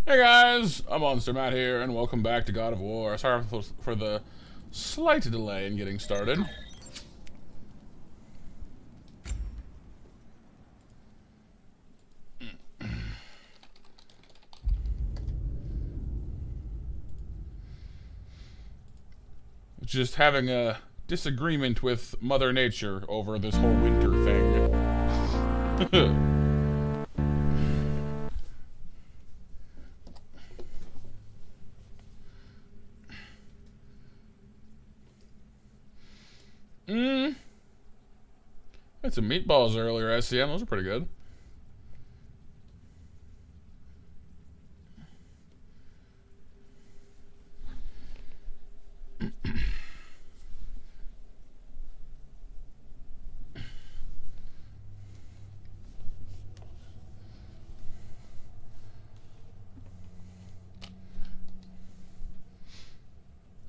Hey guys, I'm Monster Matt here, and welcome back to God of War. Sorry for the slight delay in getting started. Just having a disagreement with Mother Nature over this whole winter thing. Had some meatballs earlier, SCM. Those are pretty good.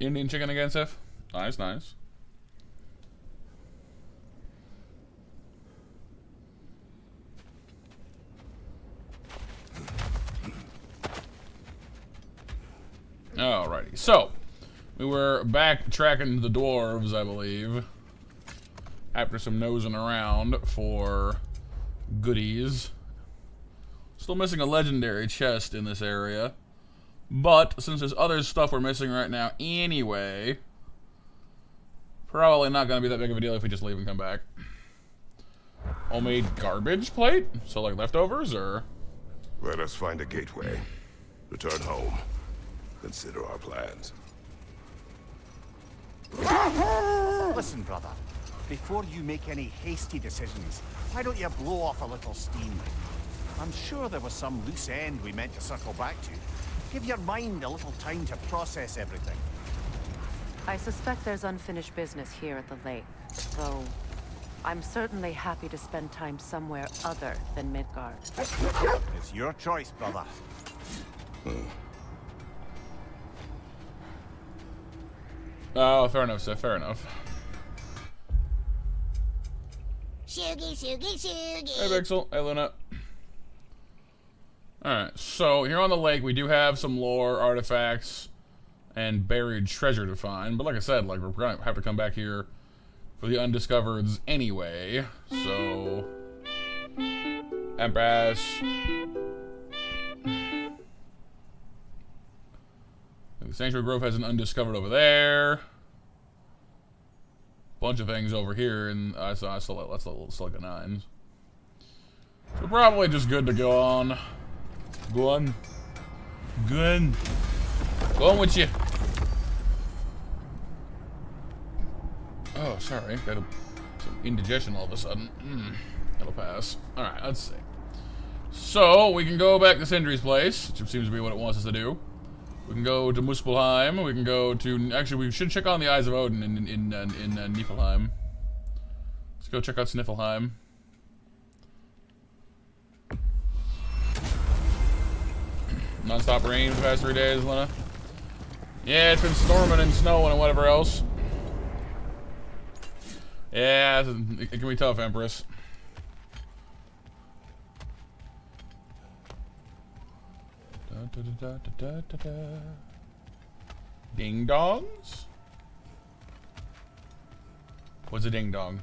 Indian chicken again, Seth? Nice, nice. Alrighty, so we were back tracking the dwarves, I believe, after some nosing around for goodies. Still missing a legendary chest in this area, but since there's other stuff we're missing right now anyway, probably not going to be that big of a deal if we just leave and come back. Homemade garbage plate? So like leftovers, or? Let us find a gateway. Return home. Consider our plans. Listen, brother. Before you make any hasty decisions, why don't you blow off a little steam? I'm sure there was some loose end we meant to circle back to. Give your mind a little time to process everything. I suspect there's unfinished business here at the lake, though I'm certainly happy to spend time somewhere other than Midgard. It's your choice, brother. Oh, fair enough, Seth, fair enough. Shoogie, shoogie, shoogie. Hey, Pixel. Hey, Luna. Alright, so here on the lake we do have some lore, artifacts, and buried treasure to find. But like I said, like we're going to have to come back here for the undiscovereds anyway. So... Empress. The Sanctuary Grove has an undiscovered over there. Bunch of things over here, and I still let's let little Silica 9s. So probably just good to go on. Go on. Good. Go on with you. Oh, sorry. Got some indigestion all of a sudden. That'll pass. Alright, let's see. So, we can go back to Sindri's place, which seems to be what it wants us to do. We can go to Muspelheim. We can go to... Actually, we should check on the Eyes of Odin in Niflheim. Let's go check out Sniffelheim. Non-stop rain for the past 3 days, Lena. Yeah, it's been storming and snowing and whatever else. Yeah, it can be tough, Empress. Ding dongs? What's a ding dong?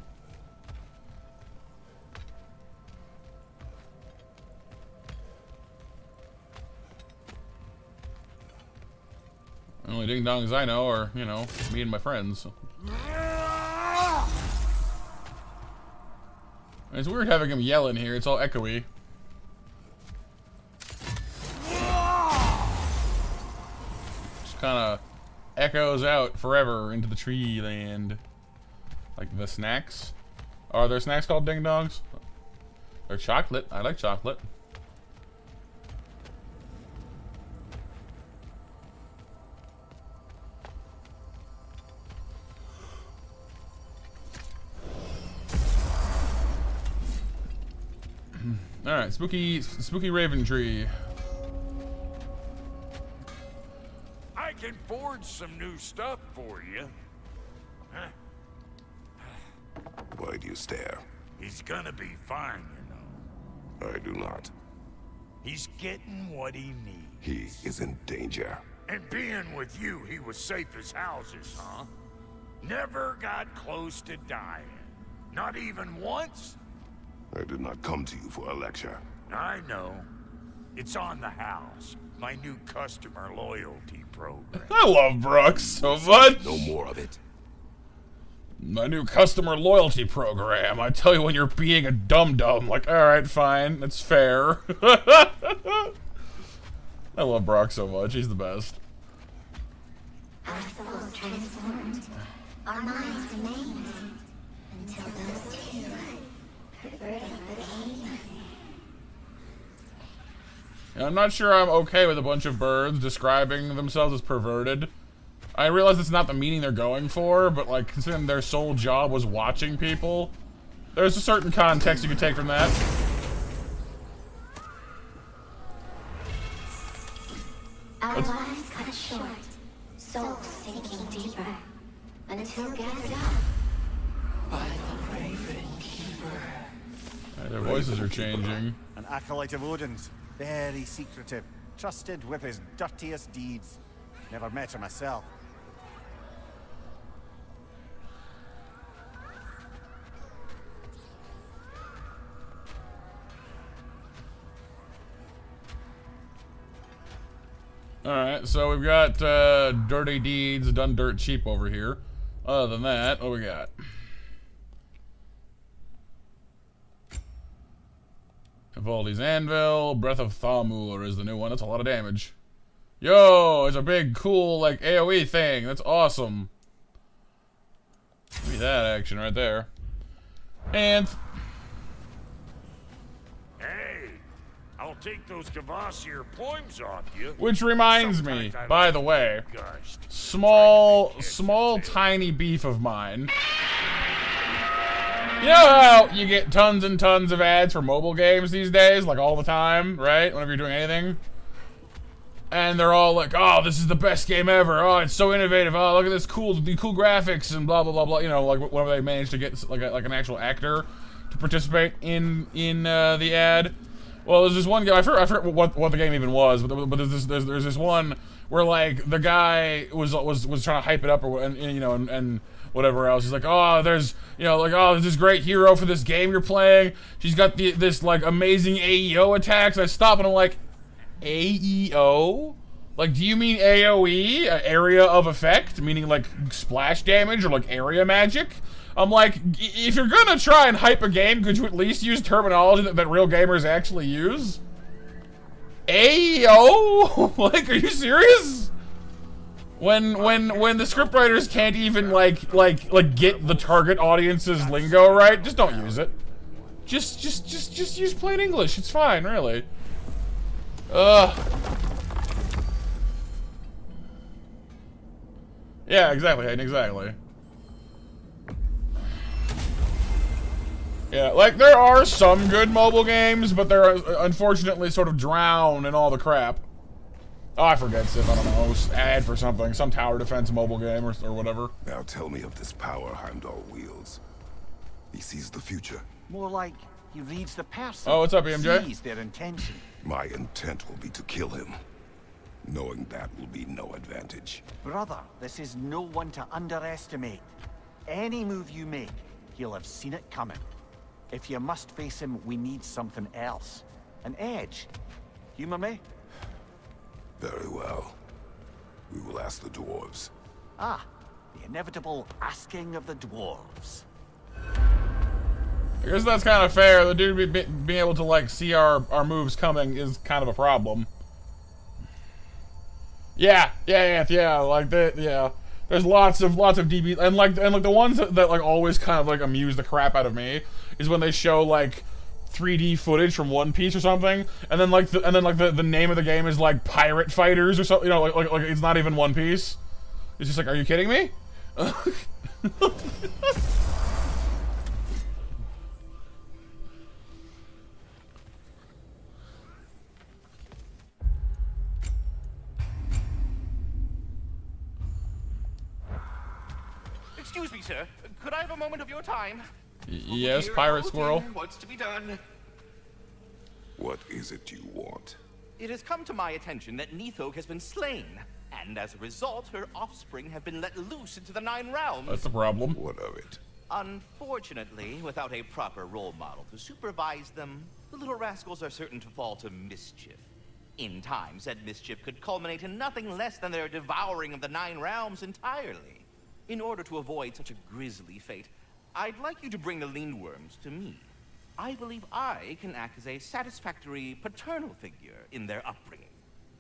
The only ding dongs I know are, you know, me and my friends. It's weird having him yell in here, it's all echoey. Kind of echoes out forever into the tree land. Like the snacks. Are there snacks called ding dongs? They're chocolate. I like chocolate. Alright, spooky raven tree. I can forge some new stuff for you. Huh? Why do you stare? He's gonna be fine, you know. I do not. He's getting what he needs. He is in danger. And being with you, he was safe as houses, huh? Never got close to dying. Not even once? I did not come to you for a lecture. I know. It's on the house. My new customer loyalty program. I love Brooks so much. No more of it. My new customer loyalty program. I tell you when you're being a dum-dum. Like, alright, fine. That's fair. I love Brock so much. He's the best. Our souls transformed. Our minds remained. Until those two perverted the game. I'm not sure I'm okay with a bunch of birds describing themselves as perverted. I realize it's not the meaning they're going for, but like considering their sole job was watching people, there's a certain context you can take from that. Our lives cut short, souls sinking deeper, until gathered up by the Raven Keeper. Their voices are changing. An acolyte of Odin's, very secretive, trusted with his dirtiest deeds. Never met her myself. Alright, so we've got dirty deeds done dirt cheap over here. Other than that, what we got? Evaldi's Anvil, Breath of Thamur is the new one. That's a lot of damage. Yo, it's a big, cool, like, AoE thing. That's awesome. Give me that action right there. And... Hey, I'll take those Kvasir poems off you. which reminds me, Sometimes I by like the way, gushed. small, tiny beef of mine. You know how you get tons and tons of ads for mobile games these days, like all the time, right? Whenever you're doing anything. And they're all like, oh, this is the best game ever. Oh, it's so innovative. Oh, look at this cool graphics and blah, blah, blah, blah. You know, like whenever they manage to get like an actual actor to participate in the ad. Well, there's this one game. I forget what the game even was, but there's this one where like the guy was trying to hype it up and whatever else. He's like, oh, there's there's this great hero for this game you're playing. She's got this like amazing AEO attacks. I stop and I'm like, AEO? Like, do you mean AOE, area of effect, meaning like splash damage or like area magic? I'm like, if you're gonna try and hype a game, could you at least use terminology that real gamers actually use? AEO? Like, are you serious? When the scriptwriters can't even like get the target audience's lingo right, just don't use it. Just use plain English. It's fine, really. Yeah, exactly, Hayden, exactly. Yeah, like, there are some good mobile games, but they're unfortunately sort of drowned in all the crap. Oh, I forget, Sif, I don't know, ad for something, some tower defense mobile game or whatever. Now tell me of this power Heimdall wields. He sees the future. More like he reads the person. Oh, what's up, EMJ? Sees their intention. My intent will be to kill him. Knowing that will be no advantage. Brother, this is no one to underestimate. Any move you make, he'll have seen it coming. If you must face him, we need something else. An edge. Humor me? Very well. We will ask the dwarves. Ah, the inevitable asking of the dwarves. I guess that's kind of fair. The dude being able to like see our moves coming is kind of a problem. Yeah, like that, yeah. There's lots of DB and like the ones that like always kind of like amuse the crap out of me is when they show like 3D footage from One Piece or something, and then like the name of the game is like Pirate Fighters or something, like it's not even One Piece. It's just like, are you kidding me? Excuse me, sir. Could I have a moment of your time? Yes, Pirate Squirrel. What's to be done? What is it you want? It has come to my attention that Nithog has been slain, and as a result, her offspring have been let loose into the Nine Realms. That's the problem. What of it? Unfortunately, without a proper role model to supervise them, the little rascals are certain to fall to mischief. In time, said mischief could culminate in nothing less than their devouring of the Nine Realms entirely. In order to avoid such a grisly fate, I'd like you to bring the Lindworms to me. I believe I can act as a satisfactory paternal figure in their upbringing.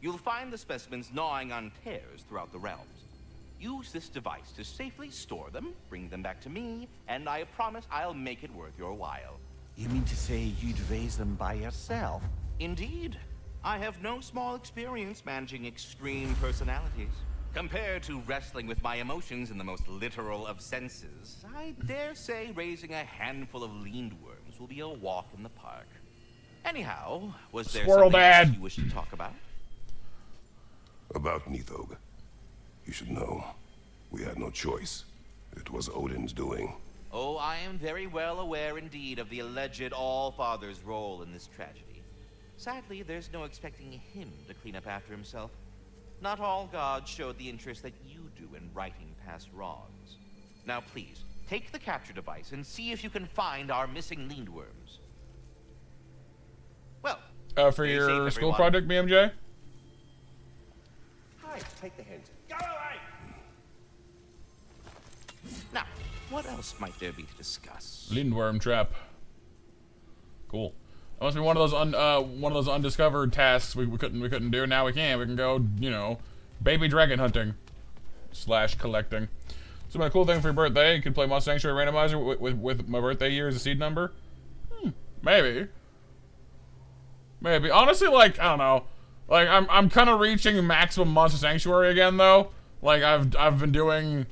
You'll find the specimens gnawing on tears throughout the realms. Use this device to safely store them, bring them back to me, and I promise I'll make it worth your while. You mean to say you'd raise them by yourself? Indeed. I have no small experience managing extreme personalities. Compared to wrestling with my emotions in the most literal of senses, I dare say raising a handful of Lindworms will be a walk in the park. Anyhow, was there Squirrel something Dad. else you wish to talk about? About Nithog. You should know. We had no choice. It was Odin's doing. Oh, I am very well aware indeed of the alleged All-Father's role in this tragedy. Sadly, there's no expecting him to clean up after himself. Not all gods showed the interest that you do in righting past wrongs. Now please, take the capture device and see if you can find our missing Lindworms. Well, For stay your safe, school everyone. project, BMJ? Hi, take the hint. Go away! Now, what else might there be to discuss? Lindworm trap. Cool. That must be one of those undiscovered tasks we couldn't do. Now we can. We can go, you know, baby dragon hunting / collecting. So my cool thing for your birthday, you can play Monster Sanctuary Randomizer with my birthday year as a seed number. Maybe. Maybe. Honestly, like, I don't know. Like, I'm kind of reaching maximum Monster Sanctuary again, though. Like, I've been doing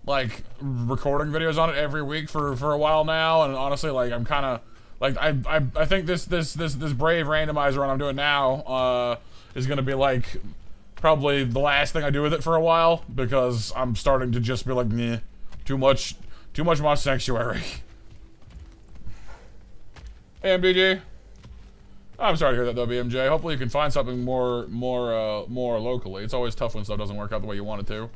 like recording videos on it every week for a while now, and honestly, like, I'm kind of like I think this brave randomizer run I'm doing now is gonna be like probably the last thing I do with it for a while, because I'm starting to just be like, nah, too much Monster Sanctuary. Hey, MDG. I'm sorry to hear that though, BMJ. Hopefully you can find something more locally. It's always tough when stuff doesn't work out the way you want it to.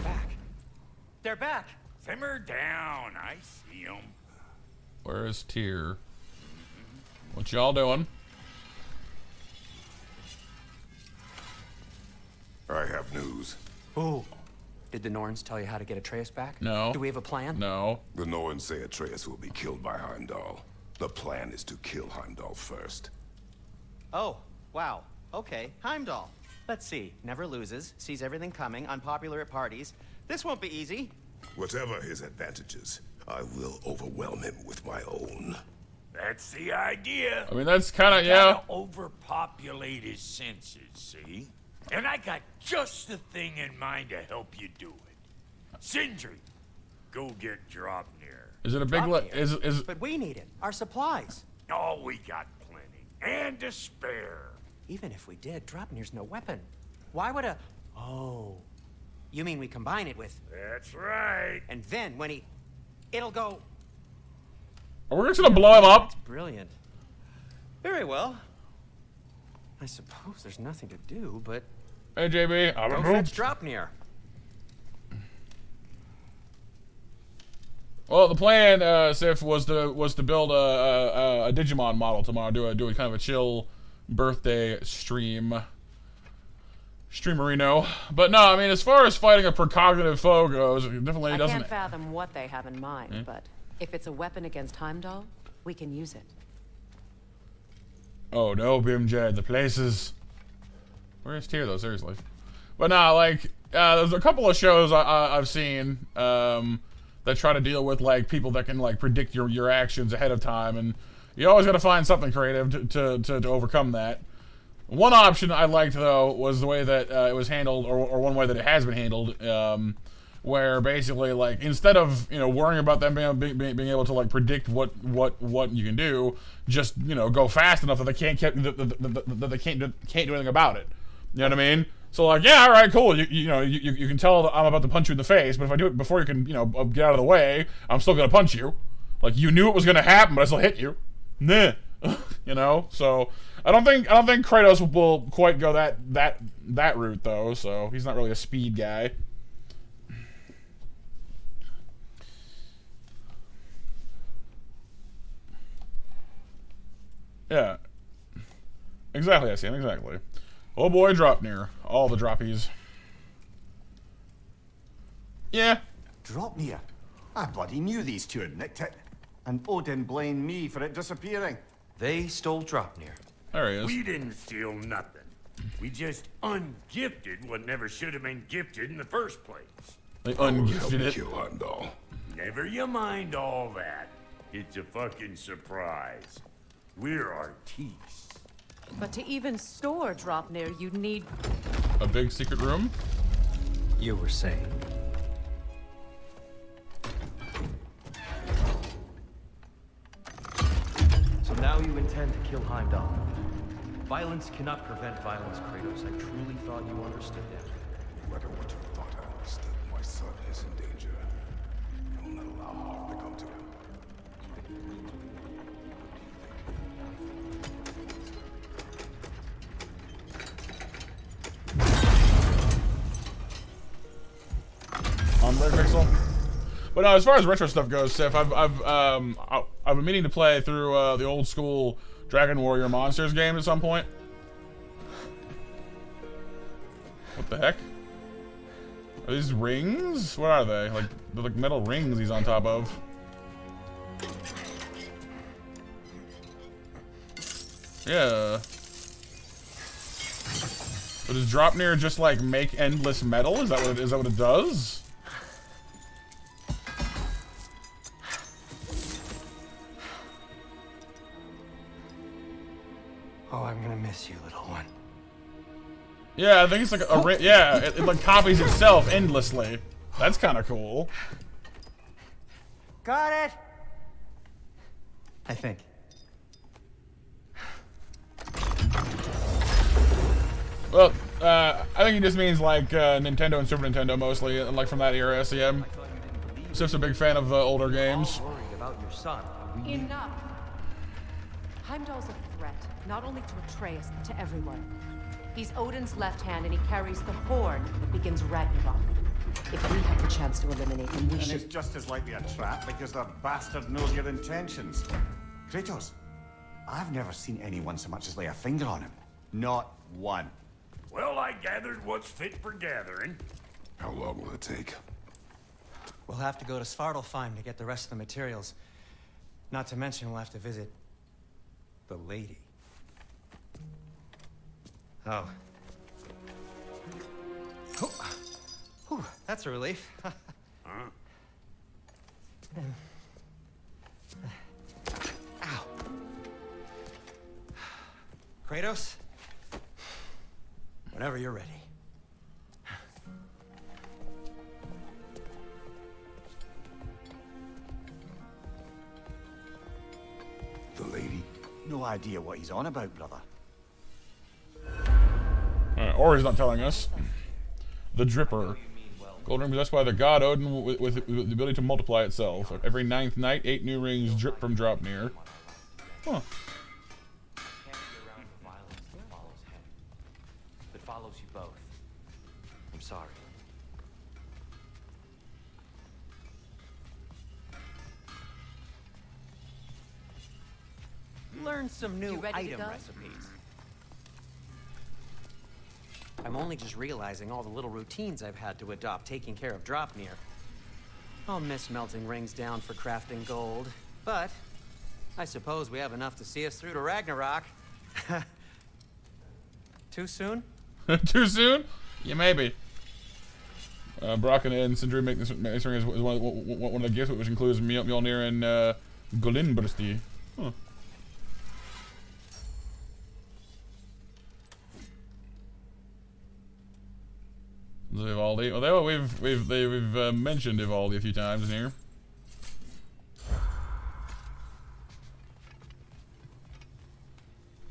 Back. They're back. Simmer down. I see them. Where is Tyr? What y'all doing? I have news. Ooh. Did the Norns tell you how to get Atreus back? No. Do we have a plan? No. The Norns say Atreus will be killed by Heimdall. The plan is to kill Heimdall first. Oh, wow. Okay, Heimdall. Let's see. Never loses, sees everything coming, unpopular at parties. This won't be easy. Whatever his advantages, I will overwhelm him with my own. That's the idea. I mean, that's kind of, yeah. Gotta overpopulate his senses, see? And I got just the thing in mind to help you do it. Sindri, go get Draupnir. Is it a big... Is But we need it. Our supplies. Oh, we got plenty. And to spare. Even if we did, Draupnir's no weapon. Why would a... Oh. You mean we combine it with... That's right. And then when he... It'll go... Are we just gonna blow him up? That's brilliant. Very well. I suppose there's nothing to do, but... Hey, JB. Go fetch Draupnir. Well, the plan, Sif, was to build a Digimon model tomorrow. Do a kind of a chill birthday streamerino. But no, I mean, as far as fighting a precognitive foe goes, it definitely doesn't. I can't fathom what they have in mind, but if it's a weapon against Heimdall, we can use it. Oh no, BMJ, the places. Where is Tyr though? Seriously. But no, like there's a couple of shows I've seen that try to deal with like people that can like predict your actions ahead of time, and you always got to find something creative to overcome that. One option I liked though was the way that it was handled, or one way that it has been handled, where basically like instead of worrying about them being able to like predict what you can do, just go fast enough that they can't that they can't do anything about it. You know what I mean? So like, yeah, all right, cool. You can tell that I'm about to punch you in the face, but if I do it before you can get out of the way, I'm still gonna punch you. Like you knew it was gonna happen, but I still hit you. Nah. So I don't think Kratos will quite go that route though. So he's not really a speed guy. Yeah. Exactly, I see him, exactly. Oh boy, Draupnir. All the droppies. Yeah. Draupnir? I bloody knew these two had nicked it. And Odin blamed me for it disappearing. They stole Draupnir. There he is. We didn't steal nothing. We just ungifted what never should have been gifted in the first place. They Help ungifted me it. kill Heimdall. Never you mind all that. It's a fucking surprise. We're artistes. But to even store Draupnir, you'd need... A big secret room? You were saying. So now you intend to kill Heimdall. Violence cannot prevent violence, Kratos. I truly thought you understood that. No matter what you thought I understood, my son is in danger. I will not allow harm to come to him. On Red Pixel. But no, as far as retro stuff goes, Sif, I've been meaning to play through the old school Dragon Warrior Monsters game at some point. What the heck? Are these rings? What are they? Like they're like metal rings he's on top of. Yeah. But does Draupnir just like make endless metal? Is that what it does? Oh, I'm gonna miss you, little one. Yeah, I think it's like it like copies itself endlessly. That's kind of cool. Got it! I think. Well, I think he just means like Nintendo and Super Nintendo mostly, and like from that era, SEM. I thought you didn't believe Sif's a big fan of older games. All worried about your son. We need... Enough! Heimdall's a threat, not only to Atreus, but to everyone. He's Odin's left hand, and he carries the horn that begins Ragnarok. If we have the chance to eliminate him, we And should... it's just as likely a trap because the bastard knows your intentions. Kratos, I've never seen anyone so much as lay a finger on him. Not one. Well, I gathered what's fit for gathering. How long will it take? We'll have to go to Svartalfheim to get the rest of the materials. Not to mention we'll have to visit the lady. Oh. Whew, that's a relief. Ow. Kratos? Whenever you're ready. The lady? No idea what he's on about, brother. Or he's not telling us. The Dripper. Gold ring possessed by the god Odin with the ability to multiply itself. Every 9th night, 8 new rings drip from Draupnir. Huh. Can't be around the violence that follows him. That follows you both. I'm sorry. Learn some new You ready to item go? recipes. I'm only just realizing all the little routines I've had to adopt taking care of Draupnir. I'll miss melting rings down for crafting gold, but I suppose we have enough to see us through to Ragnarok. Too soon? Too soon? Yeah, maybe. Brock and Sindri make this ring as one of the gifts, which includes Mjolnir and Golinbrsti. Huh. Vivaldi. Although we've mentioned Vivaldi a few times in here.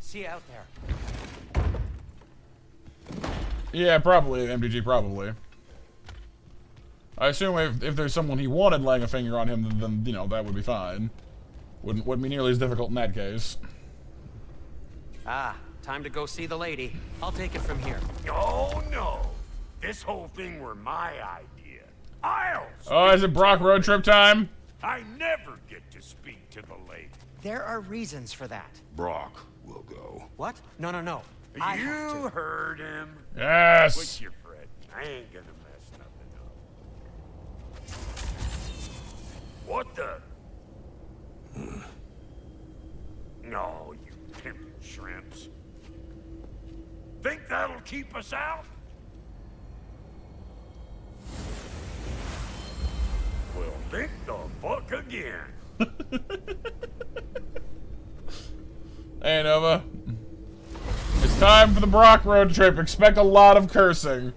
See you out there. Yeah, probably MTG. Probably. I assume if there's someone he wanted laying a finger on him, then you know that would be fine. Wouldn't be nearly as difficult in that case. Ah, time to go see the lady. I'll take it from here. Oh, no. This whole thing were my idea. I'll Oh, is it Brock road trip time? I never get to speak to the lady. There are reasons for that. Brock will go. What? No, no, no. I have You to. heard him. Yes. Quit your fretting. I ain't gonna mess nothing up. What the? No, you pimpin' shrimps. Think that'll keep us out? Well, think the fuck again. Hey, Nova. It's time for the Brock road trip. Expect a lot of cursing.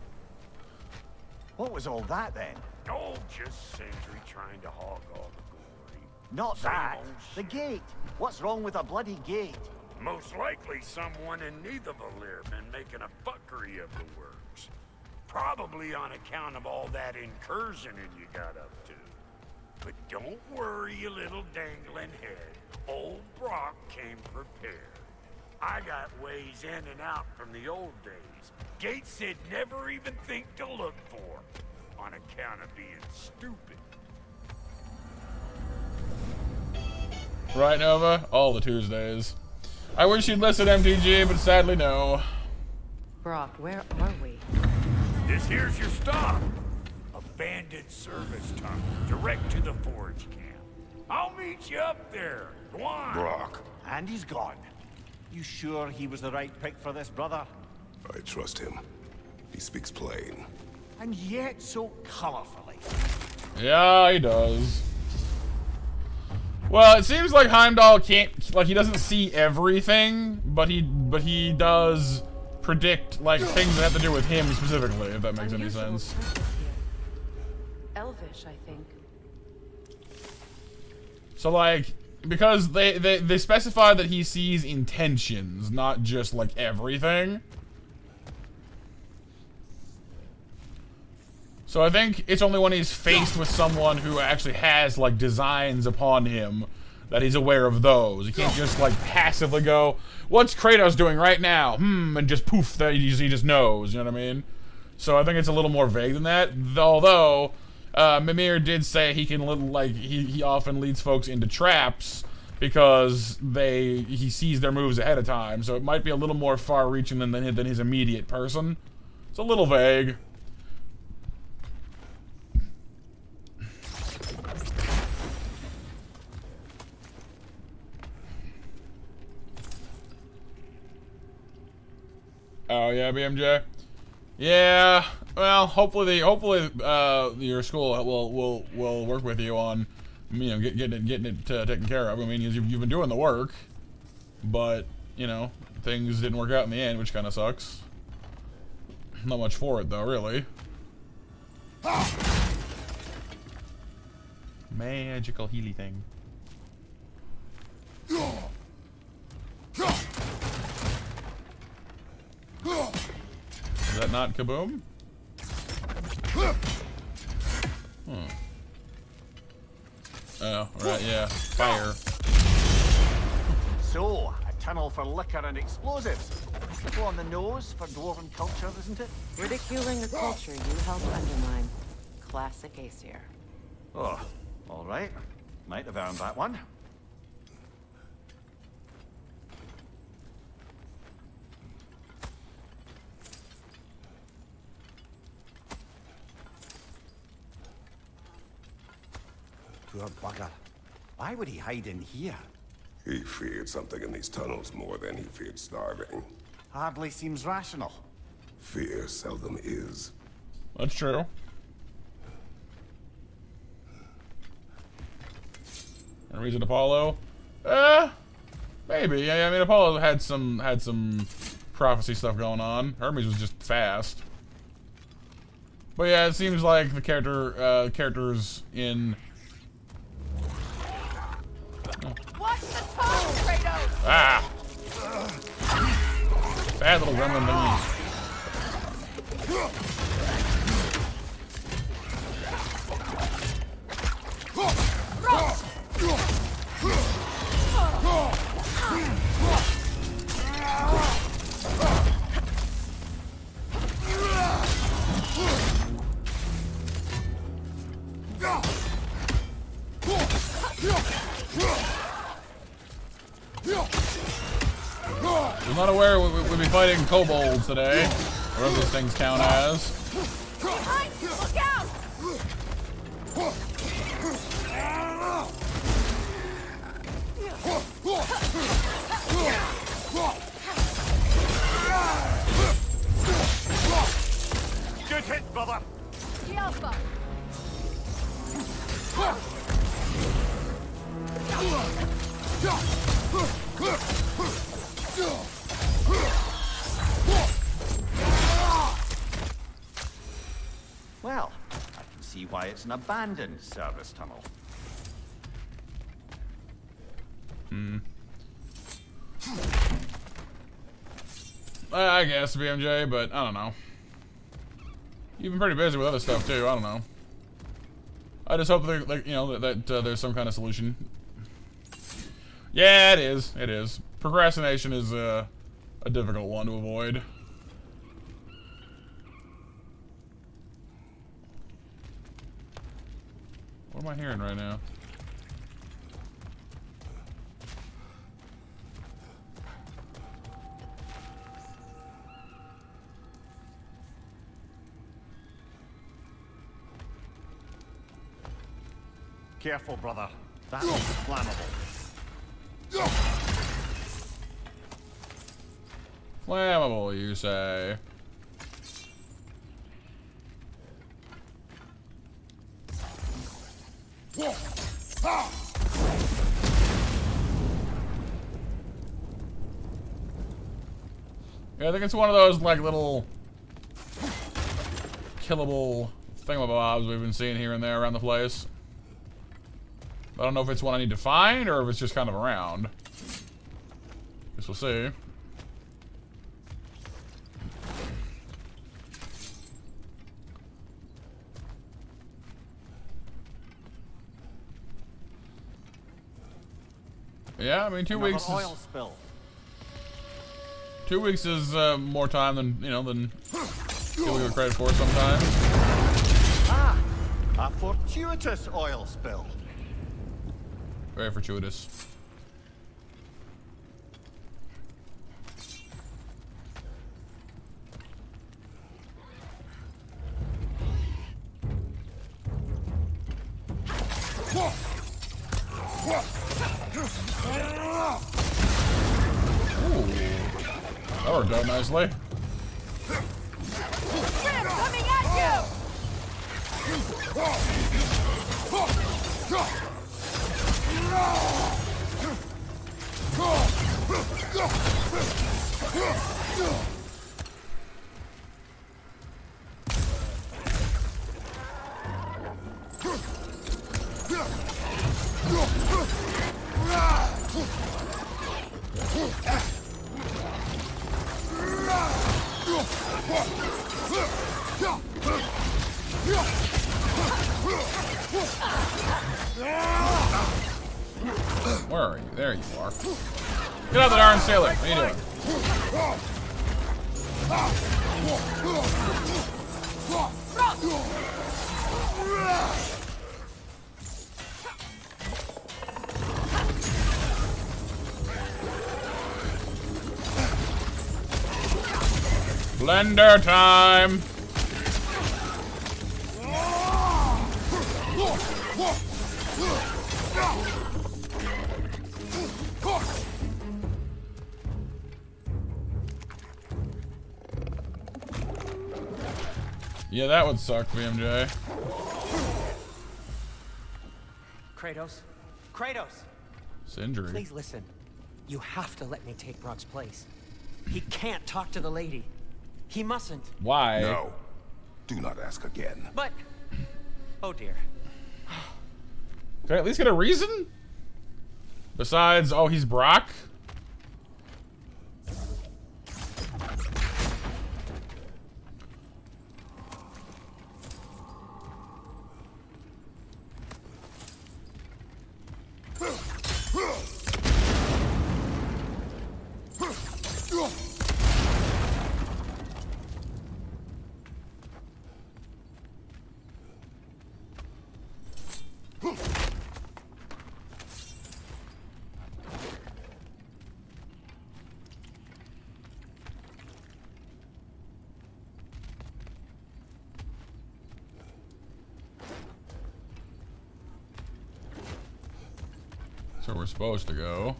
What was all that then? Oh, just Sentry trying to hog all the glory. Not Same that. old The shit. gate. What's wrong with a bloody gate? Most likely someone in Nidavellir been making a fuckery of the works. Probably on account of all that incursioning you got up to. But don't worry, you little dangling head. Old Brock came prepared. I got ways in and out from the old days. Gates they'd never even think to look for. On account of being stupid. Right, Nova? All the Tuesdays. I wish you'd listen, MTG, but sadly no. Brock, where are we? This here's your stop. Abandoned service tunnel, direct to the forge camp. I'll meet you up there. Go on. Brock, And he's gone. You sure he was the right pick for this, brother? I trust him. He speaks plain. And yet so colorfully. Yeah, he does. Well, it seems like Heimdall can't, like, he doesn't see everything, but he does predict, like, things that have to do with him specifically, if that makes any Unusual sense. purpose here. Elvish, I think. So, like, because they specify that he sees intentions, not just, like, everything. So I think it's only when he's faced with someone who actually has, like, designs upon him that he's aware of those. He can't just, like, passively go, what's Kratos doing right now? And just poof, that he just knows, you know what I mean? So I think it's a little more vague than that, although Mimir did say he can, like, he often leads folks into traps because he sees their moves ahead of time, so it might be a little more far-reaching than his immediate person. It's a little vague. Oh yeah, BMJ. Yeah. Well, hopefully your school will work with you on, you know, getting it taken care of. I mean, you've been doing the work, but you know, things didn't work out in the end, which kind of sucks. Not much for it though, really. Magical healy thing. Is that not kaboom? Oh, right, yeah. Fire. So, a tunnel for liquor and explosives. Go on the nose for dwarven culture, isn't it? Ridiculing a culture you helped undermine. Classic Aesir. Oh, all right. Might have earned that one. Poor bugger. Why would he hide in here? He feared something in these tunnels more than he feared starving. Hardly seems rational. Fear seldom is. That's true. And reason Apollo? Maybe. I mean, Apollo had some prophecy stuff going on. Hermes was just fast. But yeah, it seems like the characters in. Watch the tongue, Kratos! Ah! Bad little gremlin thingy. I'm not aware we'll be fighting kobolds today, whatever those things count as. Behind you! Look out! Good hit, brother! The Alpha! Well, I can see why it's an abandoned service tunnel. I guess BMJ, but I don't know. You've been pretty busy with other stuff too. I don't know. I just hope that there's some kind of solution. Yeah, it is. It is. Procrastination is a difficult one to avoid. What am I hearing right now? Careful, brother. That is flammable. Flammable, you say? Yeah, I think it's one of those, like, little killable thingamabobs we've been seeing here and there around the place. I don't know if it's one I need to find or if it's just kind of around. Guess we'll see. Yeah, I mean, 2 Another weeks oil is... spill. 2 weeks is more time than, you know, than people give credit for sometimes. Ah, a fortuitous oil spill. Very fortuitous. Ooh. That worked out nicely. Coming at you! Where are you? There you are. Get out of the darn ceiling. What are you doing? Blender time! Yeah, that would suck, BMJ. Kratos? Kratos! Sindri. Please listen. You have to let me take Brock's place. He can't talk to the lady. He mustn't. Why? No. Do not ask again. But... Oh dear. Can I at least get a reason? Besides, oh, he's Brock? That's where we're supposed to go.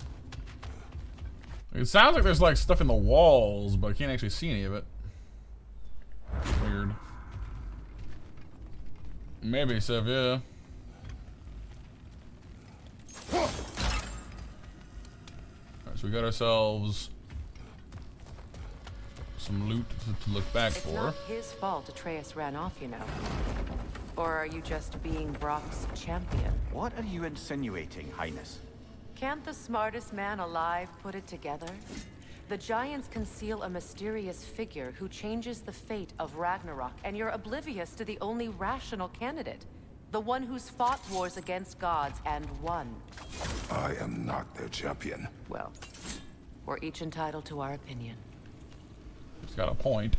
It sounds like there's like stuff in the walls, but I can't actually see any of it. Weird. Maybe so, yeah. Alright, so we got ourselves some loot to look back It's for. not his fault Atreus ran off, you know. Or are you just being Brock's champion? What are you insinuating, Highness? Can't the smartest man alive put it together? The Giants conceal a mysterious figure who changes the fate of Ragnarok, and you're oblivious to the only rational candidate. The one who's fought wars against gods and won. I am not their champion. Well, we're each entitled to our opinion. He's got a point.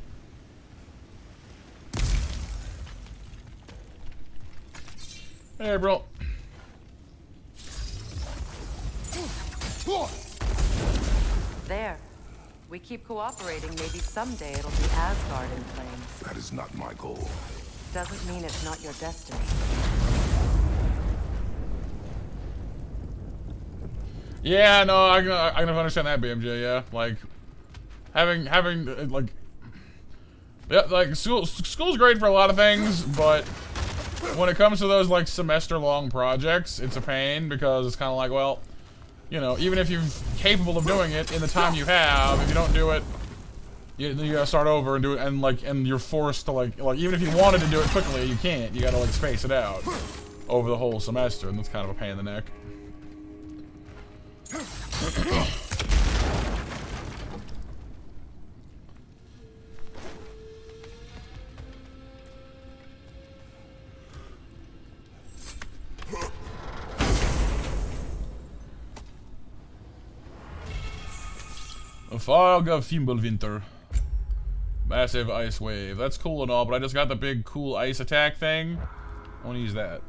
Hey, bro. There. We keep cooperating, maybe someday it'll be Asgard in flames. That is not my goal. Doesn't mean it's not your destiny. Yeah, no, I can understand that, BMJ. Yeah, like having like, yeah, like school's great for a lot of things, but when it comes to those like semester-long projects, it's a pain because it's kind of like, well, you know, even if you're capable of doing it in the time you have, if you don't do it, you gotta start over and do it, and you're forced to like even if you wanted to do it quickly, you can't. You gotta like space it out over the whole semester, and that's kind of a pain in the neck. A fog of Fimbulwinter. Massive ice wave. That's cool and all, but I just got the big cool ice attack thing. I want to use that.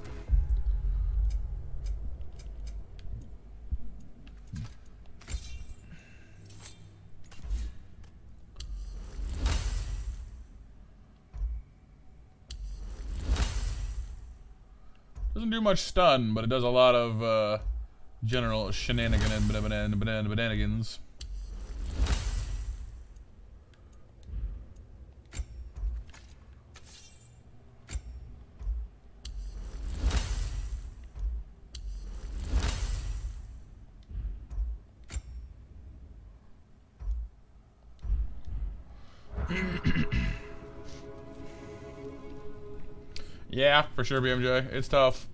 Doesn't do much stun, but it does a lot of general shenanigans. Yeah, for sure, BMJ. It's tough.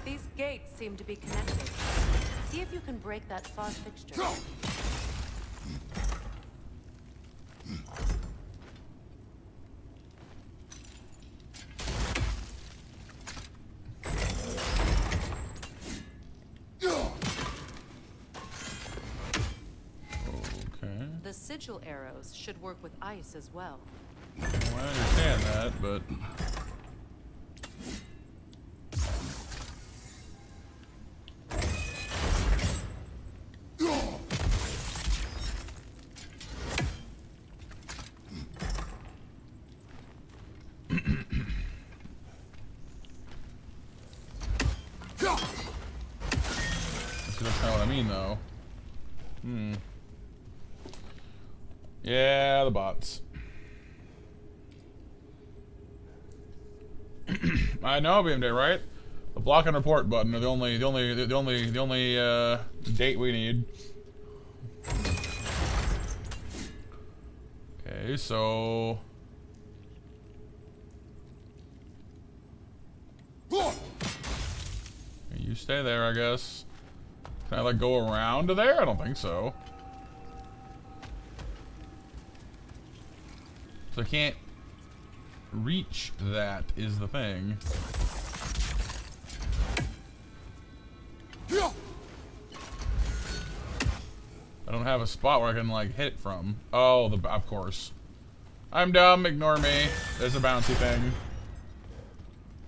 These gates seem to be connected. See if you can break that fog fixture. The sigil arrows should work with ice as well. Well, I understand that, but... That's kind of what I mean, though. Yeah, the bots. I know, BMJ, right? The block and report button are the only date we need. Okay, so you stay there, I guess. Can I like go around to there? I don't think so. So I can't reach that is the thing. I don't have a spot where I can like hit it from. Oh, of course. I'm dumb, ignore me. There's a bouncy thing.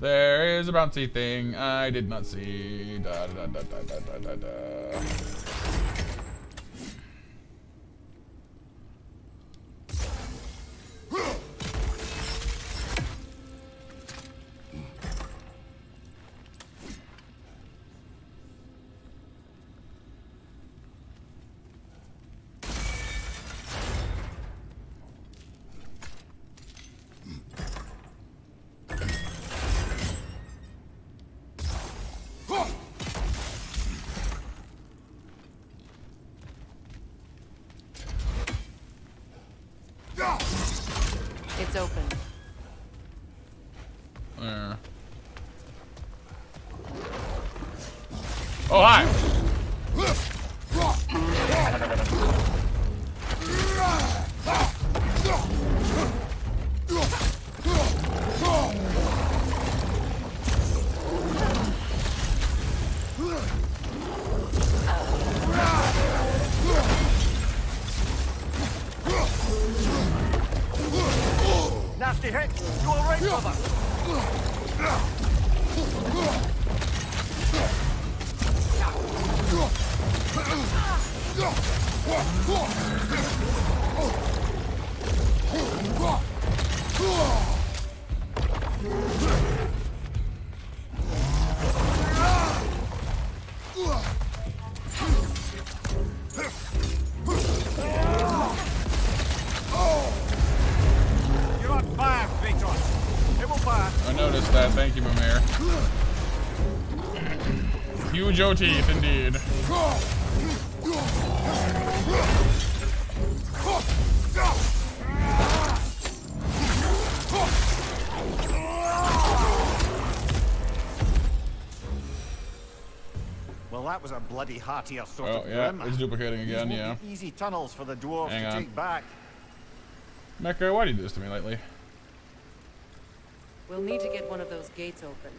There is a bouncy thing I did not see. Da, da, da, da, da, da, da, da. It's open. There. Oh, hi! Nasty hit. You all right, brother? You're on fire, Kratos. It will pass. I noticed that. Thank you, Mimir. Huge O teeth, indeed. Well, that was a bloody heartier sort Oh, of yeah, grim. it's duplicating These again, won't yeah. be easy tunnels for the dwarves Hang to on. take back. Mecha, why do you do this to me lately? We'll need to get one of those gates open.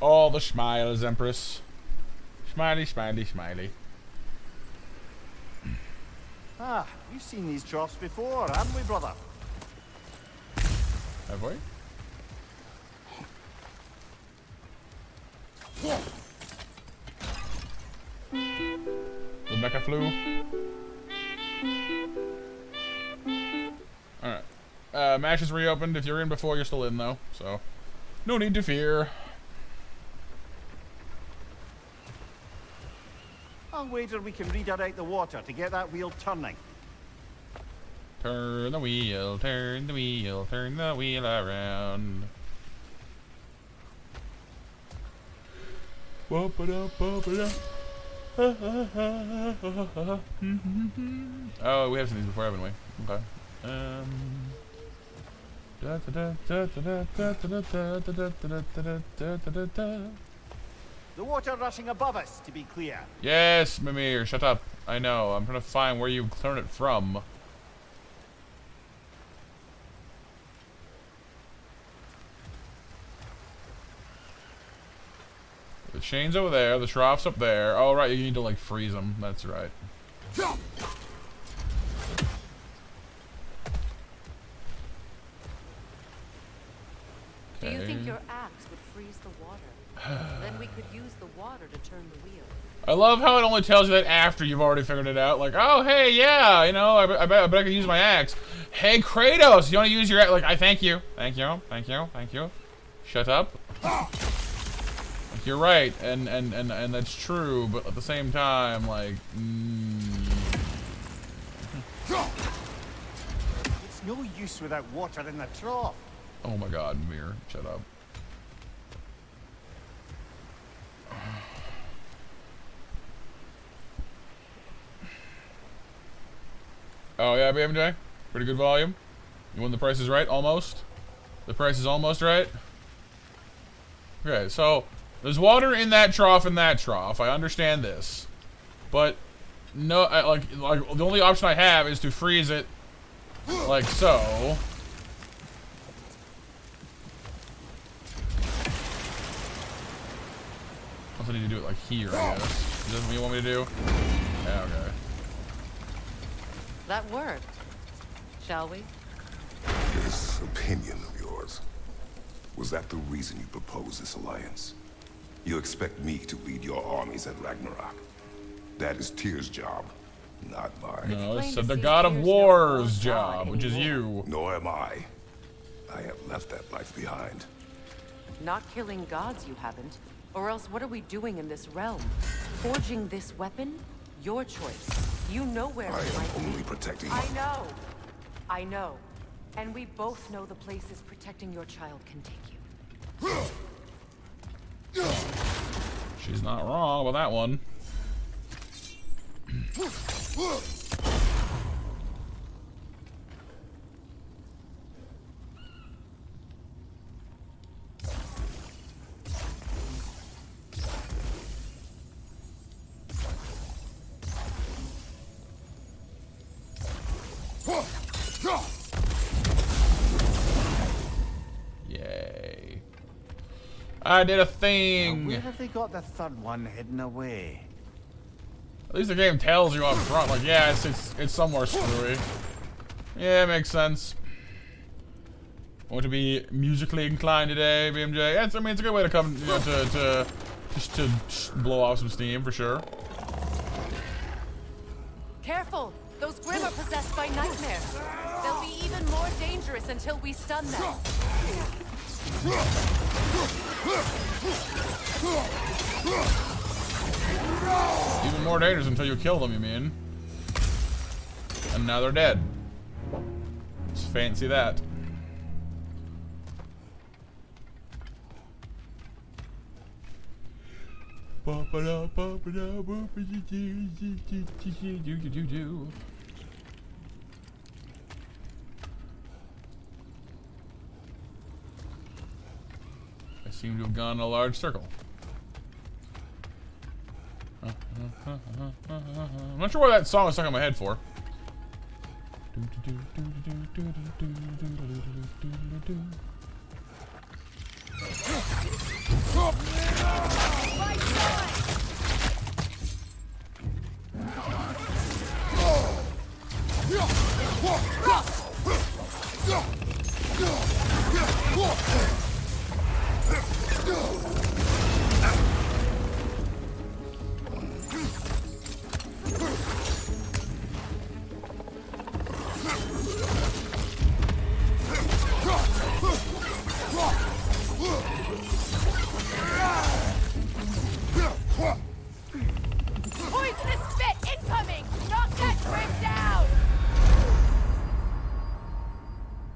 All the smiles, Empress. Smiley, smiley, smiley. Ah, we've seen these troughs before, haven't we, brother? Have we? The mecha flew. Alright. Mash is reopened. If you're in before, you're still in, though. So, no need to fear. I'll wager we can redirect the water to get that wheel turning. Turn the wheel, turn the wheel, turn the wheel around. Bump it up, bump it up. Oh, we have seen these before, haven't we? Okay. The water rushing above us, to be clear. Yes, Mimir, shut up. I know. I'm trying to find where you turn it from. The chain's over there. The trough's up there. Oh, right. You need to, like, freeze them. That's right. Do you think your axe would freeze the water? Then we could use the water to turn the wheel. I love how it only tells you that after you've already figured it out. Like, oh, hey, yeah, you know, I bet I could use my axe. Hey, Kratos, you want to use your axe? Like, I thank you. Thank you. Thank you. Thank you. Shut up. Like, you're right, and that's true, but at the same time, like, It's no use without water in the trough. Oh my god, Mir, shut up. Oh yeah, BMJ? Pretty good volume. You won The Price is Right, almost. The Price is almost right. Okay, so there's water in that trough and that trough. I understand this, but no, like the only option I have is to freeze it, like so. I need to do it like here, I guess. Is that what you want me to do? Yeah, okay. That worked. Shall we? This opinion of yours, was that the reason you proposed this alliance? You expect me to lead your armies at Ragnarok? That is Tyr's job, not mine. No, it's the God of War's job, which is you. Nor am I. I have left that life behind. Not killing gods, you haven't. Or else what are we doing in this realm? Forging this weapon? Your choice. You know where I it am might only be. protecting. I know. I know. And we both know the places protecting your child can take you. She's not wrong about that one. Yay. I did a thing. Now, where have they got the third one hidden away? At least the game tells you up front, like, yeah, it's somewhere screwy. Yeah, it makes sense. Want to be musically inclined today, BMJ? Yeah, I mean, it's a good way to come, you know, to blow off some steam for sure. Careful! Those Grimm are possessed by nightmares. They'll be even more dangerous until we stun them. Even more dangerous until you kill them, you mean? And now they're dead. Just fancy that. I seem to have gone in a large circle. I'm not sure why that song was stuck in my head for. Poisonous spit incoming! Knock that trim down!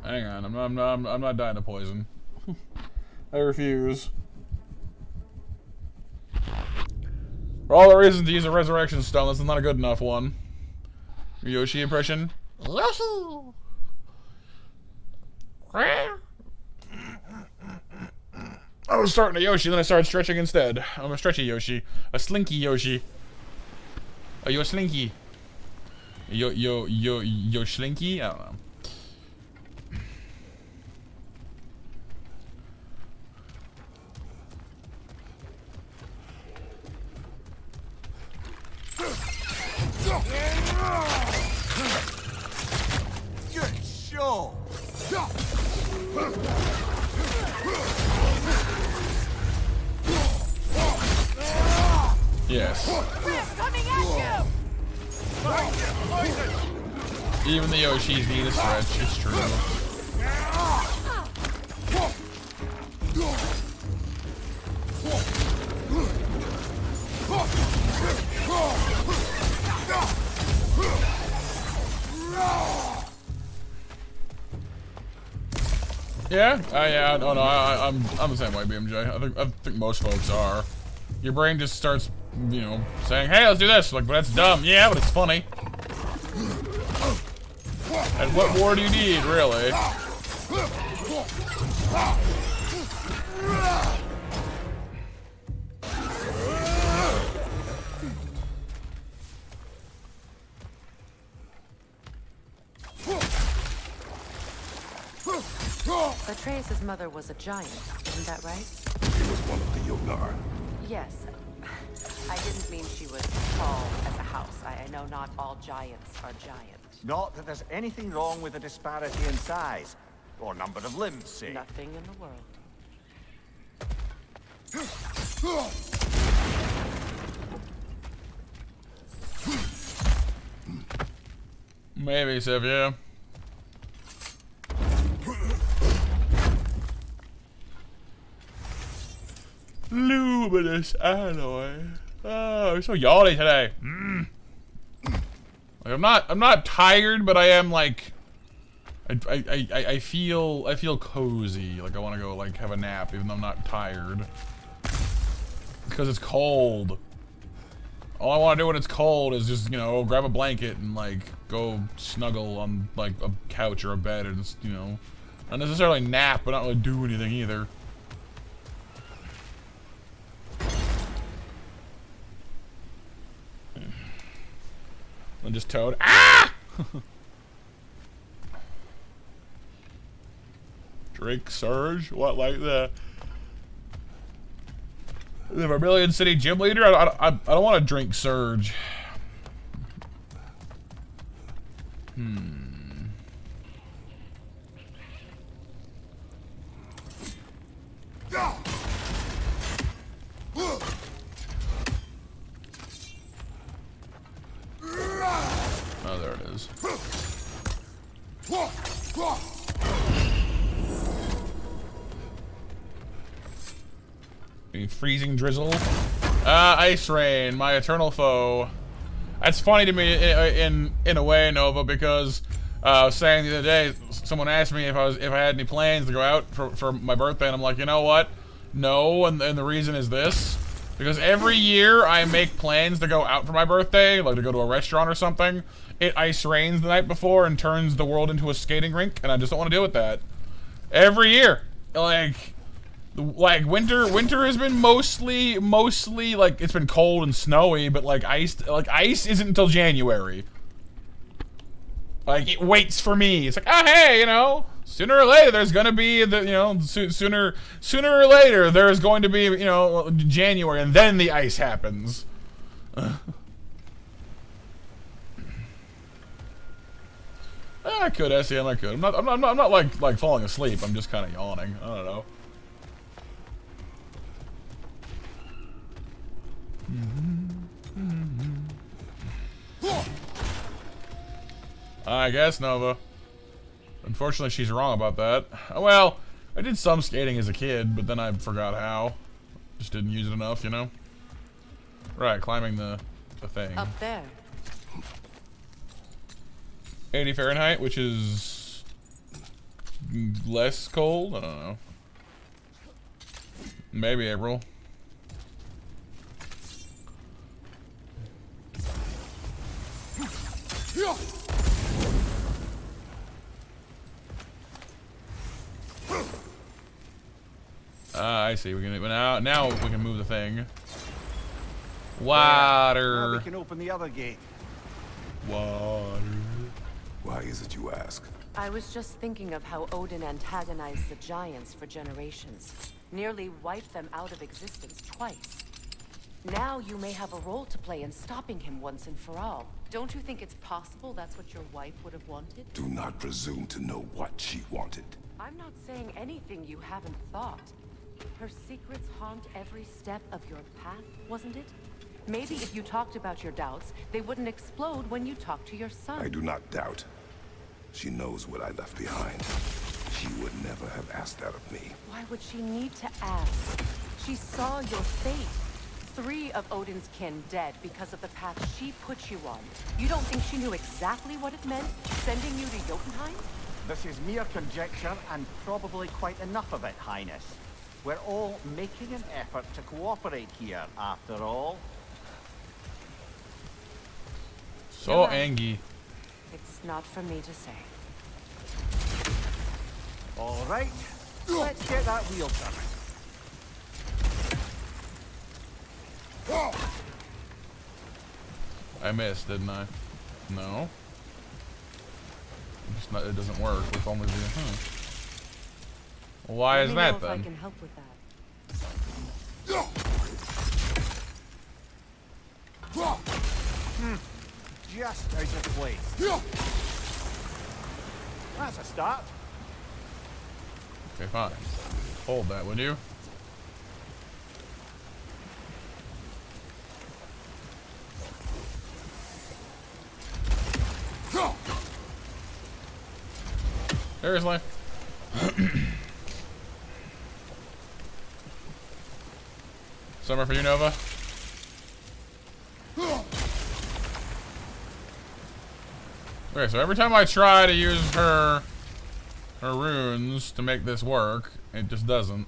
Hang on, I'm not dying of poison. I refuse. For all the reasons to use a resurrection stone, this is not a good enough one. Yoshi impression? Yoshi! I was starting a Yoshi, then I started stretching instead. I'm a stretchy Yoshi. A slinky Yoshi. Are you a slinky? Yo slinky? I don't know. Good show. Yes. We're coming at you! Even the Yoshis need a stretch, it's true. Yeah? Yeah, no, I'm the same way, BMJ. I think most folks are. Your brain just starts, you know, saying, hey, let's do this. Like, but that's dumb. Yeah, but it's funny. And what more do you need, really? Atreus' mother was a giant, isn't that right? She was one of the Yogar. Yes. I didn't mean she was tall as a house. I know not all giants are giant. Not that there's anything wrong with the disparity in size, or number of limbs, say. Nothing in the world. Maybe, Siv, yeah. Luminous alloy. Oh, we're so yawny today. Like, I'm not tired, but I am like, I feel cozy. Like I want to go like have a nap, even though I'm not tired. Because it's cold. All I want to do when it's cold is just, you know, grab a blanket and like go snuggle on like a couch or a bed and just, you know, not necessarily nap, but not really do anything either. And just Toad. Ah! Drink Surge? What, like the Vermilion City gym leader? I don't want to drink Surge. Oh, there it is. Freezing drizzle. Ice rain, my eternal foe. That's funny to me in a way, Nova, because I was saying the other day, someone asked me if I had any plans to go out for my birthday, and I'm like, you know what? No, and the reason is this. Because every year I make plans to go out for my birthday, like to go to a restaurant or something. It ice rains the night before and turns the world into a skating rink, and I just don't want to deal with that. Every year. Like, Like winter has been mostly like it's been cold and snowy, but like ice isn't until January. Like it waits for me. It's like, oh hey, you know, sooner or later there's gonna be the, you know, sooner or later there's going to be, you know, January, and then the ice happens. I could SEM, I could. I'm not like falling asleep. I'm just kind of yawning. I don't know. I guess, Nova. Unfortunately, she's wrong about that. Well, I did some skating as a kid, but then I forgot how. Just didn't use it enough, you know? Right, climbing the thing. Up there. 80 Fahrenheit, which is less cold? I don't know. Maybe April. Ah, I see. We can now we can move the thing. Water. Now we can open the other gate. Water. Why is it you ask? I was just thinking of how Odin antagonized the giants for generations. Nearly wiped them out of existence twice. Now you may have a role to play in stopping him once and for all. Don't you think it's possible that's what your wife would have wanted? Do not presume to know what she wanted. I'm not saying anything you haven't thought. Her secrets haunt every step of your path, wasn't it? Maybe if you talked about your doubts, they wouldn't explode when you talked to your son. I do not doubt. She knows what I left behind. She would never have asked that of me. Why would she need to ask? She saw your fate. 3 of Odin's kin dead because of the path she put you on. You don't think she knew exactly what it meant, sending you to Jotunheim? This is mere conjecture, and probably quite enough of it, Highness. We're all making an effort to cooperate here, after all. So angry. It's not for me to say. All right, let's get that wheel turning. I missed, didn't I? No. It's not, it doesn't work with only the. Well, why is that then? I can help with that. Just out of place. That's a start. Okay, fine. Hold that, would you? Seriously? Summer for you, Nova? Okay, so every time I try to use her runes to make this work, it just doesn't.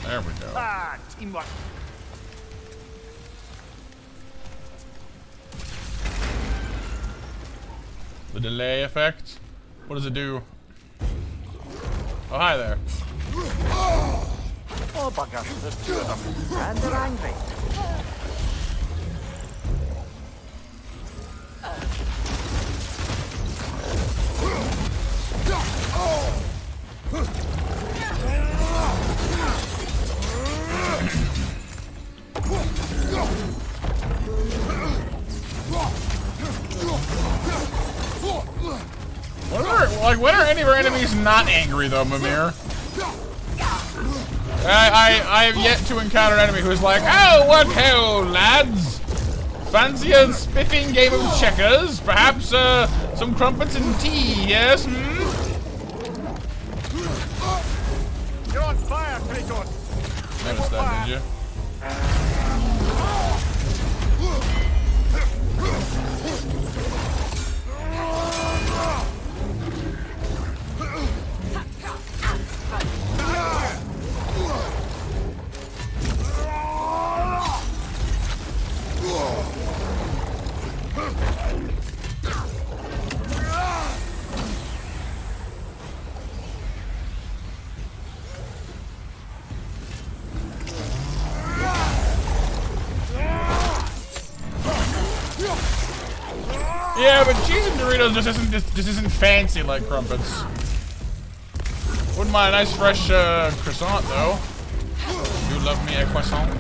There we go. Ah, teamwork. The delay effect? What does it do? Oh, hi there. Oh, bugger. There's 2 of them. And they're angry. When are any of our enemies not angry though, Mimir? I have yet to encounter an enemy who's like, oh, what ho, lads? Fancy a spiffing game of checkers? Perhaps some crumpets and tea, yes? You're on fire, Kratos. Noticed that, did you? Yeah, but cheese and Doritos just isn't fancy like crumpets. Wouldn't mind a nice fresh croissant though. You love me a croissant?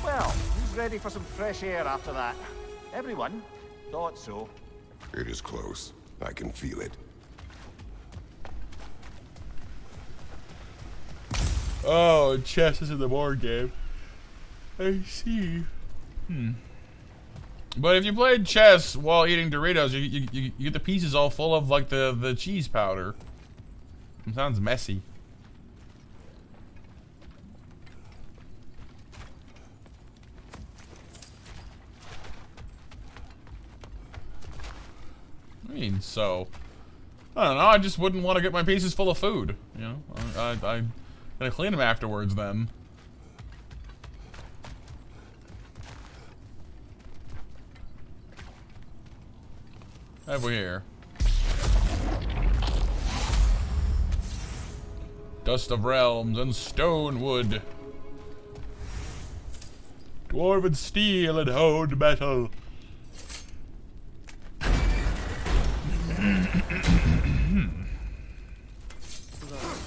Well, who's ready for some fresh air after that? Everyone? Thought so. It is close. I can feel it. Oh, chess is in the board game. I see. But if you played chess while eating Doritos, you get the pieces all full of like the cheese powder. It sounds messy. I mean, so I don't know. I just wouldn't want to get my pieces full of food. You know, I gotta clean them afterwards then. What have we here? Dust of Realms and stone wood. Dwarven steel and honed metal. Look,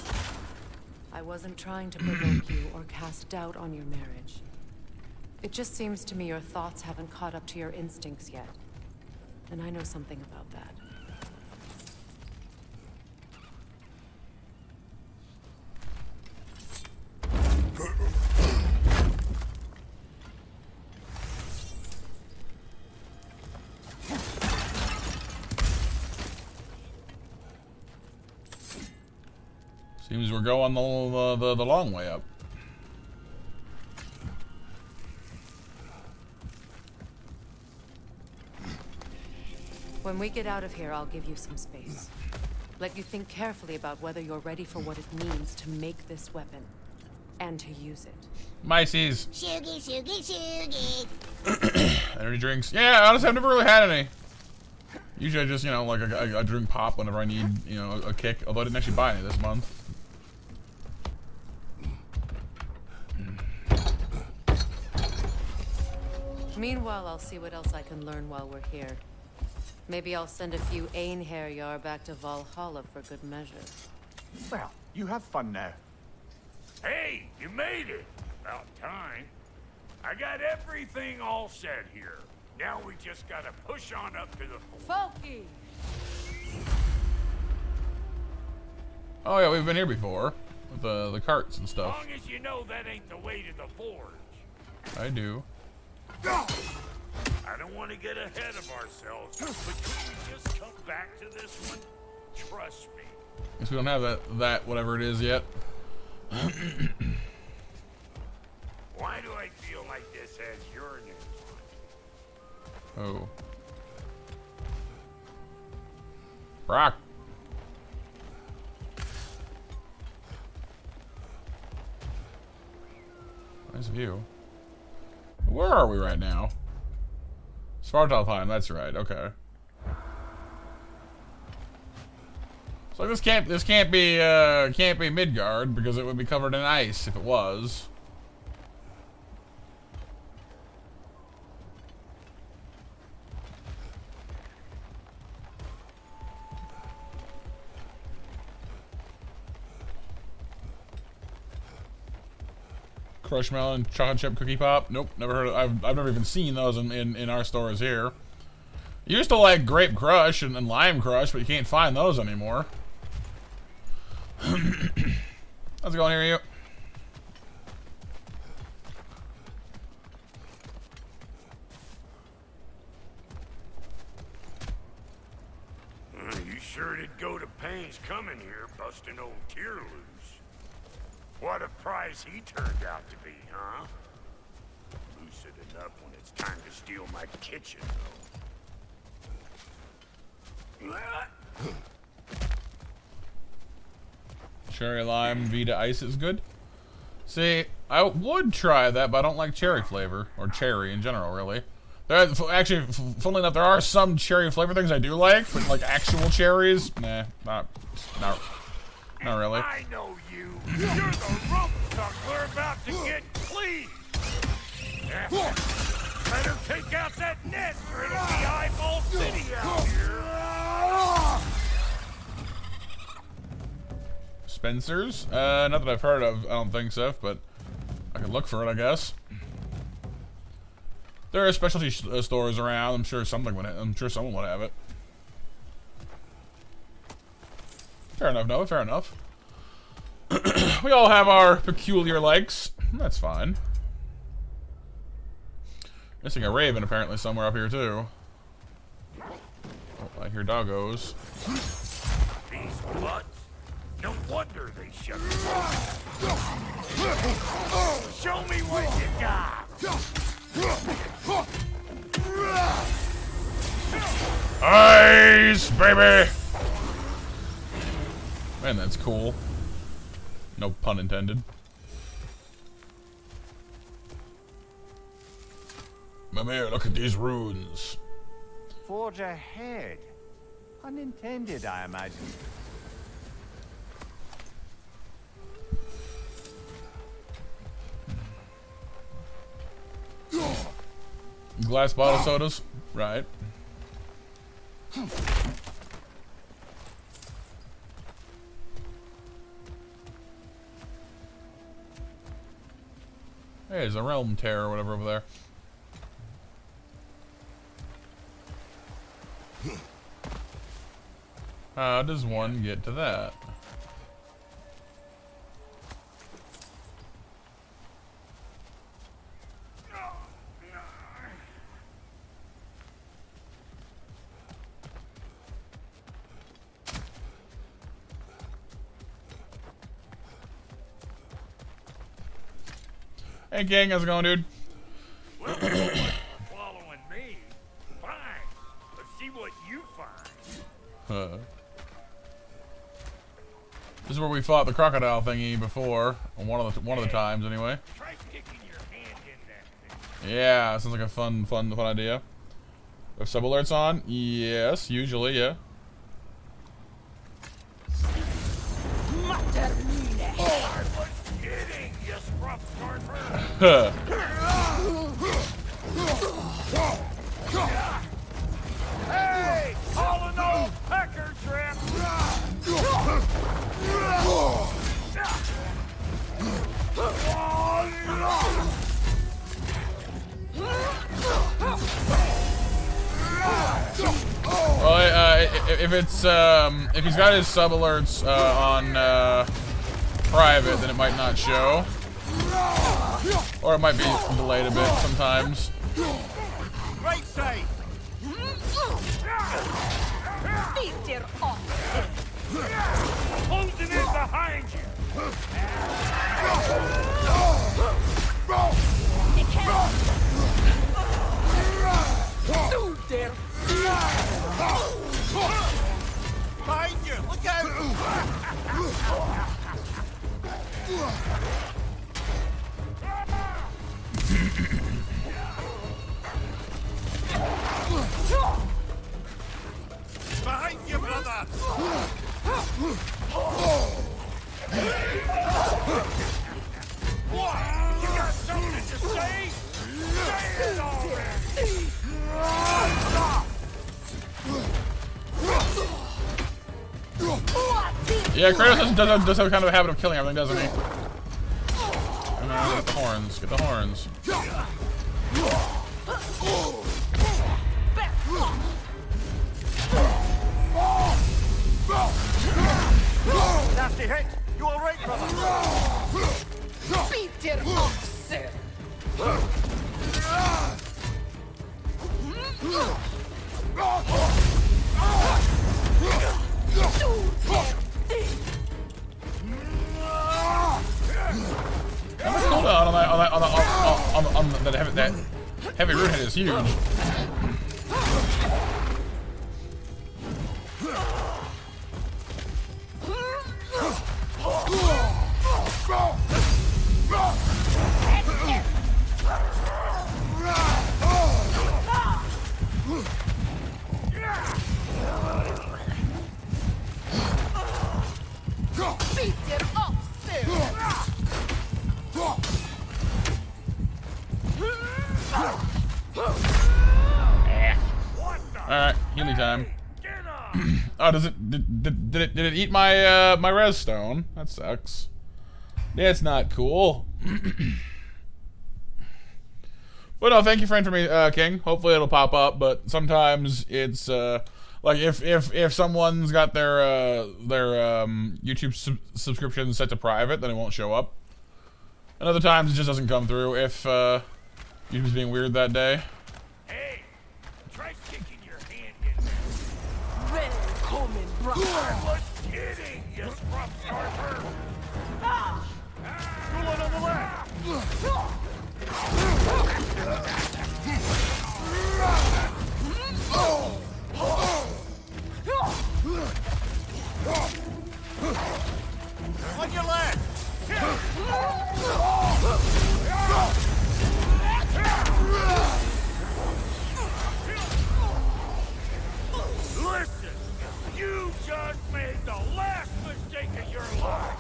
I wasn't trying to provoke you or cast doubt on your marriage. It just seems to me your thoughts haven't caught up to your instincts yet. And I know something about that. Seems we're going the long way up. When we get out of here, I'll give you some space. Let you think carefully about whether you're ready for what it means to make this weapon. And to use it. Mices. Shoogie, shoogie, shoogie. Energy drinks. Yeah, honestly, I've never really had any. Usually I just, you know, like I drink pop whenever I need, you know, a kick. Although I didn't actually buy any this month. Meanwhile, I'll see what else I can learn while we're here. Maybe I'll send a few Einherjar back to Valhalla for good measure. Well, you have fun now. Hey, you made it. About time. I got everything all set here. Now we just gotta push on up to the... Folky! Oh yeah, we've been here before. With the carts and As stuff. long as you know that ain't the way to the forge. I do. I don't want to get ahead of ourselves, but can we just come back to this one? Trust me. Guess we don't have that whatever it is yet. Why do I feel like this has your name on it? Oh. Brock. Nice view. Where are we right now? Svartalfheim, that's right, okay. So this can't be Midgard because it would be covered in ice if it was. Crush melon, chocolate chip cookie pop. Nope, never heard of. I've never even seen those in our stores here. You used to like grape crush and lime crush, but you can't find those anymore. How's it going here, you? You sure did go to pains coming here, busting old Tear loose. What a prize he turned out to be, huh? lucid enough when it's time to steal my kitchen, though. Cherry lime Vita ice is good. See, I would try that, but I don't like cherry flavor or cherry in general, really. There, actually, funnily enough, there are some cherry flavor things I do like, but like actual cherries, nah, not really. I know you. You're the rump suck we're about to get clean. Better take out that net, or it'll be eyeball city out here. Spencer's? Not that I've heard of, I don't think so, but I can look for it, I guess. There are specialty stores around. I'm sure someone would have it. Fair enough, Noah. Fair enough. We all have our peculiar likes. That's fine. Missing a raven apparently somewhere up here too. Oh, I hear doggos. These bloods? No wonder they shut it. Show me what you got. Ice, baby! Man, that's cool. No pun intended. Mimir, look at these runes. Forge ahead. Unintended, I imagine. Glass bottle sodas? Right. Hey, there's a realm tear or whatever over there. How does one get to that? Hey gang, how's it going, dude? Well, following me. Fine. Let's see what you find. This is where we fought the crocodile thingy before, on one of the times anyway. Try sticking your hand in that thing. Yeah, sounds like a fun idea. Have sub alerts on? Yes, usually, yeah. I was kidding, you scruff scarfer. Hey, call an old pecker trip. Well, if he's got his sub alerts on private, then it might not show, or it might be delayed a bit sometimes. Right side. Closing in behind you. Behind you. Look out. Behind you, brother. What? You got something to say? Say it already. Yeah, Kratos does have kind of a habit of killing everything, doesn't he? Come on, get the horns. Get the horns. Nasty hit. You all right, brother? How much cooldown on that Heavy root hit is huge. Alright, healing time. Oh, does it did it eat my my res stone? That sucks. That's not cool. But no, thank you for information, King. Hopefully it'll pop up, but sometimes it's like if someone's got their YouTube subscription set to private, then it won't show up. And other times it just doesn't come through if YouTube's being weird that day. Hey, try sticking your hand in there. Willkommen, brother. I was kidding, you scrub starter. Go on the left. On your left! Listen, you just made the last mistake of your life.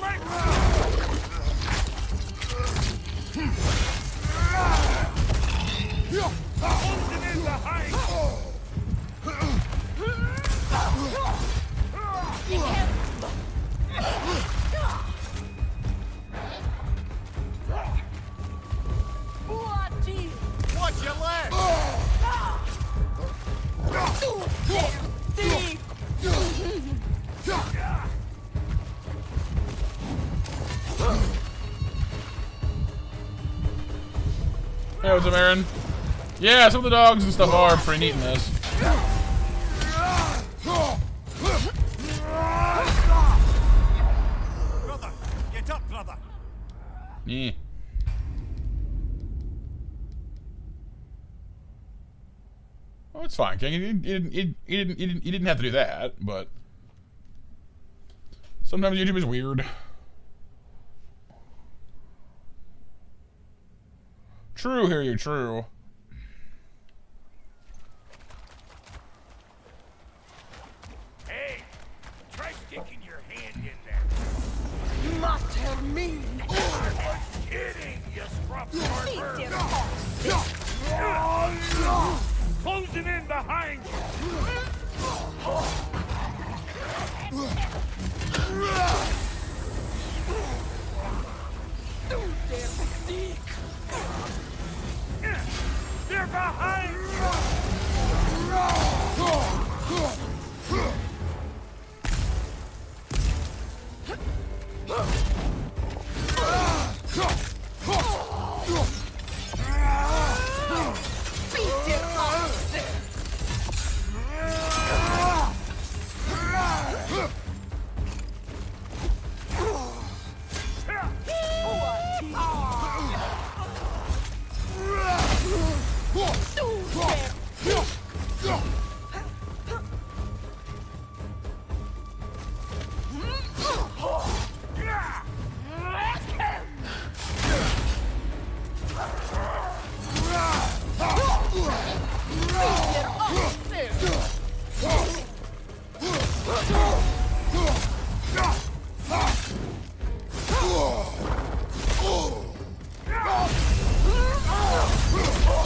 Let go! Closing in behind Watch your left! Hey, what's up, Aaron? Yeah, some of the dogs and stuff are pretty neat in this. Brother, get up, brother! Yeah. Oh, it's fine, King. You didn't have to do that, but sometimes YouTube is weird. True, hear you, true. Hey, try sticking your hand in there. Not tell me. I was kidding, you scrub starter. Closing in behind you. They're behind you.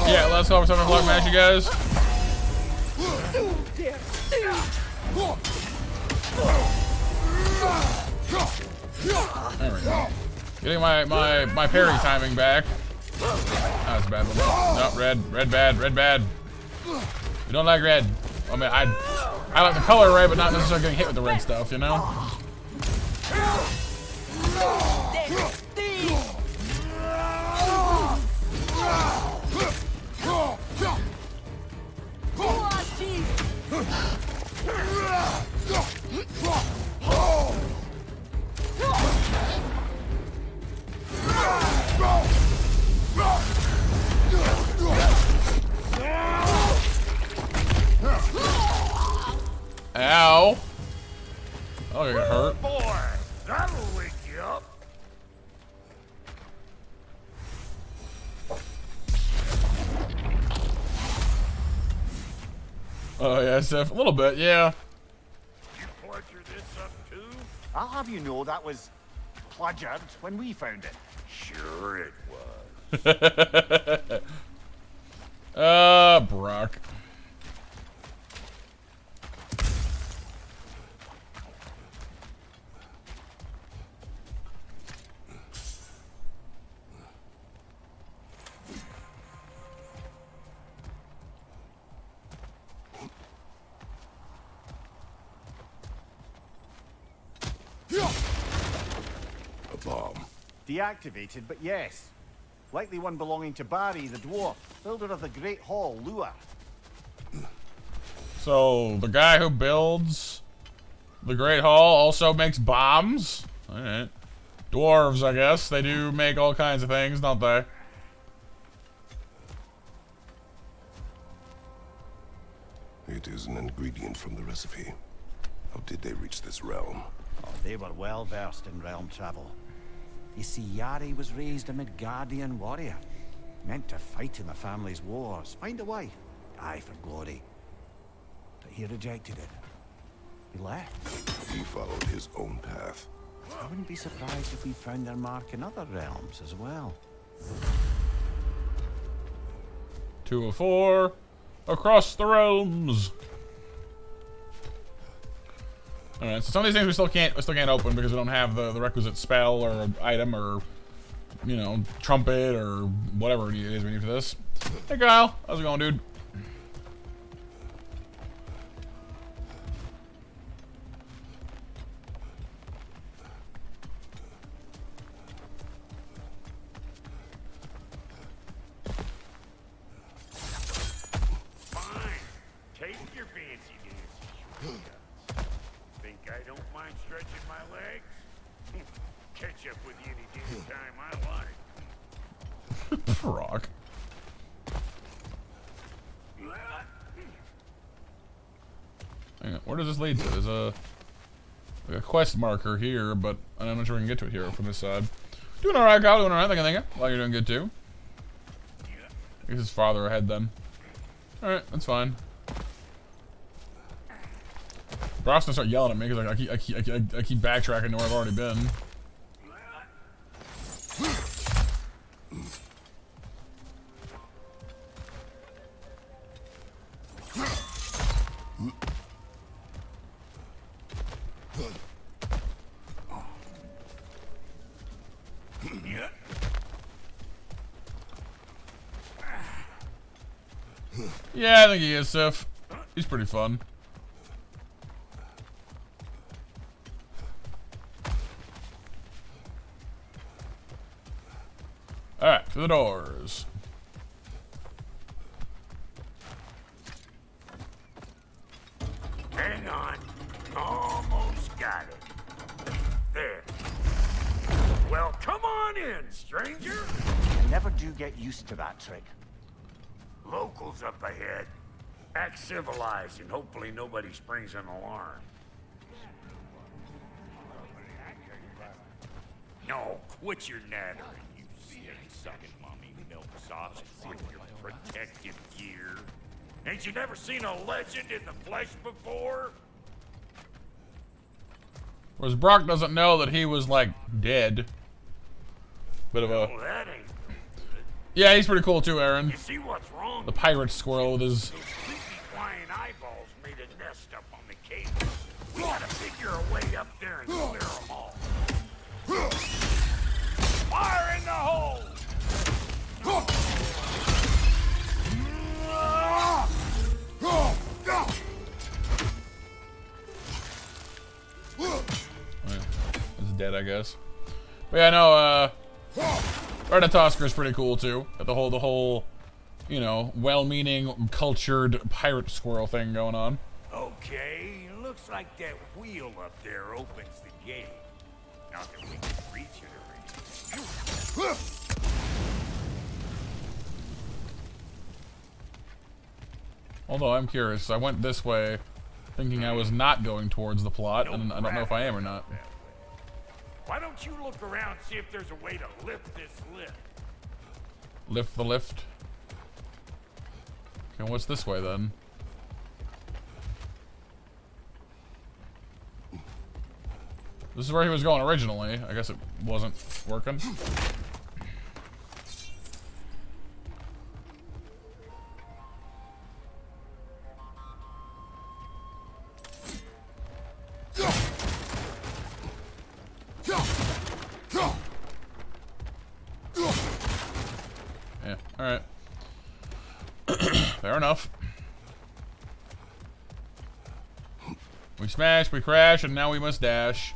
Yeah, let's go for 7 o'clock match, you guys. There we go. Getting my parry timing back. That was a bad one. No, red bad, red bad. We don't like red. I mean, I like the color red, but not necessarily getting hit with the red stuff, you know? Oh, yeah, Sif. A little bit, yeah. You pludger this up too? I'll have you know that was pludgered when we found it. Sure it was. Brock. A bomb. Deactivated, but yes. Likely one belonging to Barry, the dwarf, builder of the Great Hall, Lua. So, the guy who builds the Great Hall also makes bombs? Alright. Dwarves, I guess. They do make all kinds of things, don't they? It is an ingredient from the recipe. How did they reach this realm? Oh, they were well versed in realm travel. You see, Yari was raised a Midgardian warrior, meant to fight in the family's wars, find a wife, die for glory. But he rejected it. He left. He followed his own path. I wouldn't be surprised if we found their mark in other realms as well. 204. Across the realms. Alright, so some of these things we still can't open because we don't have the requisite spell or item or, you know, trumpet or whatever it is we need for this. Hey Kyle, how's it going, dude? Fine. Take your fancy dances. Think I don't mind stretching my legs? Catch up with you any damn time I like. Rock. Hang on, where does this lead to? There's a quest marker here, but I'm not sure we can get to it here from this side. Doing alright, Kyle. Doing alright. Thank you. Well, you're doing good too. I guess it's farther ahead then. Alright, that's fine. Brock's gonna start yelling at me because I keep backtracking to where I've already been. Yeah, I think he is, Sif. He's pretty fun. Alright, to the doors. Hang on. Almost got it. There. Well, come on in, stranger. I never do get used to that trick. Locals up ahead. Act civilized and hopefully nobody springs an alarm. No, quit your nattering, you snake-sucking mommy milk sauce with your protective gear. Ain't you never seen a legend in the flesh before? Whereas Brock doesn't know that he was, like, dead. Bit of a... Well, that ain't... Yeah, he's pretty cool too, Aaron. You see what's wrong? The pirate squirrel with his... Those creepy flying eyeballs made a nest up on the cave. We gotta figure a way up there and clear them all. Fire in the hole! He's dead, I guess. But yeah, no, Ratatosker is pretty cool too. Got the whole, you know, well-meaning, cultured pirate squirrel thing going on. Okay, looks like that wheel up there opens the gate. Not that we can reach it already. Although I'm curious, I went this way thinking I was not going towards the plot, and I don't know if I am or not. Why don't you look around, see if there's a way to lift this lift? Lift the lift. Okay, what's this way then? This is where he was going originally. I guess it wasn't working. Yeah, alright. Fair enough. We smash, we crash, and now we must dash.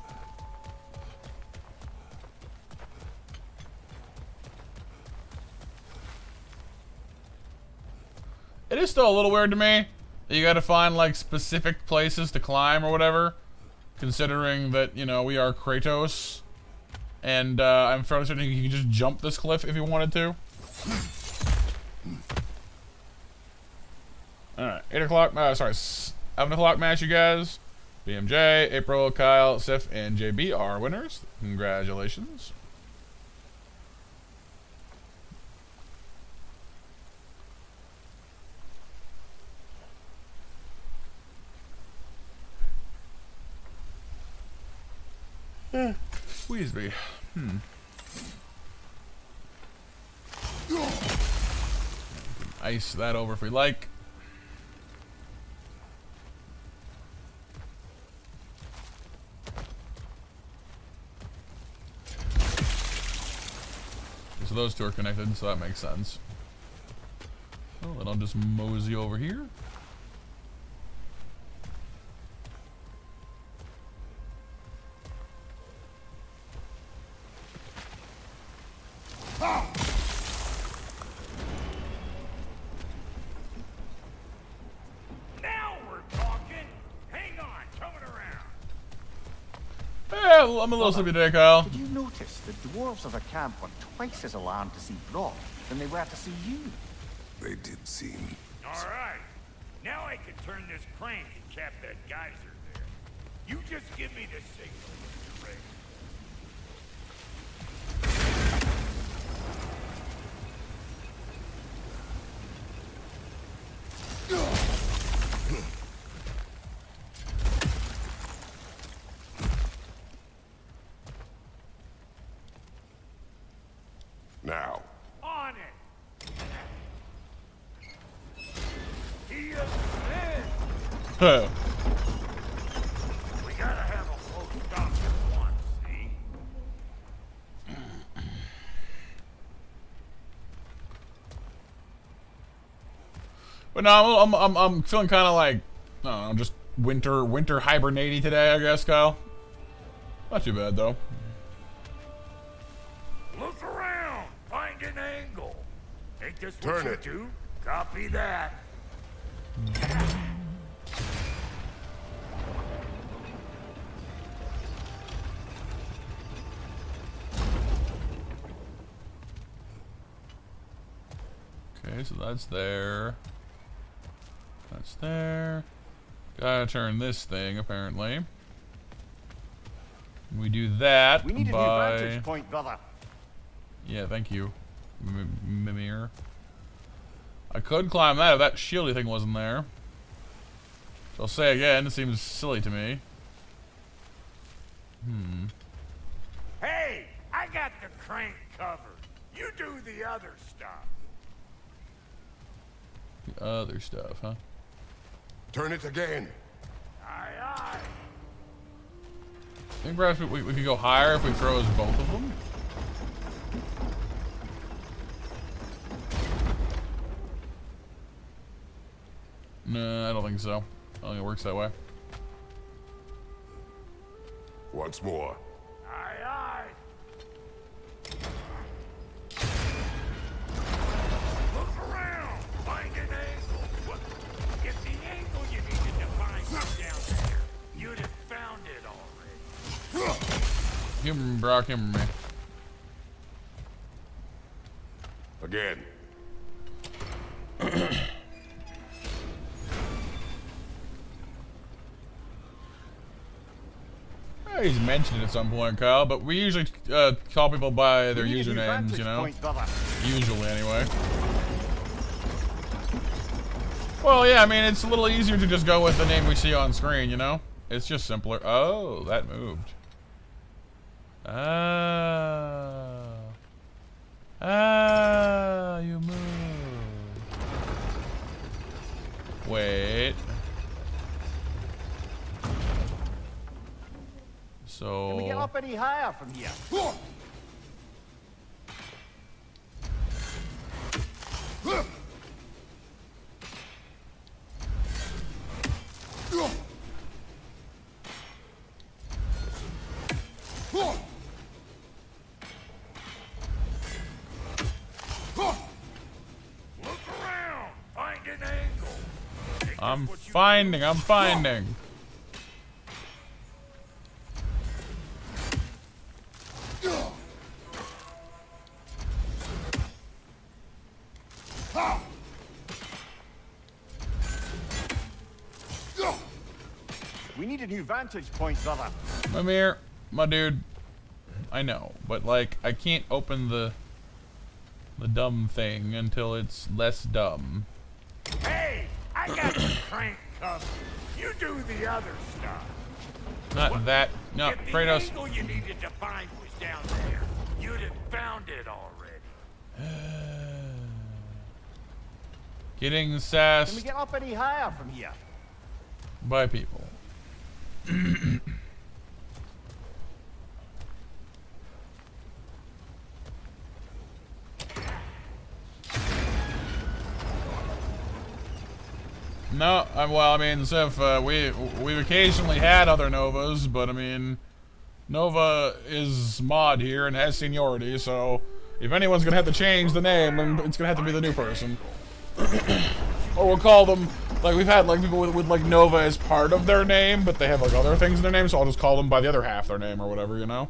It is still a little weird to me that you gotta find, like, specific places to climb or whatever. Considering that, you know, we are Kratos. And, I'm fairly certain you can just jump this cliff if you wanted to. Alright, 8 o'clock, sorry, 7 o'clock match, you guys. BMJ, April, Kyle, Sif, and JB are winners. Congratulations. Squeeze me. Ice that over if we like. So those two are connected, so that makes sense. Well, then I'll just mosey over here. I'm a little sleepy today, Kyle. Did you notice the dwarves of the camp were twice as alarmed to see Brock than they were to see you? They did seem... Alright. Now I can turn this crank and cap that geyser there. You just give me the signal when you're ready. Now. On it! He is dead! We gotta have a close stop at once, see? But no, I'm feeling kind of like, I don't know, just winter hibernating today, I guess, Kyle. Not too bad though. Look around! Find an angle! Ain't this Turn what you it. do? Copy that. Okay, so that's there. That's there. Gotta turn this thing, apparently. We do that We need a new by... vantage point, brother. Yeah, thank you, Mimir. I could climb that if that shieldy thing wasn't there. So I'll say again, it seems silly to me. Hey! I got the crank covered. You do the other stuff. The other stuff, huh? Turn it again. Aye, aye. I think perhaps we could go higher if we froze both of them. No, I don't think so. I don't think it works that way. Once more. Aye, aye. Look around. Find an angle. What? Get the angle you needed to find down there. You'd have found it already. Humor me, Brock, humor me. Again. He's mentioned it at some point, Kyle, but we usually call people by their We need a new usernames, vantage you know? point, brother. Usually, anyway. Well, yeah, I mean, it's a little easier to just go with the name we see on screen, you know? It's just simpler. Oh, that moved. You move. Wait. So... Can we get up any higher from here? Look around. Find an angle. I'm finding. We need a new vantage point, brother. Mimir, my dude. I know, but like, I can't open the dumb thing until it's less dumb. Hey, I got the crank covered. You do the other stuff. Not that. No, If the Kratos. angle you needed to find was down there, you'd have found it already. Getting Can we sassed get up any higher from here? by people. No, well, I mean, Sif, we've occasionally had other Novas, but I mean, Nova is mod here and has seniority, so if anyone's gonna have to change the name, then it's gonna have to be the new person. Or we'll call them, like, we've had like people with like Nova as part of their name, but they have like other things in their name, so I'll just call them by the other half of their name or whatever, you know?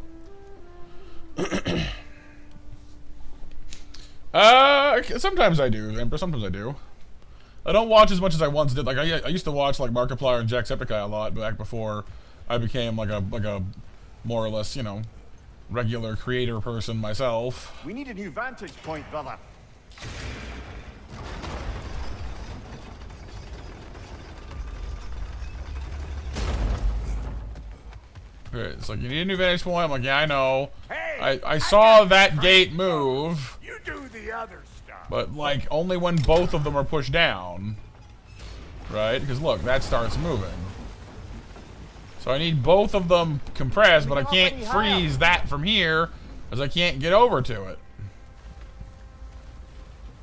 Sometimes I do, Emperor, sometimes I do. I don't watch as much as I once did. Like I used to watch like Markiplier and Jacksepticeye a lot back before I became like a more or less, you know, regular creator person myself. We need a new vantage point, brother. Okay, it's like you need a new vantage point. I'm like, yeah, I know. Hey, I saw that gate move, You do the other stuff. but like only when both of them are pushed down, right? Because look, that starts moving. So I need both of them compressed, but I can't freeze that from here because I can't get over to it,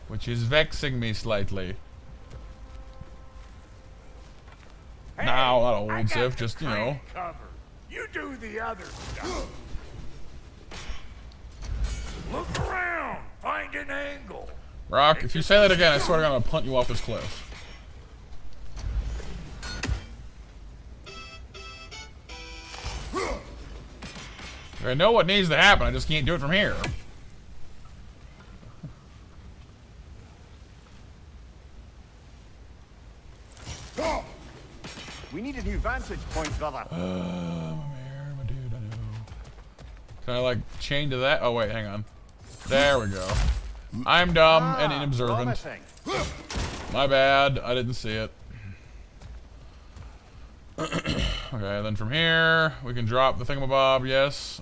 which is vexing me slightly. Hey, No, not I old got Sif, the just, you know. crank covered. You do the other stuff. Look around. Find an angle. Rock, if you say that again, I swear to God, I'm gonna punt you off this cliff. I know what needs to happen, I just can't do it from here. We need a new vantage point, brother. My dude, I know. Can I like chain to that? Oh wait, hang on. There we go. I'm dumb and inobservant. Promising. My bad, I didn't see it. Okay, then from here, we can drop the thingamabob, yes.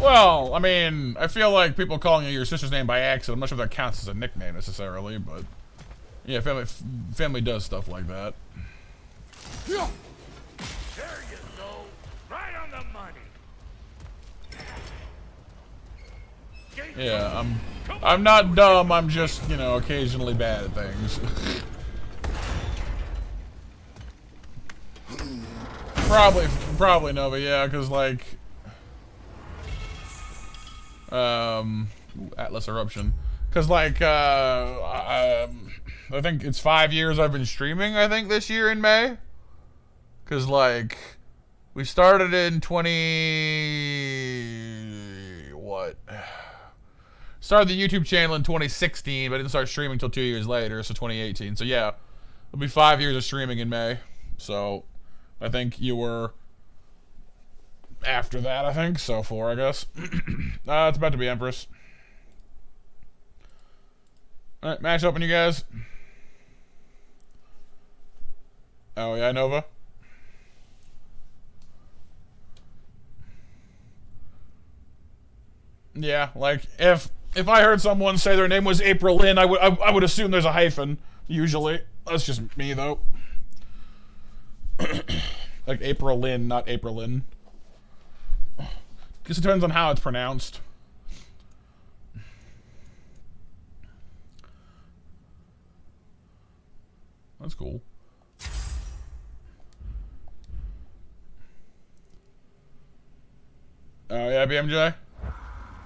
Well, I mean, I feel like people calling you your sister's name by accident, I'm not sure if that counts as a nickname necessarily, but yeah, family does stuff like that. There you go. Right on the money. Yeah, I'm not dumb, I'm just, you know, occasionally bad at things. Probably Nova, yeah, because like Atlas Eruption. Because, like, I think it's 5 years I've been streaming, I think, this year in May. Because, like, we started in started the YouTube channel in 2016, but I didn't start streaming until 2 years later, so 2018. So, yeah, it'll be 5 years of streaming in May. So, I think you were after that, I think. So, 4, I guess. It's about to be Empress. Alright, match open, you guys. Oh, yeah, Nova. Yeah, like, if I heard someone say their name was April Lynn, I would assume there's a hyphen, usually. That's just me, though. Like April Lynn, not April Lynn. Guess it depends on how it's pronounced. That's cool. Oh yeah, BMJ.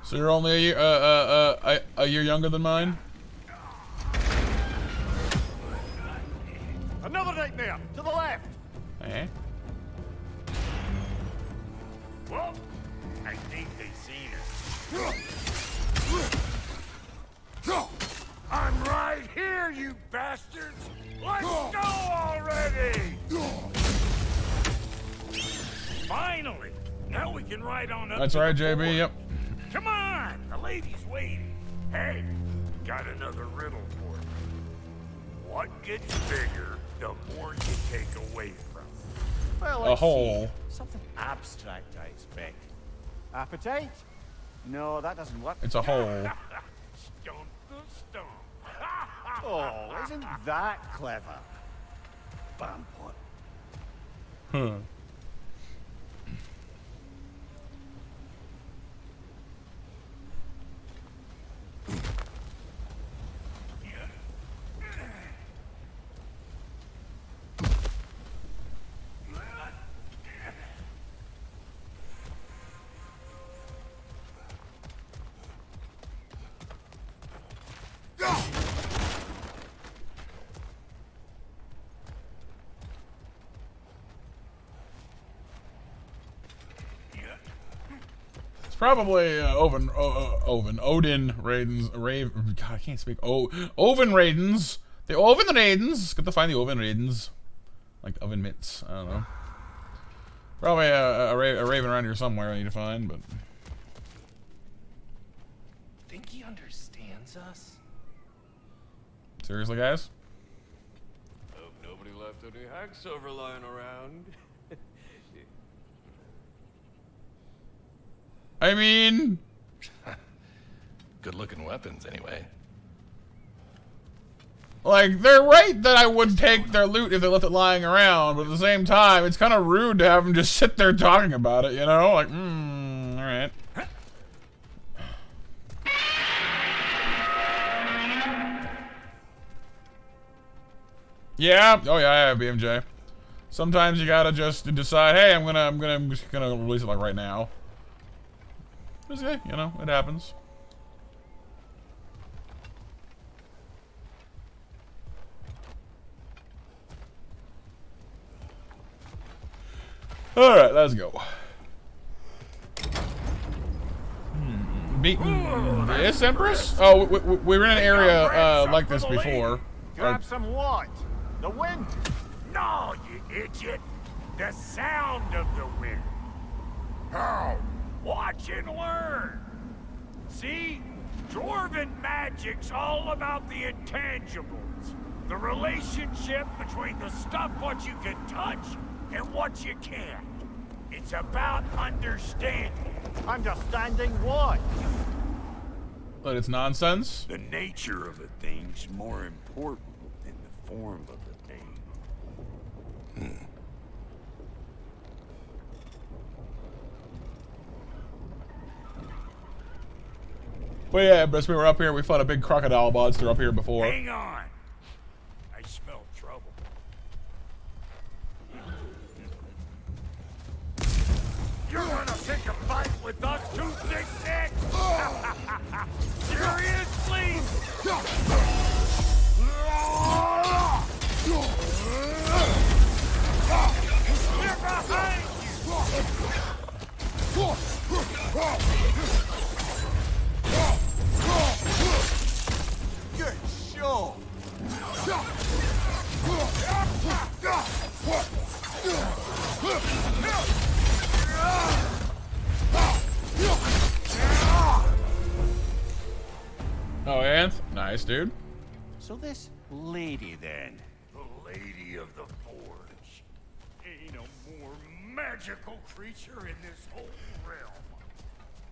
So you're only a year younger than mine. Another nightmare to the left. Eh? Well, I think they seen us. I'm right here, you bastards! Let's go already! Finally! Now we can ride on up. That's right, JB, yep. Come on! The lady's waiting. Hey, got another riddle for you. What gets bigger the more you take away from it? Well, A let's hole. see. Something abstract, I expect. Appetite? No, that doesn't work. It's a hole. Stump the stump. Oh, isn't that clever? Vampire. Huh. It's probably Odin Raiden's God, I can't speak. Oven Raidens. The Oven Raidens. Good to find the Oven Raidens. Like oven mitts. I don't know. Probably a raven around here somewhere I need to find, but. Think he understands us? Seriously, guys? Hope nobody left any hacks over lying around. I mean, Good looking weapons, anyway. like, they're right that I would take their loot if they left it lying around, but at the same time, it's kind of rude to have them just sit there talking about it, you know? Like, alright. Yeah, oh yeah, BMJ. Sometimes you gotta just decide, hey, I'm just gonna release it like right now. It's okay, you know, it happens. Alright, let's go. Beaten this Empress? Oh, we were in an area like this before. Grab some what? The wind? No, you idiot! The sound of the wind. How? Watch and learn. See? Dwarven magic's all about the intangibles. The relationship between the stuff what you can touch and what you can't. It's about understanding. Understanding what? But it's nonsense. The nature of a thing's more important than the form of a thing. Well, yeah, but we were up here. We fought a big crocodile monster up here before. Hang on. I smell trouble. You're gonna pick a fight with us two thick necks? Seriously? They're behind you! Good show. Oh, Anth? Nice, dude. So this lady then? The Lady of the Forge. Ain't a more magical creature in this whole realm.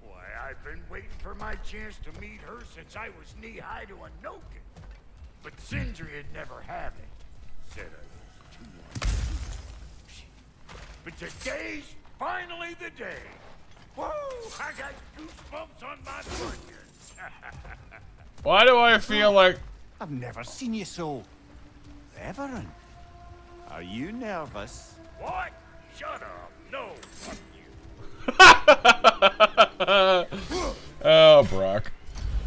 Why, I've been waiting for my chance to meet her since I was knee-high to a Noken. But Sindri'd never have it. Said I was too young. But today's finally the day. Whoa! I got goosebumps on my bunions. Why do I feel like... I've never seen you so reverent. Are you nervous? What? Shut up. No, fuck you. Oh, Brock.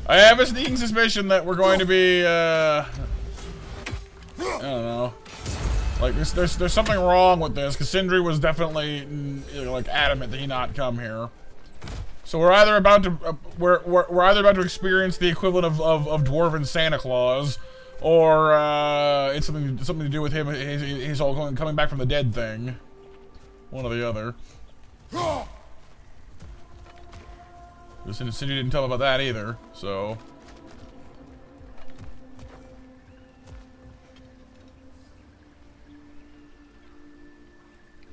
I have a sneaking suspicion that we're going to be, I don't know. Like, there's something wrong with this, because Sindri was definitely, like, adamant that he not come here. So we're either about to, we're either about to experience the equivalent of Dwarven Santa Claus, or, it's something to do with him, his whole coming back from the dead thing. One or the other. Cindy didn't tell about that either, so...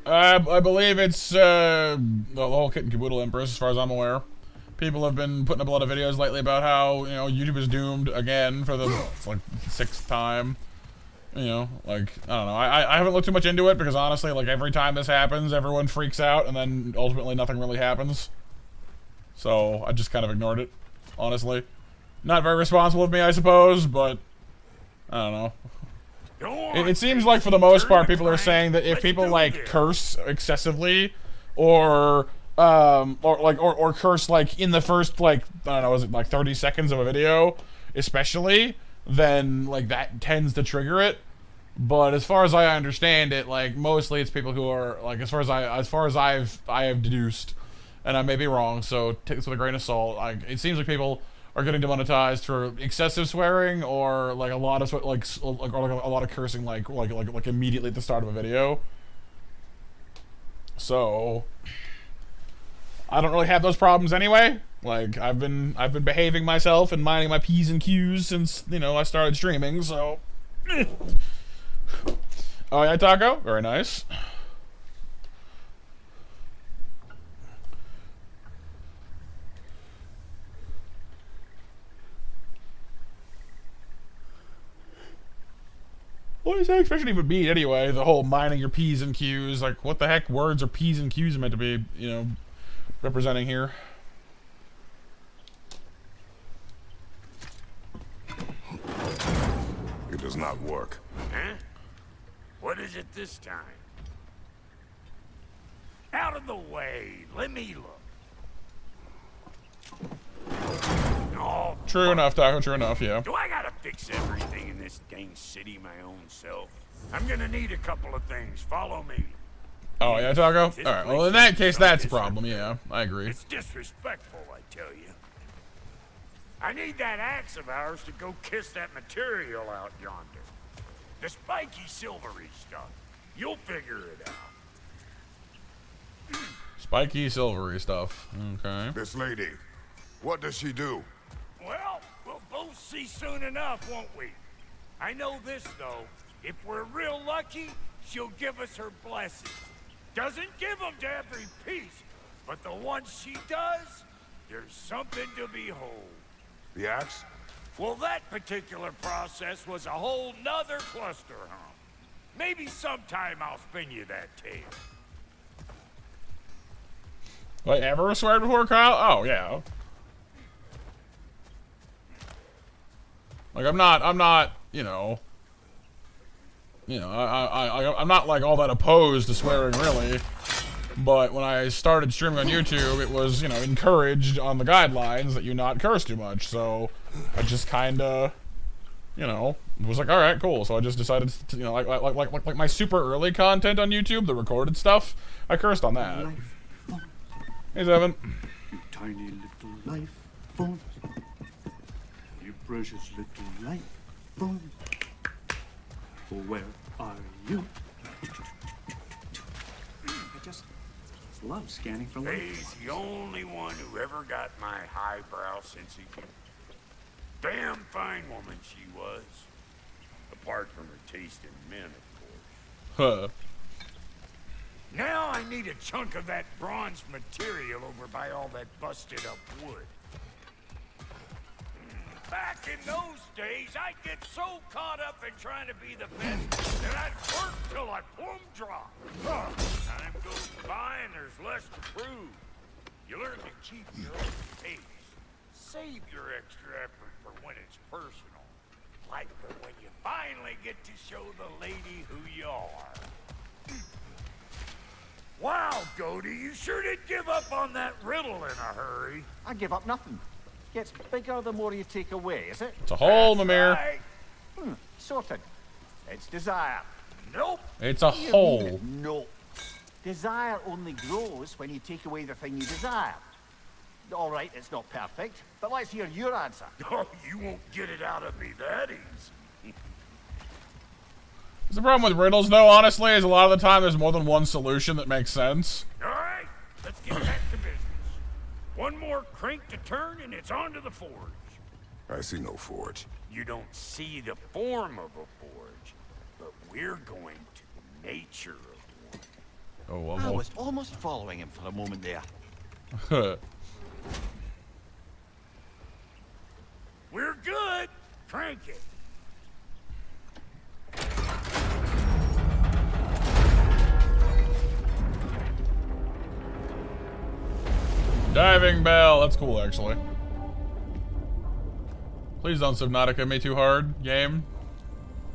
I believe it's, the whole kit and caboodle Empress, as far as I'm aware. People have been putting up a lot of videos lately about how, you know, YouTube is doomed again for the, like, 6th time. You know, like, I don't know. I haven't looked too much into it because, honestly, like, every time this happens, everyone freaks out, and then ultimately nothing really happens. So, I just kind of ignored it, honestly. Not very responsible of me, I suppose, but I don't know. It seems like, for the most part, people are saying that if people, like, curse excessively, or curse, like, in the first, like, I don't know, is it, like, 30 seconds of a video, especially, then, like, that tends to trigger it. But as far as I understand it, like, mostly it's people who are, like, as far as I have deduced, and I may be wrong, so take this with a grain of salt. Like, it seems like people are getting demonetized for excessive swearing, or like a lot of a lot of cursing, like immediately at the start of a video. So I don't really have those problems anyway. Like, I've been behaving myself and minding my P's and Q's since, you know, I started streaming. So oh yeah, taco, very nice. What does that expression even mean anyway? The whole minding your P's and Q's. Like, what the heck words are P's and Q's meant to be, you know, representing here? It does not work. Huh? What is it this time? Out of the way. Let me look. Oh, true enough, Taco, true enough, yeah. Do I gotta fix everything in this dang city my own self? I'm gonna need a couple of things. Follow me. Oh, yeah, Taco? Alright, well, in that case, that's a problem, yeah. I agree. It's disrespectful, I tell you. I need that axe of ours to go kiss that material out yonder. The spiky, silvery stuff. You'll figure it out. Spiky, silvery stuff. Okay. This lady, what does she do? Well, we'll both see soon enough, won't we? I know this, though. If we're real lucky, she'll give us her blessing. Doesn't give them to every piece, but the ones she does, there's something to behold. The axe? Well, that particular process was a whole nother cluster hump. Maybe sometime I'll spin you that tale. Like, ever swear before, Kyle? Oh, yeah. Like, I'm not, you know, I'm not, like, all that opposed to swearing, really. But when I started streaming on YouTube, it was, you know, encouraged on the guidelines that you not curse too much. So I just kind of, you know, was like, all right, cool. So I just decided to, you know, like my super early content on YouTube, the recorded stuff, I cursed on that. Hey, Evan. You tiny little life forms. You precious little life forms. Oh, where are you? I just love scanning for life. He's the only one who ever got my highbrow sense of humor. Damn fine woman she was. Apart from her taste in men, of course. Huh. Now I need a chunk of that bronze material over by all that busted up wood. Back in those days, I'd get so caught up in trying to be the best that I'd work till I plumb drop. Time goes by and there's less to prove. You learn to keep your own pace. Save your extra effort for when it's personal. Like for when you finally get to show the lady who you are. Wow, Goody, you sure did give up on that riddle in a hurry. I give up nothing. Gets bigger the more you take away, is it? It's a hole in the mirror. Right. Sorted. It's desire. Nope. It's a hole. No. Desire only grows when you take away the thing you desire. All right, it's not perfect, but let's hear your answer. Oh, you won't get it out of me that easy. The problem with riddles, though, honestly, is a lot of the time there's more than one solution that makes sense. All right, let's get back to business. One more crank to turn and it's on to the forge. I see no forge. You don't see the form of a forge, but we're going to the nature of one. Oh, I was almost following him for a moment there. We're good. Crank it. Diving bell. That's cool, actually. Please don't Subnautica me too hard, game.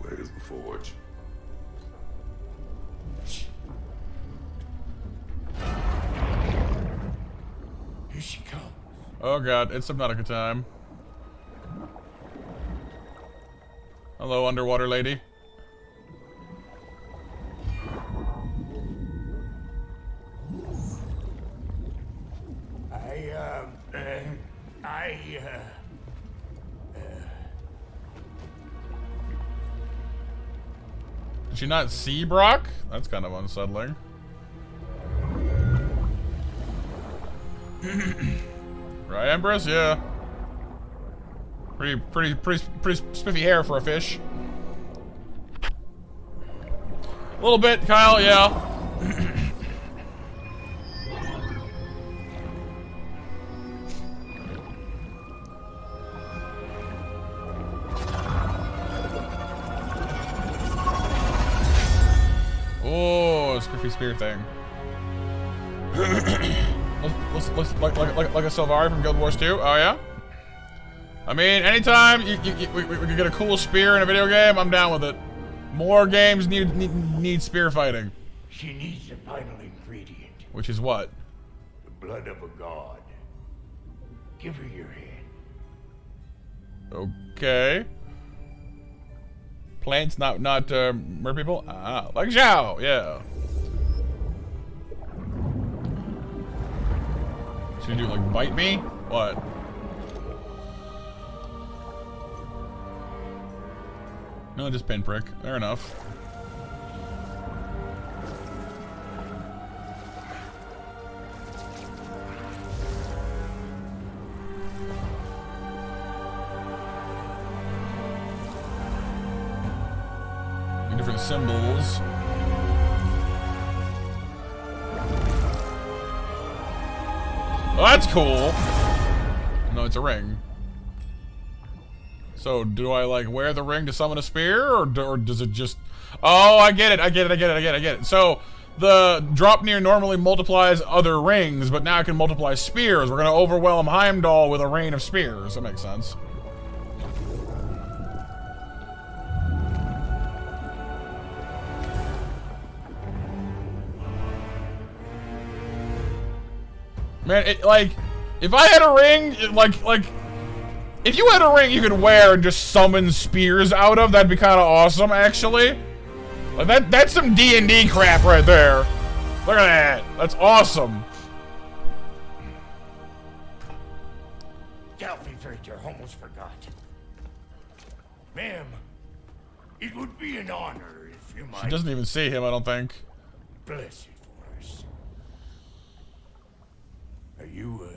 Where is the forge? Here she comes. Oh god, it's Subnautica time. Hello, underwater lady. Did she not see Brock? That's kind of unsettling. Right, Empress? Yeah. Pretty spiffy hair for a fish. A little bit, Kyle, yeah. Oh, spiffy spear thing. Looks like a Sylvari from Guild Wars 2. Oh yeah. I mean, anytime we can get a cool spear in a video game, I'm down with it. More games need spear fighting. She needs the final ingredient. Which is what? The blood of a god. Give her your hand. Okay. Plants, not mer people. Ah, like Zhao, yeah. She's gonna do like bite me? What? No, just pinprick. Fair enough. Different symbols. Oh, that's cool. No, it's a ring. So, do I, like, wear the ring to summon a spear, or does it just... Oh, I get it. So, the Dropnir normally multiplies other rings, but now it can multiply spears. We're gonna overwhelm Heimdall with a rain of spears. That makes sense. Man, like, if I had a ring, like, if you had a ring you could wear and just summon spears out of, that'd be kind of awesome, actually. Like, that's some D&D crap right there. Look at that. That's awesome. Galfifrater, almost forgot. Ma'am, it would be an honor if you might... She doesn't even see him, I don't think. Bless you for us. Are you,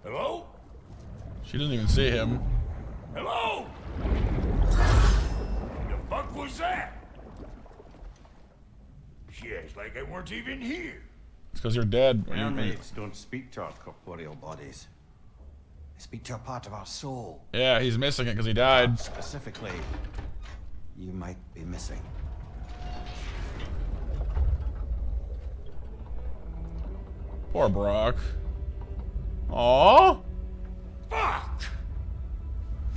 Hello? She doesn't even see him. Hello? was that? She acts like I weren't even here. It's because you're dead. Mermaids don't speak to our corporeal bodies. They speak to a part of our soul. Yeah, he's missing it because he died. Specifically, you might be missing. Poor Brock. Aww. Fuck!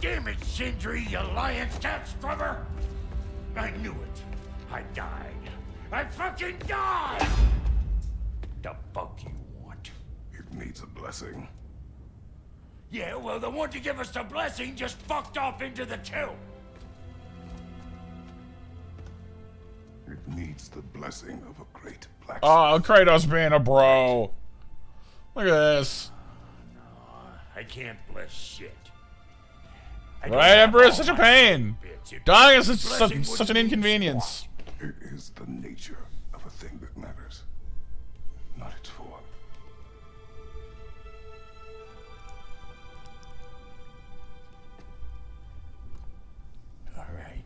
Damn it, Sindri, you lion cat scrubber! I knew it. I died. I fucking died! The fuck you want? It needs a blessing. Yeah, well, the one to give us the blessing just fucked off into the tomb. It needs the blessing of a great black. Oh, Kratos being a bro. Look at this. I can't bless shit. Right, Emperor? It's such a pain. Dying is such an inconvenience. It is the nature of a thing that matters, not its form. All right.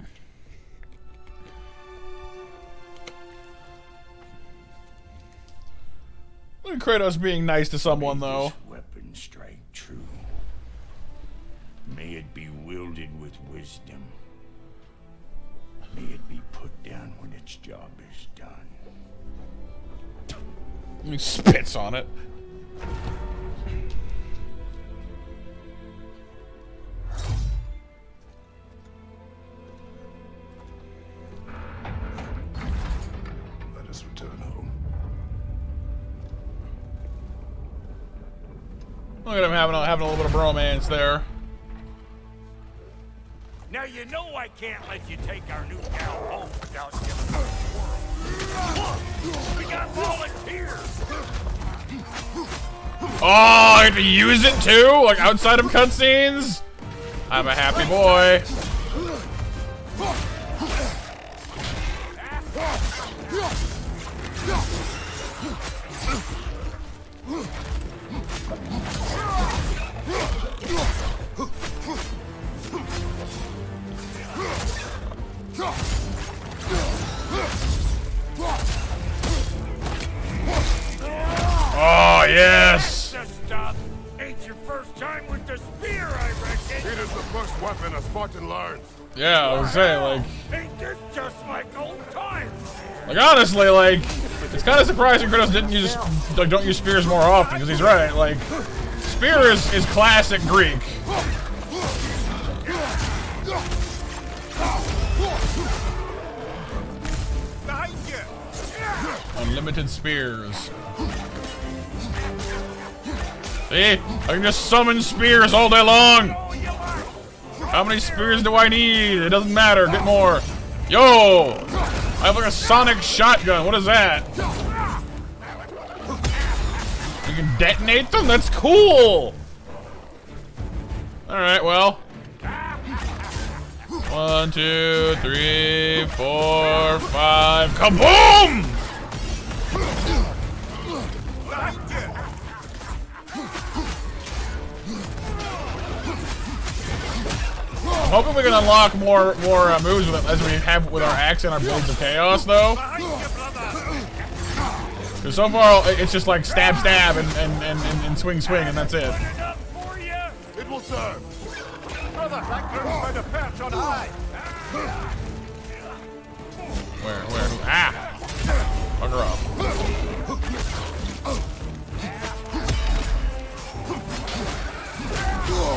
Look at Kratos being nice to someone, though. Weapon strike true. May it be wielded with wisdom. May it be put down when its job is done. He spits on it. Let us return home. Look at him having a little bit of bromance there. Now you know I can't let you take our new gal home without giving her a whirl. We got volunteers! Oh, I have to use it too? Like outside of cutscenes? I'm a happy boy. Oh, yes! Stop! Ain't your first time with the spear, I reckon! It is the first weapon a Spartan learns. Yeah, I was saying, like... Ain't this just like old times? Like, honestly, like... It's kind of surprising Kratos didn't use... Like, don't use spears more often, because he's right. Like, spear is classic Greek. Unlimited spears. See? I can just summon spears all day long! How many spears do I need? It doesn't matter. Get more. Yo! I have like a sonic shotgun. What is that? You can detonate them? That's cool! Alright, well. 1, 2, 3, 4, 5. Kaboom! I'm hoping we can unlock more moves with it, as we have with our axe and our Blades of Chaos, though. Because so far, it's just like stab, stab, and swing, swing, and that's it. It will serve. Brother, that girl's found a perch on high. Where? Ah! Fuck her off.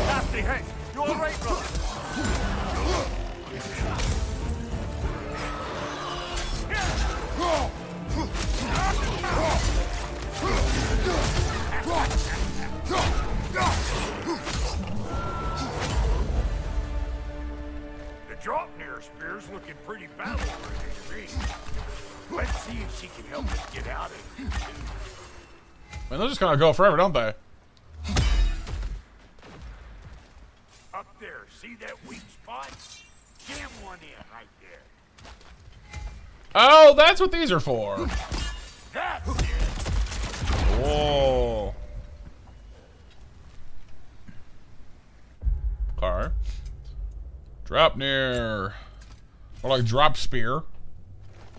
Nasty hit. You all right, brother? The drop near spear's looking pretty battle ready to me. Let's see if she can help us get out of here. Man, they're just gonna go forever, don't they? Up there, see that weak spot? Jam one in right there. Oh, that's what these are for. That's it. Whoa. Car. Drop near. Or like drop spear.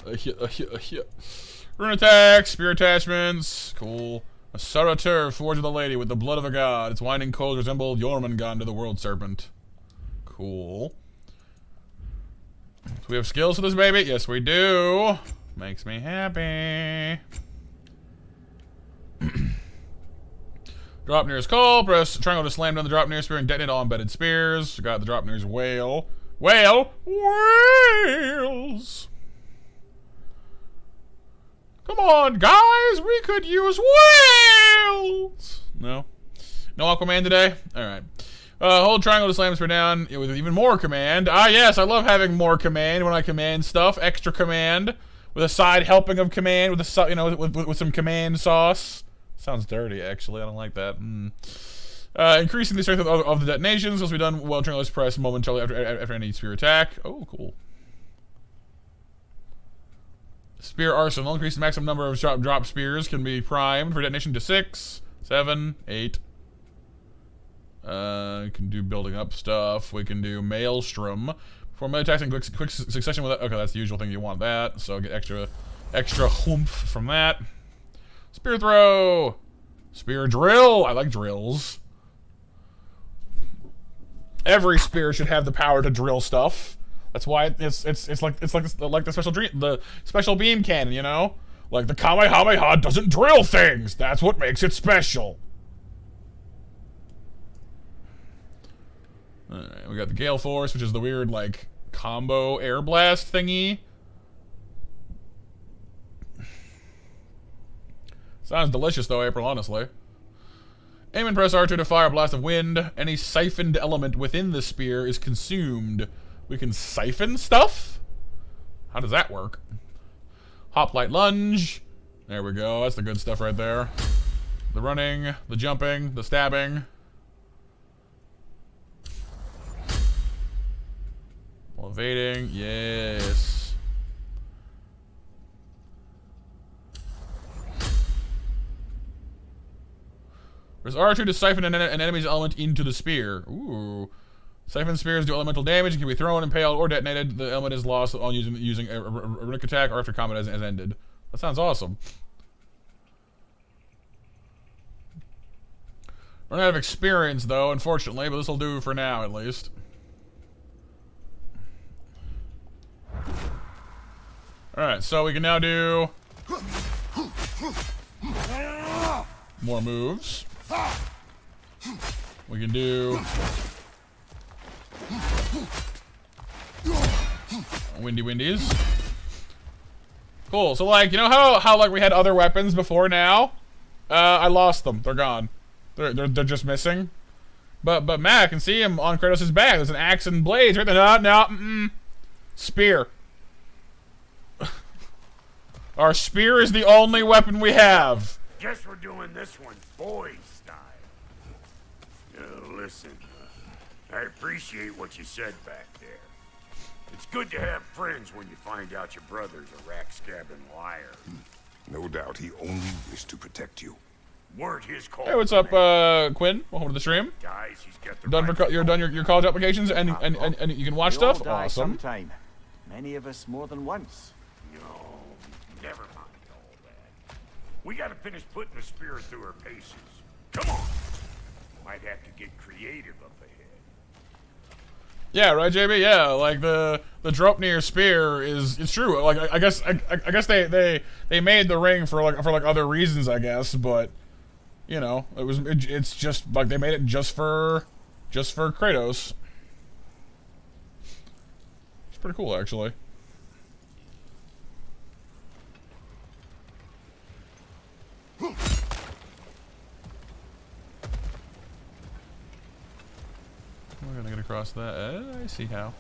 Rune attack, spear attachments. Cool. A Saratur, forged of the lady with the blood of a god. Its winding coils resemble Jormungand to the world serpent. Cool. So we have skills for this baby? Yes, we do. Makes me happy. Drop nearest call. Press triangle to slam down the drop near spear and detonate all embedded spears. Got the drop nearest whale. Whale! Whales! Come on, guys! We could use whales! No? No Aquaman today? Alright. Hold triangle to slam spear down with even more command. Ah, yes, I love having more command when I command stuff. Extra command. With a side helping of command, with a, you know, with some command sauce. Sounds dirty, actually. I don't like that. Increasing the strength of the detonations will be done while triangle is pressed momentarily after any spear attack. Oh, cool. Spear arsenal. Increase the maximum number of drop spears can be primed for detonation to 6, 7, 8. We can do building up stuff. We can do maelstrom. For melee attacks in quick succession with that. Okay, that's the usual thing you want that. So get extra oomph from that. Spear throw. Spear drill. I like drills. Every spear should have the power to drill stuff. That's why it's like the special beam cannon, you know? Like the Kamehameha doesn't drill things. That's what makes it special. Alright, we got the Gale Force, which is the weird, like, combo air blast thingy. Sounds delicious, though, April, honestly. Aim and press R2 to fire a blast of wind. Any siphoned element within the spear is consumed. We can siphon stuff? How does that work? Hoplite lunge. There we go. That's the good stuff right there. The running, the jumping, the stabbing. While evading, yes. Press R2 to siphon an enemy's element into the spear. Ooh. Siphon spears do elemental damage and can be thrown, impaled, or detonated. The element is lost on using a runic attack or after combat has ended. That sounds awesome. Run out of experience, though, unfortunately, but this will do for now, at least. Alright, so we can now do more moves. We can do Windy Windies. Cool, so like, you know how like we had other weapons before now? I lost them. They're gone. They're just missing. But Matt, I can see him on Kratos' back. There's an axe and blades right there. No. Spear. Our spear is the only weapon we have. Guess we're doing this one boy style. Listen, I appreciate what you said back there. It's good to have friends when you find out your brother's a rack-scabbing liar. No doubt he only wished to protect you. Weren't his call. Hey, what's up, Quinn? Welcome to the stream. Guys, he's got the Done for you're done your college applications and you can watch stuff. Awesome. Sometime. Many of us more than once. No, never mind all that. We gotta finish putting the spear through her paces. Come on. Might have to get creative up ahead. Yeah, right, JB. Yeah, like the Dropnir spear it's true. Like I guess they made the ring for like other reasons, I guess, but you know, it's just like they made it just for Kratos. It's pretty cool, actually. We're gonna get across that. I see how.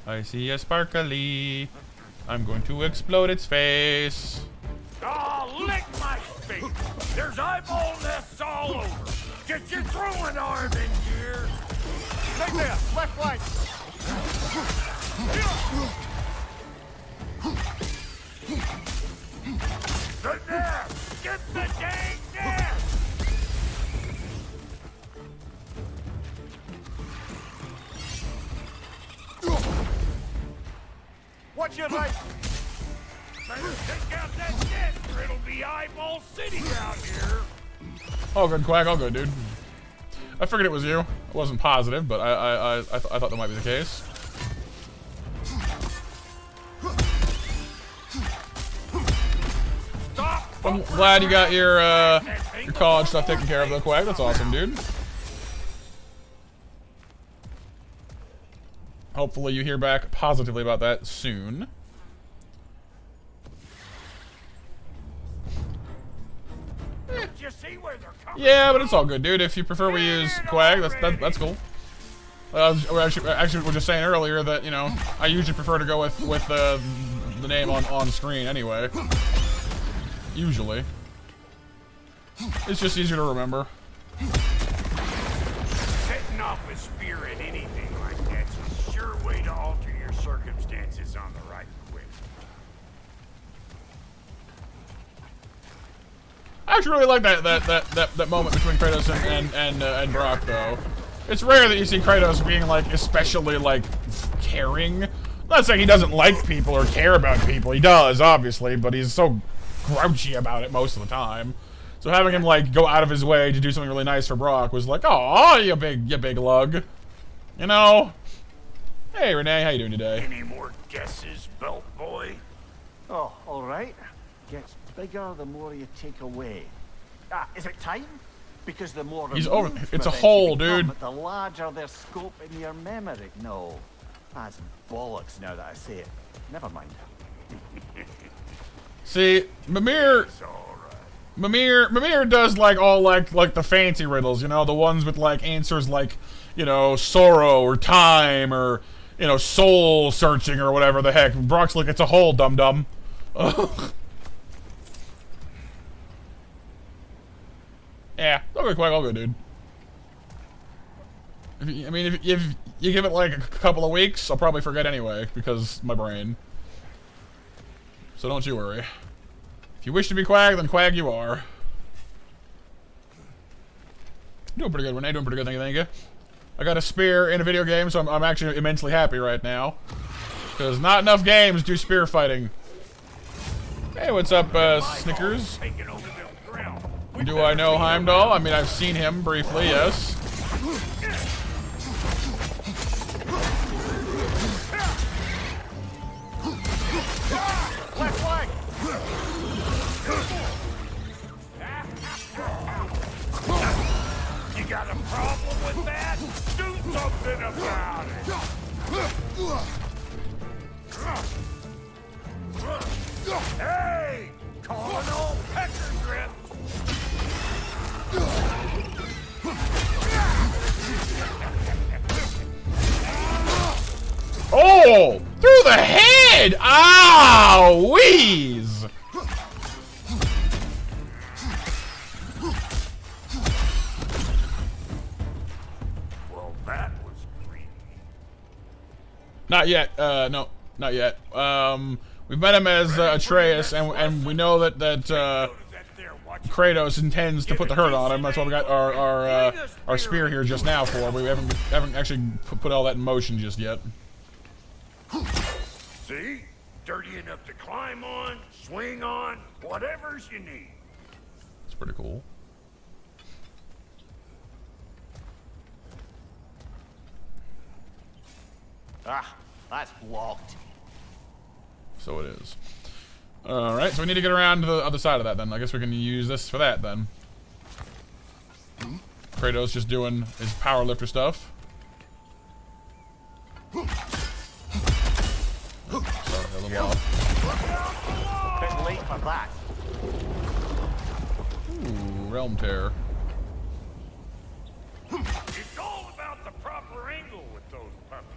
I see a sparkly. I'm going to explode its face. Oh, lick my face! There's eyeball nests all over. Get your throwing arm in here. Right there, left flank. The nest! Get the dang nest! if you're right. Better take out that nest or it'll be eyeball city out here. All good, Quack. All good, dude. I figured it was you. I wasn't positive, but I thought that might be the case. I'm glad you got your college stuff taken care of, though, Quack. That's awesome, dude. Hopefully you hear back positively about that soon. You see where they're coming Yeah, but it's all good, dude. If you prefer we use Quag, that's cool. We're actually just saying earlier that, you know, I usually prefer to go with the name on screen anyway. Usually. It's just easier to remember. Setting off a spear at anything like that's a sure way to alter your circumstances on the right quick. I actually really like that moment between Kratos and Brock, though. It's rare that you see Kratos being, like, especially, like, caring. I'm not saying he doesn't like people or care about people. He does, obviously, but he's so grouchy about it most of the time. So having him, like, go out of his way to do something really nice for Brock was like, oh, you big lug. You know? Hey, Renee, how you doing today? Any more guesses, belt boy? Oh, all right. Gets bigger the more you take away. Ah, is it time? Because the more He's over. removed It's a from hole, you become, dude. the larger their scope in your memory. No, that's bollocks. Now that I say it, never mind. See, Mimir does like all like the fancy riddles, you know, the ones with like answers like, you know, sorrow or time or, you know, soul searching or whatever the heck. Brock's like, it's a hole, dum dum. Yeah, all good, Quack, all good, dude. If you give it like a couple of weeks, I'll probably forget anyway because my brain. So don't you worry. If you wish to be Quag, then Quag you are. Doing pretty good, Renee. Doing pretty good, thank you. I got a spear in a video game, so I'm actually immensely happy right now. Because not enough games do spear fighting. Hey, what's up, Snickers? Do I know Heimdall? I mean, I've seen him briefly, yes. Left flank. You got a problem with that? Do something about it! Hey! Calling all pecker grip! Oh! Through the head! Ow! Wheeze! Well, that was creepy. Not yet. No, not yet. We've met him as Atreus, and we know that Kratos intends to put the hurt on him. That's why we got our spear here just now for. We haven't actually put all that in motion just yet. See? Dirty enough to climb on, swing on, whatever's you need. It's pretty cool. Ah, that's blocked. So it is. Alright, so we need to get around to the other side of that then. I guess we can use this for that then. Kratos just doing his powerlifter stuff. Sorry, a little off. Bit late for that. Ooh, Realm Tear. It's all about the proper angle with those puppies.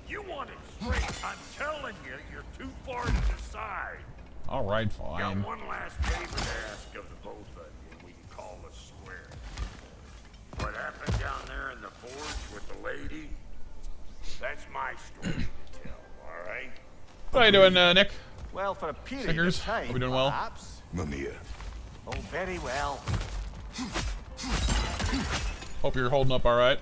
You want it straight. I'm telling you, you're too far to the side. Alright, Got fine. one last favor to ask of the both of you, and we can call us square. What happened down there in the forge with the lady? That's my story to tell, alright? How you doing, Nick? Well, for a period Snickers? of time, Are we doing well? perhaps. Mimir, Oh, very well. Hope you're holding up alright.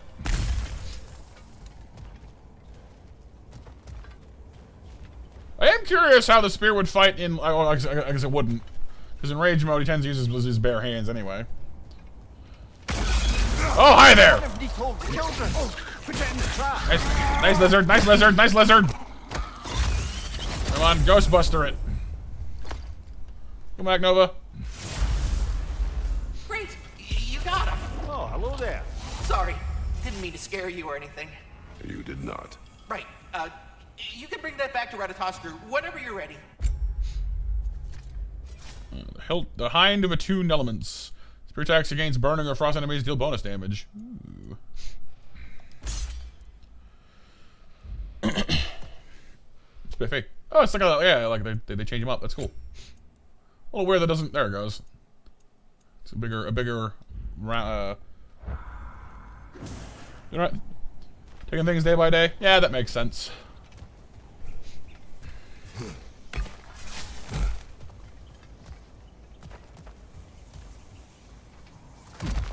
I am curious how the spear would fight in. Oh, I guess it wouldn't, because in rage mode he tends to use his bare hands anyway. Oh, hi there! Nice lizard, nice lizard, nice lizard! Come on, Ghostbuster it. Come back, Nova. Great, you got him. Oh, hello there. Sorry, didn't mean to scare you or anything. You did not. Right, you can bring that back to Ratatoskru whenever you're ready. The Hind of Attuned Elements. Spear attacks against burning or frost enemies deal bonus damage. Ooh. Spiffy. Oh, it's like a, yeah, like they change him up. That's cool. A little weird that doesn't. There it goes. It's a bigger. You know what? Taking things day by day. Yeah, that makes sense.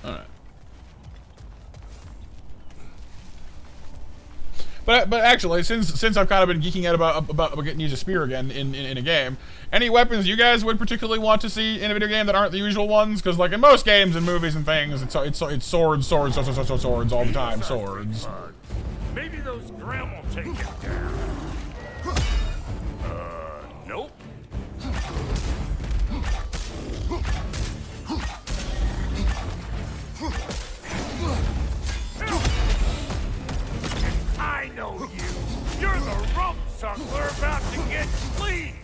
Alright. But actually, since I've kind of been geeking out about getting to use a spear again in a game, any weapons you guys would particularly want to see in a video game that aren't the usual ones? Because like in most games and movies and things, it's swords all the time, swords. Maybe those Graham will take it down. Nope. I know you. You're the rump suckler about to get clean.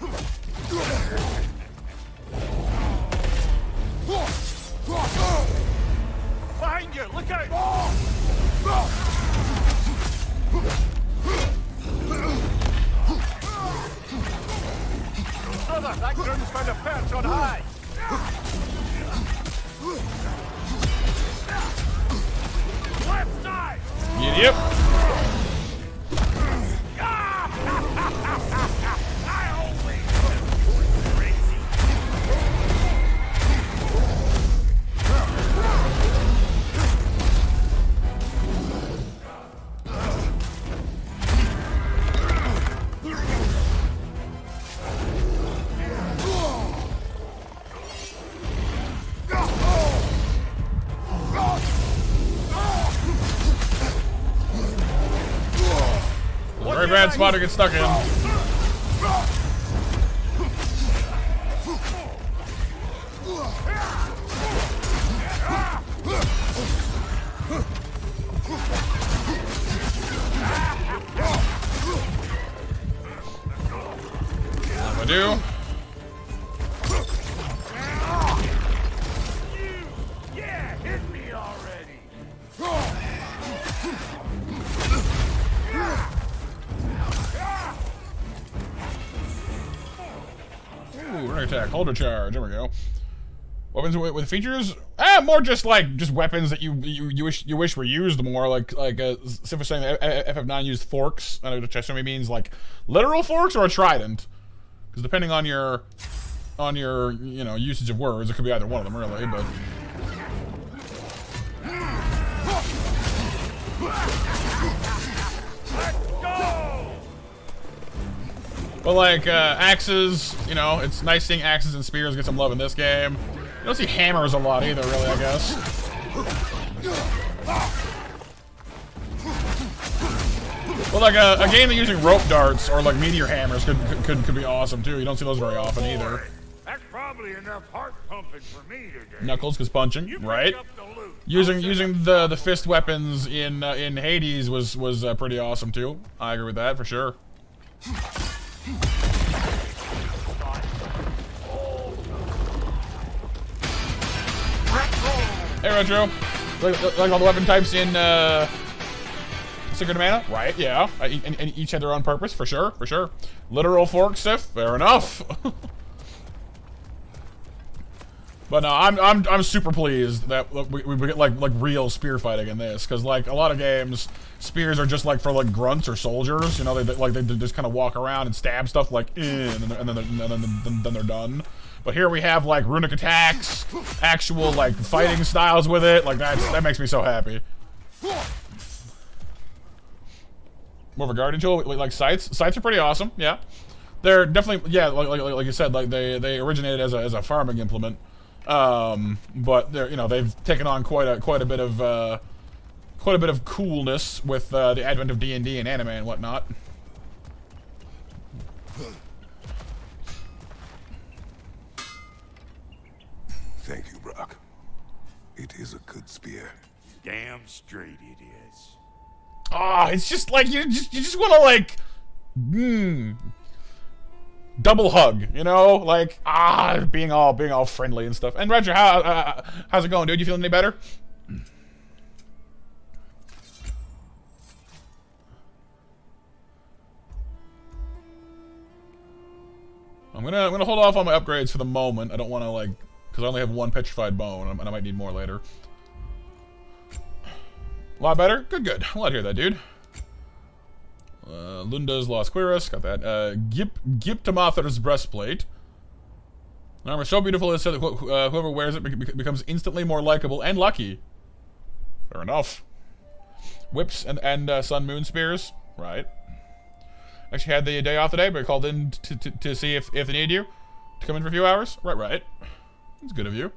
Behind you, look out! Brother, that groom's found a perch on high. Left side. Yep. I always crazy. Very bad spot to get stuck in. I do. Yeah, hit me already. Ooh, running attack, hold a charge. There we go. Weapons with features? More just weapons that you wish were used more. Like Sif was saying, FF9 used forks, which I assume means like literal forks or a trident, because depending on your usage of words, it could be either one of them really. But But like axes, it's nice seeing axes and spears get some love in this game. You don't see hammers a lot either, really, I guess. Well, like a game that using rope darts or like meteor hammers could be awesome too. You don't see those very often either. That's probably enough heart pumping for me today. Knuckles, because punching, right? Using the fist weapons in Hades was pretty awesome too. I agree with that for sure. Hey, Retro. Like all the weapon types in Secret of Mana? Right, yeah. And each had their own purpose, for sure, for sure. Literal fork Sif, fair enough. But no, I'm super pleased that we get like real spear fighting in this, because like a lot of games, spears are just like for like grunts or soldiers. They just kind of walk around and stab stuff like and then they're done. But here we have like runic attacks, actual like fighting styles with it. Like that makes me so happy. More of a guardian tool, like scythes. Scythes are pretty awesome, yeah. they're definitely, yeah, like you said, like they originated as a farming implement, but they're, you know, they've taken on quite a bit of coolness with the advent of D&D and anime and whatnot. Thank you, Brock. It is a good spear. Damn straight it is. Ah, it's just like you just want to like, double hug, you know, like being all friendly and stuff. And Roger, how's it going, dude? You feeling any better? I'm gonna hold off on my upgrades for the moment. I don't want to like, because I only have one petrified bone, and I might need more later. A lot better? Good. I'm glad to hear that, dude. Lunda's Lost Quiris, got that. Giptomather's breastplate. An armor so beautiful it said that whoever wears it becomes instantly more likable and lucky. Fair enough. Whips and sun moon spears, right? Actually had the day off today, but called in to see if they need you to come in for a few hours. Right. That's good of you.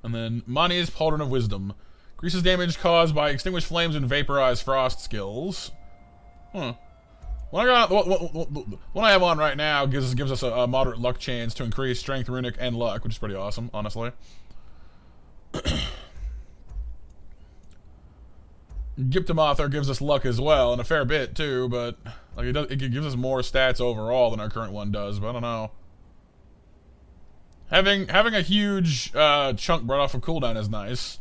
And then Mani's Pauldron of Wisdom. Increases damage caused by extinguished flames and vaporized frost skills. Huh. What I have on right now gives us a moderate luck chance to increase strength, runic, and luck, which is pretty awesome, honestly. Giptomather gives us luck as well, and a fair bit too, but like it gives us more stats overall than our current one does, but I don't know. Having a huge chunk brought off of cooldown is nice.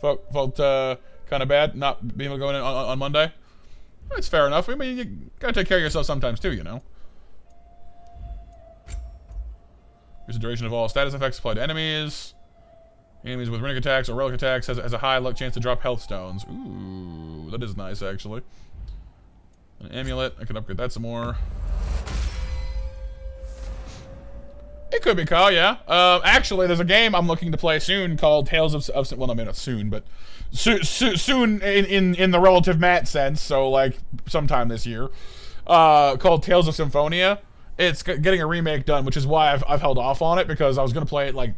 Felt kind of bad not being able to go in on Monday. It's fair enough. I mean, you gotta take care of yourself sometimes too, you know. Here's the duration of all status effects applied to enemies. Enemies with runic attacks or relic attacks has a high luck chance to drop health stones. Ooh, that is nice actually. An amulet, I can upgrade that some more. It could be, Kyle, yeah. Actually, there's a game I'm looking to play soon called Tales of well, no, maybe not soon, but soon in the relative Matt sense, so like sometime this year, called Tales of Symphonia. It's getting a remake done, which is why I've held off on it, because I was gonna play it like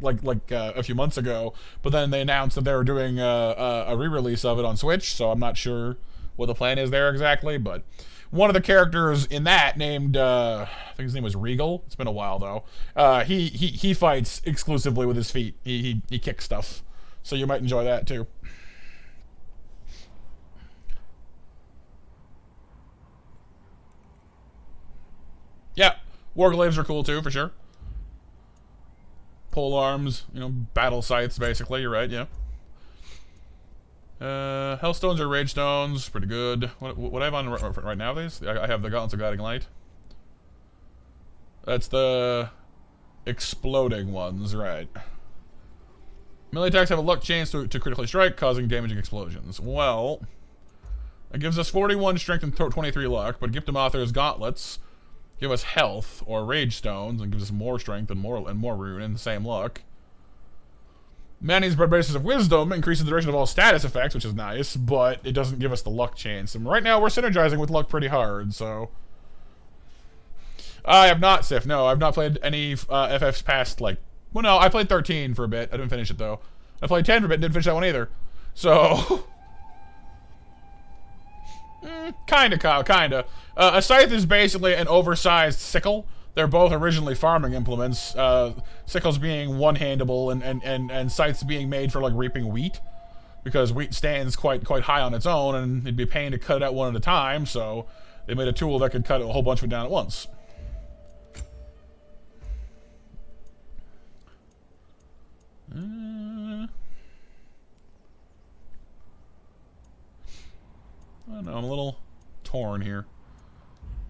a few months ago, but then they announced that they were doing a re-release of it on Switch, so I'm not sure what the plan is there exactly, but one of the characters in that, named I think his name was Regal. It's been a while though. He fights exclusively with his feet. He kicks stuff, so you might enjoy that too. Yeah, warglaives are cool too, for sure. Pole arms, you know, battle scythes, basically. You're right, yeah. Hellstones or Rage Stones, pretty good. What I have on right now, these? I have the Gauntlets of Guiding Light. That's the exploding ones, right. Melee attacks have a luck chance to critically strike, causing damaging explosions. Well, it gives us 41 strength and 23 luck, but Giptomather's Gauntlets give us health or Rage Stones and gives us more strength and more rune and the same luck. Mani's Basis of Wisdom increases the duration of all status effects, which is nice, but it doesn't give us the luck chance. And right now we're synergizing with luck pretty hard, so... I have not, Sif. No, I've not played any FFs past, like... Well, no, I played 13 for a bit. I didn't finish it, though. I played 10 for a bit and didn't finish that one either. So... kinda, Kyle, kinda. A scythe is basically an oversized sickle. They're both originally farming implements, sickles being one-handable and scythes being made for like reaping wheat, because wheat stands quite high on its own and it'd be a pain to cut it out one at a time, so they made a tool that could cut a whole bunch of it down at once. I don't know, I'm a little torn here.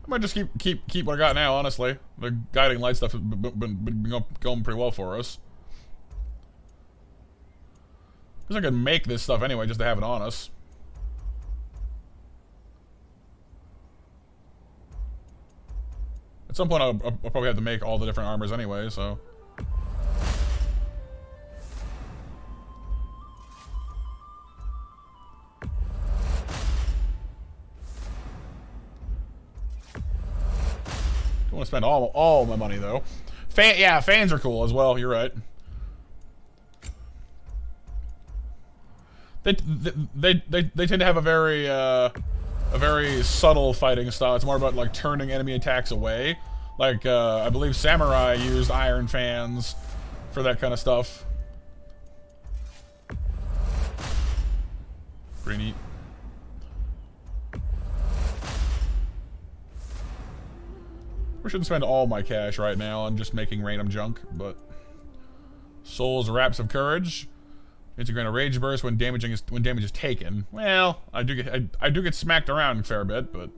I might just keep what I got now, honestly. The guiding light stuff has been going pretty well for us. Because I could make this stuff anyway, just to have it on us. At some point, I'll probably have to make all the different armors anyway, so... I want to spend all my money though. Yeah, fans are cool as well. You're right. They tend to have a very subtle fighting style. It's more about like turning enemy attacks away. Like I believe Samurai used iron fans for that kind of stuff. Pretty neat. We shouldn't spend all my cash right now on just making random junk, but Soul's Wraps of Courage. Integrate a rage burst when damage is taken. Well, I do get smacked around a fair bit, but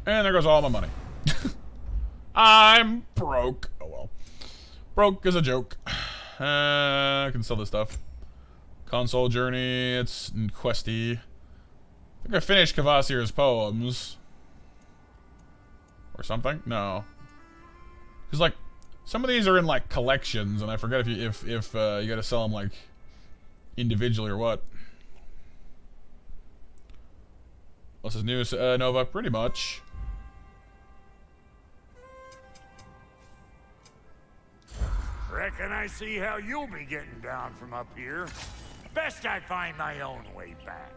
and there goes all my money. I'm broke. Oh well. Broke is a joke. I can sell this stuff. Console Journey, it's questy. I think I finished Kvasir's poems. Or something? No. Because like, some of these are in like collections, and I forget if you gotta sell them like individually or what. What's his news, Nova? Pretty much. Reckon I see how you'll be getting down from up here. Best I find my own way back.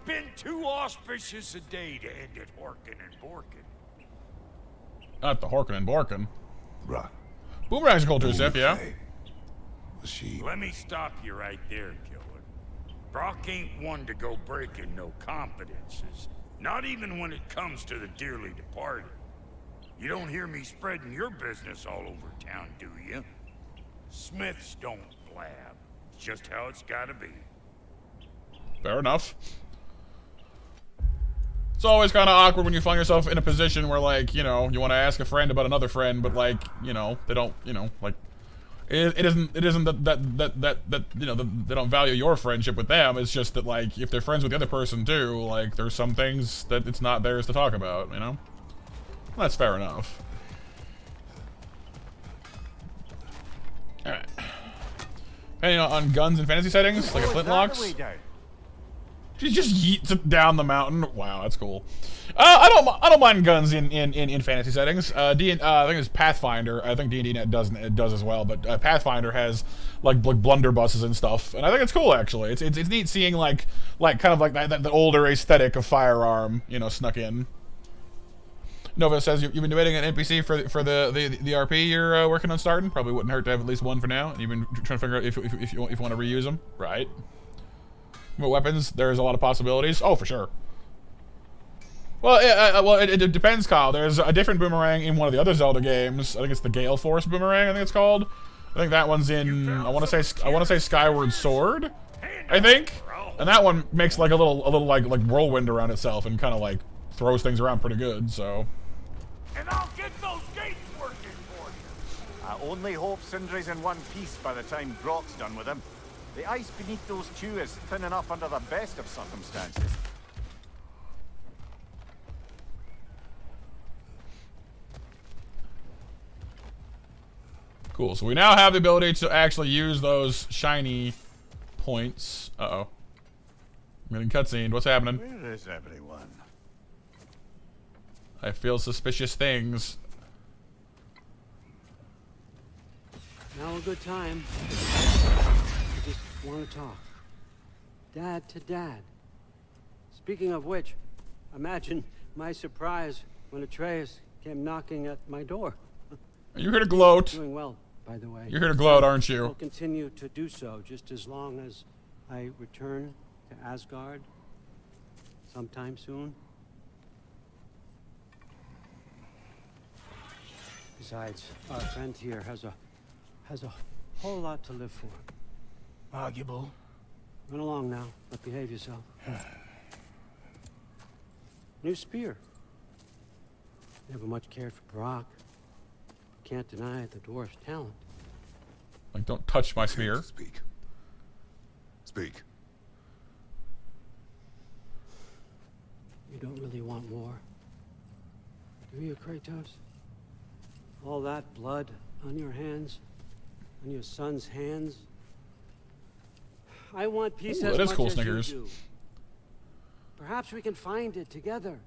Been too auspicious a day to end it Horkin and Borkin. Not the Horkin and Borkin. Right. Boomerang's cool too, Sif, yeah? Let me stop you right there, killer. Brock ain't one to go breaking no confidences. Not even when it comes to the dearly departed. You don't hear me spreading your business all over town, do you? Smiths don't blab. It's just how it's gotta be. Fair enough. It's always kind of awkward when you find yourself in a position where, like, you know, you want to ask a friend about another friend, but, like, you know, they don't, you know, like, it isn't that you know, they don't value your friendship with them. It's just that, like, if they're friends with the other person too, like, there's some things that it's not theirs to talk about, you know? Well, that's fair enough. Alright. Depending on guns and fantasy settings, like a flintlocks. She just yeets it down the mountain. Wow, that's cool. I don't mind guns in fantasy settings. I think it's Pathfinder. I think D&D Net does as well, but Pathfinder has like blunderbusses and stuff, and I think it's cool actually. It's neat seeing like kind of like that the older aesthetic of firearm, you know, snuck in. Nova says you've been debating an NPC for the RP you're working on starting. Probably wouldn't hurt to have at least one for now. And you've been trying to figure out if you want to reuse them, right? But weapons, there's a lot of possibilities. Oh, for sure. Well, it depends, Kyle. There's a different boomerang in one of the other Zelda games. I think it's the Gale Force boomerang. I think it's called. I think that one's in. I want to say Skyward Sword. I think, and that one makes like a little like whirlwind around itself and kind of like throws things around pretty good. So. And I'll get those gates working for you. I only hope Sindri's in one piece by the time Brock's done with him. The ice beneath those two is thin enough under the best of circumstances. Cool, so we now have the ability to actually use those shiny points. Uh-oh. I'm getting cutscened. What's happening? Where is everyone? I feel suspicious things. Now a good time. I just want to talk. Dad to Dad. Speaking of which, imagine my surprise when Atreus came knocking at my door. You're here to gloat. Doing well, by the way. You're here to gloat, aren't you? I'll continue to do so just as long as I return to Asgard sometime soon. Besides, our friend here has a whole lot to live for. Arguable. Run along now, but behave yourself. New spear. Never much cared for Brock. Can't deny the dwarf's talent. Like, don't touch my spear. Speak. don't really want war. Do you, Kratos? All that blood on your hands? On your son's hands? I want peace as much as you do. Perhaps we can find it together.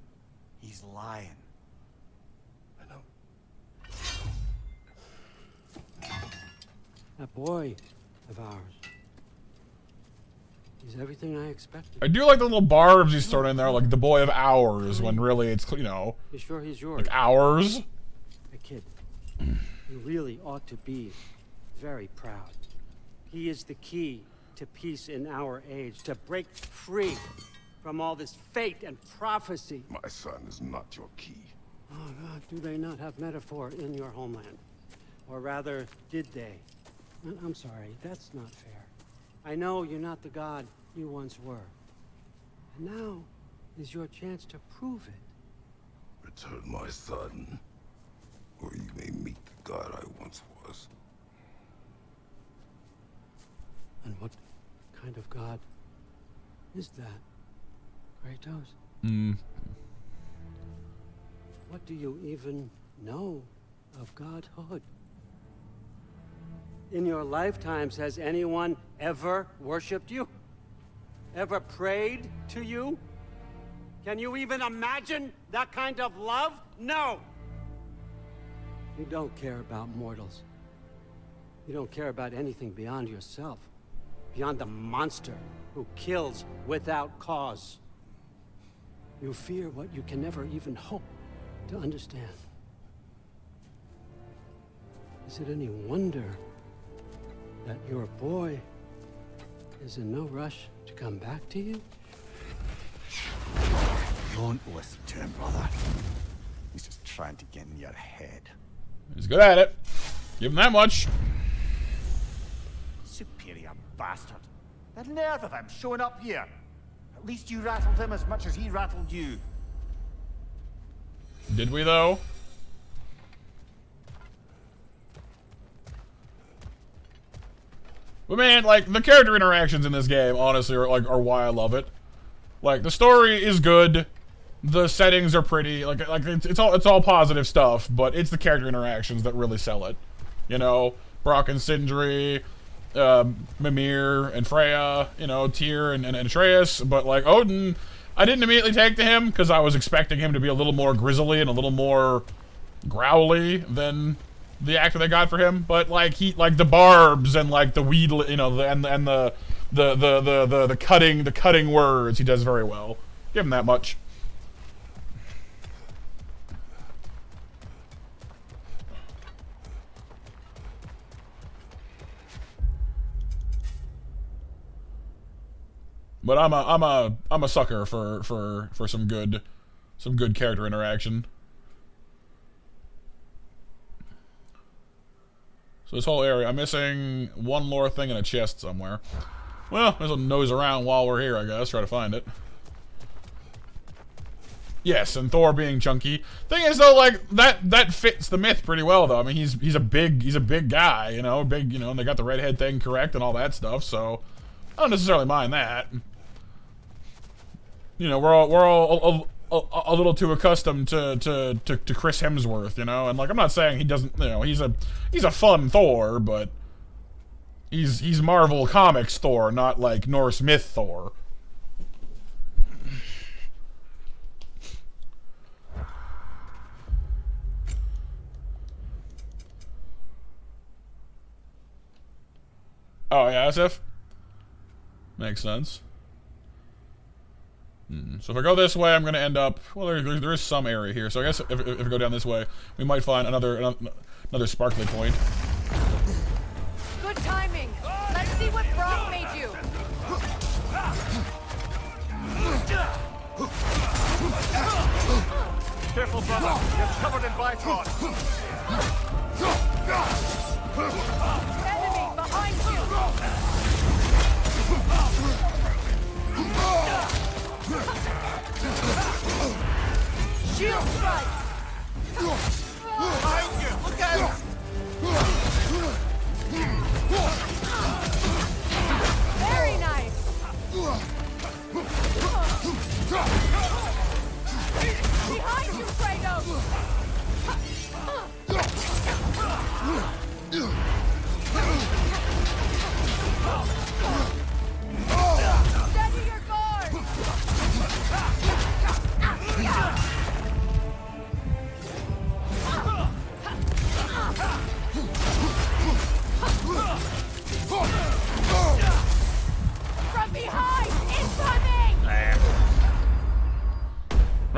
He's lying. I know. That boy of ours. He's everything I expected. I do like the little barbs he's throwing in there, like the boy of ours, when really it's, you know, You sure he's yours? like ours. Hey, kid, you really ought to be very proud. He is the key to peace in our age, to break free from all this fate and prophecy. My son is not your key. Oh, God, do they not have metaphor in your homeland? Or rather, did they? I'm sorry, that's not fair. I know you're not the god you once were. And now is your chance to prove it. Return my son, or you may meet the god I once was. And what kind of god is that, Kratos? What do you even know of godhood? In your lifetimes, has anyone ever worshipped you? Ever prayed to you? Can you even imagine that kind of love? No! You don't care about mortals. You don't care about anything beyond yourself. Beyond the monster who kills without cause. You fear what you can never even hope to understand. Is it any wonder that your boy is in no rush to come back to you? Don't listen to him, brother. He's just trying to get in your head. He's good at it. Give him that much. Superior bastard. The nerve of him showing up here. At least you rattled him as much as he rattled you. Did we, though? But man, like, the character interactions in this game, honestly, are why I love it. Like, the story is good. The settings are pretty. Like it's all positive stuff, but it's the character interactions that really sell it. You know, Brock and Sindri, Mimir and Freya, you know, Tyr and Atreus, but like Odin, I didn't immediately take to him because I was expecting him to be a little more grizzly and a little more growly than the actor they got for him. But like like the barbs and like the weed, you know, the cutting words, he does very well. Give him that much. But I'm a sucker for some good character interaction. So this whole area, I'm missing one lore thing in a chest somewhere. Well, there's a nose around while we're here, I guess. Try to find it. Yes, and Thor being chunky. Thing is though, like that fits the myth pretty well though. I mean, he's a big guy, you know, and they got the redhead thing correct and all that stuff. So I don't necessarily mind that. You know, we're all a little too accustomed to Chris Hemsworth, you know, and like I'm not saying he doesn't, you know, he's a fun Thor, but he's Marvel Comics Thor, not like Norse myth Thor. Oh yeah, SF? Makes sense. So if I go this way, I'm going to end up... Well, there is some area here. So I guess if we go down this way, we might find another sparkly point. Good timing. Let's see what Brock made you. Careful, brother. You're covered in Bifrost. Enemy behind you. Shield strike! Behind you! Look out! Very nice!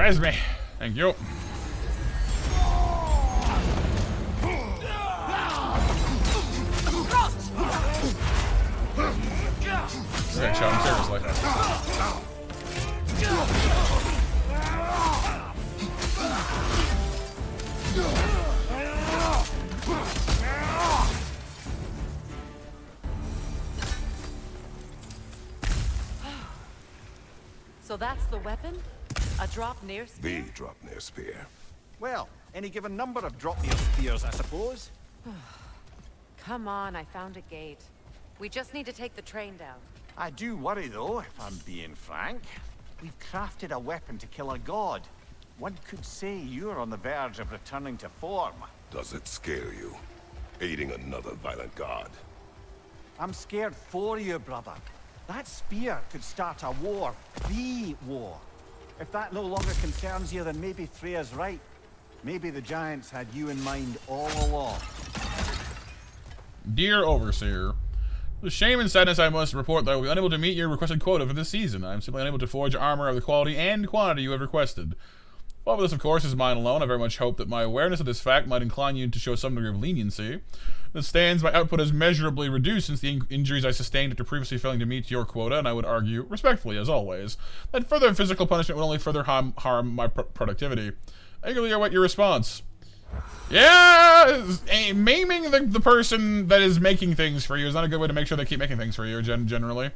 Res me. Thank you. Okay, show him seriously. So that's the weapon? A drop near spear? The drop near spear. Well, any given number of drop near spears, I suppose. Come on, I found a gate. We just need to take the train down. I do worry, though, if I'm being frank. We've crafted a weapon to kill a god. One could say you're on the verge of returning to form. Does it scare you? Aiding another violent god? I'm scared for you, brother. That spear could start a war. The war. If that no longer concerns you, then maybe Freya's right. Maybe the Giants had you in mind all along. Dear Overseer, with shame and sadness I must report that I will be unable to meet your requested quota for this season. I am simply unable to forge armor of the quality and quantity you have requested. While this, of course, is mine alone, I very much hope that my awareness of this fact might incline you to show some degree of leniency. As stands, my output has measurably reduced since the injuries I sustained after previously failing to meet your quota, and I would argue, respectfully as always, that further physical punishment would only further harm my productivity. I eagerly await your response. Yeah, maiming the person that is making things for you is not a good way to make sure they keep making things for you, generally.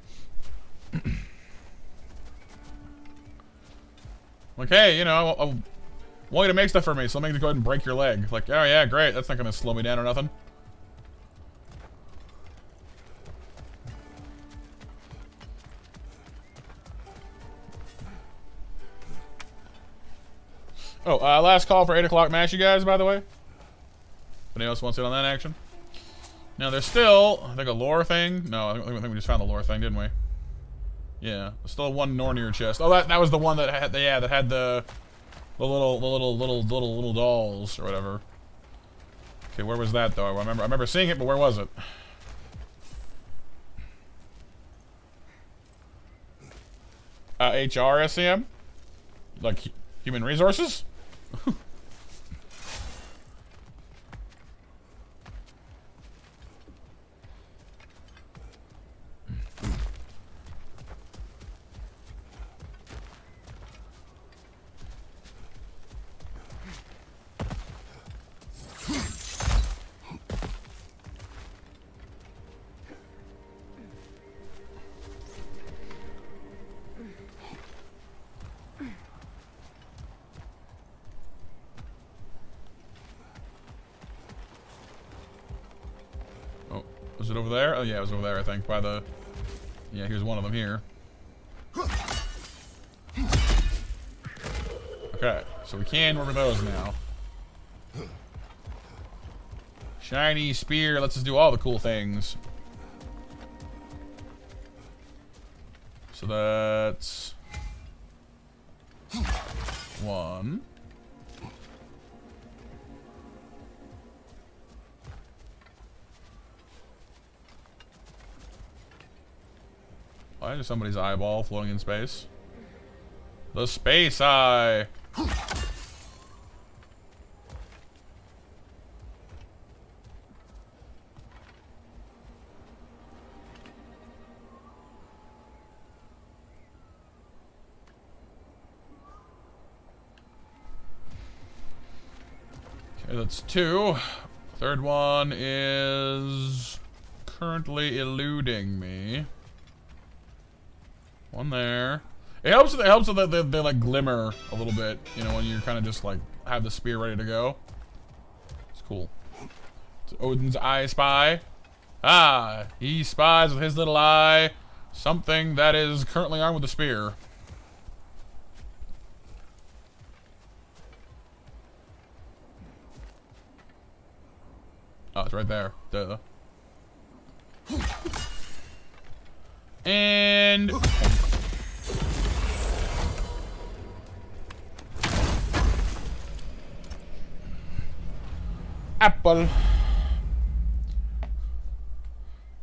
Like, hey, you know, I want you to make stuff for me, so let me go ahead and break your leg. Like, oh yeah, great, that's not gonna slow me down or nothing. Oh, last call for 8 o'clock mash, you guys, by the way. Anybody else wants to hit on that action? Now, there's still, I think, a lore thing. No, I think we just found the lore thing, didn't we? Yeah, there's still one Nornir chest. Oh, that was the one that had the little dolls or whatever. Okay, where was that though? I remember seeing it, but where was it? HRSCM? Like human resources? Was it over there? Oh yeah, it was over there, I think, by the... Yeah, here's one of them here. Okay, so we can work with those now. Shiny spear lets us do all the cool things. So that's... one. Why is somebody's eyeball floating in space? The space eye! Okay, that's two. Third one is currently eluding me. One there. It helps that they like glimmer a little bit, you know, when you're kind of just like have the spear ready to go. It's cool. It's Odin's eye spy. Ah, he spies with his little eye something that is currently armed with a spear. Oh, it's right there. Duh. And apple.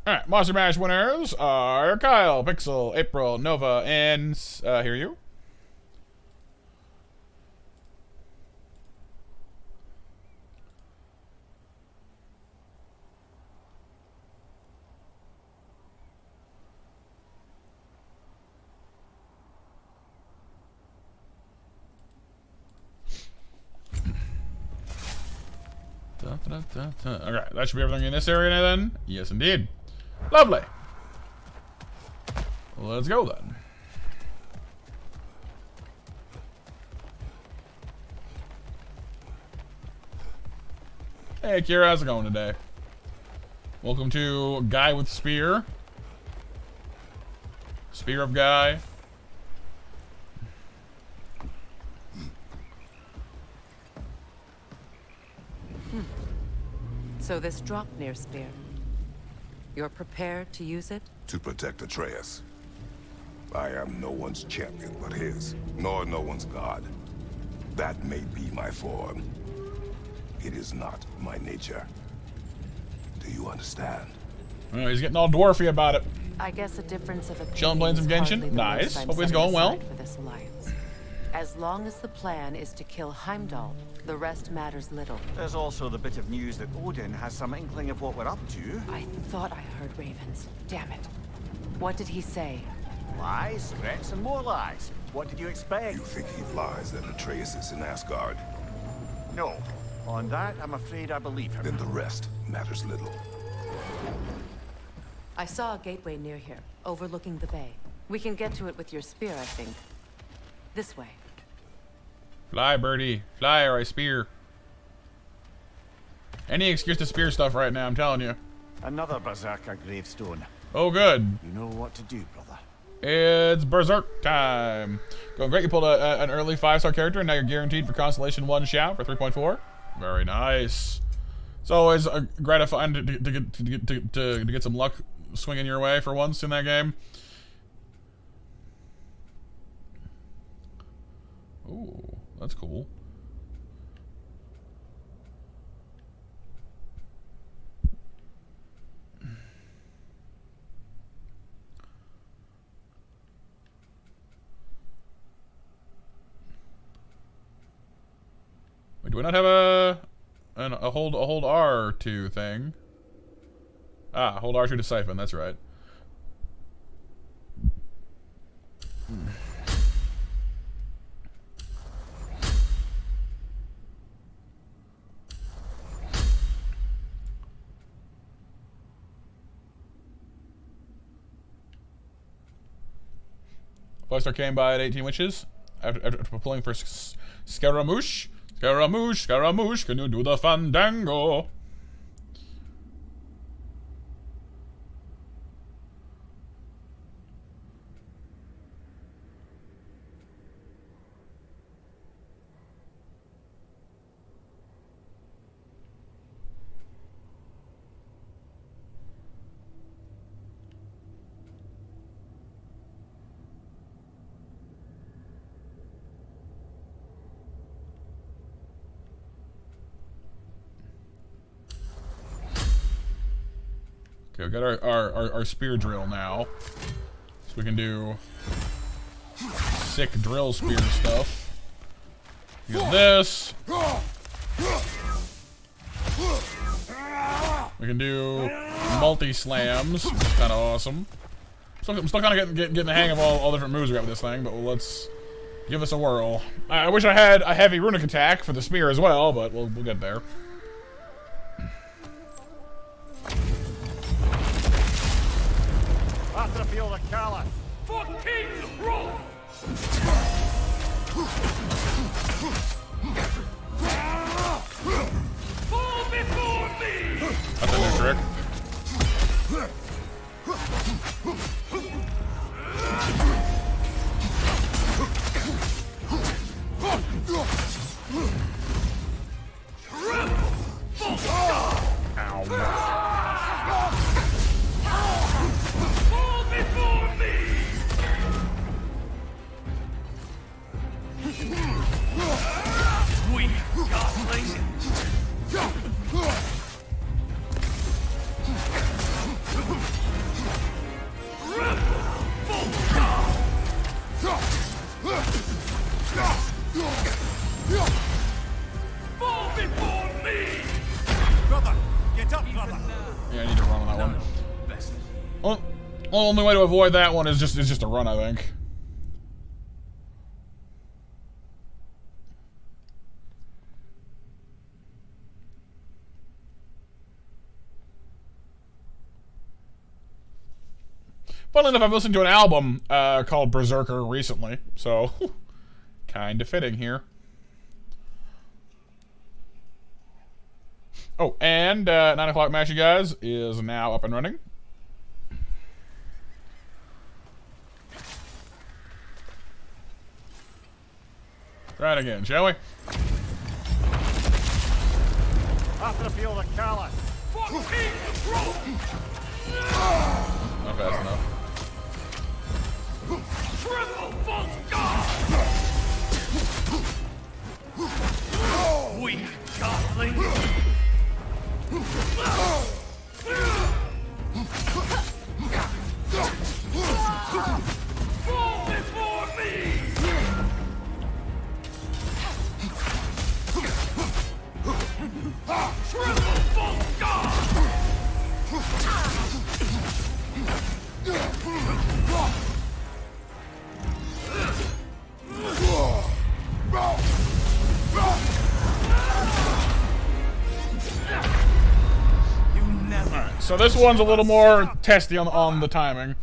Alright, Monster Mash winners are Kyle, Pixel, April, Nova, and here you. Okay, that should be everything in this area then. Yes, indeed. Lovely. Let's go then. Hey, Kira, how's it going today? Welcome to Guy with Spear. Spear of Guy. So this Dropnir spear, you're prepared to use it? To protect Atreus. I am no one's champion but his, nor no one's god. That may be my form. It is not my nature. Do you understand? Oh, he's getting all dwarfy about it. I guess a difference of opinion. Chilling playing some Genshin. Nice. Hope it's going well. For this alliance. As long as the plan is to kill Heimdall, the rest matters little. There's also the bit of news that Odin has some inkling of what we're up to. I thought I heard ravens. Damn it. What did he say? Lies, threats, and more lies. What did you expect? You think he lies that Atreus is in Asgard? No. On that, I'm afraid I believe him. Then the rest matters little. I saw a gateway near here, overlooking the bay. We can get to it with your spear, I think. This way. Fly, birdie. Fly or I spear. Any excuse to spear stuff right now, I'm telling you. Another Berserker gravestone. Oh, good. You know what to do, brother. It's Berserk time. Going great. You pulled an early 5-star character, and now you're guaranteed for Constellation 1 Shout for 3.4. Very nice. It's always gratifying to get some luck swinging your way for once in that game. Ooh, that's cool. Wait, do we not have a hold R2 thing? Ah, hold R2 to siphon. That's right. Five-star came by at 18 witches after pulling for Scaramouche. Scaramouche, Scaramouche, can you do the fandango? Okay, we got our spear drill now. So we can do sick drill spear stuff. We got this. We can do multi-slams, which is kind of awesome. I'm still kind of getting the hang of all different moves we got with this thing, but let's give this a whirl. I wish I had a heavy runic attack for the spear as well, but we'll get there. After the field of Cala. For King Rome! Fall before me! That's a new trick. Fall before me! Weak godling! Fall before me! Brother, get up, brother. Yeah, I need to run on that one. Well, only way to avoid that one is just a run, I think. funnily enough, I've listened to an album called Berserker recently, so kind of fitting here. Oh, and 9 o'clock match, you guys, is now up and running. Try it again, shall we? After the field of Callus. Not fast enough. Triple false god! Weak godling! Fall before me! Triple false god! So this one's a little more testy on the timing.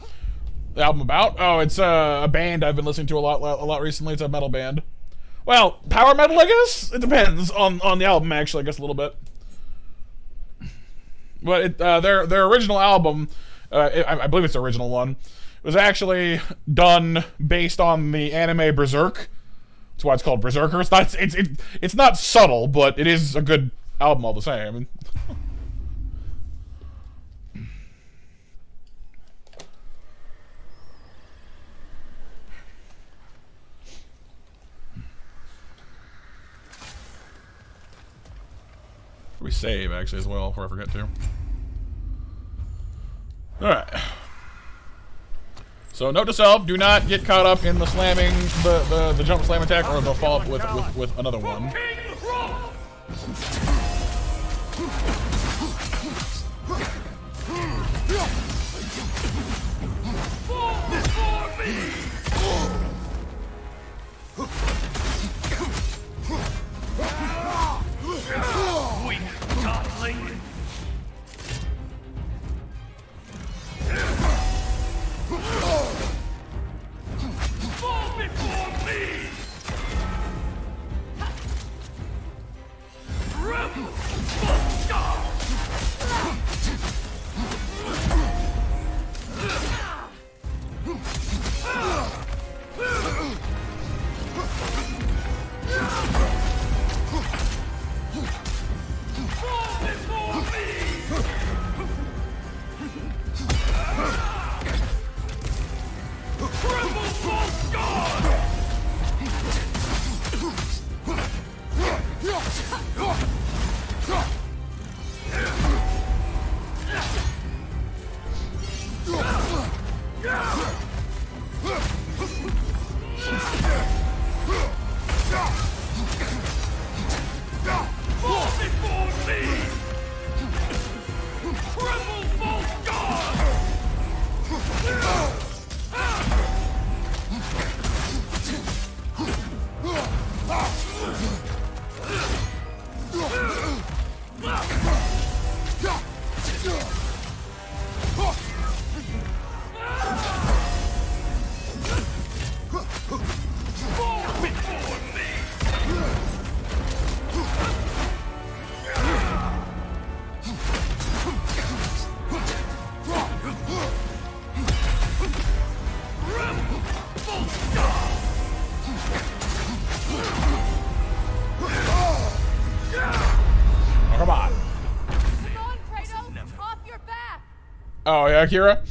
The album about? Oh, it's a band I've been listening to a lot recently. It's a metal band. Well, power metal, I guess? It depends on the album, actually, I guess a little bit. But their original album, I believe it's the original one, was actually done based on the anime Berserk. That's why it's called Berserker. It's not subtle, but it is a good album all the same. I mean, we save actually as well before I forget to. Alright. So note to self, do not get caught up in the slamming, the jump slam attack, or they'll follow up with another one. Weak godling! Fall before me! Rebel! Oh yeah, Kira?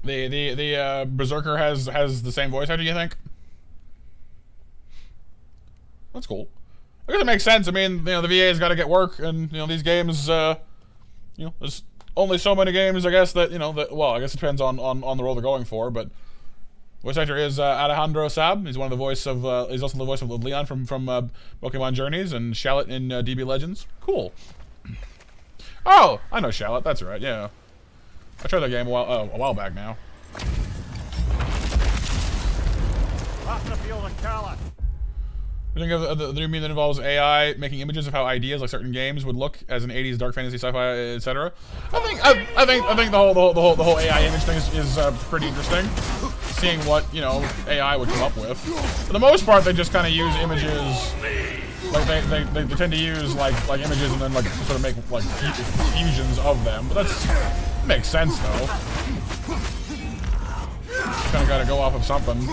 The Berserker has the same voice actor, you think? That's cool. I guess it makes sense. I mean, the VA's got to get work, and these games, there's only so many games, I guess, that well, I guess it depends on the role they're going for, but voice actor is Alejandro Saab. He's one of the voice of he's also the voice of Leon from Pokemon Journeys and Shallot in DB Legends. Cool. Oh, I know Shallot. That's right. Yeah, I tried that game a while back now. After the field of Callus. I think of the new meme that involves AI making images of how ideas like certain games would look as an 80s dark fantasy, sci-fi, etc. I think the whole AI image thing is pretty interesting. Seeing what AI would come up with. For the most part, they just kind of use images. Like they tend to use like images and then like sort of make like fusions of them. But that makes sense though. Kind of got to go off of something.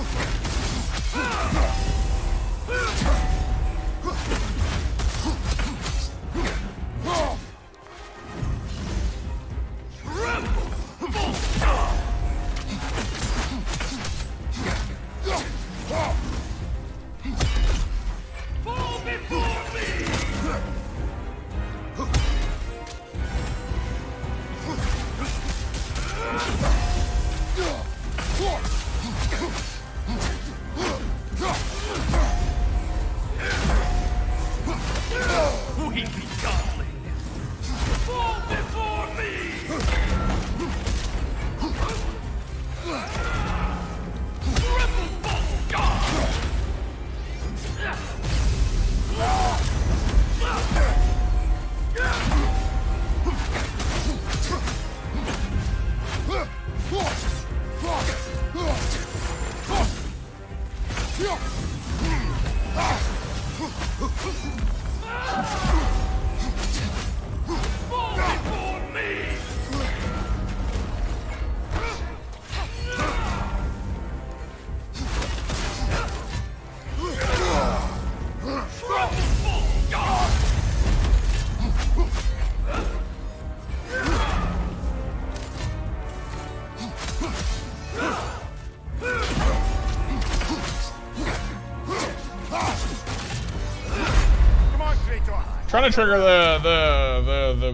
Trying to trigger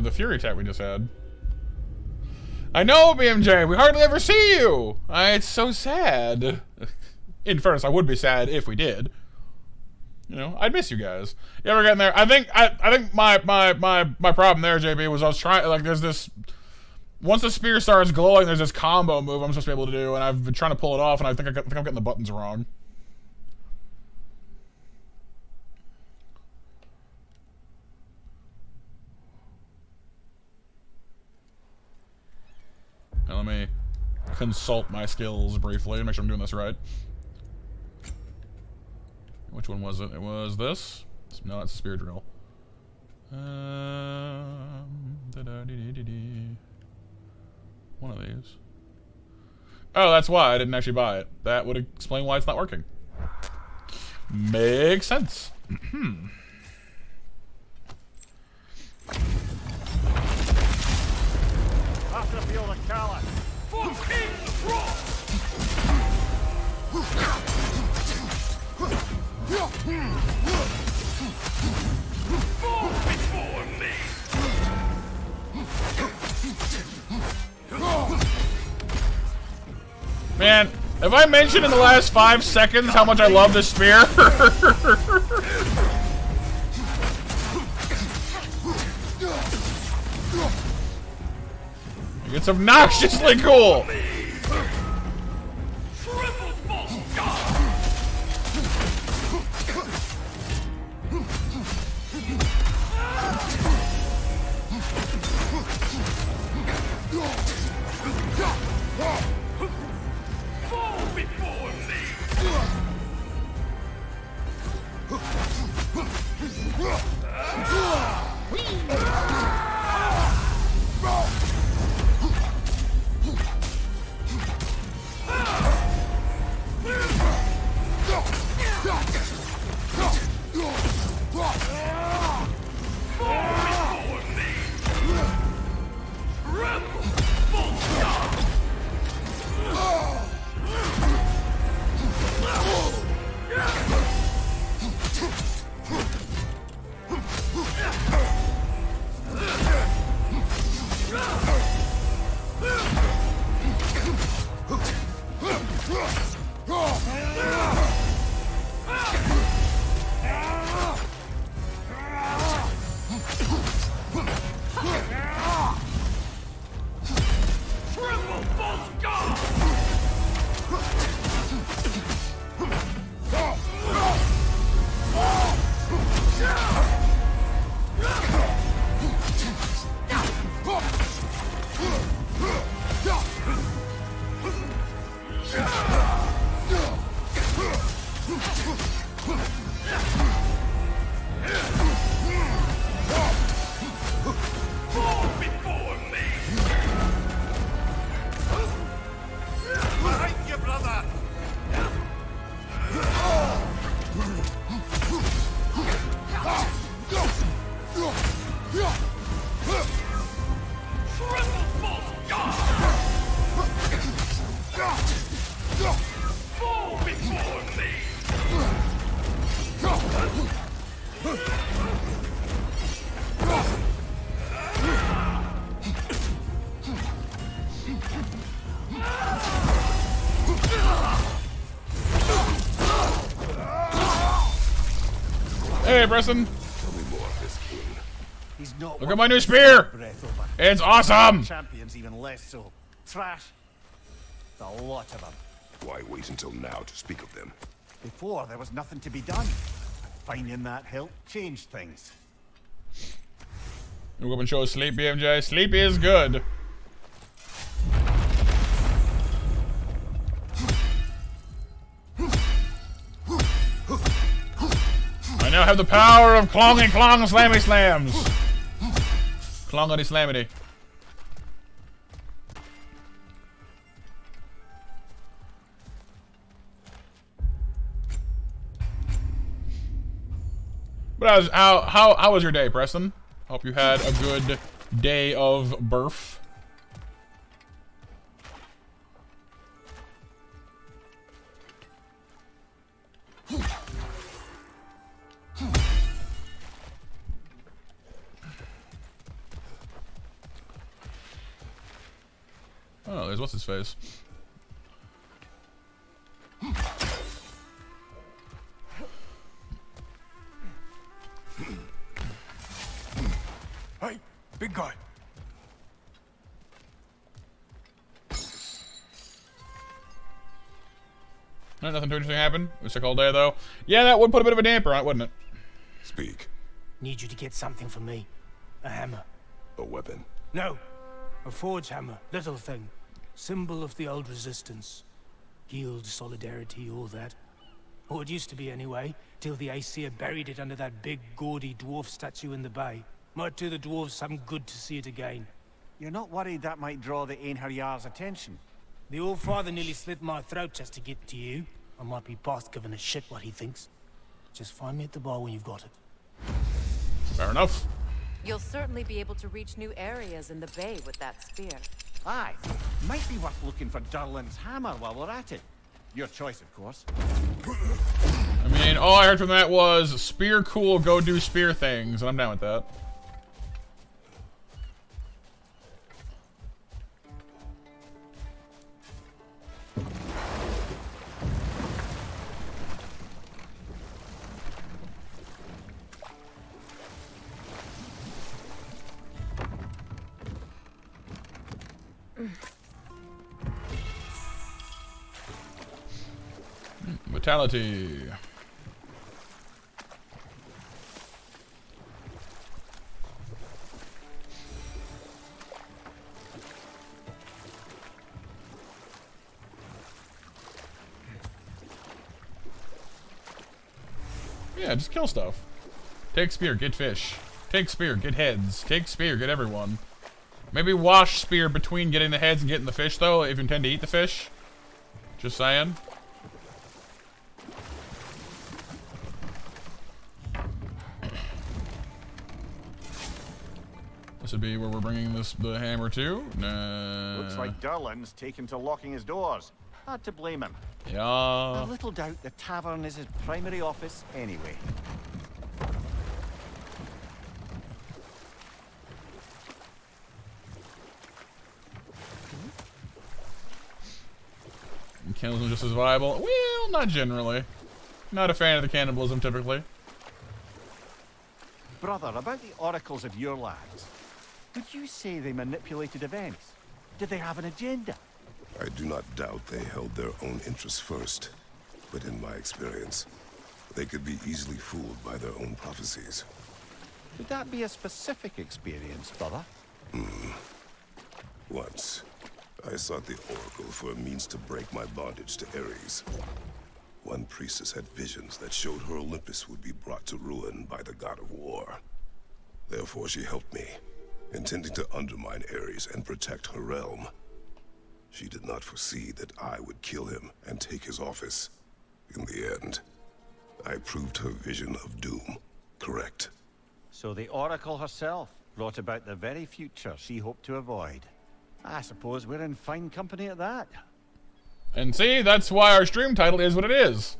the fury attack we just had. I know, BMJ, we hardly ever see you. It's so sad. In fairness, I would be sad if we did. I'd miss you guys. You ever getting there? I think my problem there, JB, was I was trying like there's this. Once the spear starts glowing, there's this combo move I'm supposed to be able to do, and I've been trying to pull it off, and I think I'm getting the buttons wrong. Now let me consult my skills briefly and make sure I'm doing this right. Which one was it? It was this? No, that's a spear drill. One of these. Oh, that's why I didn't actually buy it. That would explain why it's not working. Makes sense. After the field of Kala. Man, have I mentioned in the last 5 seconds how much I love this spear? It's obnoxiously cool! day, Preston. Tell me more of this king. He's not. Look at my new spear. Breath over. It's awesome. Champions even less so. Trash. A lot of them. Why wait until now to speak of them? Before, there was nothing to be done. Finding that hilt changed things. You go up and show Sleepy, MJ. Sleepy is good. I now have the power of clongy clong slammy slams. Clongity slamity. But how was your day, Preston? Hope you had a good day of birth. Oh, there's what's his face. Hey, big guy. No, nothing too interesting happened. It was sick all day though. Yeah, that would put a bit of a damper on it, wouldn't it? Speak. Need you to get something for me. A hammer. A weapon. No. A forge hammer. Little thing. Symbol of the old resistance. Guild, solidarity, all that. Or it used to be anyway, till the Aesir buried it under that big, gaudy dwarf statue in the bay. Might do the dwarves some good to see it again. You're not worried that might draw the Einherjar's attention? The old father nearly slit my throat just to get to you. I might be past giving a shit what he thinks. Just find me at the bar when you've got it. Fair enough. You'll certainly be able to reach new areas in the bay with that spear. Aye. Might be worth looking for Durlin's hammer while we're at it. Your choice, of course. I mean, all I heard from that was spear cool, go do spear things, and I'm down with that. Vitality. Yeah, just kill stuff. Take spear, get fish. Take spear, get heads. Take spear, get everyone. Maybe wash spear between getting the heads and getting the fish, though, if you intend to eat the fish. Just saying. This would be where we're bringing the hammer to. Looks like Durlin's taken to locking his doors. Hard to blame him. Yeah. I little doubt the tavern is his primary office anyway. And cannibalism just as viable? Well, not generally. Not a fan of the cannibalism, typically. Brother, about the oracles of your lads. Would you say they manipulated events? Did they have an agenda? I do not doubt they held their own interests first. But in my experience, they could be easily fooled by their own prophecies. Would that be a specific experience, brother? Once, I sought the Oracle for a means to break my bondage to Ares. One priestess had visions that showed her Olympus would be brought to ruin by the god of war. Therefore she helped me, intending to undermine Ares and protect her realm. She did not foresee that I would kill him and take his office. In the end, I proved her vision of doom correct. So the Oracle herself brought about the very future she hoped to avoid. I suppose we're in fine company at that. And see, that's why our stream title is what it is.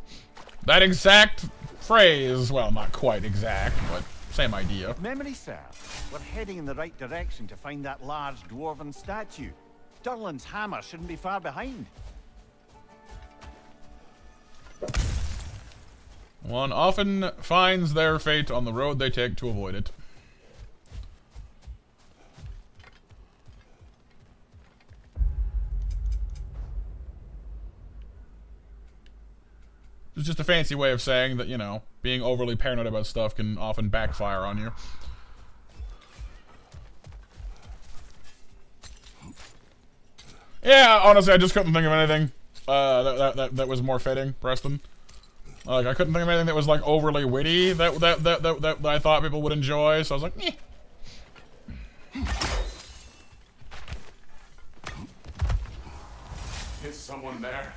That exact phrase, well, not quite exact, but same idea. If memory serves, we're heading in the right direction to find that large dwarven statue. Durlin's hammer shouldn't be far behind. One often finds their fate on the road they take to avoid it. It's just a fancy way of saying that, you know, being overly paranoid about stuff can often backfire on you. Yeah, honestly, I just couldn't think of anything that was more fitting, Preston. Like, I couldn't think of anything that was, like, overly witty that I thought people would enjoy, so I was like, eh. Is someone there?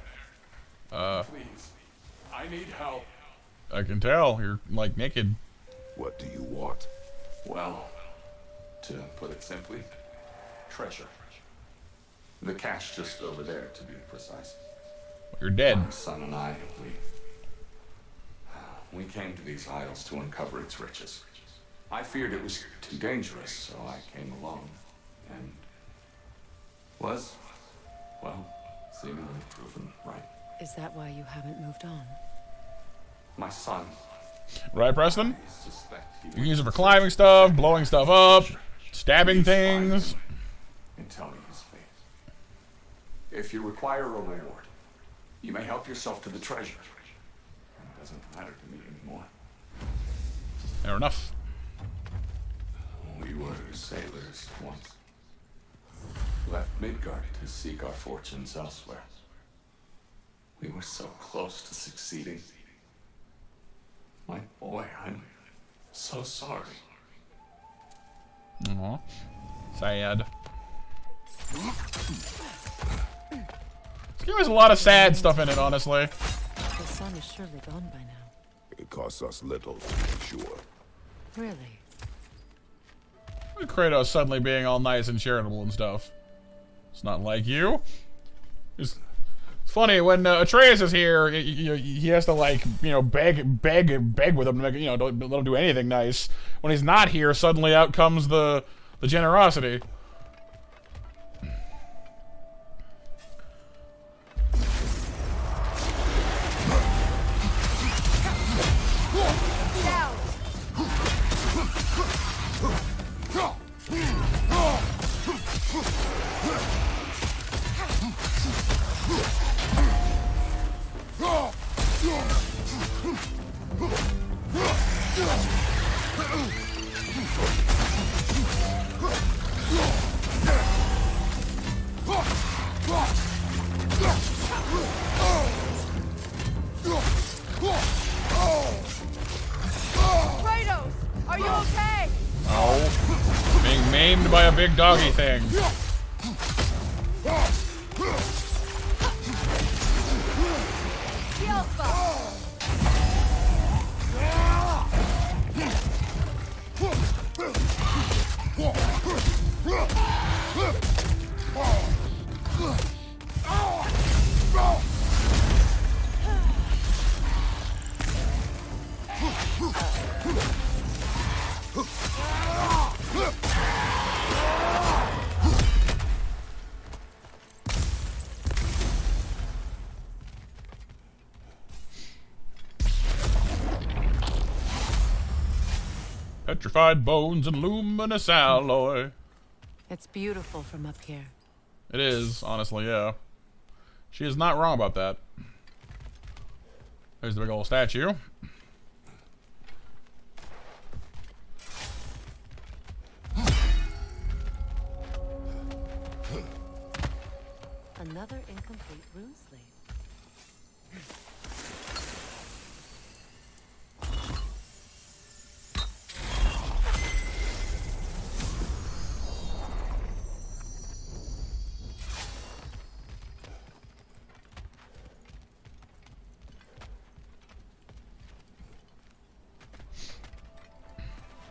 Please. I need help. I can tell. You're, like, naked. What do you want? Well, to put it simply, treasure. The cache just over there, to be precise. You're dead. My son and I, we came to these isles to uncover its riches. I feared it was too dangerous, so I came alone. And was, well, seemingly proven right. Is that why you haven't moved on? My son. Right, Preston? I suspect You can use it for climbing stuff, blowing stuff up, stabbing things. And tell me his fate. If you require a reward, you may help yourself to the treasure. It doesn't matter to me anymore. Fair enough. We were sailors once. Left Midgard to seek our fortunes elsewhere. We were so close to succeeding. My boy, I'm so sorry. Aw. Sad. This game has a lot of sad stuff in it, honestly. The sun is surely gone by now. It costs us little to make sure. Really? Look at Kratos suddenly being all nice and charitable and stuff. It's not like you. It's funny when Atreus is here. He has to, like, you know, beg with him to make, you know, don't let him do anything nice. When he's not here, suddenly out comes the generosity. Kratos, are you okay? Oh, being maimed by a big doggy thing. Petrified bones and luminous alloy. It's beautiful from up here. It is, honestly, yeah. She is not wrong about that. There's the big old statue. Another incomplete rune slate.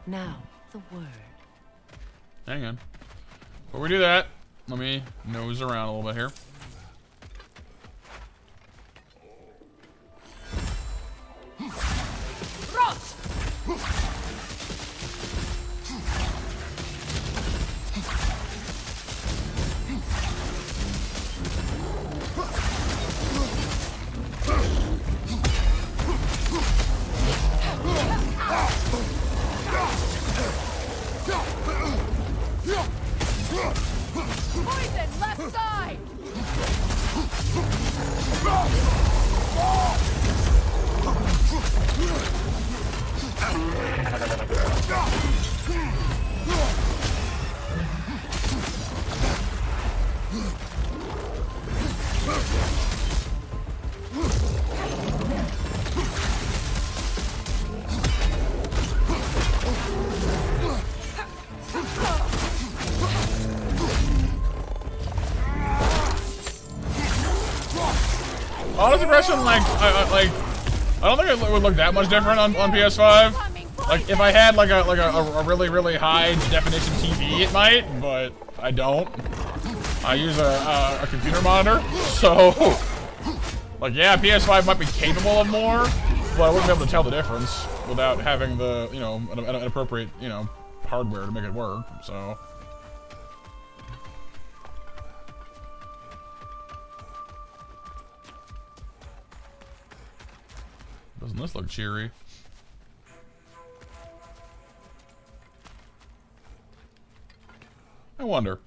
Now, the word. Hang on. Before we do that, let me nose around a little bit here. side! Honest aggression, like, I don't think it would look that much different on PS5. Like, if I had like a really high definition TV, it might, but I don't. I use a computer monitor, so like, yeah, PS5 might be capable of more, but I wouldn't be able to tell the difference without having the, you know, an appropriate, you know, hardware to make it work. So. Doesn't this look cheery? I wonder.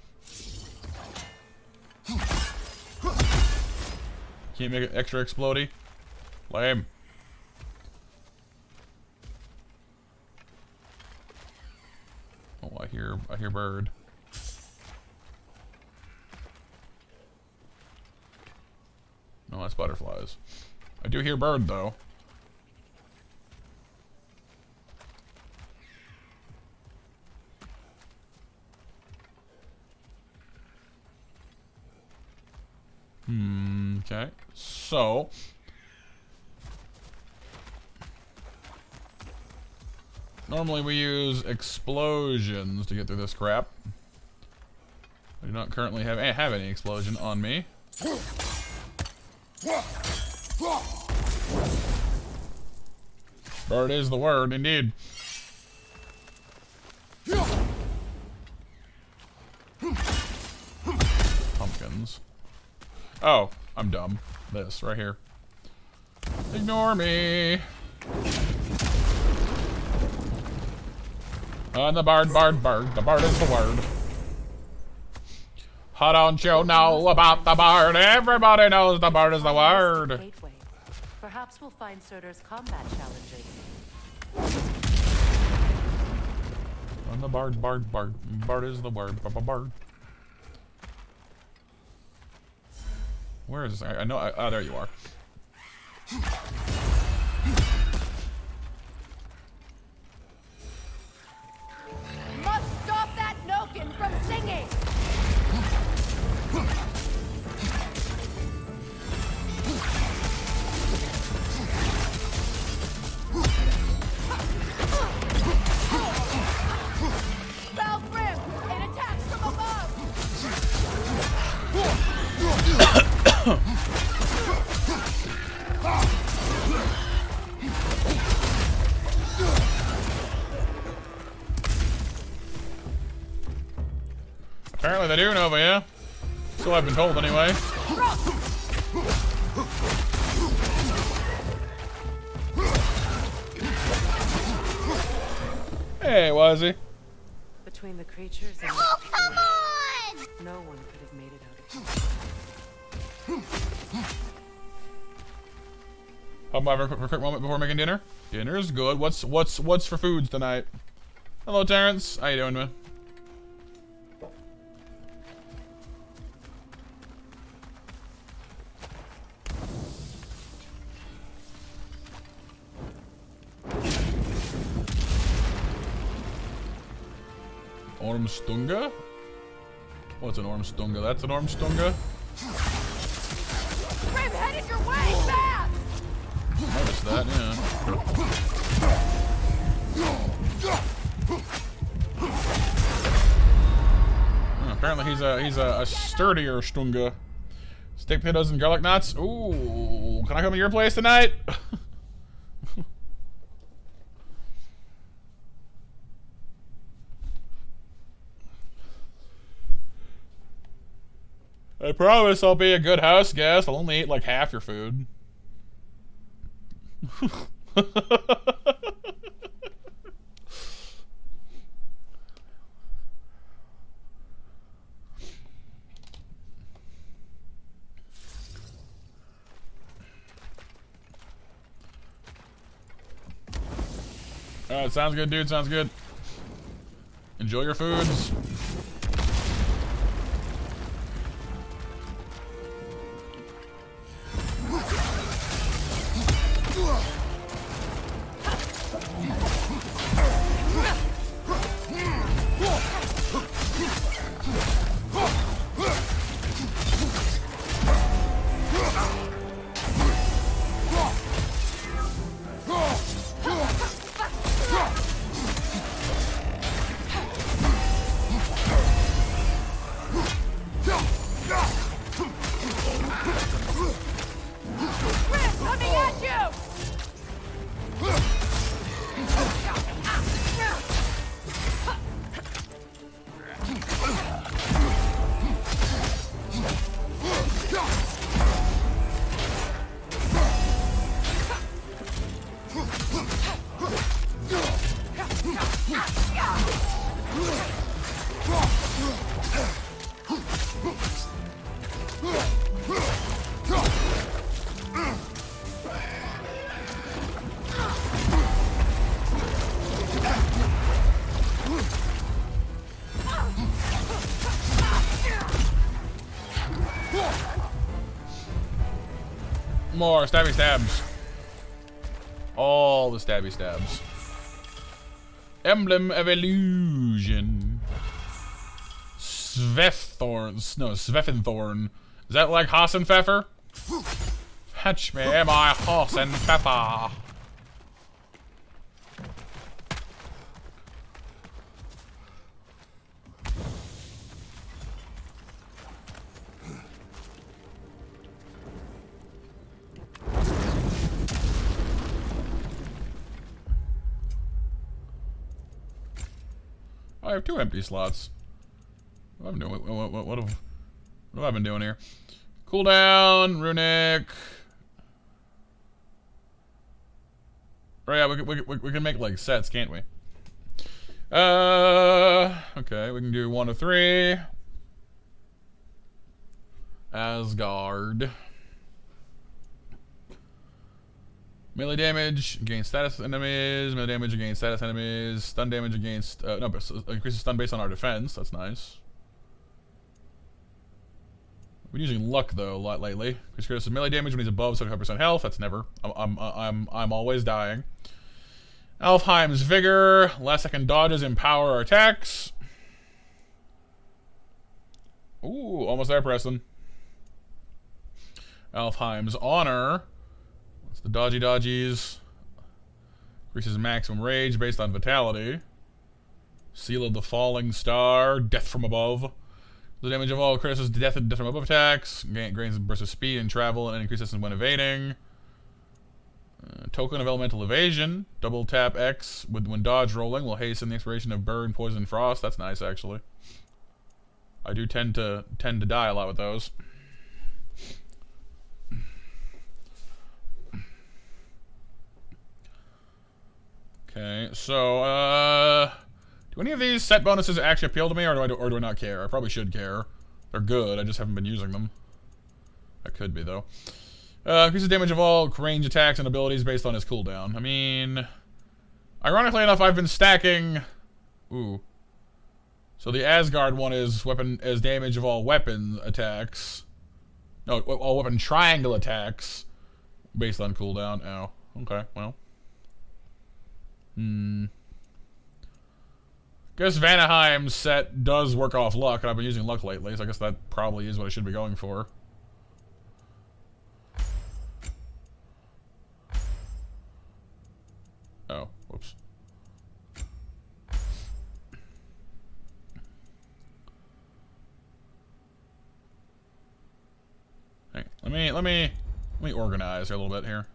Can't make it extra explodey? Lame. Oh, I hear bird. No, that's butterflies. I do hear bird though. Okay, so normally we use explosions to get through this crap. I do not currently have any explosion on me. Bird is the word, indeed. Pumpkins. Oh, I'm dumb. This, right here. Ignore me. The bard. The bard is the word. How don't you know about the bard? Everybody knows the bard is the word. Gateway. Perhaps we'll find Surtur's combat challenges. The bard. Bard is the word. Bard. Where is this? I know. Oh, there you are. Must stop that Nokin from singing! Foul Grim! An attack from above! Apparently they do, Nova, yeah? So I've been told anyway. Hey, Wazzy. Between the creatures and Oh, come on! no one could have made it out of here. How about for a quick moment before making dinner? Dinner's good. What's for foods tonight? Hello, Terrence. How you doing, man? Ormstunga? What's an Ormstunga? That's an Ormstunga? Grim headed your way! Fast! Noticed that, yeah. Apparently he's a sturdier Stunga. Steak potatoes and garlic knots? Ooh, can I come to your place tonight? I promise I'll be a good house guest. I'll only eat like half your food. Alright, sounds good, dude. Sounds good. Enjoy your foods. Coming at you! More stabby stabs. All the stabby stabs. Emblem of Illusion. Svethorn. No, Svefenthorn. Is that like Hassenpfeffer? Fetch me my Hassenpfeffer. I have 2 empty slots. What am I doing? What have I been doing here? Cooldown, runic. Oh yeah, we can make like sets, can't we? Okay, we can do 1 to 3. Asgard. Melee damage against status enemies. Melee damage against status enemies. Stun damage against... no, but increases stun based on our defense. That's nice. We've been using luck, though, a lot lately. Increases melee damage when he's above 75% health. That's never. I'm always dying. Alfheim's Vigor. Last second dodges empower our attacks. Ooh, almost there, Preston. Alfheim's Honor. The dodgy dodgies. Increases maximum rage based on vitality. Seal of the Falling Star. Death from above. The damage of all criticisms, death from above attacks. Gains bursts of speed and travel and increases when evading. Token of Elemental Evasion. Double tap X when dodge rolling will hasten the expiration of burn, poison, frost. That's nice, actually. I do tend to die a lot with those. Okay, so, do any of these set bonuses actually appeal to me, or do I not care? I probably should care. They're good, I just haven't been using them. That could be, though. Increases damage of all range attacks and abilities based on his cooldown. I mean, ironically enough, I've been stacking... Ooh. So the Asgard one is damage of all weapon attacks. No, all weapon triangle attacks based on cooldown. Oh, okay, well. Guess Vanaheim's set does work off luck, and I've been using luck lately, so I guess that probably is what I should be going for. Oh, whoops. Hey, let me organize a little bit here.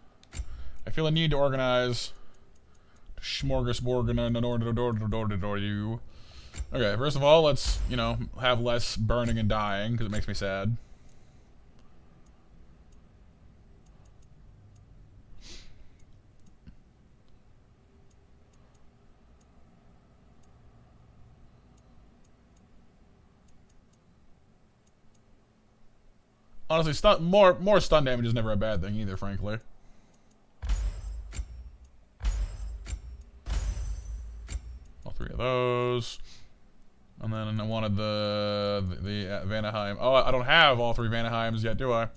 I feel a need to organize. Smorgasbord you. Okay, first of all, let's, you know, have less burning and dying, because it makes me sad. Honestly, more stun damage is never a bad thing either, frankly. those. And then I wanted the Vanaheim. Oh, I don't have all 3 Vanaheims yet, do I?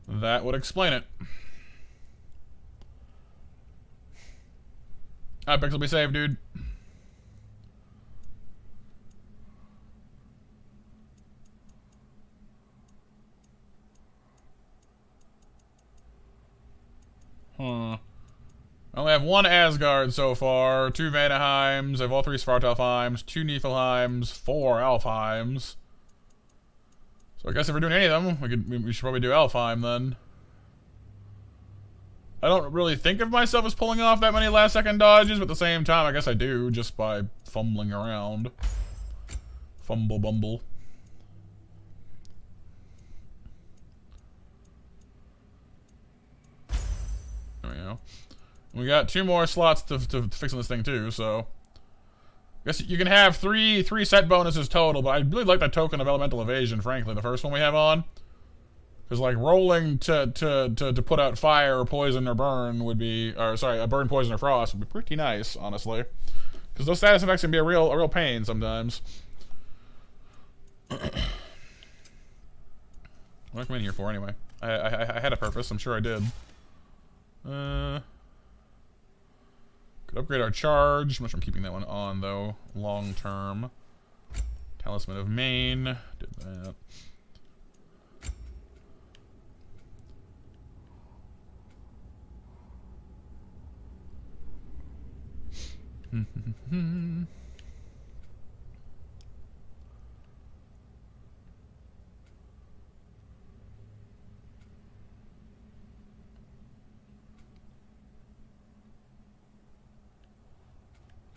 That would explain it. Alright, Pixel, be safe, dude. Huh. I only have 1 Asgard so far, 2 Vanaheims, I have all 3 Svartalfheims, 2 Niflheims, 4 Alfheims. So I guess if we're doing any of them, we should probably do Alfheim then. I don't really think of myself as pulling off that many last second dodges, but at the same time, I guess I do, just by fumbling around. Fumble bumble. There we go. We got 2 more slots to fix on this thing too, so I guess you can have three set bonuses total, but I really like that token of elemental evasion, frankly, the first one we have on. Because like rolling to put out fire or poison or burn would be, or sorry, a burn, poison, or frost would be pretty nice, honestly. Because those status effects can be a real pain sometimes. What did I come in here for anyway? I had a purpose, I'm sure I did. Could upgrade our charge. I'm not sure I'm keeping that one on though, long term. Talisman of Maine. Did that.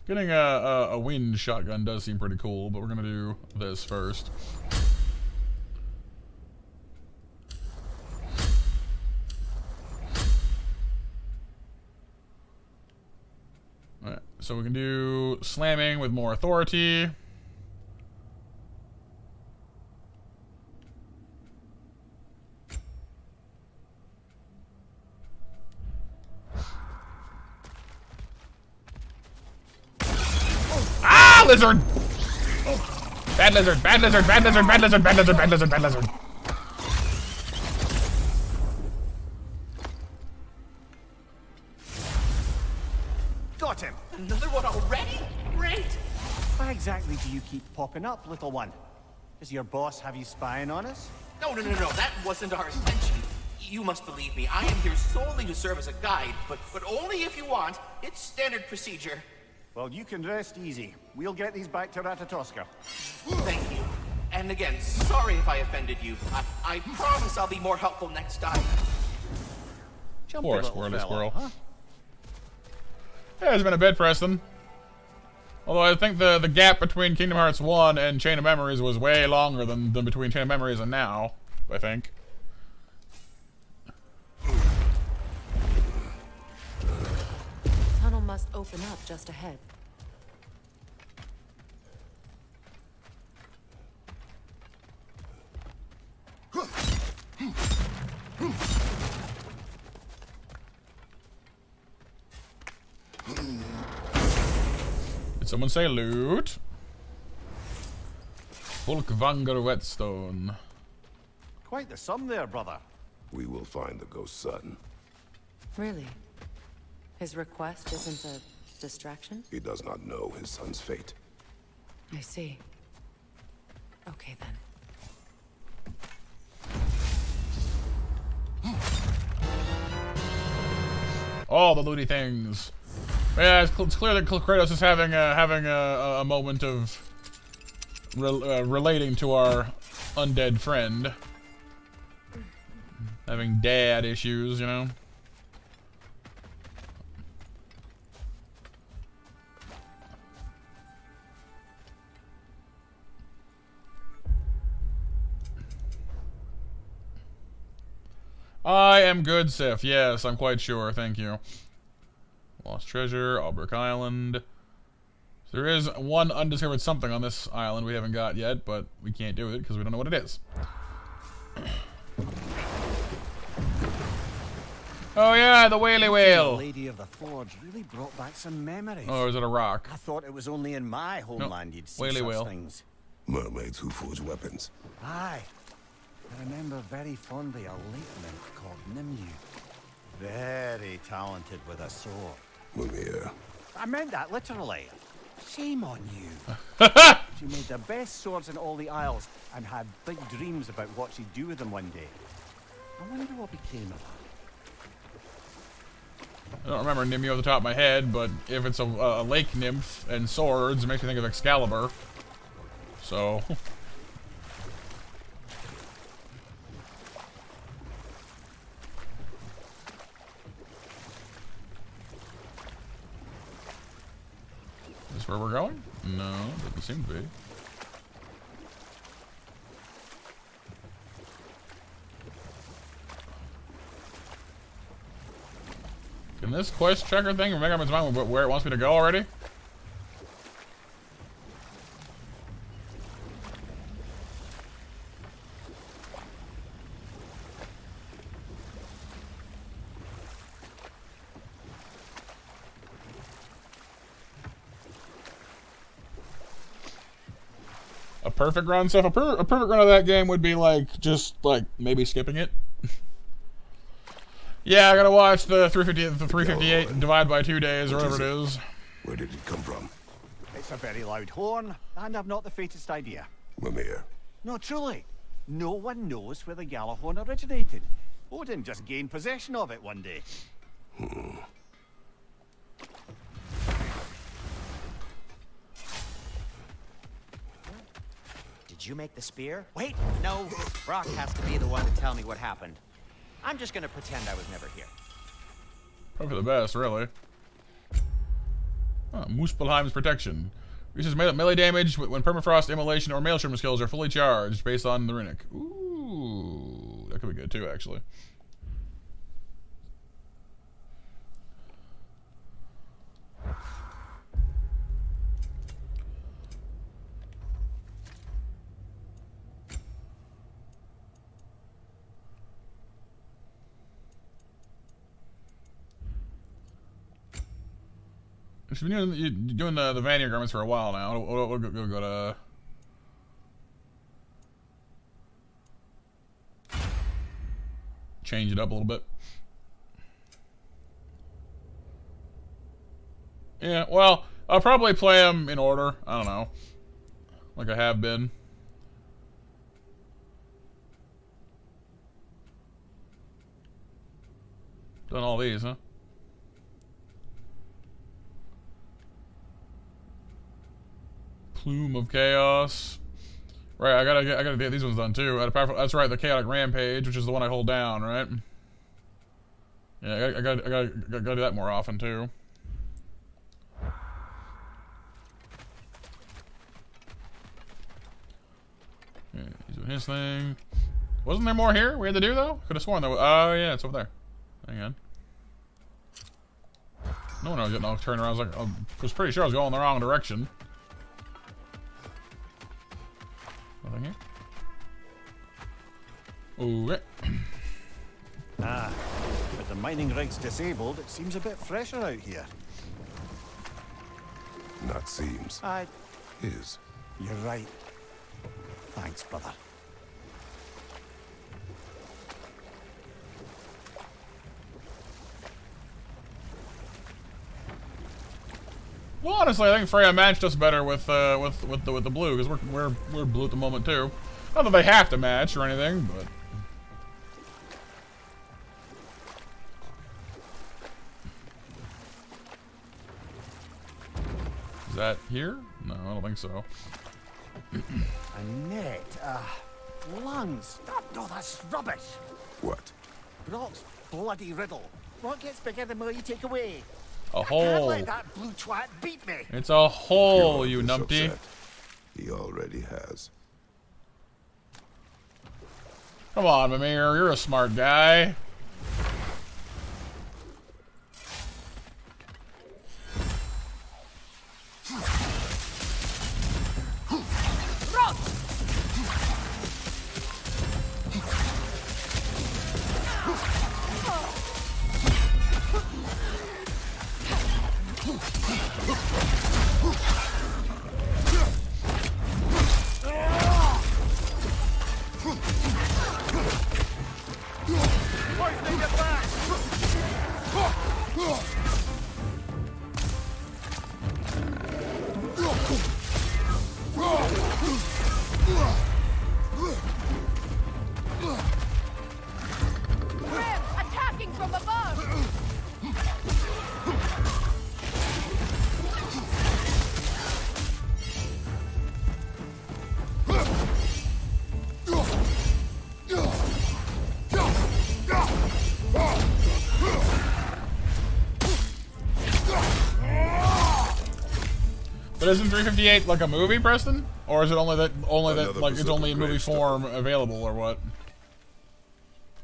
Getting a wind shotgun does seem pretty cool, but we're gonna do this first. Alright, so we can do slamming with more authority. Ah, lizard! Bad lizard, bad lizard, bad lizard, bad lizard, bad lizard, bad lizard, bad lizard. Got him! Another one already? Great! Why exactly do you keep popping up, little one? Does your boss have you spying on us? No, that wasn't our intention. You must believe me, I am here solely to serve as a guide, but only if you want. It's standard procedure. Well, you can rest easy. We'll get these back to Ratatoska. Thank you. And again, sorry if I offended you. I promise I'll be more helpful next time. Poor squirrely squirrel. Huh? Yeah, there's been a bit, Preston. Although I think the gap between Kingdom Hearts 1 and Chain of Memories was way longer than between Chain of Memories and now, I think. Tunnel must open up just ahead. Did someone say loot? Volkvanger whetstone. Quite the sum there, brother. We will find the ghost son. Really? His request isn't a distraction? He does not know his son's fate. I see. Okay, then. All the looty things. Yeah, it's clear that Kratos is having a moment of relating to our undead friend. Having dad issues, you know? I am good, Sif. Yes, I'm quite sure. Thank you. Lost treasure, Albrecht Island. So there is one undiscovered something on this island we haven't got yet, but we can't do it because we don't know what it is. Oh yeah, the whaley The whale. Lady of the Forge really brought back some memories. Oh, is it a rock? I thought it was only in my homeland you'd see whaley such whale. things. Mermaids who forge weapons. Aye. I remember very fondly a lake nymph called Nimue. Very talented with a sword. Mimir. I meant that literally. Shame on you. She made the best swords in all the Isles and had big dreams about what she'd do with them one day. I wonder what became of her. I don't remember Nimue off the top of my head, but if it's a lake nymph and swords, it makes me think of Excalibur. So. Is this where we're going? No, doesn't seem to be. Can this quest checker thing make up its mind where it wants me to go already? A perfect run stuff. A perfect run of that game would be like just like maybe skipping it. Yeah, I gotta watch the 358 divide by 2 days or whatever it is. Where did it come from? It's a very loud horn, and I've not the faintest idea. Mimir. No, truly. No one knows where the Galahorn originated. Odin just gained possession of it one day. Did you make the spear? Wait, no. Brock has to be the one to tell me what happened. I'm just gonna pretend I was never here. Probably the best, really. Oh, Muspelheim's protection. Reduces melee damage when permafrost, immolation, or maelstrom skills are fully charged based on the runic. Ooh, that could be good too, actually. She's been doing the Vanir garments for a while now. We'll go to... change it up a little bit. Yeah, well, I'll probably play them in order. I don't know. Like I have been. Done all these, huh? Plume of Chaos. Right, I gotta get these ones done too. That's right, the Chaotic Rampage, which is the one I hold down, right? Yeah, I gotta do that more often too. Yeah, he's doing his thing. Wasn't there more here we had to do though? Could have sworn there was. Oh yeah, it's over there. Hang on. No one was getting all turned around. I was pretty sure I was going the wrong direction. Nothing here. Okay. But the mining rig's disabled. It seems a bit fresher out here. Not seems. Is. You're right. Thanks, brother. Well, honestly, I think Freya matched us better with the blue because we're blue at the moment too. Not that they have to match or anything, but. Is that here? No, I don't think so. A net. Lungs. No, that's rubbish. What? Brock's bloody riddle. What gets bigger the more you take away? A I can't hole. let that blue twat beat me. It's a hole, you He's numpty. upset. He already has. Come on, Mimir, you're a smart guy. But isn't 358 like a movie, Preston? Or is it only that Another like it's only in movie gravestone. form available, or what?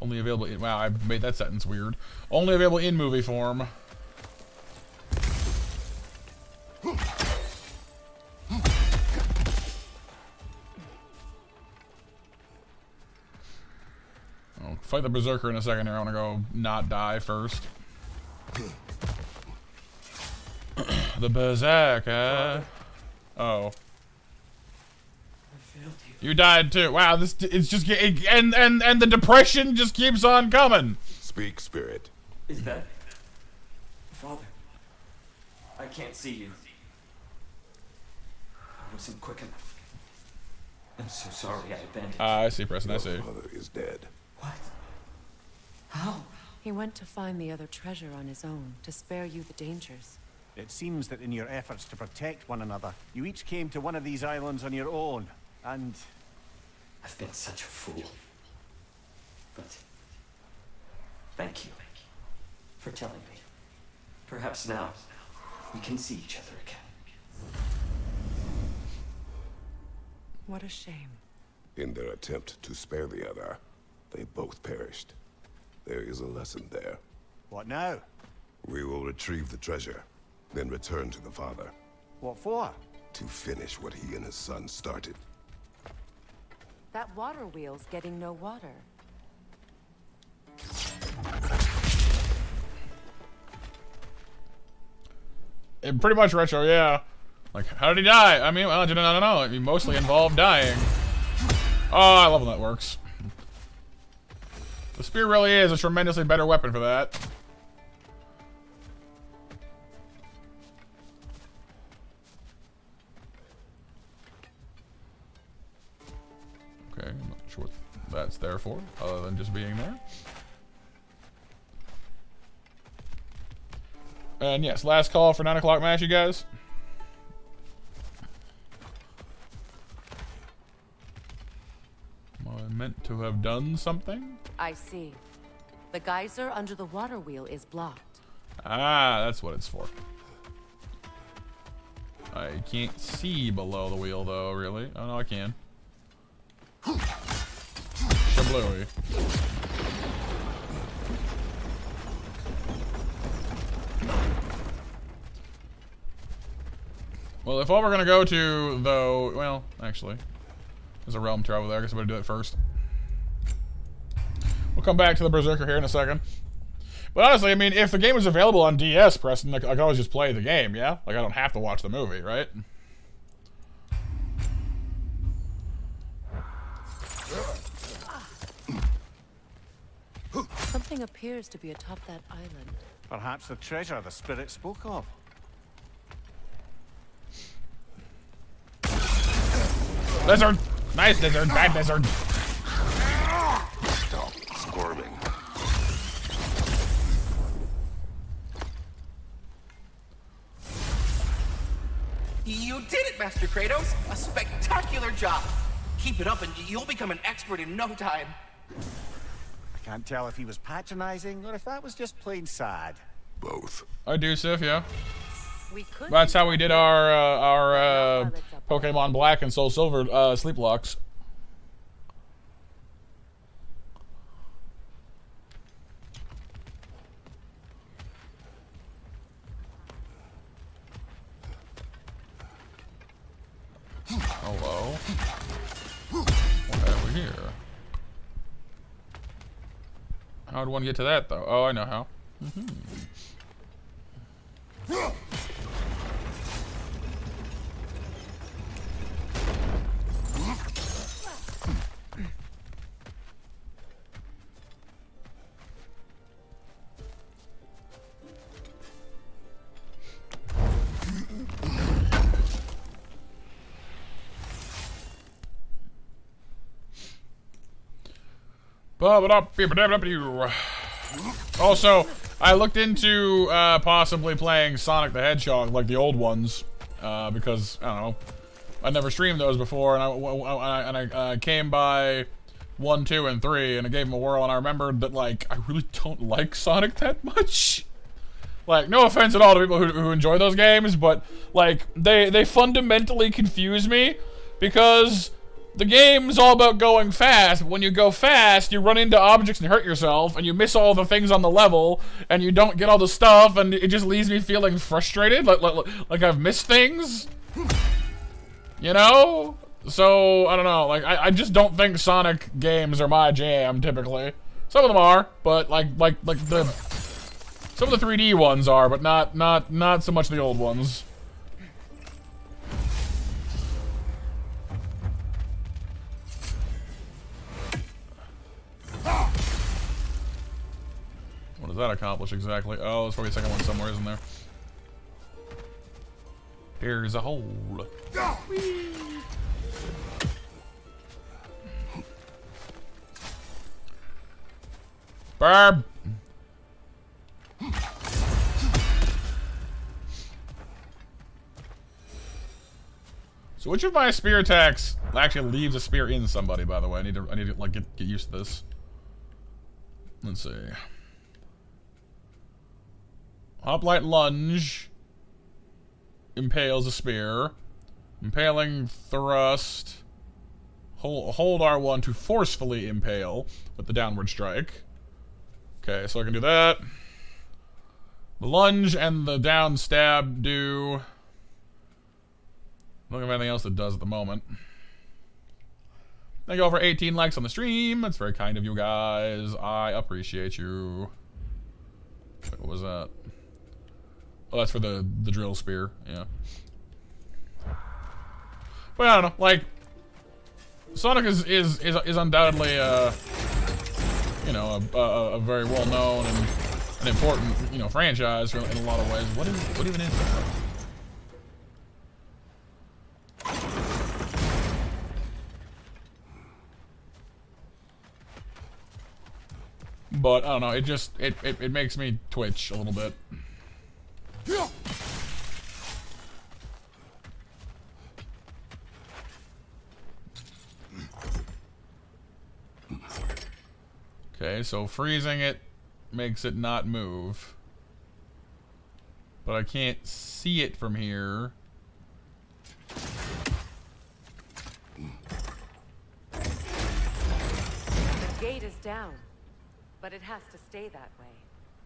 Only available in, wow, I made that sentence weird. Only available in movie form. I'll fight the Berserker in a second here. I want to go not die first. The Berserker. Oh. You died too. Wow, this it's just and the depression just keeps on coming. Speak, spirit. Is that Father? I can't see you. I wasn't quick enough. I'm so sorry I abandoned you. I see, Preston. I see. Your father is dead. What? How? He went to find the other treasure on his own, to spare you the dangers. It seems that in your efforts to protect one another, you each came to one of these islands on your own, and... I've been such a fool. But... thank you for telling me. Perhaps now we can see each other again. What a shame. In their attempt to spare the other, they both perished. There is a lesson there. What now? We will retrieve the treasure, then return to the father. What for? To finish what he and his son started. That water wheel's getting no water. It pretty much retro, yeah. Like, how did he die? I mean, well, I don't know. It mostly involved dying. Oh, I love when that works. The spear really is a tremendously better weapon for that. Okay, I'm not sure what that's there for, other than just being there. And yes, last call for 9 o'clock match, you guys. Well, I meant to have done something. I see. The geyser under the water wheel is blocked. Ah, that's what it's for. I can't see below the wheel, though, really. Oh, no, I can. Shablooey. Well, if all we're gonna go to, though, well, actually, there's a realm travel there. I guess I better do it first. We'll come back to the Berserker here in a second. But honestly, I mean, if the game is available on DS, Preston, I can always just play the game, yeah? Like, I don't have to watch the movie, right? Something appears to be atop that island. Perhaps the treasure the spirit spoke of. Lizard! Nice lizard, bad lizard. Stop squirming. You did it, Master Kratos! A spectacular job! Keep it up and you'll become an expert in no time. I can't tell if he was patronizing or if that was just plain sad. Both. I do, Sif, yeah. We could That's how we did our Pokemon Black and Soul Silver sleep locks. Hello. What have we here? How would one get to that, though? Oh, I know how. Also, I looked into possibly playing Sonic the Hedgehog like the old ones because I don't know, I never streamed those before, and I came by 1, 2, and 3, and I gave them a whirl, and I remembered that like I really don't like Sonic that much. Like, no offense at all to people who enjoy those games, but like they fundamentally confuse me because the game's all about going fast. But when you go fast, you run into objects and hurt yourself, and you miss all the things on the level, and you don't get all the stuff, and it just leaves me feeling frustrated, like I've missed things. You know? So, I don't know, like, I just don't think Sonic games are my jam, typically. Some of them are, but, some of the 3D ones are, but not so much the old ones. What does that accomplish exactly? Oh, there's probably a second one somewhere, isn't there? Here's a hole. Barb! So which of my spear attacks actually leaves a spear in somebody, by the way? I need to like get used to this. Let's see. Hoplite lunge impales a spear. Impaling thrust. Hold R1 to forcefully impale with the downward strike. Okay, so I can do that. The lunge and the down stab do. I don't have anything else that does at the moment. Thank you all for 18 likes on the stream. That's very kind of you guys. I appreciate you. Wait, what was that? Oh, that's for the drill spear. Yeah. But I don't know. Like, Sonic is undoubtedly you know, a very well known and an important, you know, franchise in a lot of ways. What even is that? But I don't know, it makes me twitch a little bit. Okay, so freezing it makes it not move. But I can't see it from here. The gate is down, but it has to stay that way.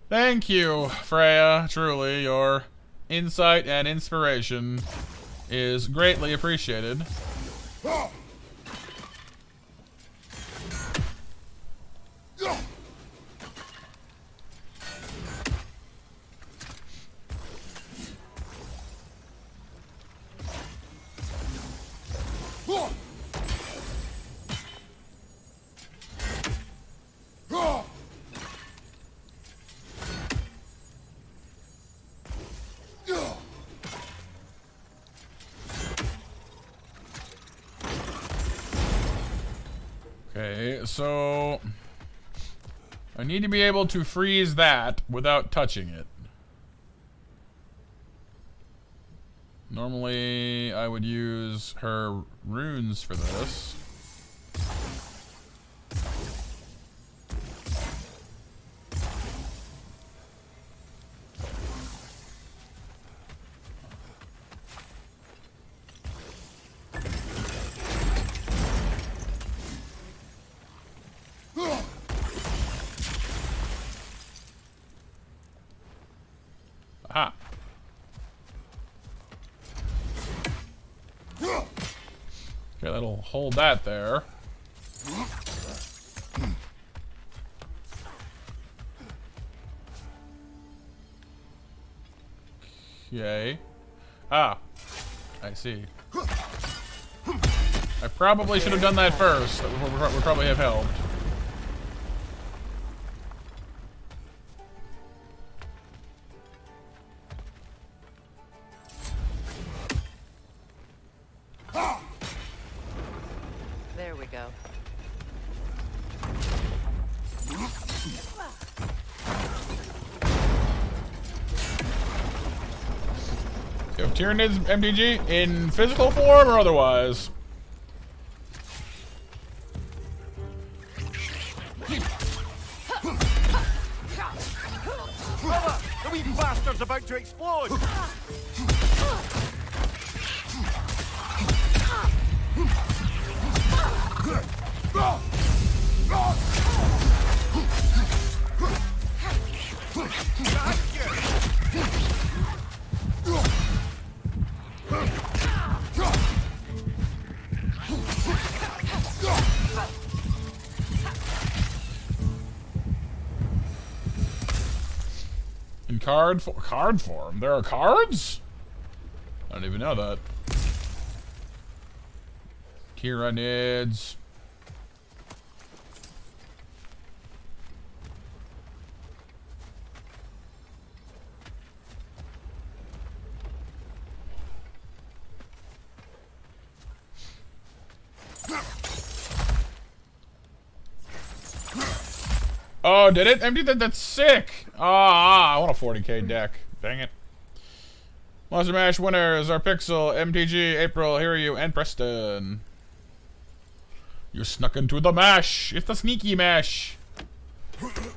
Thank you, Freya. Truly, your insight and inspiration is greatly appreciated. Okay, so I need to be able to freeze that without touching it. Normally, I would use her runes for this. Aha. Okay, that'll hold that there. Okay. Ah. I see. I probably should have done that first. That would probably have helped. There we go. You have Tyranids MDG in physical form or otherwise? bastard's about to explode! In card form? There are cards? I didn't even know that. Tyranids. Oh, did it? Empty that? That's sick. I want a 40k deck. Dang it. Monster Mash winners are Pixel, MTG, April, Hear You, and Preston. You snuck into the mash. It's the sneaky mash. The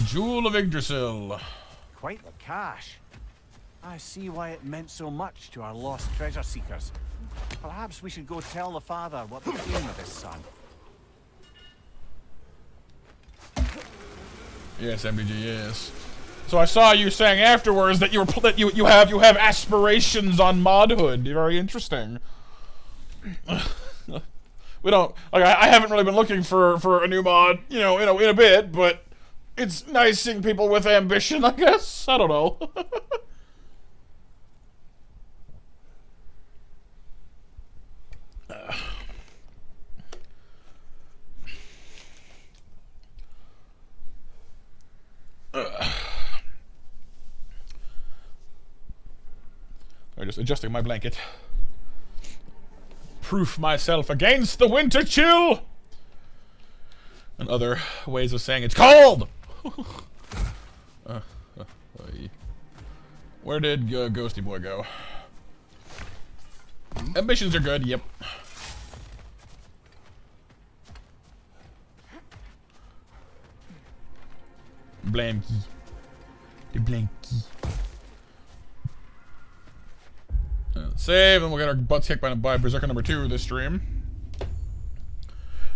Jewel of Yggdrasil. Quite the cache. I see why it meant so much to our lost treasure seekers. Perhaps we should go tell the father what became of his son. Yes, MBG, yes. So I saw you saying afterwards that you have aspirations on modhood. Very interesting. We don't like. I haven't really been looking for a new mod, in a bit, but it's nice seeing people with ambition. I guess I don't know. I'm just adjusting my blanket. Proof myself against the winter chill! And other ways of saying it's cold! Where did Ghosty Boy go? Ambitions are good, yep. Blanky. The blanky. Save, and we'll get our butts kicked by Berserker number 2 this stream.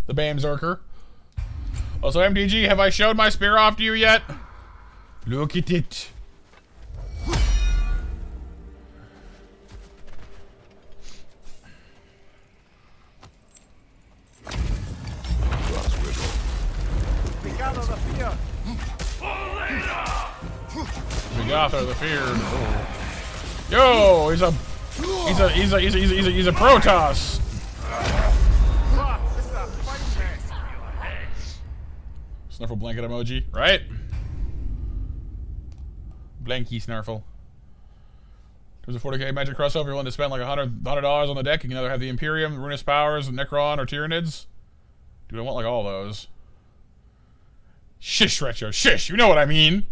The Bam Zerker. Also, MTG, have I showed my spear off to you yet? Look at it. We gather the fear. We gather the fear. Oh. Yo, he's a Protoss. Snurfle blanket emoji, right? Blanky snurfle. There's a 40k magic crossover. You're willing to spend like $100 on the deck. You can either have the Imperium, Ruinous Powers, Necron, or Tyranids. Dude, I want like all those. Shish, Retro. Shish, you know what I mean.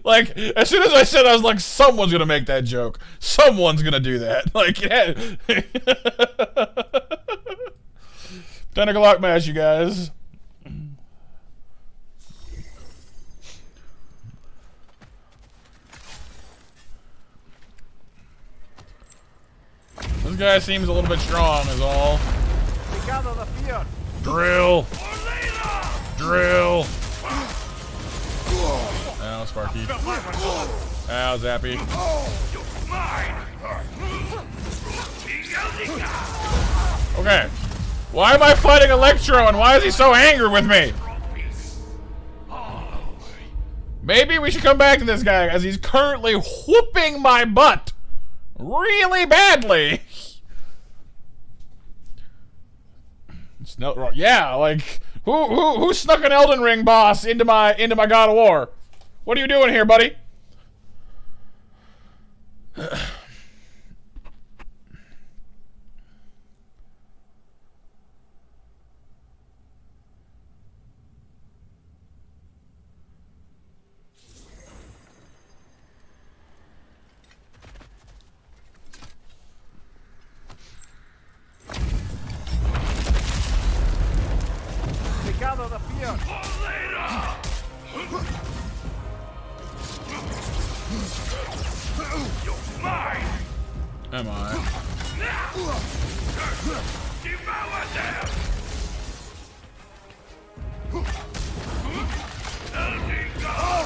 Like, as soon as I said, I was like, someone's gonna make that joke. Someone's gonna do that. Like, yeah. 10 o'clock match, you guys. This guy seems a little bit strong, is all. We gather the fear. Drill. Drill. Ow, Sparky. Ow, Zappy. Okay. Why am I fighting Electro and why is he so angry with me? Maybe we should come back to this guy as he's currently whooping my butt really badly. Yeah, like who snuck an Elden Ring boss into my God of War? What are you doing here, buddy? Am I? Devour them! Elding God,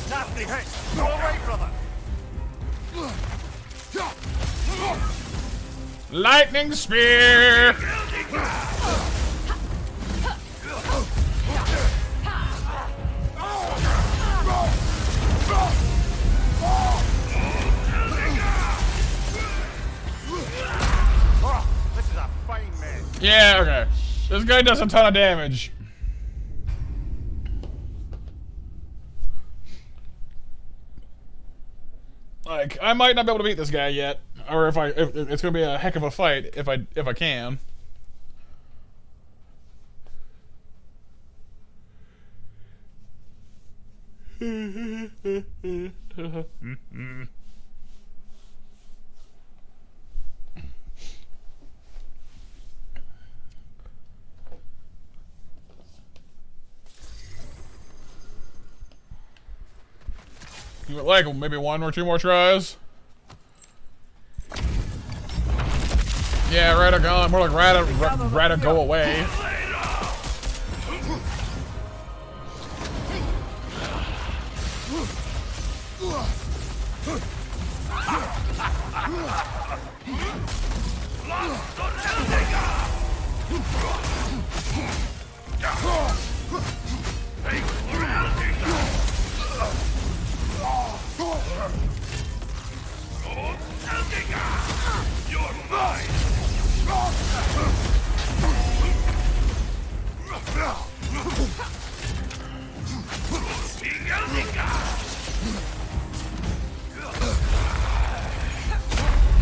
Nasty hit! You alright, brother? Lightning spear! Oh, this is a fine man. Yeah, okay. This guy does a ton of damage. Like, I might not be able to beat this guy yet, or if it's gonna be a heck of a fight if I can. Like maybe 1 or 2 more tries. Yeah, Rata gone. More like Rata go away. You're mine!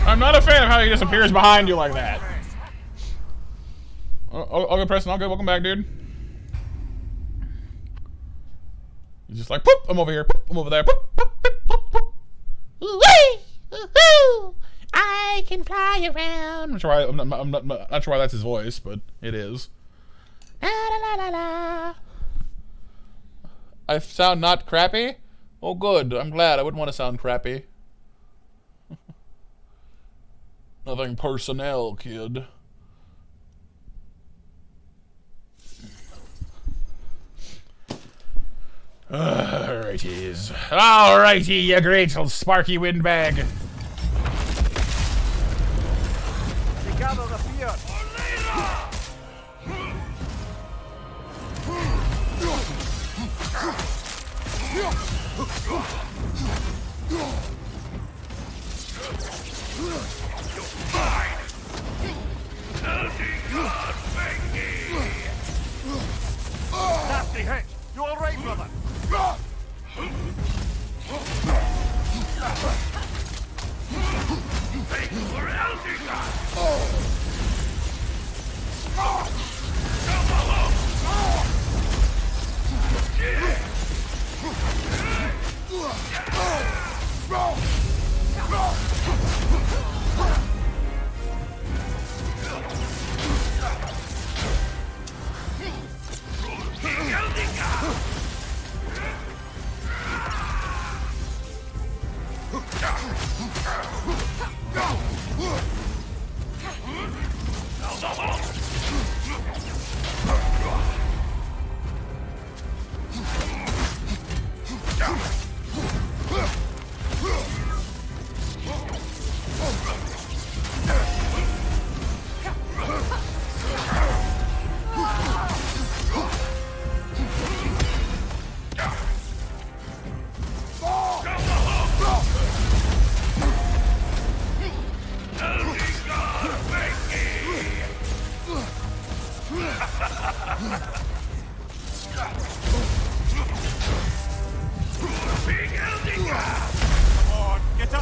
I'm not a fan of how he disappears behind you like that. Oh, good, Preston. All good. Welcome back, dude. He's just like, poop, I'm over here. Poop, I'm over there. Poop, poop, poop, poop, poop. Wee! Woohoo! I can fly around. I'm not sure why that's his voice, but it is. La la la la la. I sound not crappy? Oh, good. I'm glad. I wouldn't want to sound crappy. Nothing personnel, kid. Alrighties. Alrighty, you great old sparky windbag. Gather the fear. Nasty hit. You all right, brother?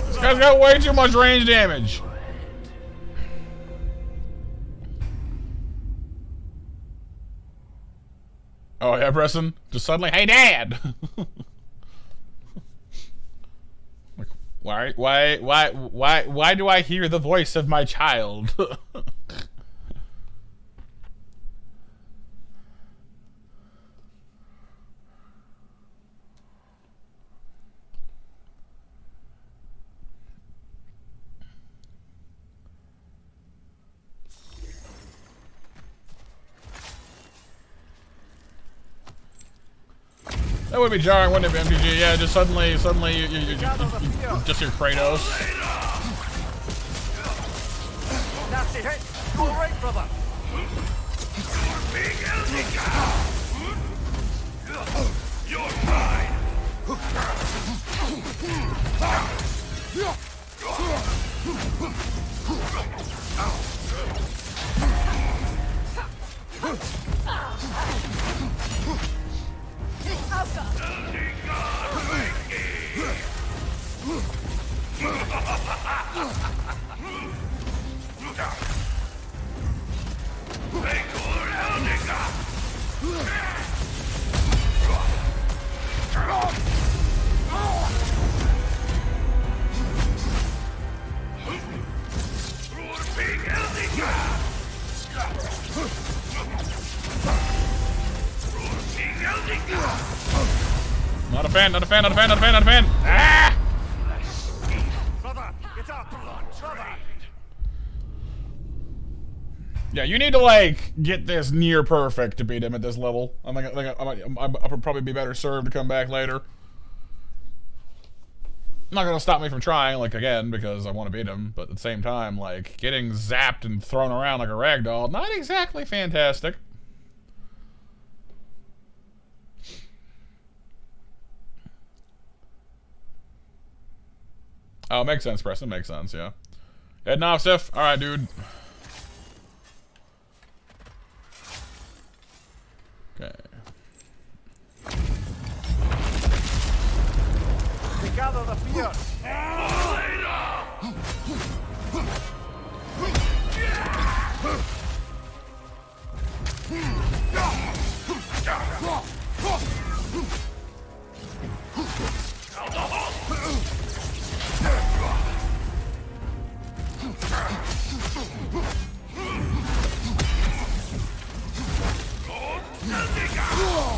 This guy's got way too much range damage. Oh yeah, Preston. Just suddenly, hey, Dad. Like, why do I hear the voice of my child? That would be jarring, wouldn't it, MTG? Yeah, just suddenly you just hear Kratos. Nasty hit. All right, brother. You're mine. Not a fan, not a fan, not a fan, not a fan, not a fan. Ah! Brother, get up. Brother. Yeah, you need to like get this near perfect to beat him at this level. I'll probably be better served to come back later. Not gonna stop me from trying, like, again, because I want to beat him, but at the same time, like, getting zapped and thrown around like a ragdoll, not exactly fantastic. Oh, makes sense, Preston, makes sense, yeah. Heading off, Sif? Alright, dude. Okay. Gather the fear.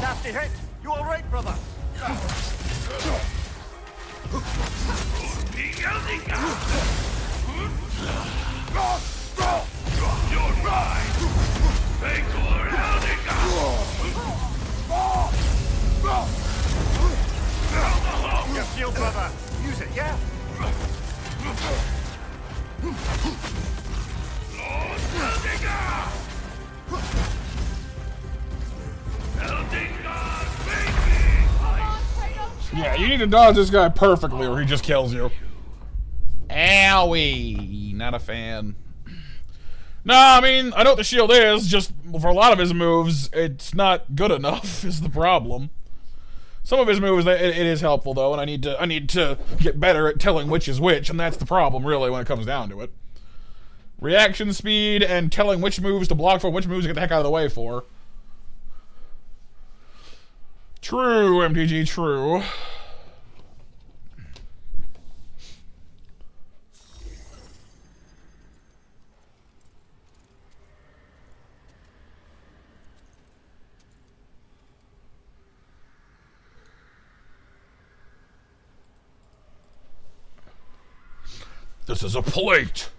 Nasty hit. You all right, brother? You're right. Your shield, brother. Use it, yeah? Yeah, you need to dodge this guy perfectly or he just kills you. Owie. Not a fan. No, I mean, I know what the shield is, just for a lot of his moves, it's not good enough is the problem. Some of his moves, it is helpful though, and I need to get better at telling which is which, and that's the problem really when it comes down to it. Reaction speed and telling which moves to block for, which moves to get the heck out of the way for. True, MTG, true. This is a plate.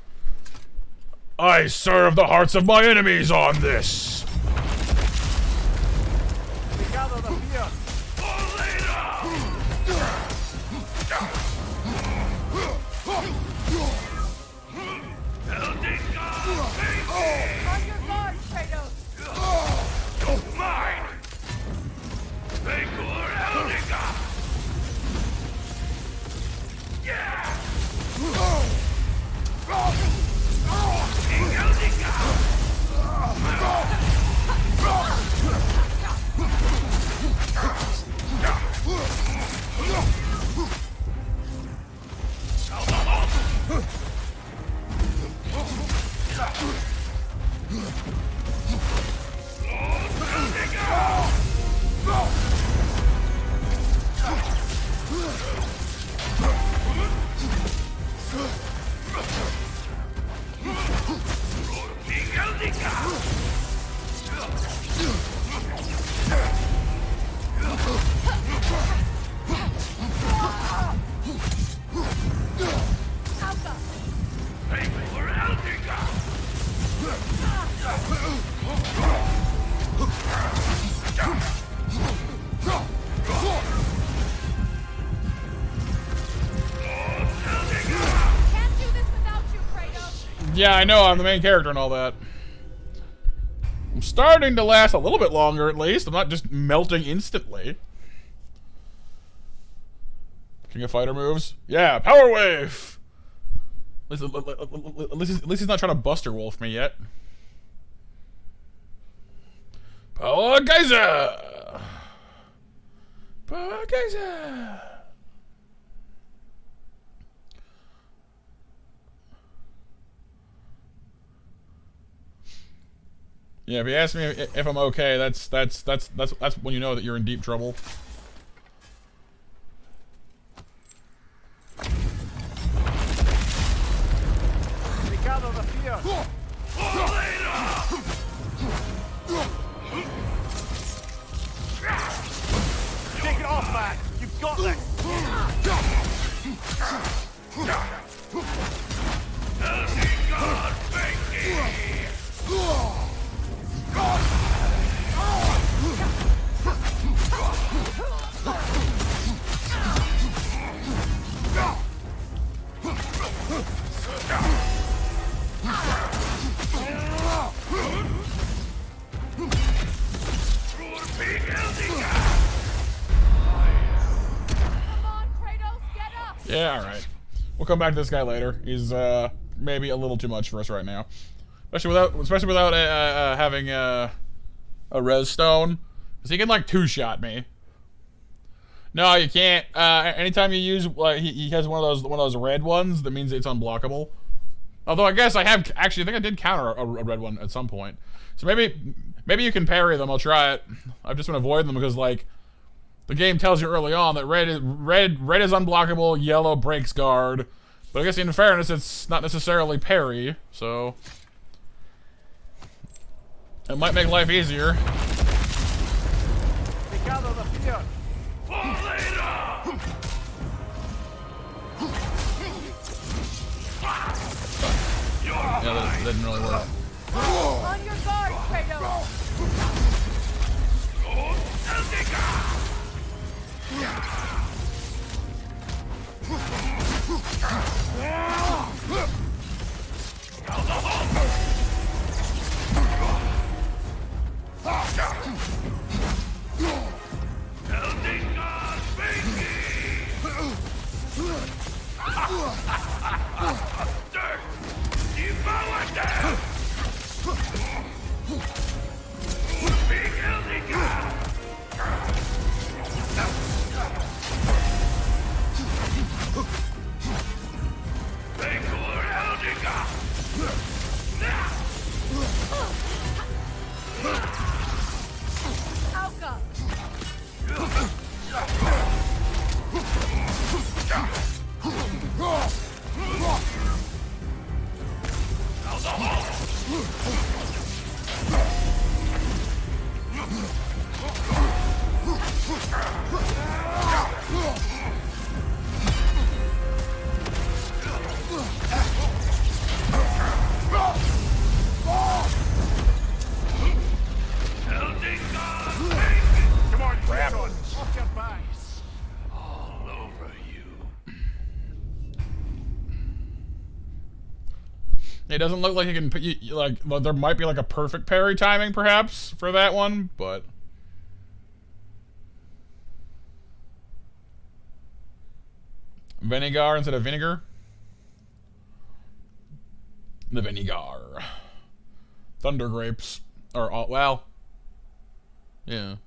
I serve the hearts of my enemies on this. Gather the fear. On your guard, Kratos! Mine! Yeah, I know, I'm the main character and all that. I'm starting to last a little bit longer, at least. I'm not just melting instantly. King of Fighter moves? Yeah, Power Wave! At least he's not trying to Buster Wolf me yet. Power Geyser! Power Geyser! Yeah, if you ask me if I'm okay, that's when you know that you're in deep trouble. We gather the fear. Take it off, man. You've got this. God, Yeah, alright. We'll come back to this guy later. He's maybe a little too much for us right now. Especially without having a res stone. Because he can like two-shot me. No, you can't. Anytime you use he has one of those red ones, that means it's unblockable. Although I guess I have actually I think I did counter a red one at some point. So maybe you can parry them. I'll try it. I've just been avoiding them because like the game tells you early on that red is unblockable, yellow breaks guard. But I guess in fairness, it's not necessarily parry, so it might make life easier. We gather the fear. Yeah, that didn't really work. On your guard, Kratos! It doesn't look like you can put like there might be like a perfect parry timing perhaps for that one, but vinegar instead of vinegar. The vinegar. Thunder grapes or well, yeah.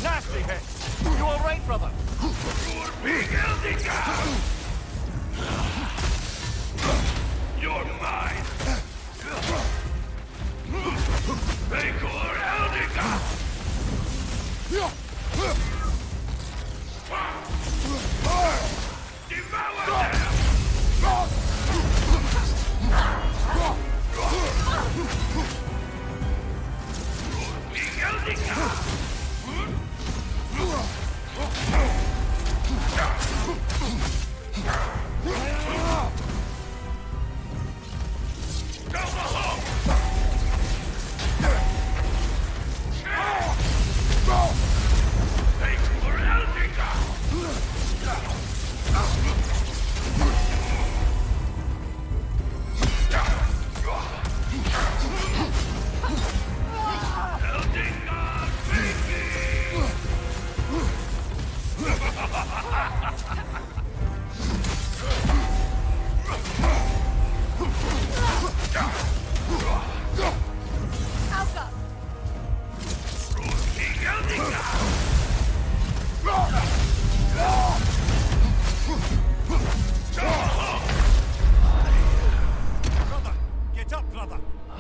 Nasty hit. You all right, brother? You're mine. Vekor Eldica.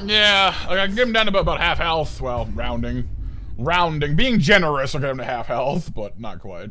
Yeah, like I can get him down to about half health. Well, rounding. Being generous, I'll get him to half health, but not quite.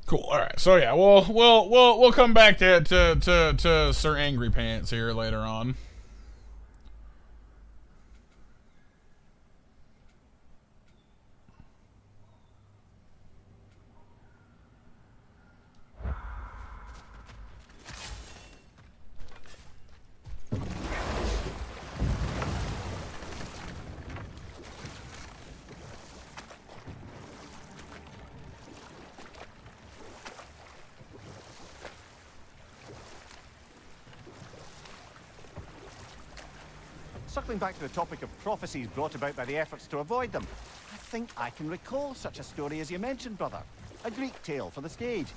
Cool. All right. So yeah, we'll come back to Sir Angry Pants here later on. Circling back to the topic of prophecies brought about by the efforts to avoid them, I think I can recall such a story as you mentioned, brother. A Greek tale for the stage.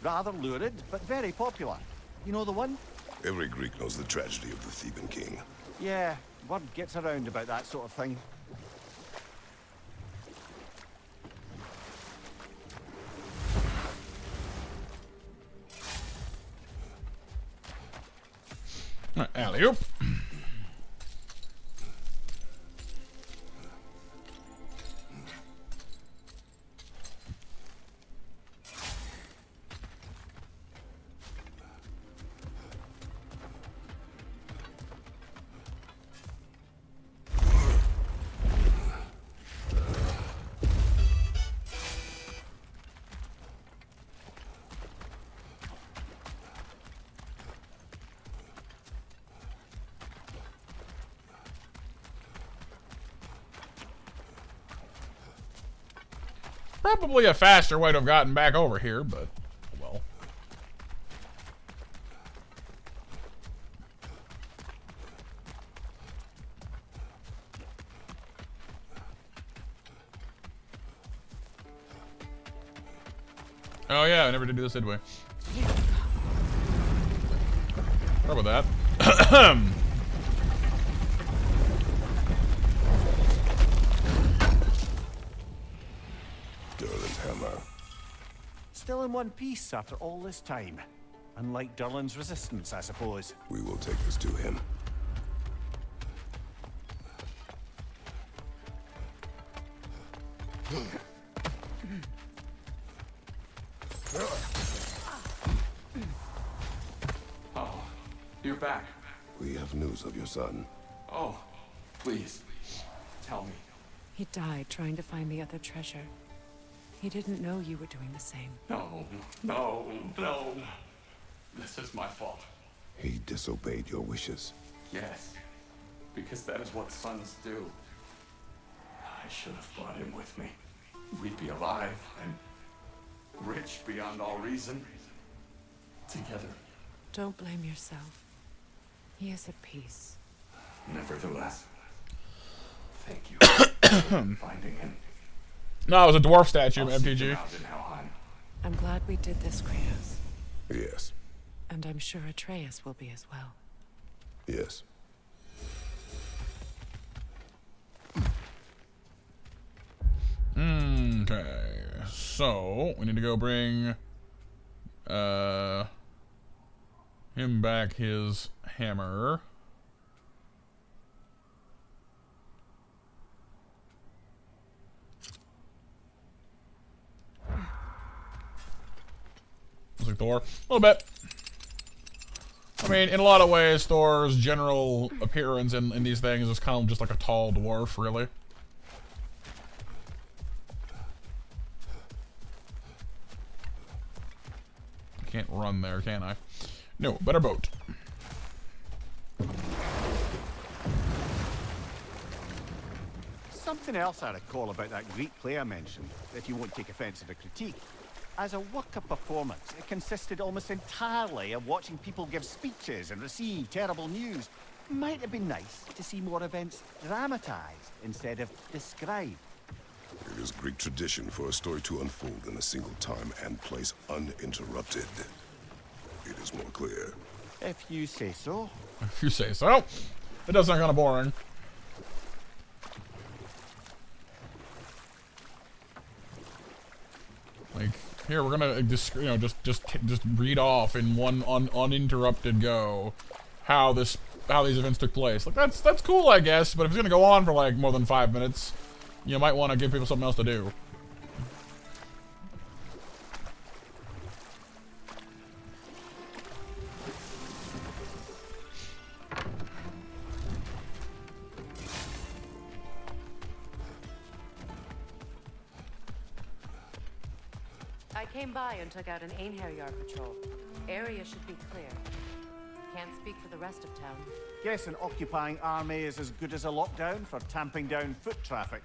Rather lurid, but very popular. You know the one? Every Greek knows the tragedy of the Theban king. Yeah, word gets around about that sort of thing. Alley-oop. Probably a faster way to have gotten back over here, but well. Oh yeah, I never did do this, did we? Sorry about that. Still in one piece after all this time. Unlike Durlin's resistance, I suppose. We will take this to him. Oh, you're back. We have news of your son. Oh, please, tell me. He died trying to find the other treasure. He didn't know you were doing the same. No, no, no. This is my fault. He disobeyed your wishes. Yes, because that is what sons do. I should have brought him with me. We'd be alive and rich beyond all reason. Together. Don't blame yourself. He is at peace. Nevertheless, thank you for finding him. No, it was a dwarf statue, MTG. I'm glad we did this, Kratos. Yes. And I'm sure Atreus will be as well. Yes. Okay. So, we need to go bring him back his hammer. Like Thor, a little bit. I mean, in a lot of ways, Thor's general appearance in these things is kind of just like a tall dwarf, really. I can't run there, can I? No, better boat. Something else I recall about that Greek play I mentioned, if you won't take offense to the critique. As a work of performance, it consisted almost entirely of watching people give speeches and receive terrible news. Might have been nice to see more events dramatized instead of described. It is Greek tradition for a story to unfold in a single time and place uninterrupted. It is more clear. If you say so. If you say so. It does sound kind of boring. Like, here, we're gonna just, you know, just read off in one uninterrupted go how these events took place. Like, that's cool, I guess, but if it's gonna go on for like more than 5 minutes, you might want to give people something else to do. I came by and took out an Einherjar patrol. Area should be clear. Can't speak for the rest of town. Guess an occupying army is as good as a lockdown for tamping down foot traffic.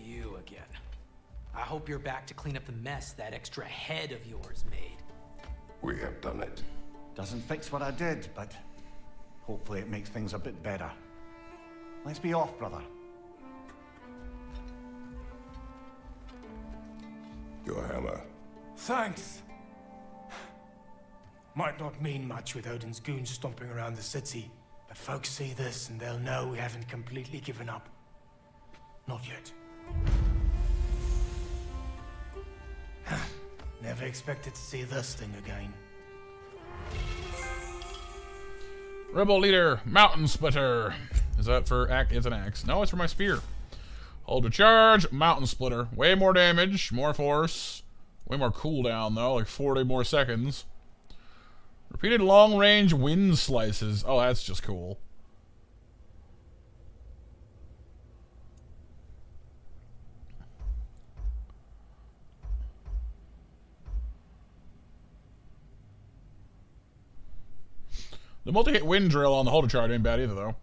You again. I hope you're back to clean up the mess that extra head of yours made. We have done it. Doesn't fix what I did, but hopefully it makes things a bit better. Let's be off, brother. Your hammer. Thanks. Might not mean much with Odin's goons stomping around the city, but folks see this and they'll know we haven't completely given up. Not yet. Never expected to see this thing again. Rebel leader, mountain splitter. Is that for axe? It's an axe. No, it's for my spear. Hold to charge, mountain splitter. Way more damage, more force. Way more cooldown though, like 40 more seconds. Repeated long range wind slices. Oh, that's just cool. The multi-hit wind drill on the holder chart ain't bad either, though.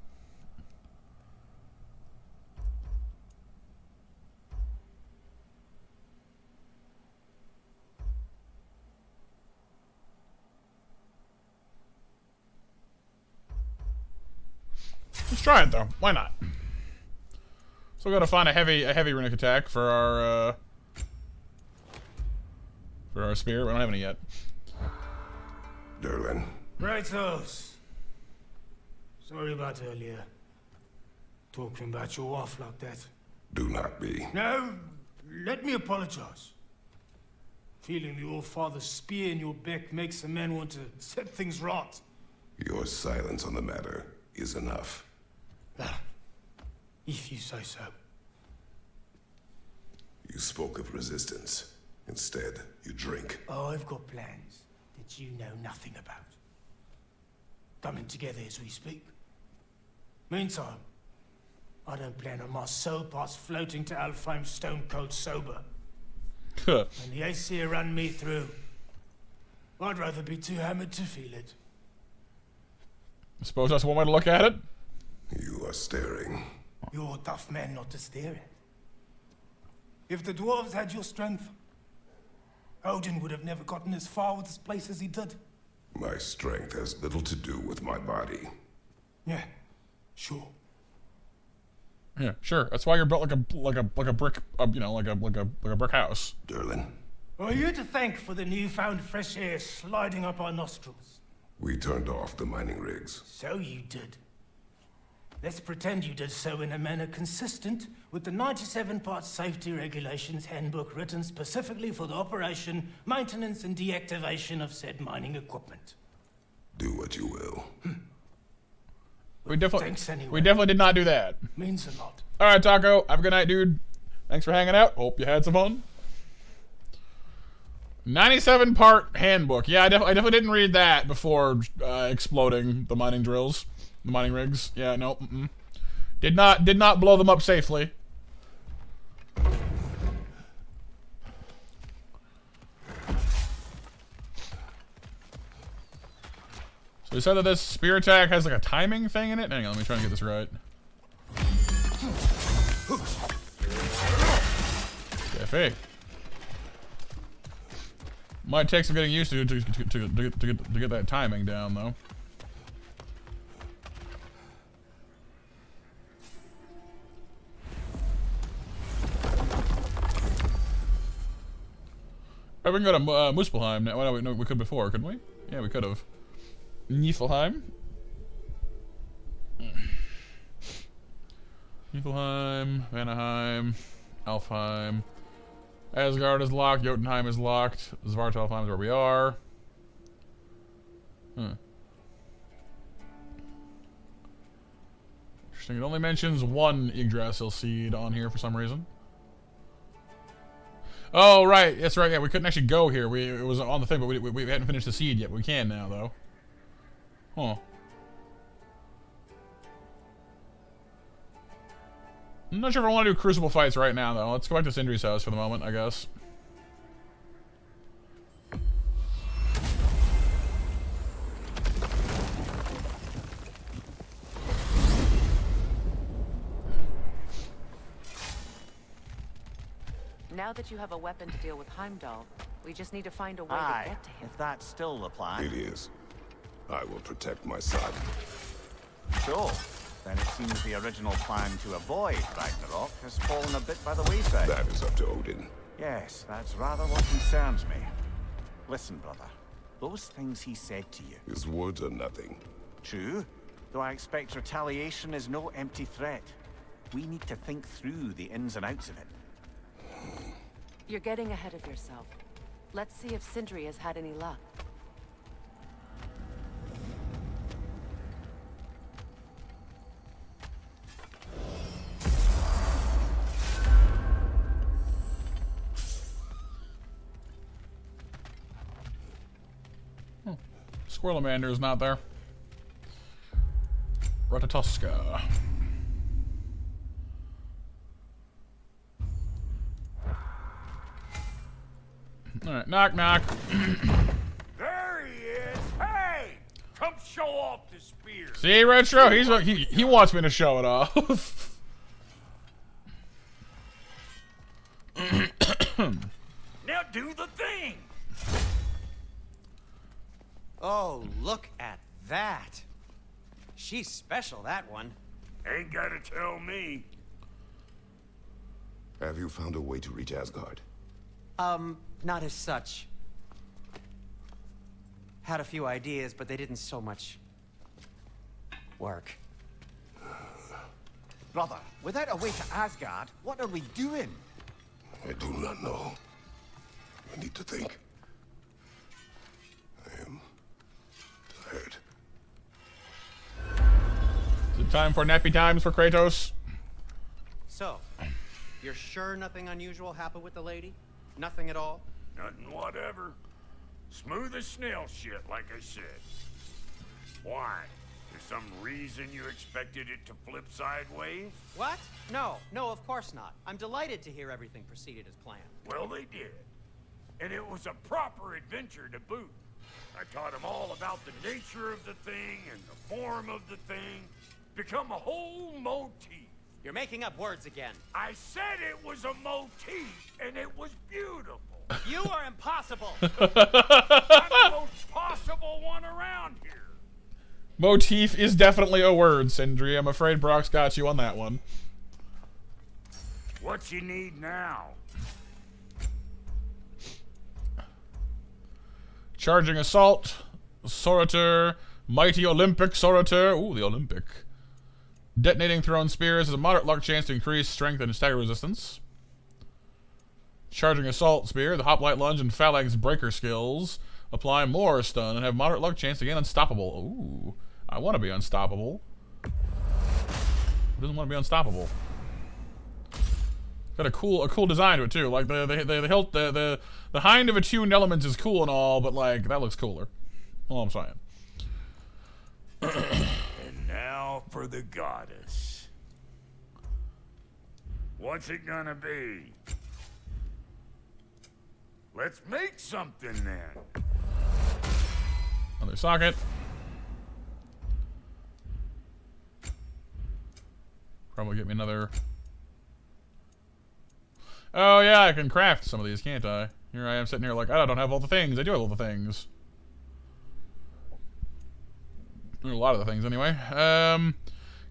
Let's try it though. Why not? So we gotta find a heavy runic attack for our spear. We don't have any yet. Derlin. Rightos. Sorry about earlier. Talking about your wife like that. Do not be. No, let me apologize. Feeling the All-Father's spear in your back makes a man want to set things right. Your silence on the matter is enough. If you say so. You spoke of resistance. Instead, you drink. Oh, I've got plans that you know nothing about. Coming together as we speak. Meantime, I don't plan on my soul parts floating to Alfheim stone cold sober. And the Aesir run me through. I'd rather be too hammered to feel it. I suppose that's one way to look at it. You are staring. You're a tough man not to stare at. If the dwarves had your strength, Odin would have never gotten as far with this place as he did. My strength has little to do with my body. Yeah, sure. Yeah, sure. That's why you're built like a brick, you know, like a brick house. Derlin. Are you to thank for the newfound fresh air sliding up our nostrils? We turned off the mining rigs. So you did. Let's pretend you did so in a manner consistent with the 97-part safety regulations handbook written specifically for the operation, maintenance, and deactivation of said mining equipment. Do what you will. We definitely, Thanks anyway. we definitely did not do that. Means a lot. All right, Taco. Have a good night, dude. Thanks for hanging out. Hope you had some fun. 97-part handbook. Yeah, I definitely didn't read that before exploding the mining drills, the mining rigs. Yeah, no. Did not blow them up safely. So you said that this spear attack has like a timing thing in it? Hang on, let me try and get this right. Cafe. Might take some getting used to get that timing down, though. Oh, we can go to Muspelheim now. Well, no, we could before, couldn't we? Yeah, we could have. Niflheim. Niflheim, Vanaheim, Alfheim. Asgard is locked, Jotunheim is locked, Svartalfheim is where we are. Interesting. It only mentions one Yggdrasil seed on here for some reason. Oh, right. That's right. Yeah, we couldn't actually go here. It was on the thing, but we hadn't finished the seed yet. We can now, though. Huh. I'm not sure if I want to do Crucible fights right now, though. Let's go back to Sindri's house for the moment, I guess. Now that you have a weapon to deal with Heimdall, we just need to find a way Aye, to get to him. if that's still the plan. It is. I will protect my son. So, then it seems the original plan to avoid Ragnarok has fallen a bit by the wayside. That is up to Odin. Yes, that's rather what concerns me. Listen, brother. Those things he said to you. His words are nothing. True, though I expect retaliation is no empty threat. We need to think through the ins and outs of it. You're getting ahead of yourself. Let's see if Sindri has had any luck. Squirrelamander is not there. Ratatoska. Alright, knock knock. There he is! Hey! Come show off the spear! See, Retro? He wants me to show it off. Now do the thing! Oh, look at that. She's special, that one. Ain't gotta tell me. Have you found a way to reach Asgard? Not as such. Had a few ideas, but they didn't so much work. Brother, without a way to Asgard, what are we doing? I do not know. I need to think. I am tired. Is it time for nappy times for Kratos? So, you're sure nothing unusual happened with the lady? Nothing at all? Nothing whatever. Smooth as snail shit, like I said. Why? There's some reason you expected it to flip sideways? What? No, of course not. I'm delighted to hear everything proceeded as planned. Well, they did. And it was a proper adventure to boot. I taught them all about the nature of the thing and the form of the thing. Become a whole motif. You're making up words again. I said it was a motif, and it was beautiful. You are impossible. I'm the most possible one around here. Motif is definitely a word, Sindri. I'm afraid Brock's got you on that one. What you need now? Charging assault, Sorator, mighty Olympic Sorator. Ooh, the Olympic. Detonating thrown spears has a moderate luck chance to increase strength and stagger resistance. Charging assault spear, the hoplite lunge and phalanx breaker skills apply more stun and have moderate luck chance to gain unstoppable. Ooh, I want to be unstoppable. Who doesn't want to be unstoppable? Got a cool design to it too. Like the hind of attuned elements is cool and all, but like that looks cooler. All I'm saying. And now for the goddess. What's it gonna be? Let's make something then. Another socket. Probably get me another. Oh yeah, I can craft some of these, can't I? Here I am sitting here like, I don't have all the things. I do have all the things. A lot of the things, anyway.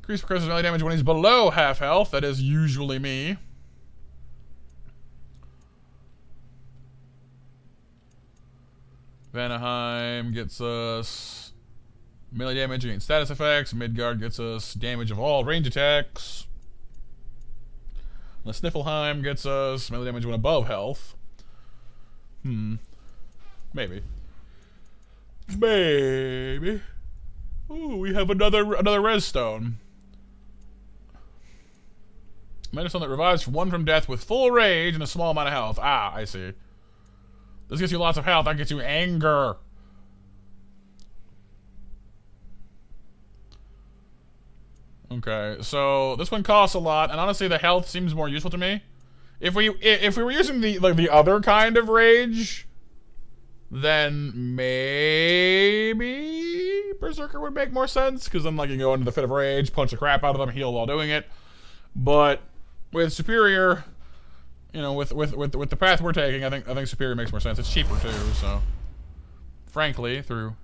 Increase progressive melee damage when he's below half health. That is usually me. Vanaheim gets us melee damage against status effects. Midgard gets us damage of all range attacks. The Sniffelheim gets us melee damage when above health. Maybe. Maybe. Ooh, we have another res stone. Medicine that revives one from death with full rage and a small amount of health. Ah, I see. This gets you lots of health. That gets you anger. Okay, so this one costs a lot, and honestly, the health seems more useful to me. If we were using the other kind of rage, then maybe Berserker would make more sense, because then like you go into the fit of rage, punch the crap out of them, heal while doing it. But with Superior, you know, with the path we're taking, I think Superior makes more sense. It's cheaper too, so frankly, through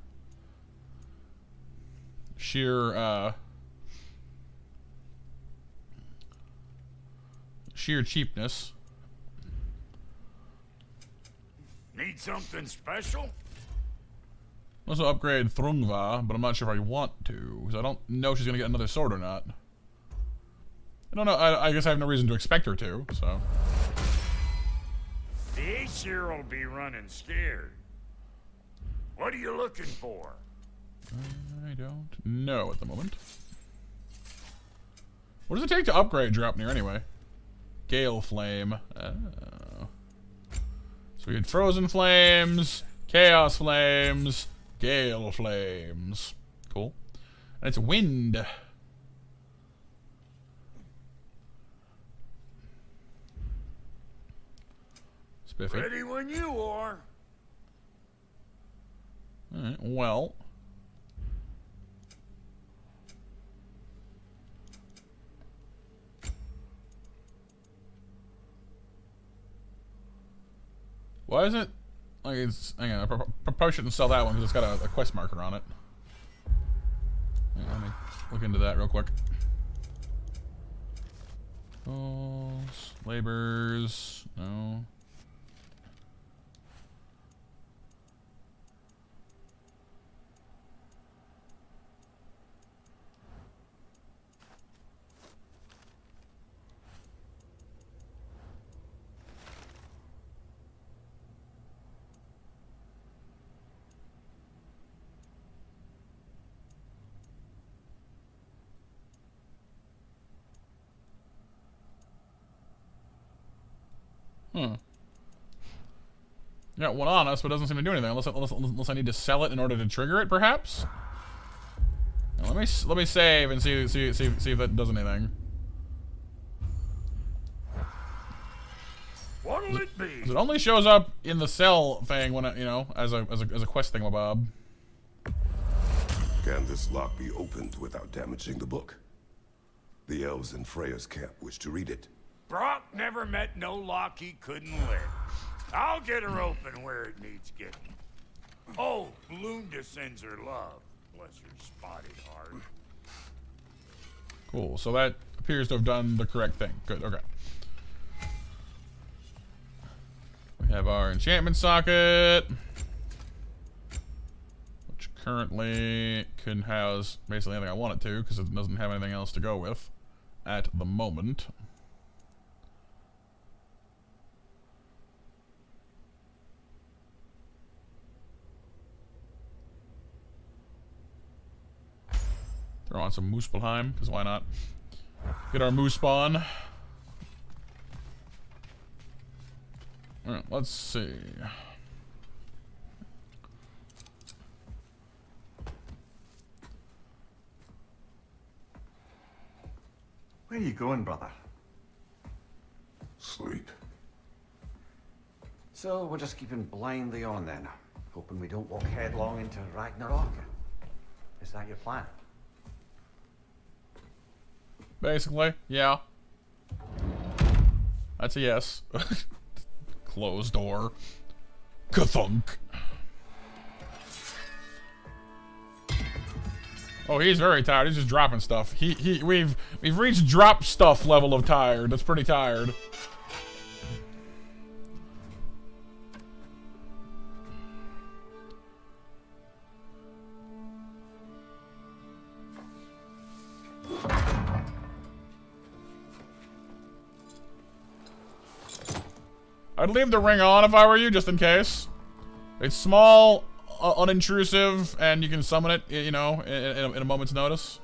sheer cheapness. Need something special? Also upgrade Thrungva, but I'm not sure if I want to, because I don't know if she's gonna get another sword or not. I don't know. I guess I have no reason to expect her to. So The Aesir will be running scared. What are you looking for? I don't know at the moment. What does it take to upgrade Draupnir anyway? Gale Flame. Oh. So we had Frozen Flames, Chaos Flames, Gale Flames. Cool. And it's Wind. Spiffy. Ready when you are. Alright, well. Why is it like it's? Hang on, I probably shouldn't sell that one because it's got a quest marker on it. Hang on, let me look into that real quick. Tools, labors, no. Got one on us, but it doesn't seem to do anything unless I need to sell it in order to trigger it, perhaps. Now, let me save and see if that does anything. What'll it be? It only shows up in the sell thing when it, you know, as a quest thingamabob. Can this lock be opened without damaging the book? The elves in Freya's camp wish to read it. Brock never met no lock he couldn't lick. I'll get her open where it needs getting. Oh, Lunda sends her love. Bless her spotted heart. Cool, so that appears to have done the correct thing. Good, okay. We have our enchantment socket, which currently can house basically anything I want it to, because it doesn't have anything else to go with at the moment. Throw on some Muspelheim, because why not? Get our moose spawn. Alright, let's see. Where are you going, brother? Sleep. So we're just keeping blindly on then, hoping we don't walk headlong into Ragnarok. Is that your plan? Basically, yeah. That's a yes. Closed door. Ka-thunk. Oh, he's very tired. He's just dropping stuff. We've reached drop stuff level of tired. That's pretty tired. I'd leave the ring on if I were you, just in case. It's small, unintrusive, and you can summon it, you know, in a moment's notice.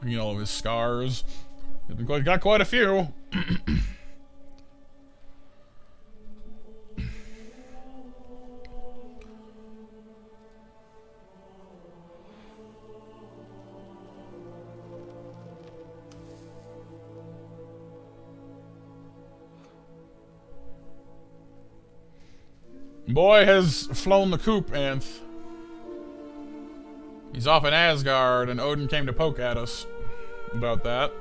You know, his scars. He's got quite a few. Boy has flown the coop, Anth. He's off in Asgard, and Odin came to poke at us about that.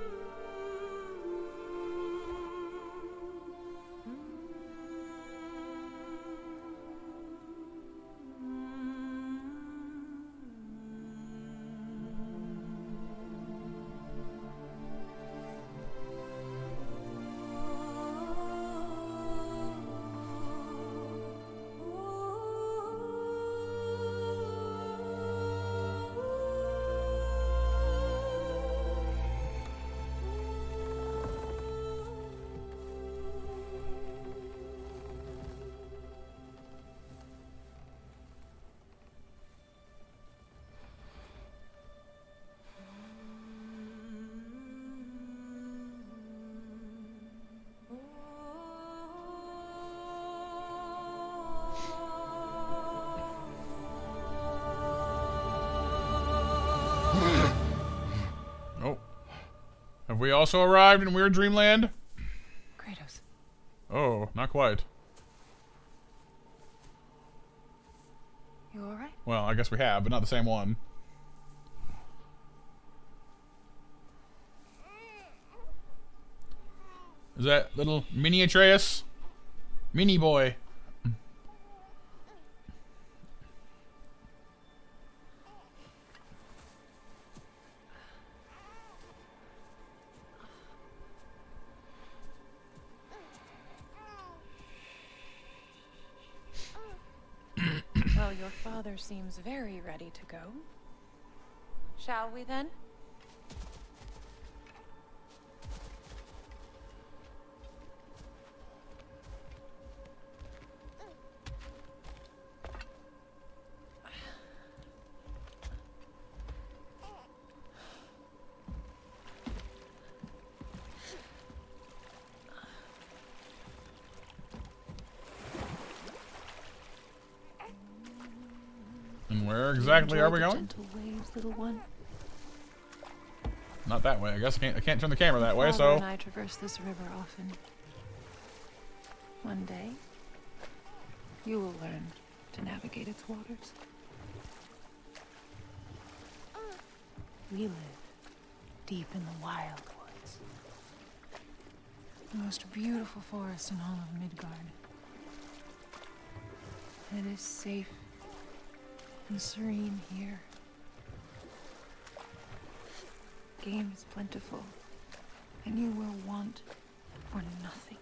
Oh. Have we also arrived in Weird Dreamland? Kratos. Oh, not quite. You alright? Well, I guess we have, but not the same one. Is that little mini Atreus? Mini boy. Well, your father seems very ready to go. Shall we then? And where exactly are we going? Gentle waves, little one. Not that way. I guess I can't turn the camera that way, Father so. and I traverse this river often. One day, you will learn to navigate its waters. We live deep in the wild woods. The most beautiful forest in all of Midgard. It is safe and serene here. Game is plentiful, and you will want for nothing.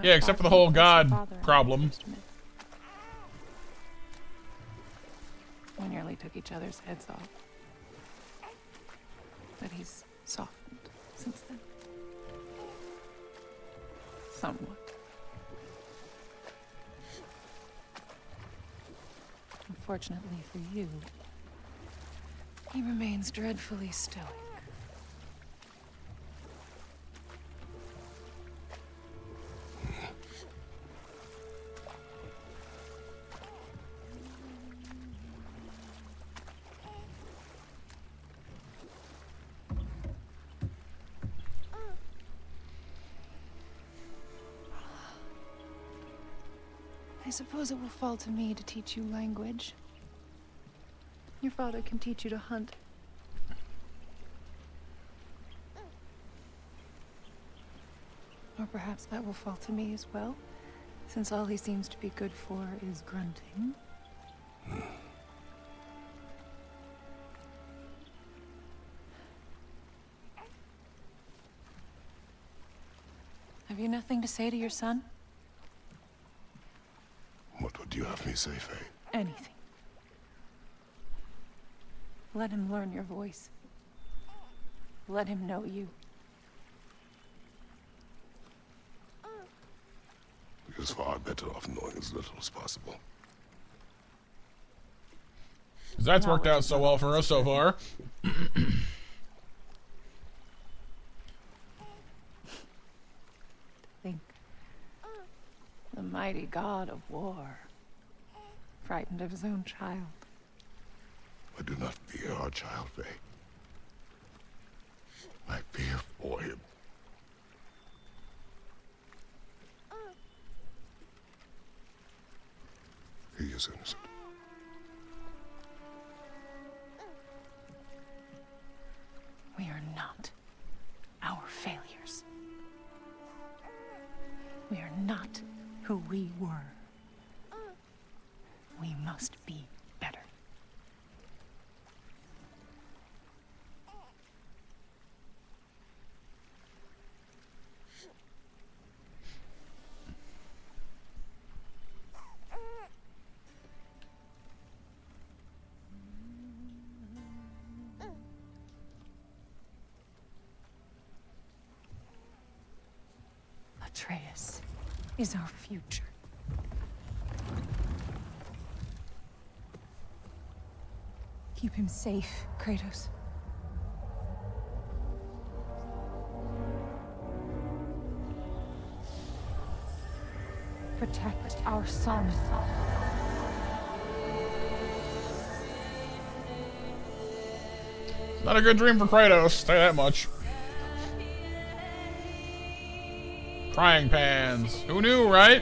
Yeah, except for the whole god problem. We nearly took each other's heads off. But he's softened since then. Somewhat. Unfortunately for you, he remains dreadfully stoic. I suppose it will fall to me to teach you language. Your father can teach you to hunt. Or perhaps that will fall to me as well, since all he seems to be good for is grunting. Have you nothing to say to your son? What would you have me say, Faye? Anything. Let him learn your voice. Let him know you. He is far better off knowing as little as possible. 'Cause that's worked out so well for us so far. Think. The mighty god of war. Frightened of his own child. I do not fear our child, Faye. I fear for him. He is innocent. We are not our failures. We are not who we were. We must be better. Atreus is our future. Keep him safe, Kratos. Protect our son. Not a good dream for Kratos, say that much. Frying pans. Who knew, right?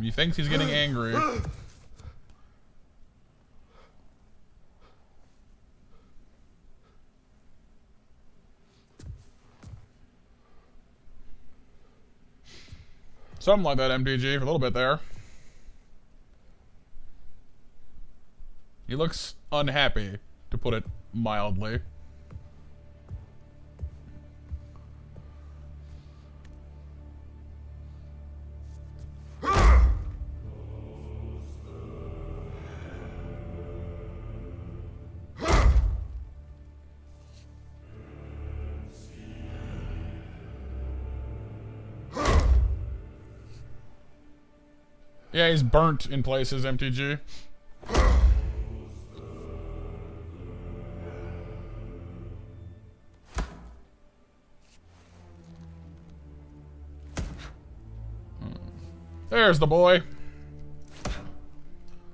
He thinks he's getting angry. Something like that, MTG, for a little bit there. He looks unhappy, to put it mildly. Yeah, he's burnt in places, MTG. There's the boy.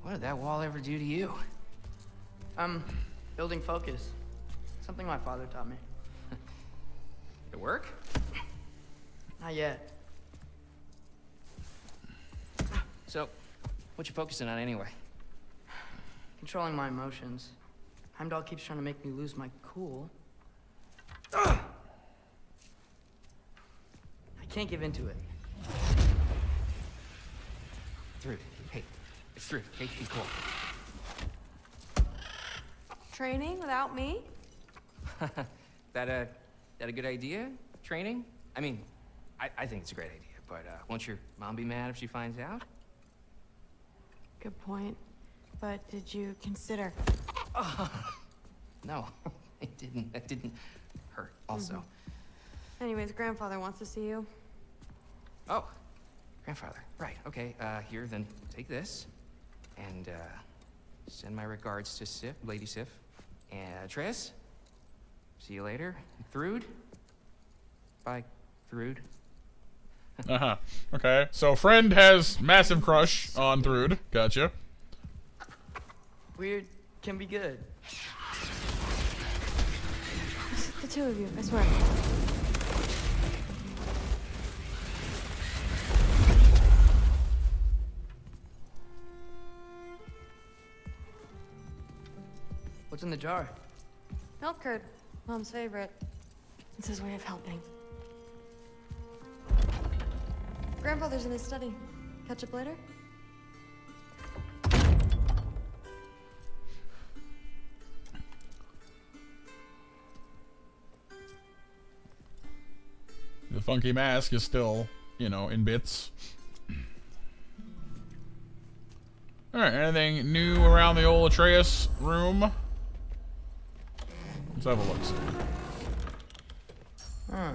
What did that wall ever do to you? Building focus. Something my father taught me. It work? Not yet. So, what you focusing on anyway? Controlling my emotions. Heimdall keeps trying to make me lose my cool. I can't give into it. Through. Hey, it's through. Hey, be cool. Training without me? That a good idea? Training? I mean, I think it's a great idea, but won't your mom be mad if she finds out? Good point. But did you consider? No, it didn't. That didn't hurt. Also. Anyways, grandfather wants to see you. Oh, grandfather. Right. Okay. Here, then take this, and send my regards to Sif, Lady Sif, and Atreus. See you later. Thrud. Bye, Thrud. Uh-huh. Okay. So friend has massive crush on Thrud. Gotcha. Weird can be good. The two of you, I swear. What's in the jar? Milk curd, Mom's favorite. It's his way of helping. Grandfather's in his study. Catch up later? The funky mask is still, you know, in bits. Alright, anything new around the old Atreus room? Let's have a look. Huh.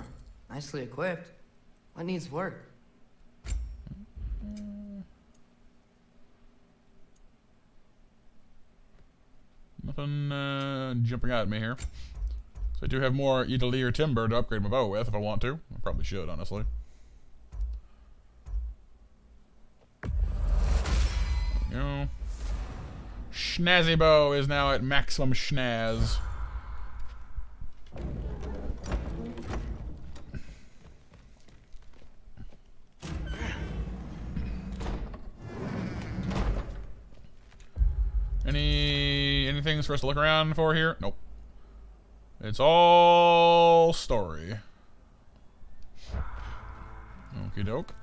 Nicely equipped. What needs work? Nothing jumping out at me here. So I do have more Edelier timber to upgrade my bow with if I want to. I probably should, honestly. There we go. Schnazzy bow is now at maximum schnaz. Anything for us to look around for here? Nope. It's all story. Okie doke.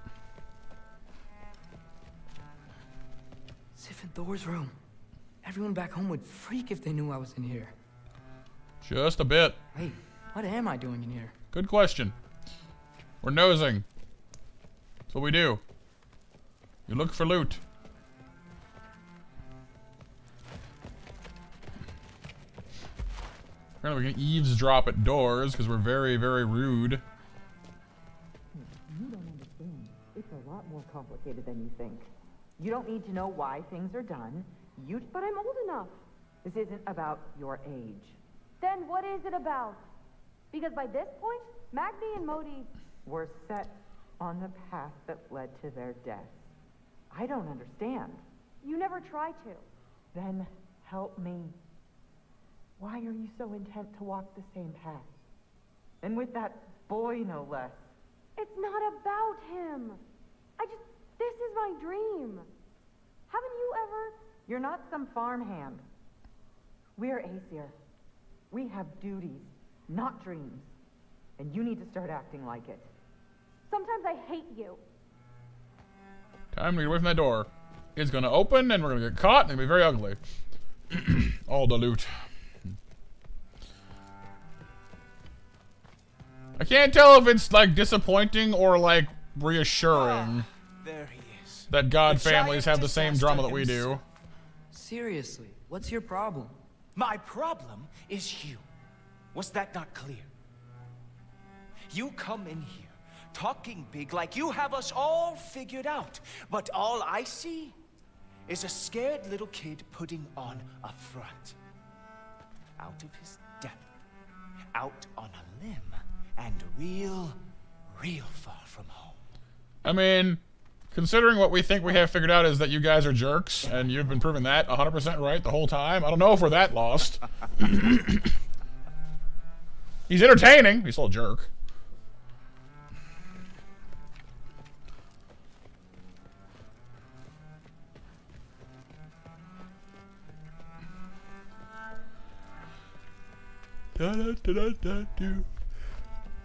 Sif and Thor's room. Everyone back home would freak if they knew I was in here. Just a bit. Wait, what am I doing in here? Good question. We're nosing. That's what we do. You look for loot. Apparently we can eavesdrop at doors because we're very, very rude. You don't understand. It's a lot more complicated than you think. You don't need to know why things are done. But I'm old enough. This isn't about your age. Then what is it about? Because by this point, Magni and Modi were set on the path that led to their death. I don't understand. You never try to. Then help me. Why are you so intent to walk the same path? And with that boy, no less. It's not about him. This is my dream. Haven't you ever? You're not some farmhand. We're Aesir. We have duties, not dreams. And you need to start acting like it. Sometimes I hate you. Time to get away from that door. It's gonna open and we're gonna get caught and it'll be very ugly. All the loot. I can't tell if it's like disappointing or like reassuring There he is. that God The families have the giant same drama that we himself. do. Seriously, what's your problem? My problem is you. Was that not clear? You come in here, talking big like you have us all figured out. But all I see is a scared little kid putting on a front. Out of his depth, out on a limb, and real far from home. I mean, considering what we think we have figured out is that you guys are jerks, and you've been proving that 100% right the whole time, I don't know if we're that lost. He's entertaining. He's still a jerk.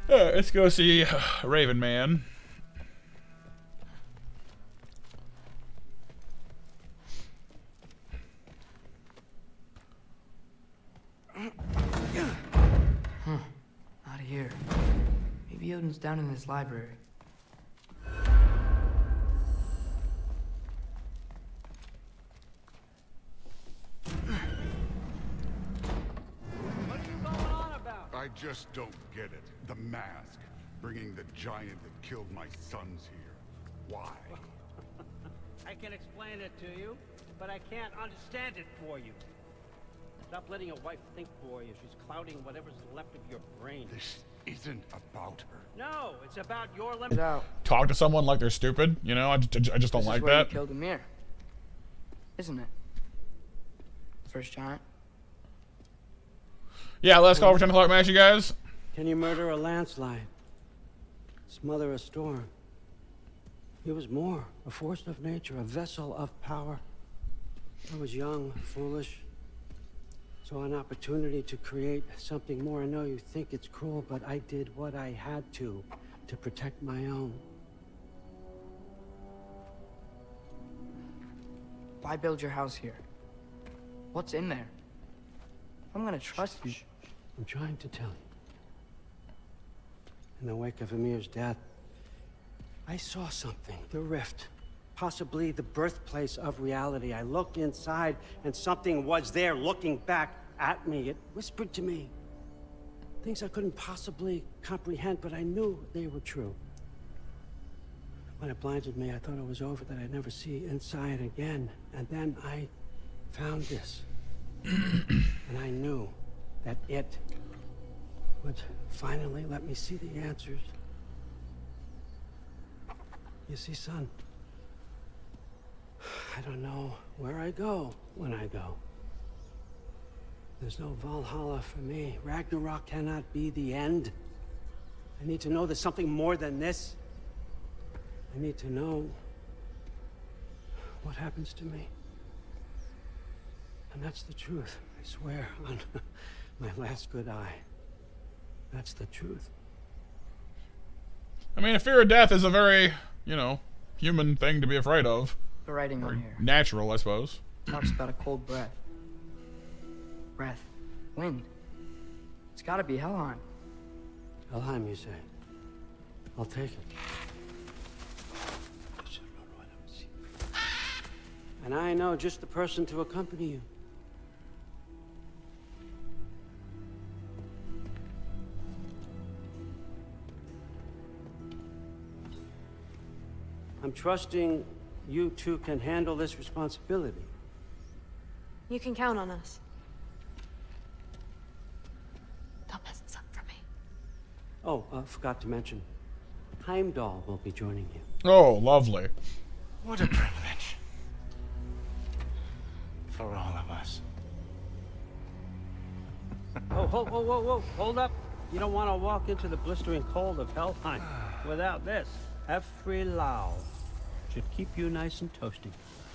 Alright, let's go see Raven Man. Not here. Maybe Odin's down in his library. I just don't get it. The mask, bringing the giant that killed my sons here. Why? I can explain it to you, but I can't understand it for you. Stop letting your wife think for you. She's clouding whatever's left of your brain. This isn't about her. No, it's about your limit. Talk to someone like they're stupid. You know, I just don't like where that. You killed Amir, isn't it? The first giant. Yeah, last call for 10 o'clock match, you guys. Can you murder a landslide? Smother a storm? He was more, a force of nature, a vessel of power. I was young, foolish, saw an opportunity to create something more. I know you think it's cruel, but I did what I had to protect my own. Why build your house here? What's in there? I'm gonna trust you. I'm trying to tell you. In the wake of Amir's death, I saw something. The rift. Possibly the birthplace of reality. I looked inside, and something was there looking back at me. It whispered to me things I couldn't possibly comprehend, but I knew they were true. When it blinded me, I thought it was over, that I'd never see inside again. And then I found this. And I knew that it would finally let me see the answers. You see, son, I don't know where I go when I go. There's no Valhalla for me. Ragnarok cannot be the end. I need to know there's something more than this. I need to know what happens to me. And that's the truth, I swear, on my last good eye. That's the truth. I mean, a fear of death is a very, you know, human thing to be afraid of. The writing on here Natural, I suppose. talks about a cold breath. Breath. Wind. It's gotta be Helheim. Helheim, you say? I'll take it. And I know just the person to accompany you. I'm trusting you two can handle this responsibility. You can count on us. Don't mess this up for me. Oh, forgot to mention, Heimdall will be joining you. Oh, lovely. What a privilege. For all of us. Oh, whoa, hold up. You don't want to walk into the blistering cold of Helheim without this. Every Lao should keep you nice and toasty.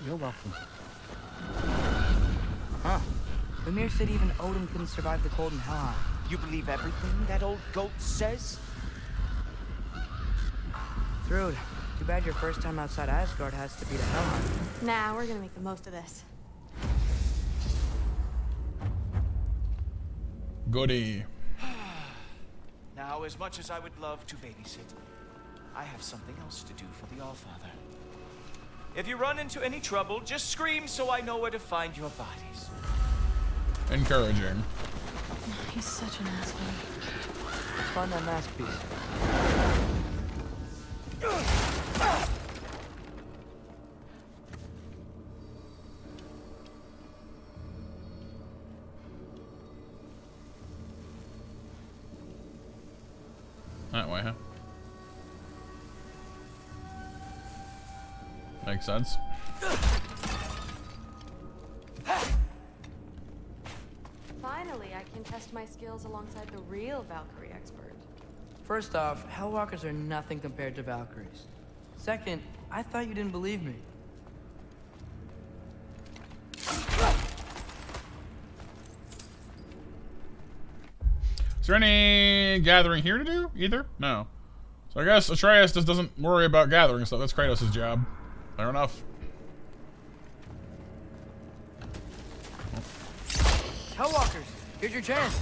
You're welcome. Huh. Amir said even Odin couldn't survive the cold in Helheim. You believe everything that old goat says? Thrud, too bad your first time outside Asgard has to be to Helheim. Nah, we're gonna make the most of this. Goody. Now, as much as I would love to babysit, I have something else to do for the Allfather. If you run into any trouble, just scream so I know where to find your bodies. Encouraging. He's such an asshole. Let's find that mask piece. That way, huh? Makes sense. Finally, I can test my skills alongside the real Valkyrie expert. First off, Hellwalkers are nothing compared to Valkyries. Second, I thought you didn't believe me. Is there any gathering here to do, either? No. So I guess Atreus just doesn't worry about gathering stuff. That's Kratos' job. Fair enough. Hellwalkers, here's your chance.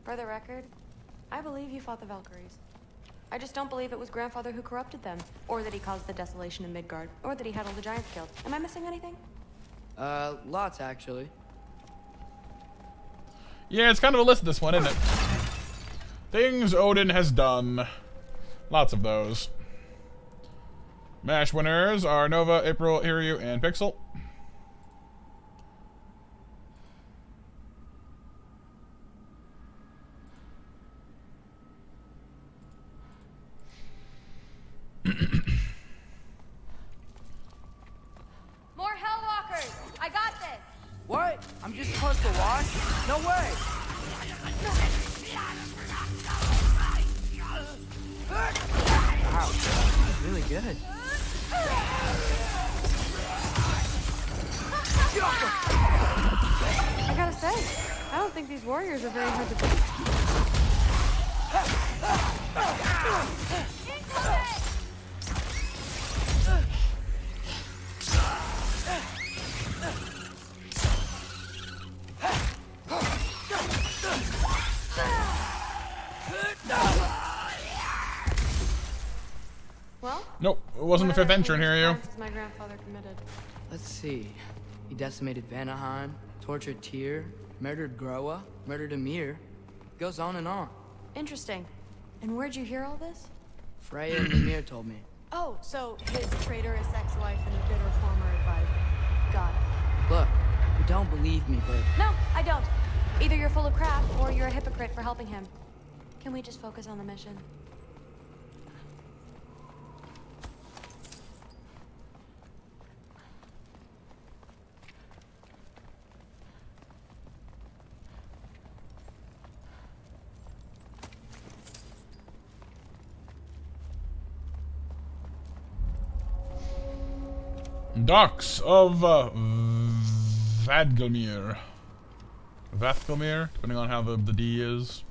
For the record, I believe you fought the Valkyries. I just don't believe it was Grandfather who corrupted them, or that he caused the desolation in Midgard, or that he had all the giants killed. Am I missing anything? Lots, actually. Yeah, it's kind of a list, this one, isn't it? Things Odin has done. Lots of those. MASH winners are Nova, April, Hiryu, and Pixel. More Hellwalkers! I got this! What? I'm just supposed to watch? No way! Wow, really good. I gotta say, I don't think these warriors are very hard to beat. Well? Nope, it wasn't the fifth entrant here, you. My grandfather committed. Let's see. He decimated Vanaheim, tortured Tyr, murdered Groa, murdered Ymir. Goes on and on. Interesting. And where'd you hear all this? Freya and Ymir told me. Oh, so his traitorous ex-wife and bitter former advisor. Got it. Look, you don't believe me, but... No, I don't. Either you're full of crap, or you're a hypocrite for helping him. Can we just focus on the mission? Docks of Vadgelmir. Vathgelmir, depending on how the D is.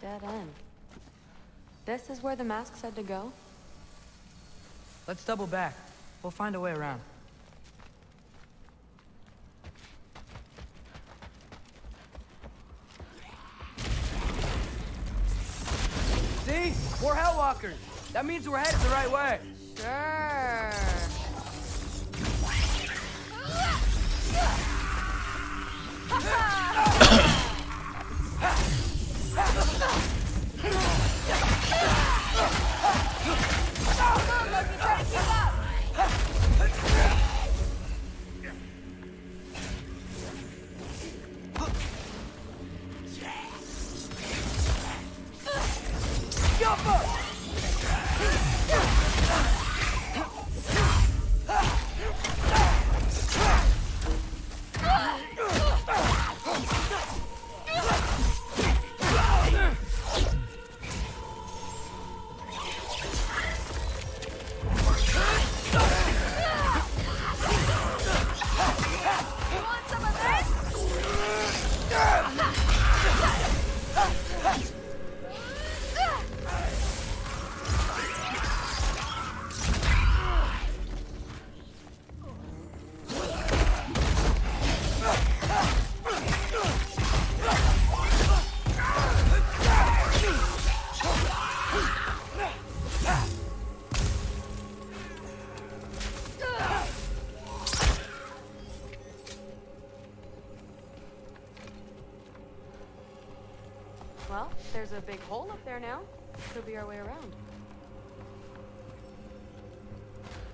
Dead end. This is where the mask said to go? Let's double back. We'll find a way around. See? More Hellwalkers! That means we're headed the right way! Sure. Well, there's a big hole up there now. Could be our way around.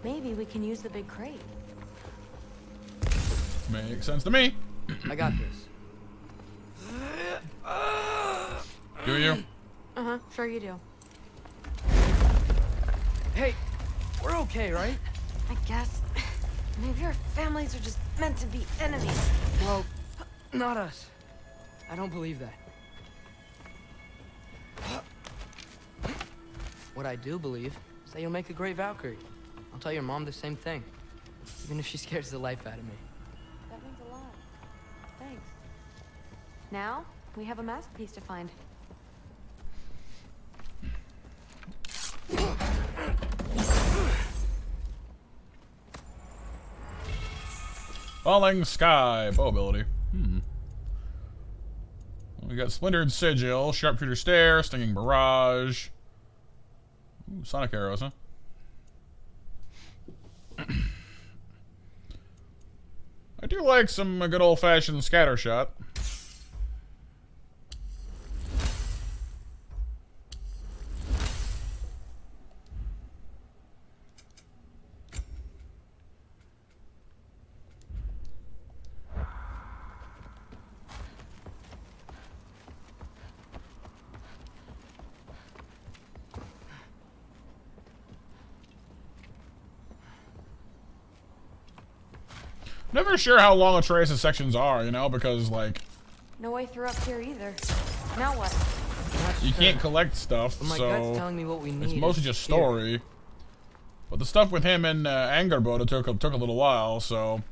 Maybe we can use the big crate. Makes sense to me. I got this. Do you? Uh-huh, sure you do. Hey, we're okay, right? I guess. Maybe our families are just meant to be enemies. Well, not us. I don't believe that. What I do believe is that you'll make a great Valkyrie. I'll tell your mom the same thing, even if she scares the life out of me. That means a lot. Thanks. Now, we have a masterpiece to find. Falling Sky. Bow ability. We got Splintered Sigil, Sharpshooter Stare, Stinging Barrage. Ooh, Sonic Arrows, huh? I do like some good old-fashioned scatter shot. Never sure how long Atreus' sections are, you know, because, like... No way through up here either. Now what? You can't collect stuff, But my so... gut's telling me what we need it's mostly is just here. story. But the stuff with him and Angerboda took a little while, so...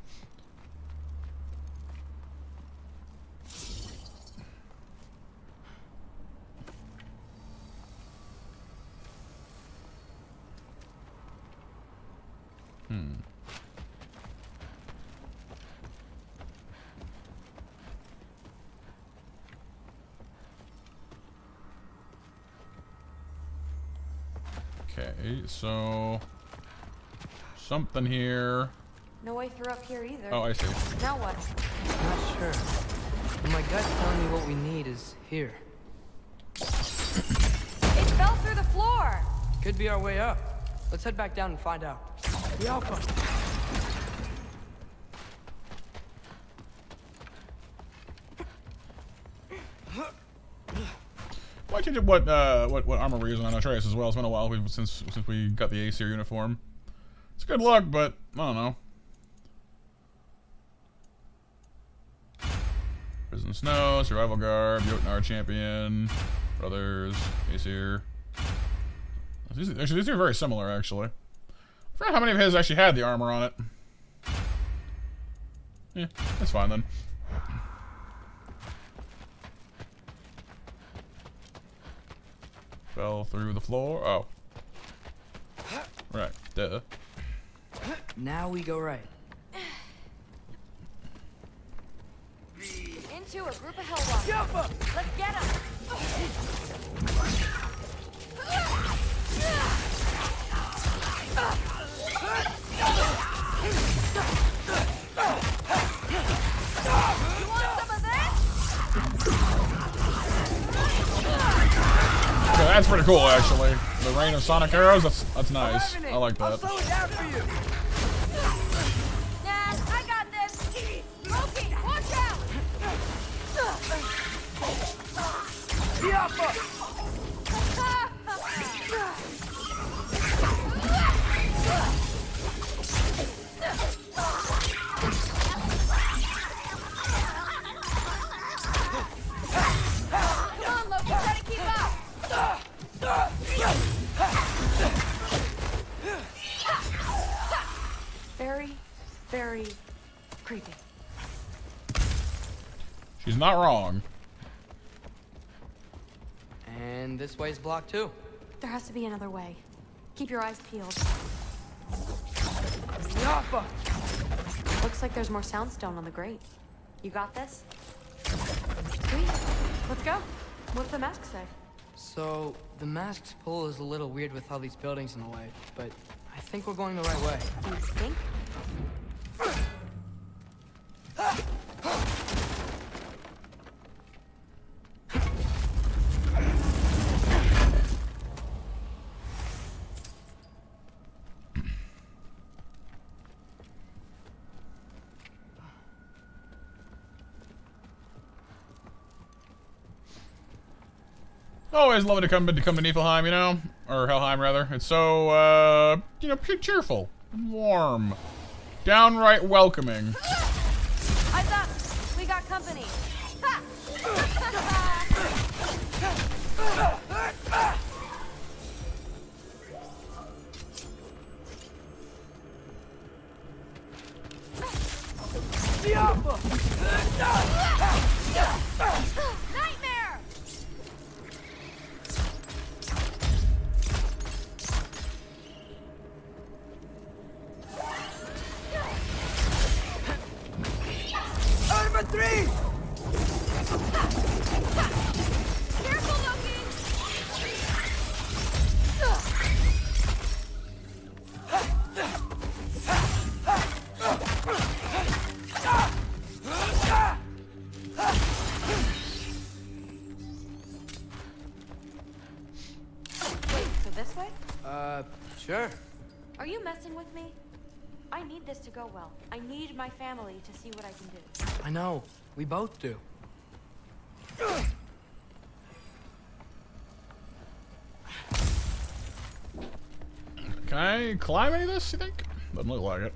Okay, so... something here. No way through up here either. Oh, I see. Now what? Not sure. But my gut's telling me what we need is here. It fell through the floor! Could be our way up. Let's head back down and find out. The Alpha! Why change up what armor we're using on Atreus as well? It's been a while since we got the Aesir uniform. It's good luck, but I don't know. Prison Snow, Survival Garb, Jotnar Champion, Brothers, Aesir. These are very similar, actually. I forgot how many of his actually had the armor on it. Yeah, that's fine then. Fell through the floor. Oh. Right. Duh. Now we go right. Into a group of Hellwalkers. Let's get them! You want some of this? Okay, that's pretty cool, actually. The rain of Sonic Arrows, that's nice. I like that. I'll slow it down for you. Nah, I got this. Loki, watch out! Come on, Loki, try to keep up. Very, very creepy. She's not wrong. And this way's blocked too. There has to be another way. Keep your eyes peeled. Alpha! Looks like there's more soundstone on the grate. You got this? Sweet. Let's go. What's the mask say? So, the mask's pull is a little weird with all these buildings in the way, but I think we're going the right way. You think? Always lovely to come to Niflheim, you know? Or Helheim, rather. It's so, you know, cheerful. Warm. Downright welcoming. Eyes up! We got company. Nightmare! Sure. Are you messing with me? I need this to go well. I need my family to see what I can do. I know. We both do. Can I climb any of this, you think? Doesn't look like it.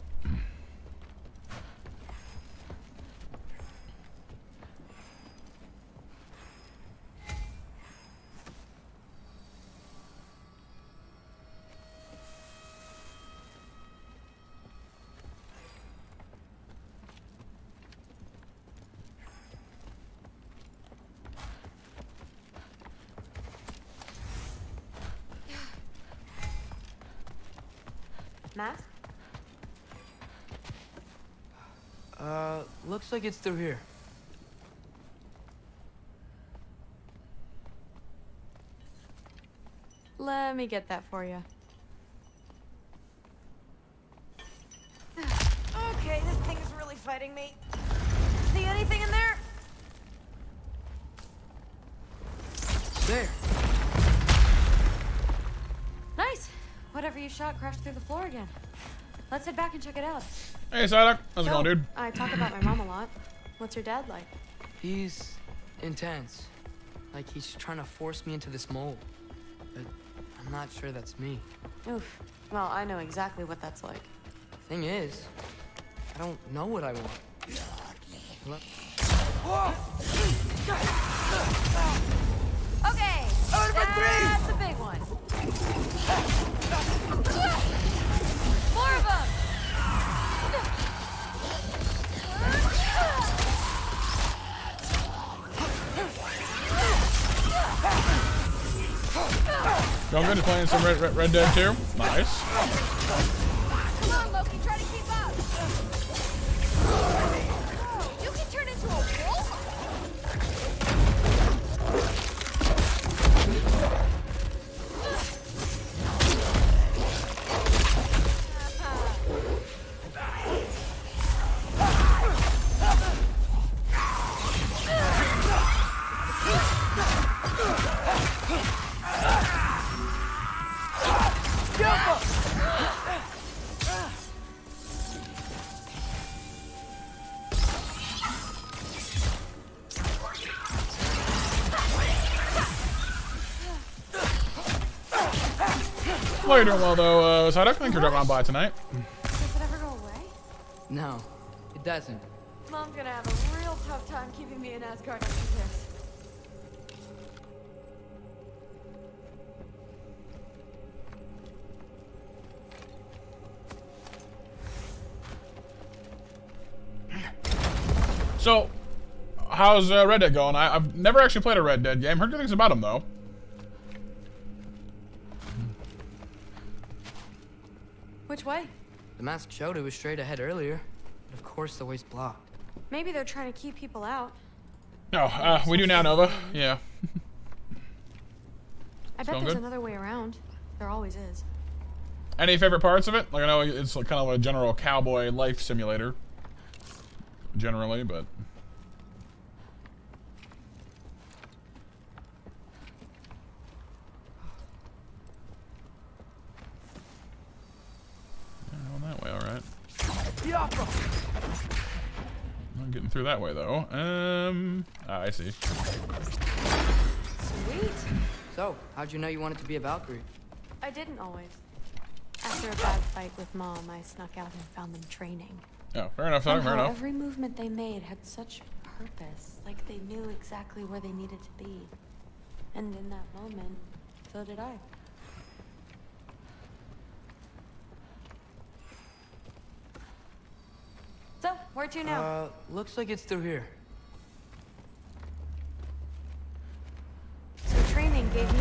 Mask? Looks like it's through here. Let me get that for you. Okay, this thing is really fighting me. See anything in there? There. Nice. Whatever you shot crashed through the floor again. Let's head back and check it out. Hey, Psyduck. How's it So, going, dude? I talk about my mom a lot. What's your dad like? He's intense. Like he's trying to force me into this mold. But I'm not sure that's me. Oof. Well, I know exactly what that's like. Thing is, I don't know what I want. Okay, that's a big one. More of them! Going good, playing some Red Dead 2. Nice. Come on, Loki, try to keep up. You can turn into a wolf? Well, you're doing well, though, Psyduck. Thanks for dropping on by tonight. Does it ever go away? No, it doesn't. Mom's gonna have a real tough time keeping me in Asgard after this. So, how's Red Dead going? I've never actually played a Red Dead game. Heard good things about them, though. Which way? The mask showed it was straight ahead earlier. But of course the way's blocked. Maybe they're trying to keep people out. No, we do now, Nova. Yeah. I bet Going there's good? another way around. There always is. Any favorite parts of it? Like, I know it's like kind of a general cowboy life simulator. Generally, but... Yeah, going that way, alright. I'm getting through that way, though. I see. Sweet. So, how'd you know you wanted to be a Valkyrie? I didn't always. After a bad fight with Mom, I snuck out and found them training. Oh, fair enough, fair Somehow, enough. every movement they made had such purpose. Like they knew exactly where they needed to be. And in that moment, so did I. So, where to now? Looks like it's through here. So training gave me...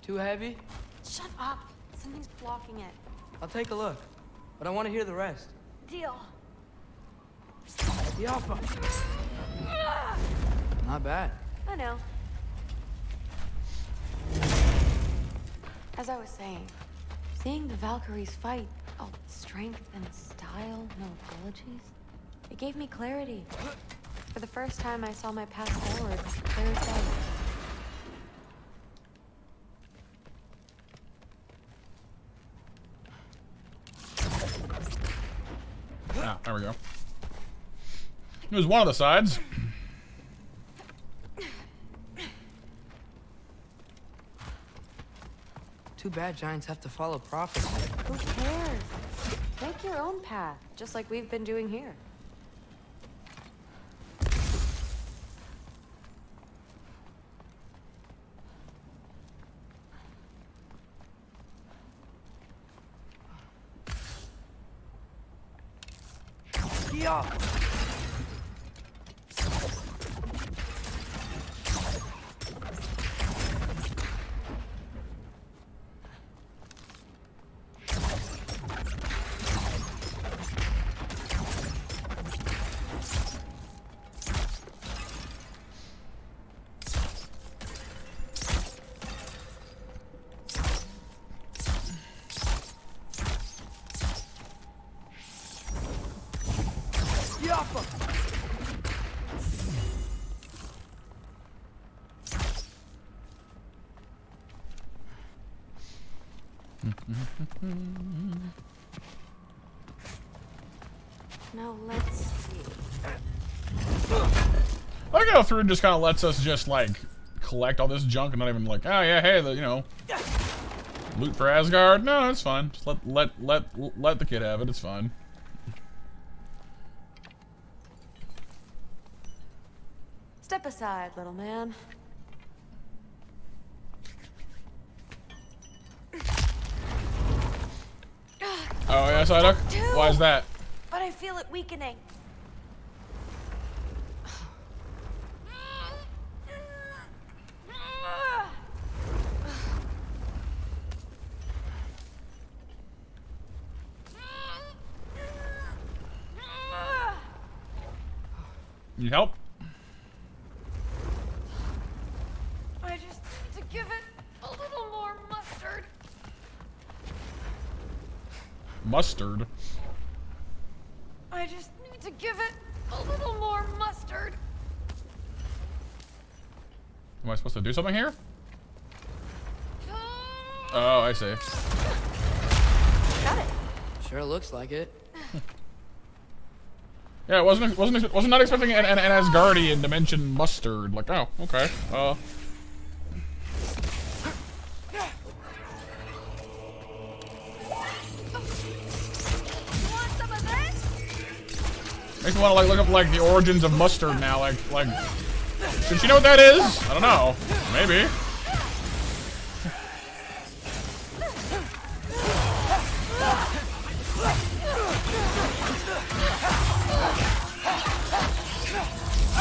Too heavy? Shut up. Something's blocking it. I'll take a look. But I want to hear the rest. Deal. Not bad. I know. As I was saying, seeing the Valkyries fight, all strength and style, no apologies, it gave me clarity. For the first time, I saw my path forward, clear as day. we go. It was one of the sides. Too bad giants have to follow prophecy. Who cares? Make your own path, just like we've been doing here. Yeah. Now let's see. I go through and just kind of lets us just like collect all this junk and not even like, oh yeah, hey, you know, loot for Asgard. No, it's fine. Just let the kid have it. It's fine. Step aside, little man. Oh yeah, Psyduck? Why is that? But I feel it weakening. Need help? I just need to give it a little more mustard. Mustard? I just need to give it a little more mustard. Am I supposed to do something here? Oh, I see. Got it. Sure looks like it. Yeah, wasn't not expecting an Asgardian to mention mustard. Like, oh, okay. Want some of this? Makes me want to like look up like the origins of mustard now. Like, should you know what that is? I don't know. Maybe.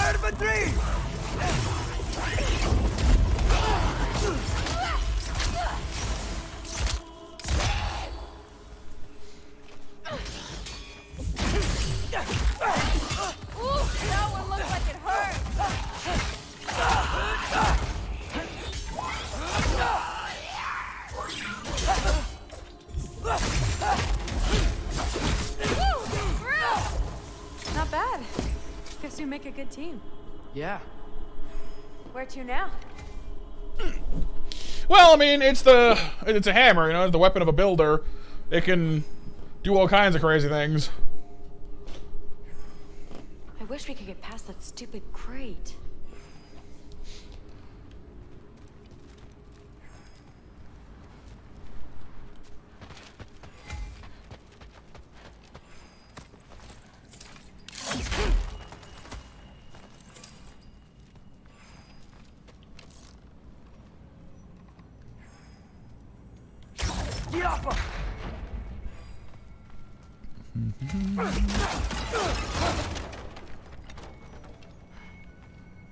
Urban 3! Ooh, that one looks like it hurts. Not bad. Guess you make a good team. Yeah. Where to now? Well, I mean, it's a hammer, you know, the weapon of a builder. It can do all kinds of crazy things. I wish we could get past that stupid crate.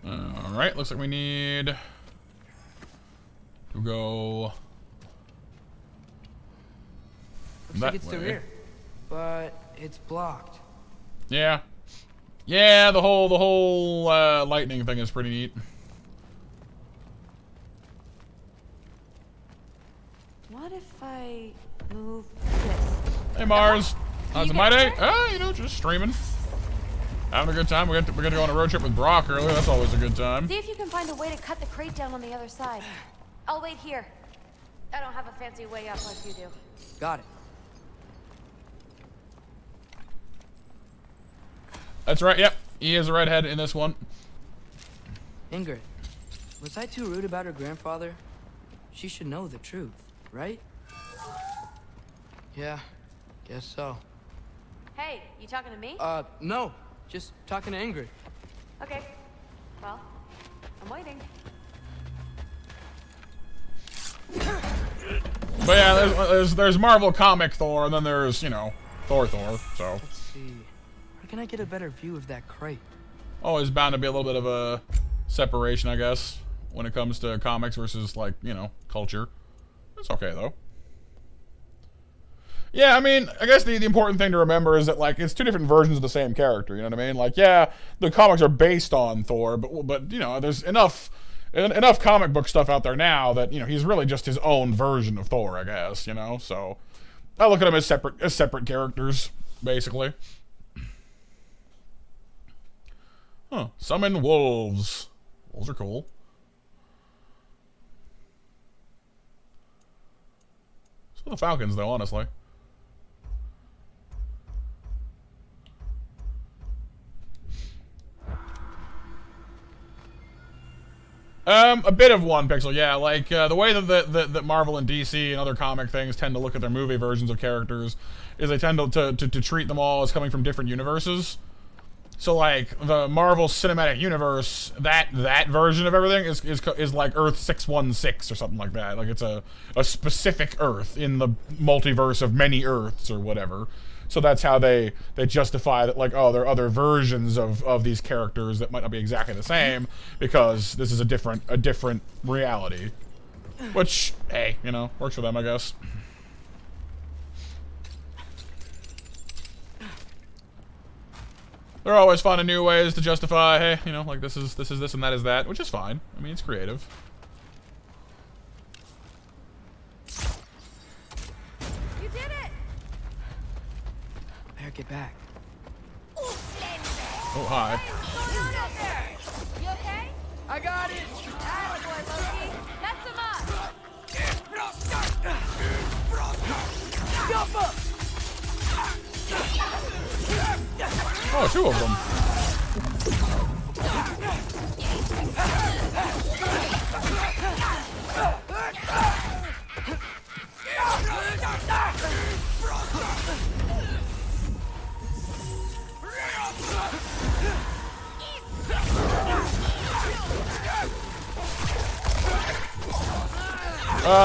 Alright, looks like we need to go Looks like it's through here. But it's blocked. Yeah. Yeah, the whole lightning thing is pretty neat. What if I move this? Hey Mars. How's my day? Oh, you know, just streaming. Having a good time. We're gonna go on a road trip with Brock earlier. That's always a good time. See if you can find a way to cut the crate down on the other side. I'll wait here. I don't have a fancy way up like you do. Got it. That's right, yep. He is a redhead in this one. Ingrid, was I too rude about her grandfather? She should know the truth, right? Yeah, guess so. Hey, you talking to me? No. Just talking to Ingrid. Okay. Well, I'm waiting. But yeah, there's Marvel comic Thor, and then there's, you know, Thor, so. Let's see. Where can I get a better view of that crate? Always bound to be a little bit of a separation, I guess, when it comes to comics versus, like, you know, culture. It's okay, though. Yeah, I mean, I guess the important thing to remember is that, like, it's two different versions of the same character, you know what I mean? Like, yeah, the comics are based on Thor, but you know, there's enough comic book stuff out there now that, you know, he's really just his own version of Thor, I guess, you know? So, I look at him as separate characters, basically. Huh. Summon wolves. Wolves are cool. So the Falcons, though, honestly. A bit of one pixel, yeah. Like, the way that Marvel and DC and other comic things tend to look at their movie versions of characters is they tend to treat them all as coming from different universes. So, like, the Marvel Cinematic Universe, that version of everything is like Earth 616 or something like that. Like, it's a specific Earth in the multiverse of many Earths or whatever. So that's how they justify that, like, oh, there are other versions of these characters that might not be exactly the same because this is a different reality. Which, hey, you know, works for them, I guess. They're always finding new ways to justify, hey, you know, like this is this and that is that, which is fine. I mean, it's creative. You did it! Better get back. Oh, hi. You okay? I got it! Attaboy, Loki. Mess him up! Oh, two of them.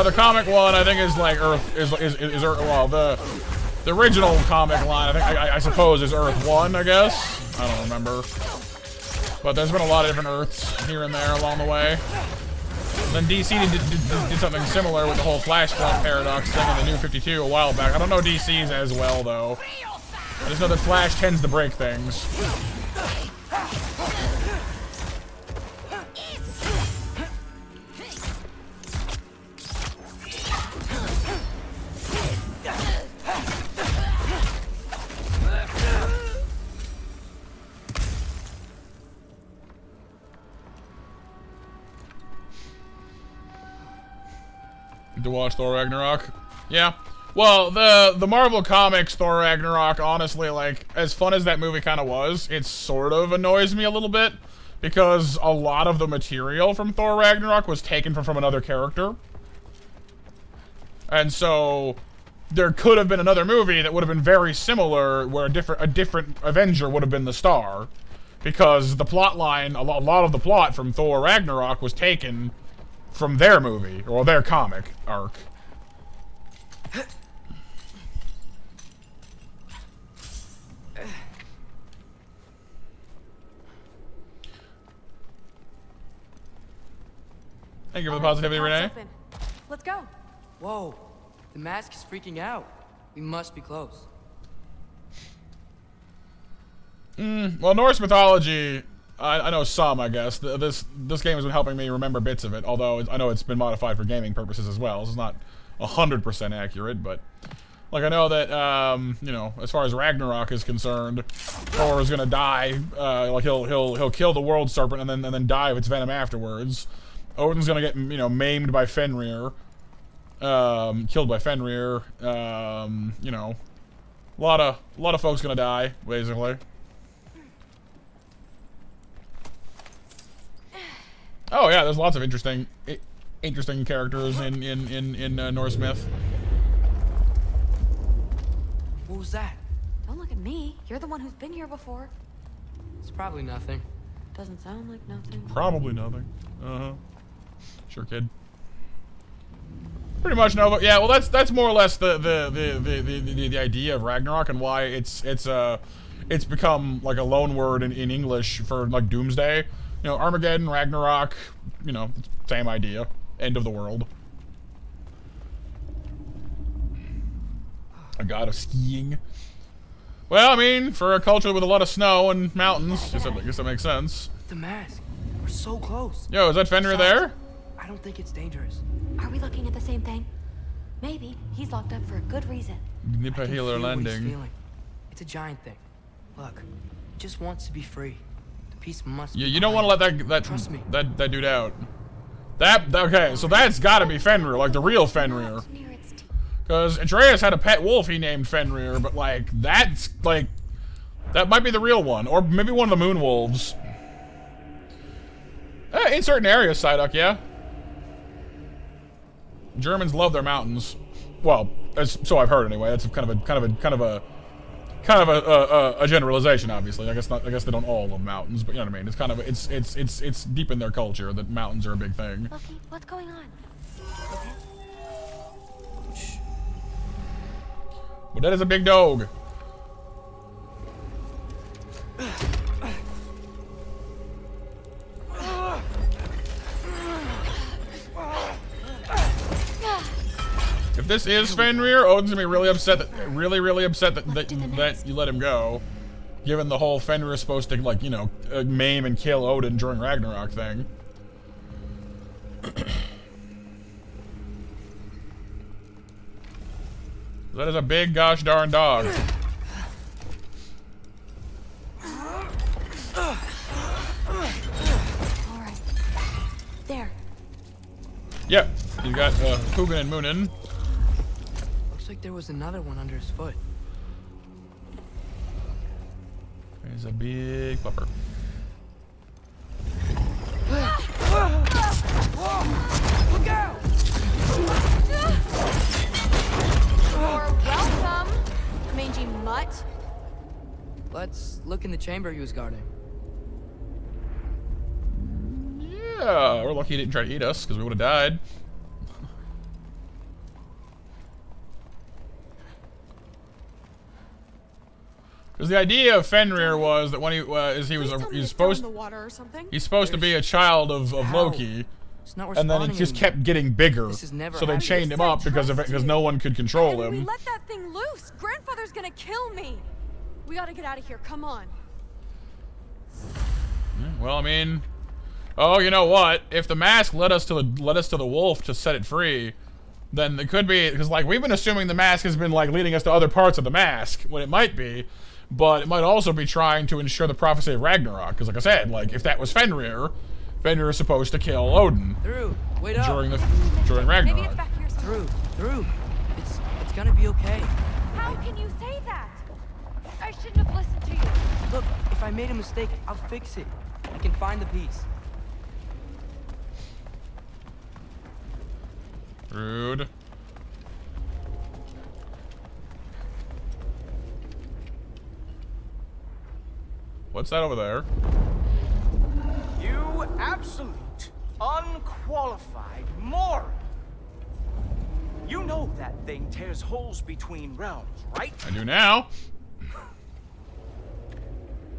The comic one, I think, is like Earth is Earth. Well, the original comic line, I suppose, is Earth 1, I guess. I don't remember. But there's been a lot of different Earths here and there along the way. And then DC did something similar with the whole Flashpoint paradox thing in the New 52 a while back. I don't know DC's as well, though. I just know that Flash tends to break things. To watch Thor Ragnarok? Yeah. Well, the Marvel Comics Thor Ragnarok, honestly, like, as fun as that movie kind of was, it sort of annoys me a little bit, because a lot of the material from Thor Ragnarok was taken from another character. And so, there could have been another movie that would have been very similar, where a different Avenger would have been the star. Because the plot line, a lot of the plot from Thor Ragnarok was taken from their movie, or their comic arc. Thank you for the positivity, Renee. Let's go. Whoa, the mask is freaking out. We must be close. Well, Norse mythology, I know some, I guess. This game has been helping me remember bits of it, although I know it's been modified for gaming purposes as well. This is not 100% accurate, but like I know that you know, as far as Ragnarok is concerned, Thor is gonna die. Like he'll kill the World Serpent and then die of its venom afterwards. Odin's gonna get, you know, maimed by Fenrir, killed by Fenrir. You know, a lot of folks gonna die basically. Oh yeah, there's lots of interesting characters in Norse myth. What was that? Don't look at me. You're the one who's been here before. It's probably nothing. Doesn't sound like nothing. Probably nothing. Sure, kid. Pretty much no. Yeah, well, that's more or less the idea of Ragnarok and why it's become like a loan word in English for like doomsday. You know, Armageddon, Ragnarok. You know, same idea. End of the world. A god of skiing. Well, I mean, for a culture with a lot of snow and mountains, I guess that makes sense. The mask. We're so close. Yo, is that Fenrir there? I don't think it's dangerous. Are we looking at the same thing? Maybe. He's locked up for a good reason. Nipah healer landing. It's a giant thing. Look, he just wants to be free. The piece must Yeah, be you don't want to let that dude out. Okay, so that's got to be Fenrir, like the real Fenrir. Because Atreus had a pet wolf he named Fenrir, but like that might be the real one, or maybe one of the moon wolves. In certain areas, Psyduck, yeah. Germans love their mountains. Well, so I've heard anyway. That's kind of a generalization, obviously. I guess they don't all love mountains, but you know what I mean. It's kind of it's deep in their culture that mountains are a big thing. Loki, what's going on? But that is a big dog. If this is Fenrir, Odin's gonna be really upset that you let him go. Given the whole Fenrir is supposed to, like, you know, maim and kill Odin during Ragnarok thing. That is a big gosh darn dog. Alright. There. Yep, you got Hugin and Munin. Looks like there was another one under his foot. There's a big flipper. Look out! You're welcome, mangy mutt. Let's look in the chamber he was guarding. Yeah, we're lucky he didn't try to eat us, because we would have died. Because the idea of Fenrir was that when he's supposed to be a child of Loki, and then he just kept getting bigger. So they chained him up because no one could control him. We let that thing loose. Grandfather's gonna kill me. We gotta get out of here. Come on. Well, I mean, oh, you know what? If the mask led us to the wolf to set it free, then it could be, because like we've been assuming the mask has been like leading us to other parts of the mask when it might be. But it might also be trying to ensure the prophecy of Ragnarok, because like I said, like if that was Fenrir is supposed to kill Odin. Wait up. During Ragnarok. Maybe it's back here somewhere. Through. It's gonna be okay. How can you say that? I shouldn't have listened to you. Look, if I made a mistake, I'll fix it. I can find the piece. Rude. What's that over there? You absolute, unqualified moron! You know that thing tears holes between realms, right? I do now.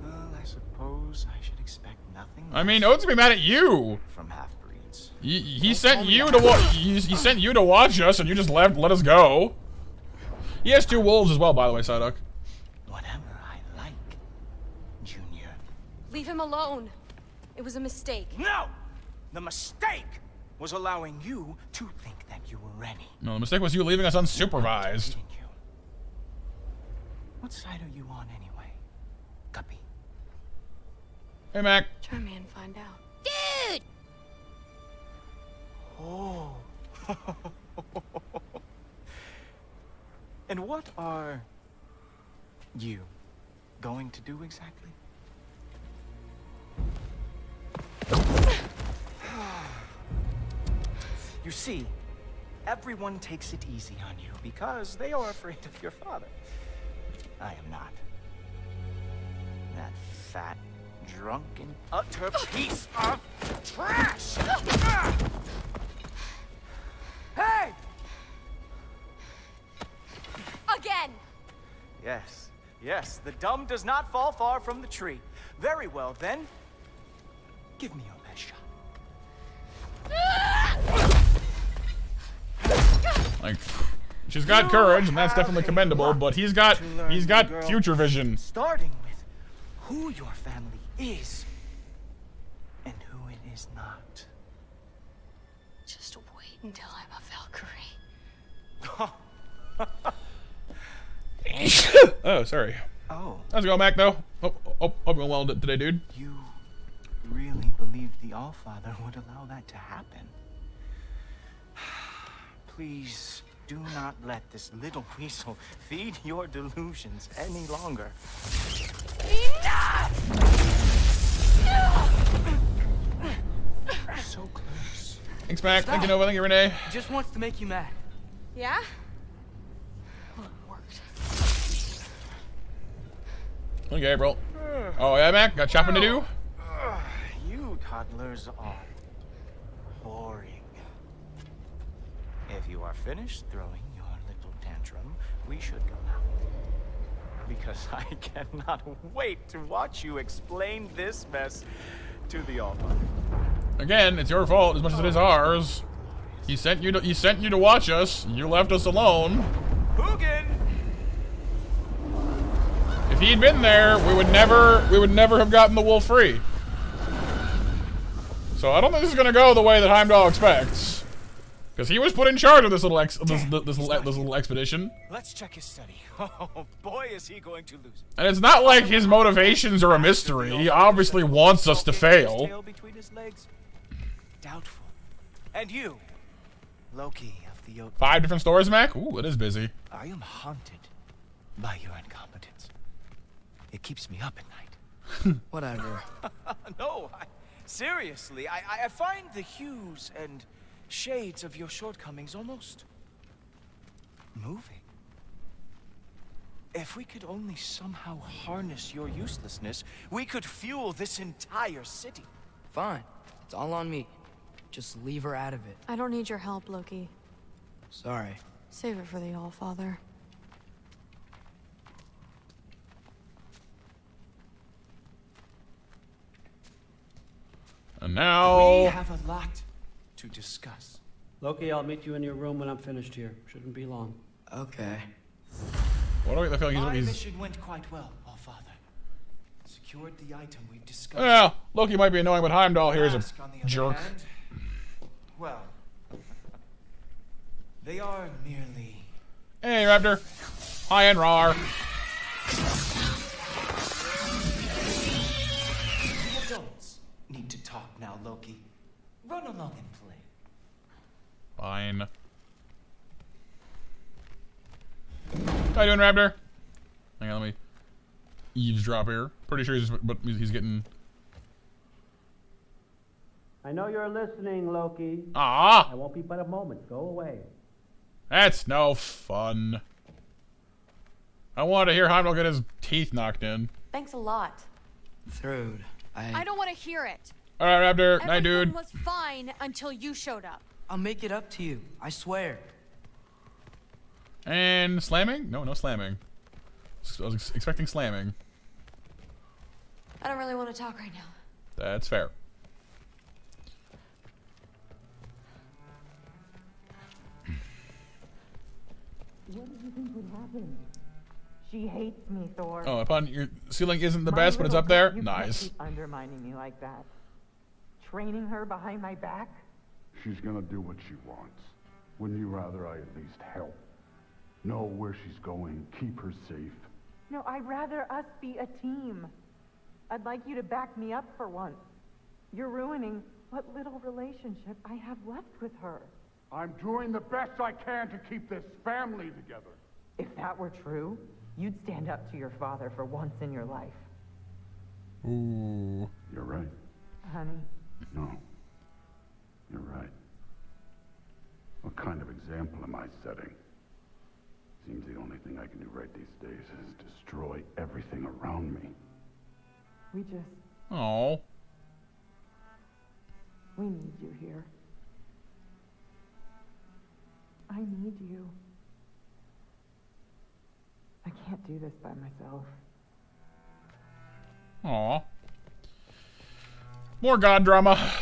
Well, I suppose I should expect nothing. I mean, Odin's be mad at you. From half-breeds. He sent you to he sent you to watch us, and you just let us go. He has 2 wolves as well, by the way, Psyduck. Leave him alone. It was a mistake. No! The mistake was allowing you to think that you were ready. No, the mistake was you leaving us unsupervised. What side are you on anyway, Guppy? Hey, Mac. Try me and find out. Dude! Oh. And what are you going to do exactly? You see, everyone takes it easy on you because they are afraid of your father. I am not. That fat, drunken, utter piece of trash! Hey! Again! Yes, yes, the dumb does not fall far from the tree. Very well, then. Give me your best shot. Like, she's got courage, and that's definitely commendable. But he's got future vision. Starting with who your family is and who it is not. Just wait until I'm a Valkyrie. Oh, sorry. Oh. How's it going, Mac, though? Hope you're well today, dude. You really believed the Allfather would allow that to happen? Please do not let this little weasel feed your delusions any longer. Enough! So close. Thanks, Mac. Thank you, Nova. Thank you, Renee. He just wants to make you mad. Yeah? Okay, bro. Oh, yeah, Mac? Got chopping to do? You toddlers are boring. If you are finished throwing your little tantrum, we should go now. Because I cannot wait to watch you explain this mess to the Allfather. Again, it's your fault as much as it is ours. He sent you to watch us. You left us alone. Hugin! If he'd been there, we would never have gotten the wolf free. So I don't think this is gonna go the way that Heimdall expects, because he was put in charge of this little expedition. Let's check his study. Oh boy, is he going to lose it. And it's not like his motivations are a mystery. He obviously wants us to fail. Tail between his legs? Doubtful. And you, Loki of the Oak. 5 different stores, Mac? Ooh, it is busy. I am haunted by your incompetence. It keeps me up at night. Whatever. No, seriously, I find the hues and shades of your shortcomings almost moving. If we could only somehow harness your uselessness, we could fuel this entire city. Fine. It's all on me. Just leave her out of it. I don't need your help, Loki. Sorry. Save it for the Allfather. And now we have a lot to discuss. Loki, I'll meet you in your room when I'm finished here. Shouldn't be long. Okay. What do I get the feeling My he's mission went quite well, Allfather. Secured the item we've discussed. well, Loki might be annoying, but Heimdall here is a Mask, on the other jerk. hand, well, they are merely... Hey, Raptor. Hi, and Rar. The adults need to talk now, Loki. Run along and play. Fine. How you doing, Raptor? Hang on, let me eavesdrop here. Pretty sure he's getting... I know you're listening, Loki. Ah! I won't be but a moment. Go away. That's no fun. I wanted to hear Heimdall get his teeth knocked in. Thanks a lot. Thrud, I don't want to hear it. Alright, Raptor. Night, Everything dude. was fine until you showed up. I'll make it up to you. I swear. And slamming? No, no slamming. I was expecting slamming. I don't really want to talk right now. That's fair. What did you think would happen? She hates me, Thor. Oh, upon your ceiling isn't the best, but it's up there? You Nice. can't keep undermining me like that. Training her behind my back? She's gonna do what she wants. Wouldn't you rather I at least help? Know where she's going, keep her safe. No, I'd rather us be a team. I'd like you to back me up for once. You're ruining what little relationship I have left with her. I'm doing the best I can to keep this family together. If that were true, you'd stand up to your father for once in your life. Ooh. You're right. Honey. No. You're right. What kind of example am I setting? Seems the only thing I can do right these days is destroy everything around me. We just... Oh. We need you here. I need you. I can't do this by myself. Aw. More god drama.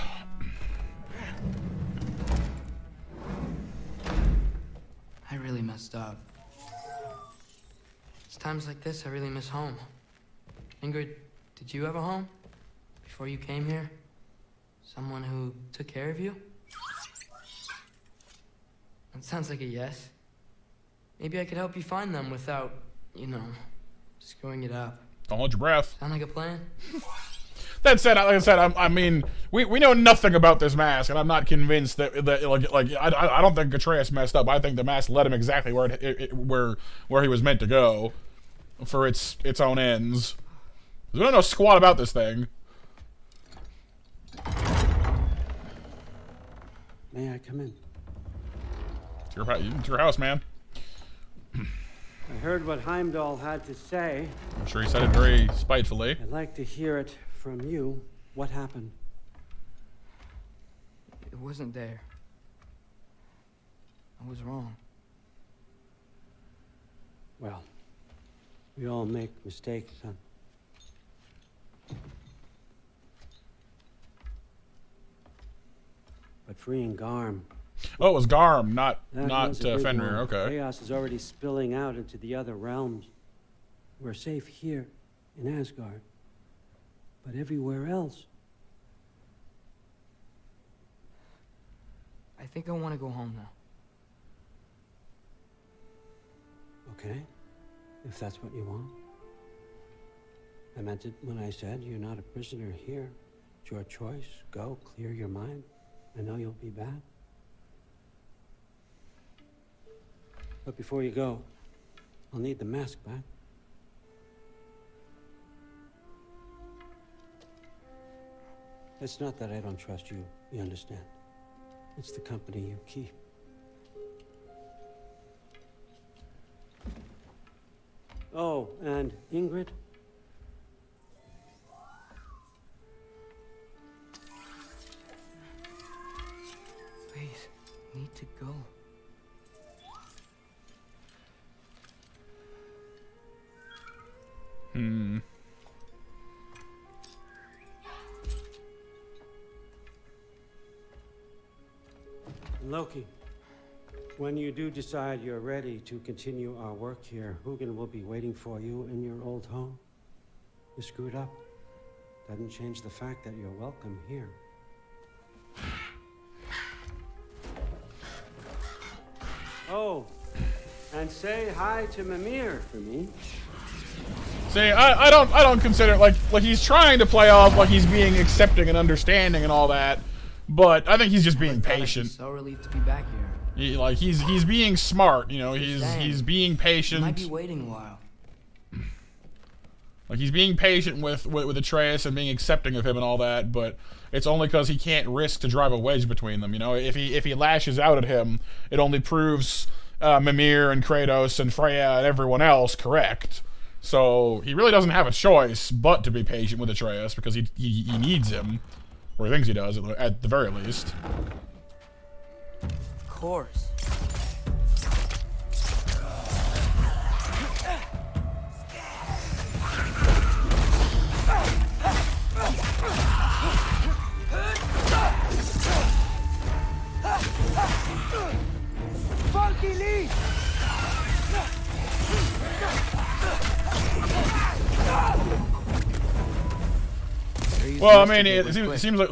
I really messed up. It's times like this I really miss home. Ingrid, did you have a home? Before you came here? Someone who took care of you? That sounds like a yes. Maybe I could help you find them without, you know, screwing it up. Don't hold your breath. Sound like a plan? That said, like I said, I mean, we know nothing about this mask, and I'm not convinced that I don't think Atreus messed up. I think the mask led him exactly where he was meant to go, for its own ends. We don't know squat about this thing. May I come in? It's your house, man. I heard what Heimdall had to say. I'm sure he said it very spitefully. I'd like to hear it from you. What happened? It wasn't there. I was wrong. Well, we all make mistakes, son. But freeing Garm... Oh, it was Garm, not was a big Fenrir. one. Okay. Chaos is already spilling out into the other realms. We're safe here in Asgard. But everywhere else... I think I want to go home now. Okay, if that's what you want. I meant it when I said you're not a prisoner here. It's your choice. Go, clear your mind. I know you'll be back. But before you go, I'll need the mask back. It's not that I don't trust you, you understand? It's the company you keep. Oh, and Ingrid? Please, need to go. Loki, when you do decide you're ready to continue our work here, Hugin will be waiting for you in your old home. You screwed up. Doesn't change the fact that you're welcome here. Oh, and say hi to Mimir for me. See, I don't consider like he's trying to play off like he's being accepting and understanding and all that, but I think he's just being patient. So relieved to be back here. He's being smart, you know. He's being patient. He might be waiting a while. Like he's being patient with Atreus and being accepting of him and all that, but it's only because he can't risk to drive a wedge between them. You know, if he lashes out at him, it only proves Mimir and Kratos and Freya and everyone else correct. So he really doesn't have a choice but to be patient with Atreus because he needs him, or he thinks he does at the very least. Of course. Funky lead! Well, I mean, it seems like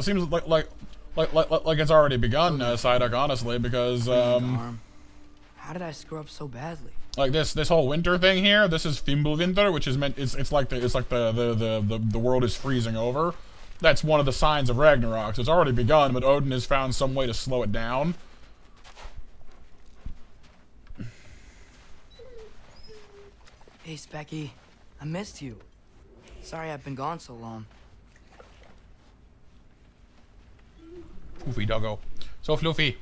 it's already begun, Psyduck, honestly, because How did I screw up so badly? like this whole winter thing here, this is Fimbulwinter, which is meant it's like the world is freezing over. That's one of the signs of Ragnarok. So it's already begun, but Odin has found some way to slow it down. Hey, Specky. I missed you. Sorry I've been gone so long. Fluffy doggo. So fluffy.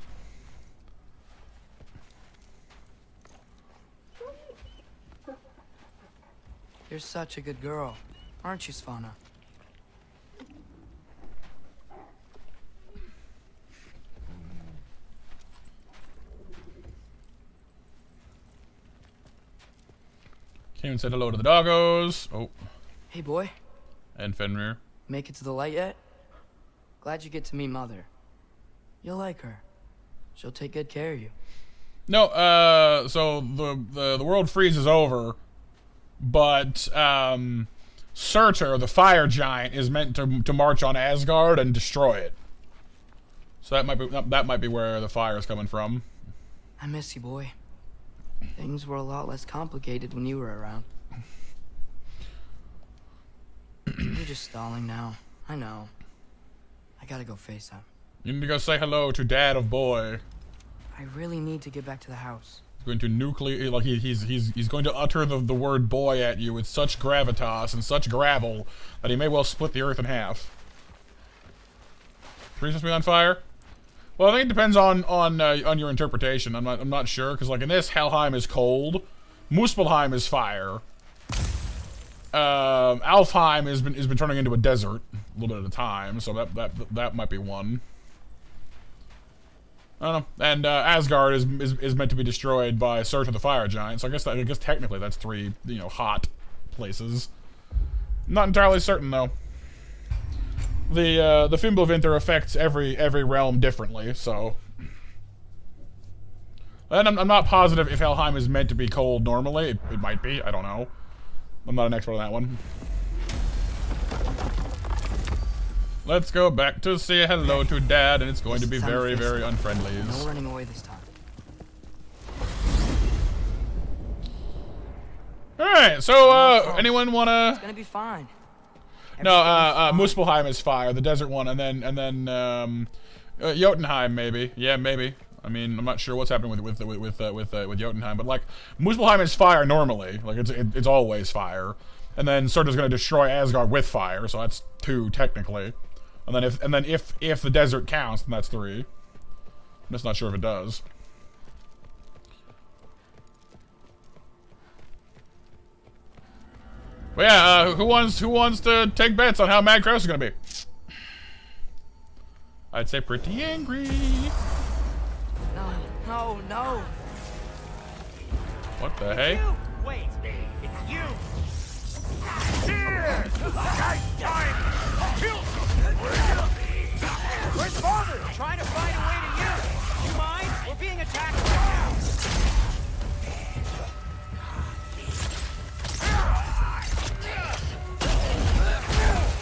You're such a good girl, aren't you, Svanna? Came and said hello to the doggos. Oh. Hey, boy. And Fenrir. Make it to the light yet? Glad you get to meet Mother. You'll like her. She'll take good care of you. No, so the world freezes over, but Surtur, the fire giant, is meant to march on Asgard and destroy it. So that might be where the fire is coming from. I miss you, boy. Things were a lot less complicated when you were around. I'm just stalling now. I know. I gotta go face him. You need to go say hello to Dad of Boy. I really need to get back to the house. He's going to nuclear, like he's going to utter the word boy at you with such gravitas and such gravel that he may well split the earth in half. Princess be on fire? Well, I think it depends on your interpretation. I'm not sure, because like in this, Helheim is cold, Muspelheim is fire. Alfheim has been turning into a desert a little bit at a time, so that might be one. I don't know. And Asgard is meant to be destroyed by Surtur the Fire Giant, so I guess technically that's three, you know, hot places. Not entirely certain though. The Fimbulvinter affects every realm differently, so. And I'm not positive if Helheim is meant to be cold normally. It might be. I don't know. I'm not an expert on that one. Let's go back to say hello to Dad, and it's going to be very, very unfriendly. No running away this time. Alright, so, anyone wanna... It's gonna be fine. No, Muspelheim is fire, the desert one, and then Jotunheim maybe. Yeah, maybe. I mean, I'm not sure what's happening with Jotunheim, but like Muspelheim is fire normally, like it's always fire, and then Surtur's gonna destroy Asgard with fire, so that's 2 technically, and then if the desert counts, then that's 3. I'm just not sure if it does. But yeah, who wants to take bets on how mad Kraus is gonna be? I'd say pretty angry. No, no. What the hey? Wait, it's you. Here! Where's Father? Trying to find a way to you. You mind? We're being attacked right now.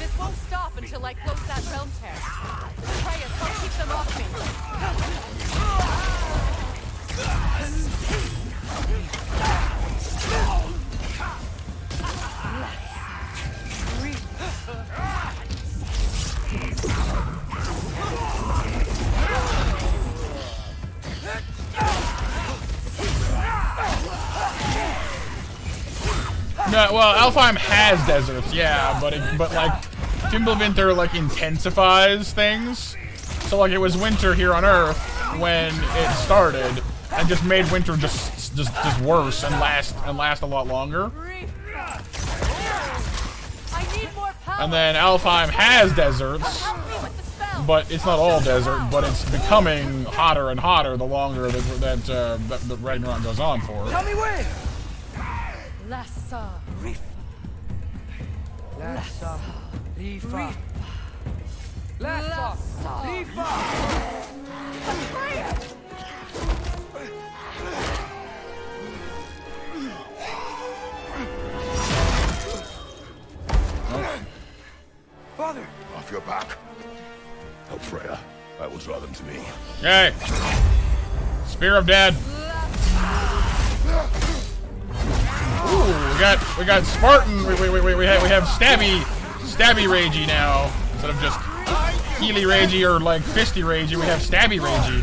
This won't stop until I close that realm tear. Atreus, help keep them off me. No, well, Alfheim has deserts, yeah, but like Fimbulvinter like intensifies things. So like it was winter here on Earth when it started, and just made winter just worse and last a lot longer. And then Alfheim has deserts, but it's not all desert, but it's becoming hotter and hotter the longer that Ragnarok goes on for. Tell me when. Lassa. Lassa. Rifa. Lassa. Rifa. Father! Off your back. Help Freya. I will draw them to me. Hey! Spear of Dad. Ooh, we got Spartan. We have stabby ragey now instead of just healy ragey or like fisty ragey. We have stabby ragey.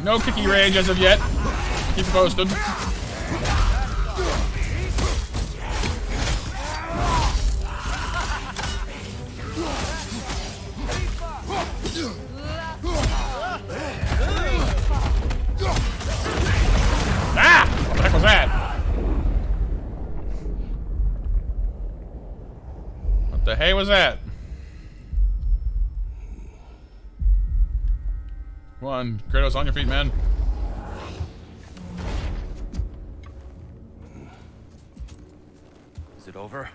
No kicky range as of yet. Keep it posted. Ah! What the heck was that? What the hey was that? Come on, Kratos, on your feet, man. Is it over?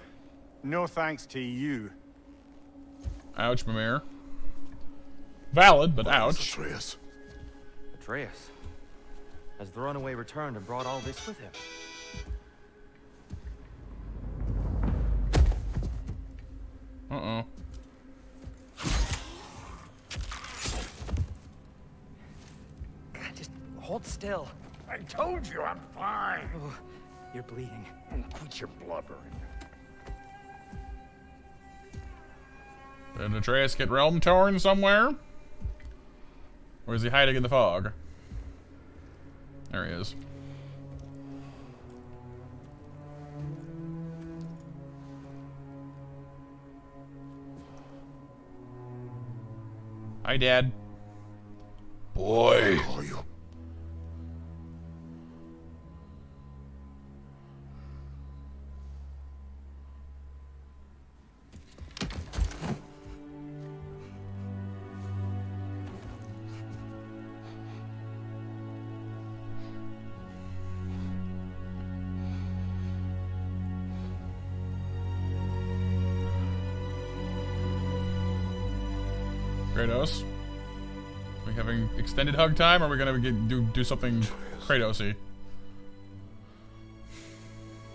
No thanks to you. Ouch, Mimir. Valid, but ouch. Atreus. Atreus. Has the runaway returned and brought all this with him? Uh-oh. God, just hold still. I told you I'm fine. Oh, you're bleeding. Quit your blubbering. Did Atreus get realm torn somewhere? Or is he hiding in the fog? There he is. Hi, Dad. Boy. Kratos. Are we having extended hug time, or are we gonna do something Kratos-y?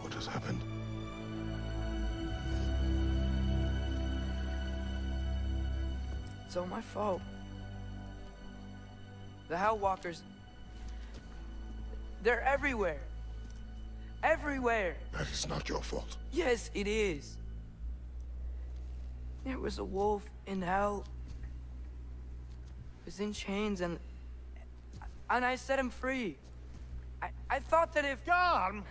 What has happened? It's all my fault. The Hellwalkers... They're everywhere. Everywhere. That is not your fault. Yes, it is. There was a wolf in hell. He was in chains and I set him free. I thought that if... Garm?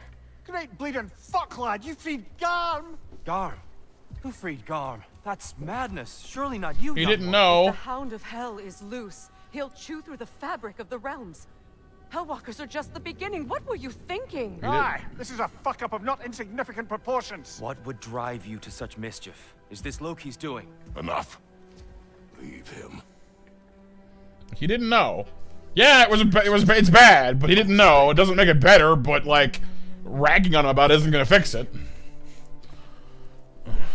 Great bleeding fuck, lad. You freed Garm? Garm? Who freed Garm? That's madness. Surely not you. He young didn't one. know. The Hound of Hell is loose. He'll chew through the fabric of the realms. Hellwalkers are just the beginning. What were you thinking? Aye, this is a fuck up of not insignificant proportions. What would drive you to such mischief? Is this Loki's doing? Enough. Leave him. He didn't know. Yeah, it's bad, but he didn't know. It doesn't make it better, but like ragging on him about it isn't gonna fix it.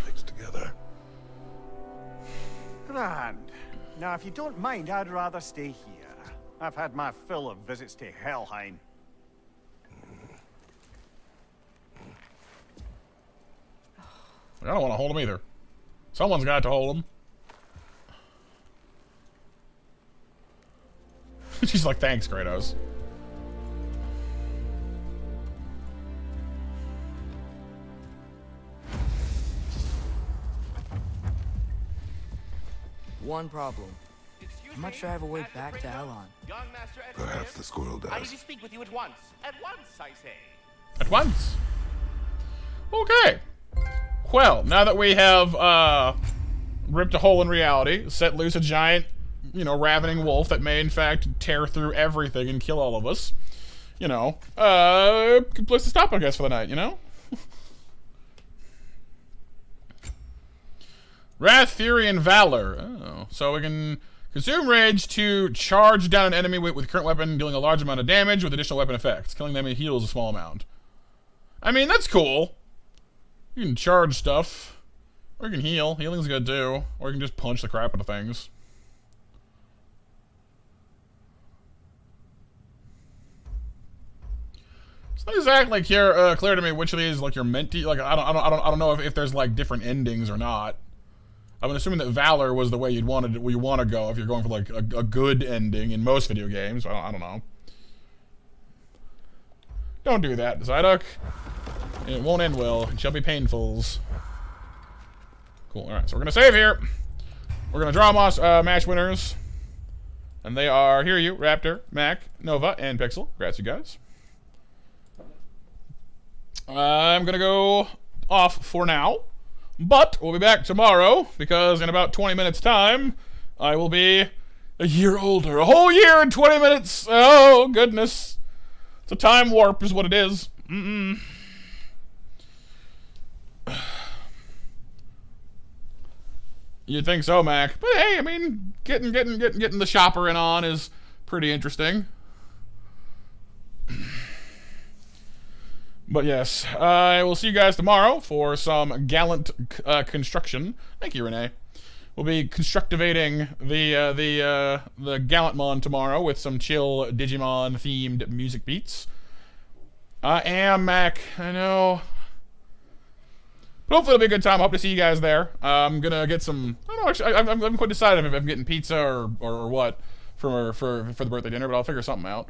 Mixed together. Grand. Now, if you don't mind, I'd rather stay here. I've had my fill of visits to Helheim. I don't want to hold him either. Someone's got to hold him. She's like, thanks, Kratos. One problem. I'm not sure I have a way back to Elon. Perhaps the squirrel I need does. to speak with you at once. At once, I say. At once. Okay. Well, now that we have ripped a hole in reality, set loose a giant, ravening wolf that may in fact tear through everything and kill all of us, good place to stop, I guess, for the night, Wrath, Fury, and Valor. Oh, so we can consume Rage to charge down an enemy with current weapon, dealing a large amount of damage with additional weapon effects. Killing them heals a small amount. I mean, that's cool. You can charge stuff. Or you can heal. Healing's good too. Or you can just punch the crap out of things. It's not exactly clear to me which of these you're meant to. I don't know if there's different endings or not. I'm assuming that Valor was the way you want to go if you're going for a good ending in most video games. I don't know. Don't do that, Psyduck. It won't end well. It shall be painfuls. Cool. All right, so we're gonna save here. We're gonna draw match winners. And they are Hear You, Raptor, Mac, Nova, and Pixel. Congrats, you guys. I'm gonna go off for now, but we'll be back tomorrow because in about 20 minutes time I will be a year older. A whole year and 20 minutes. Oh goodness, it's a time warp is what it is. You'd think so, Mac, but hey, I mean, getting the shopper in on is pretty interesting. But yes, I will see you guys tomorrow for some gallant construction. Thank you, Renee. We'll be constructivating the Gallantmon tomorrow with some chill Digimon themed music beats. I am Mac, I know. But hopefully it'll be a good time. I hope to see you guys there. I'm gonna get some. I don't know. Actually, I'm quite decided if I'm getting pizza or what for the birthday dinner, but I'll figure something out.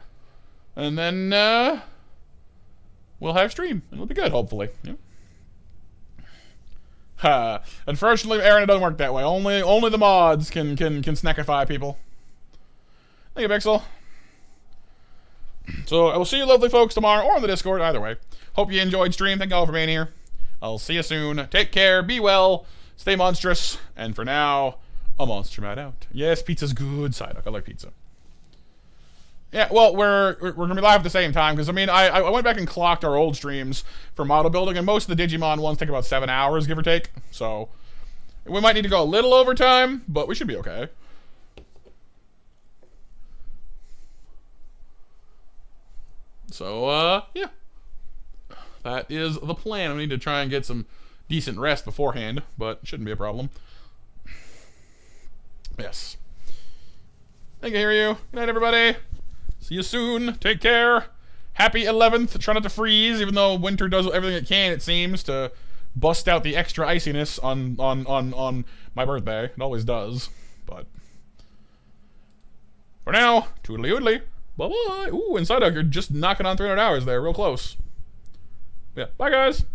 And then we'll have stream, and it'll be good, hopefully. Yeah. Unfortunately, Aaron, it doesn't work that way. Only the mods can snackify people. Thank you, Pixel. So I will see you lovely folks tomorrow or on the Discord, either way. Hope you enjoyed stream. Thank you all for being here. I'll see you soon. Take care, be well, stay monstrous, and for now, a monster mat out. Yes, pizza's good, Psyduck. I like pizza. Yeah, well, we're gonna be live at the same time, because I mean, I went back and clocked our old streams for model building, and most of the Digimon ones take about 7 hours, give or take. So, we might need to go a little overtime, but we should be okay. So, yeah. That is the plan. I need to try and get some decent rest beforehand, but it shouldn't be a problem. Yes. Thank you, hear you. Good night, everybody. See you soon. Take care. Happy 11th. Try not to freeze, even though winter does everything it can, it seems, to bust out the extra iciness on my birthday. It always does. But for now, toodly oodly. Bye-bye. Ooh, and Psyduck, you're just knocking on 300 hours there. Real close. Yeah. Bye, guys.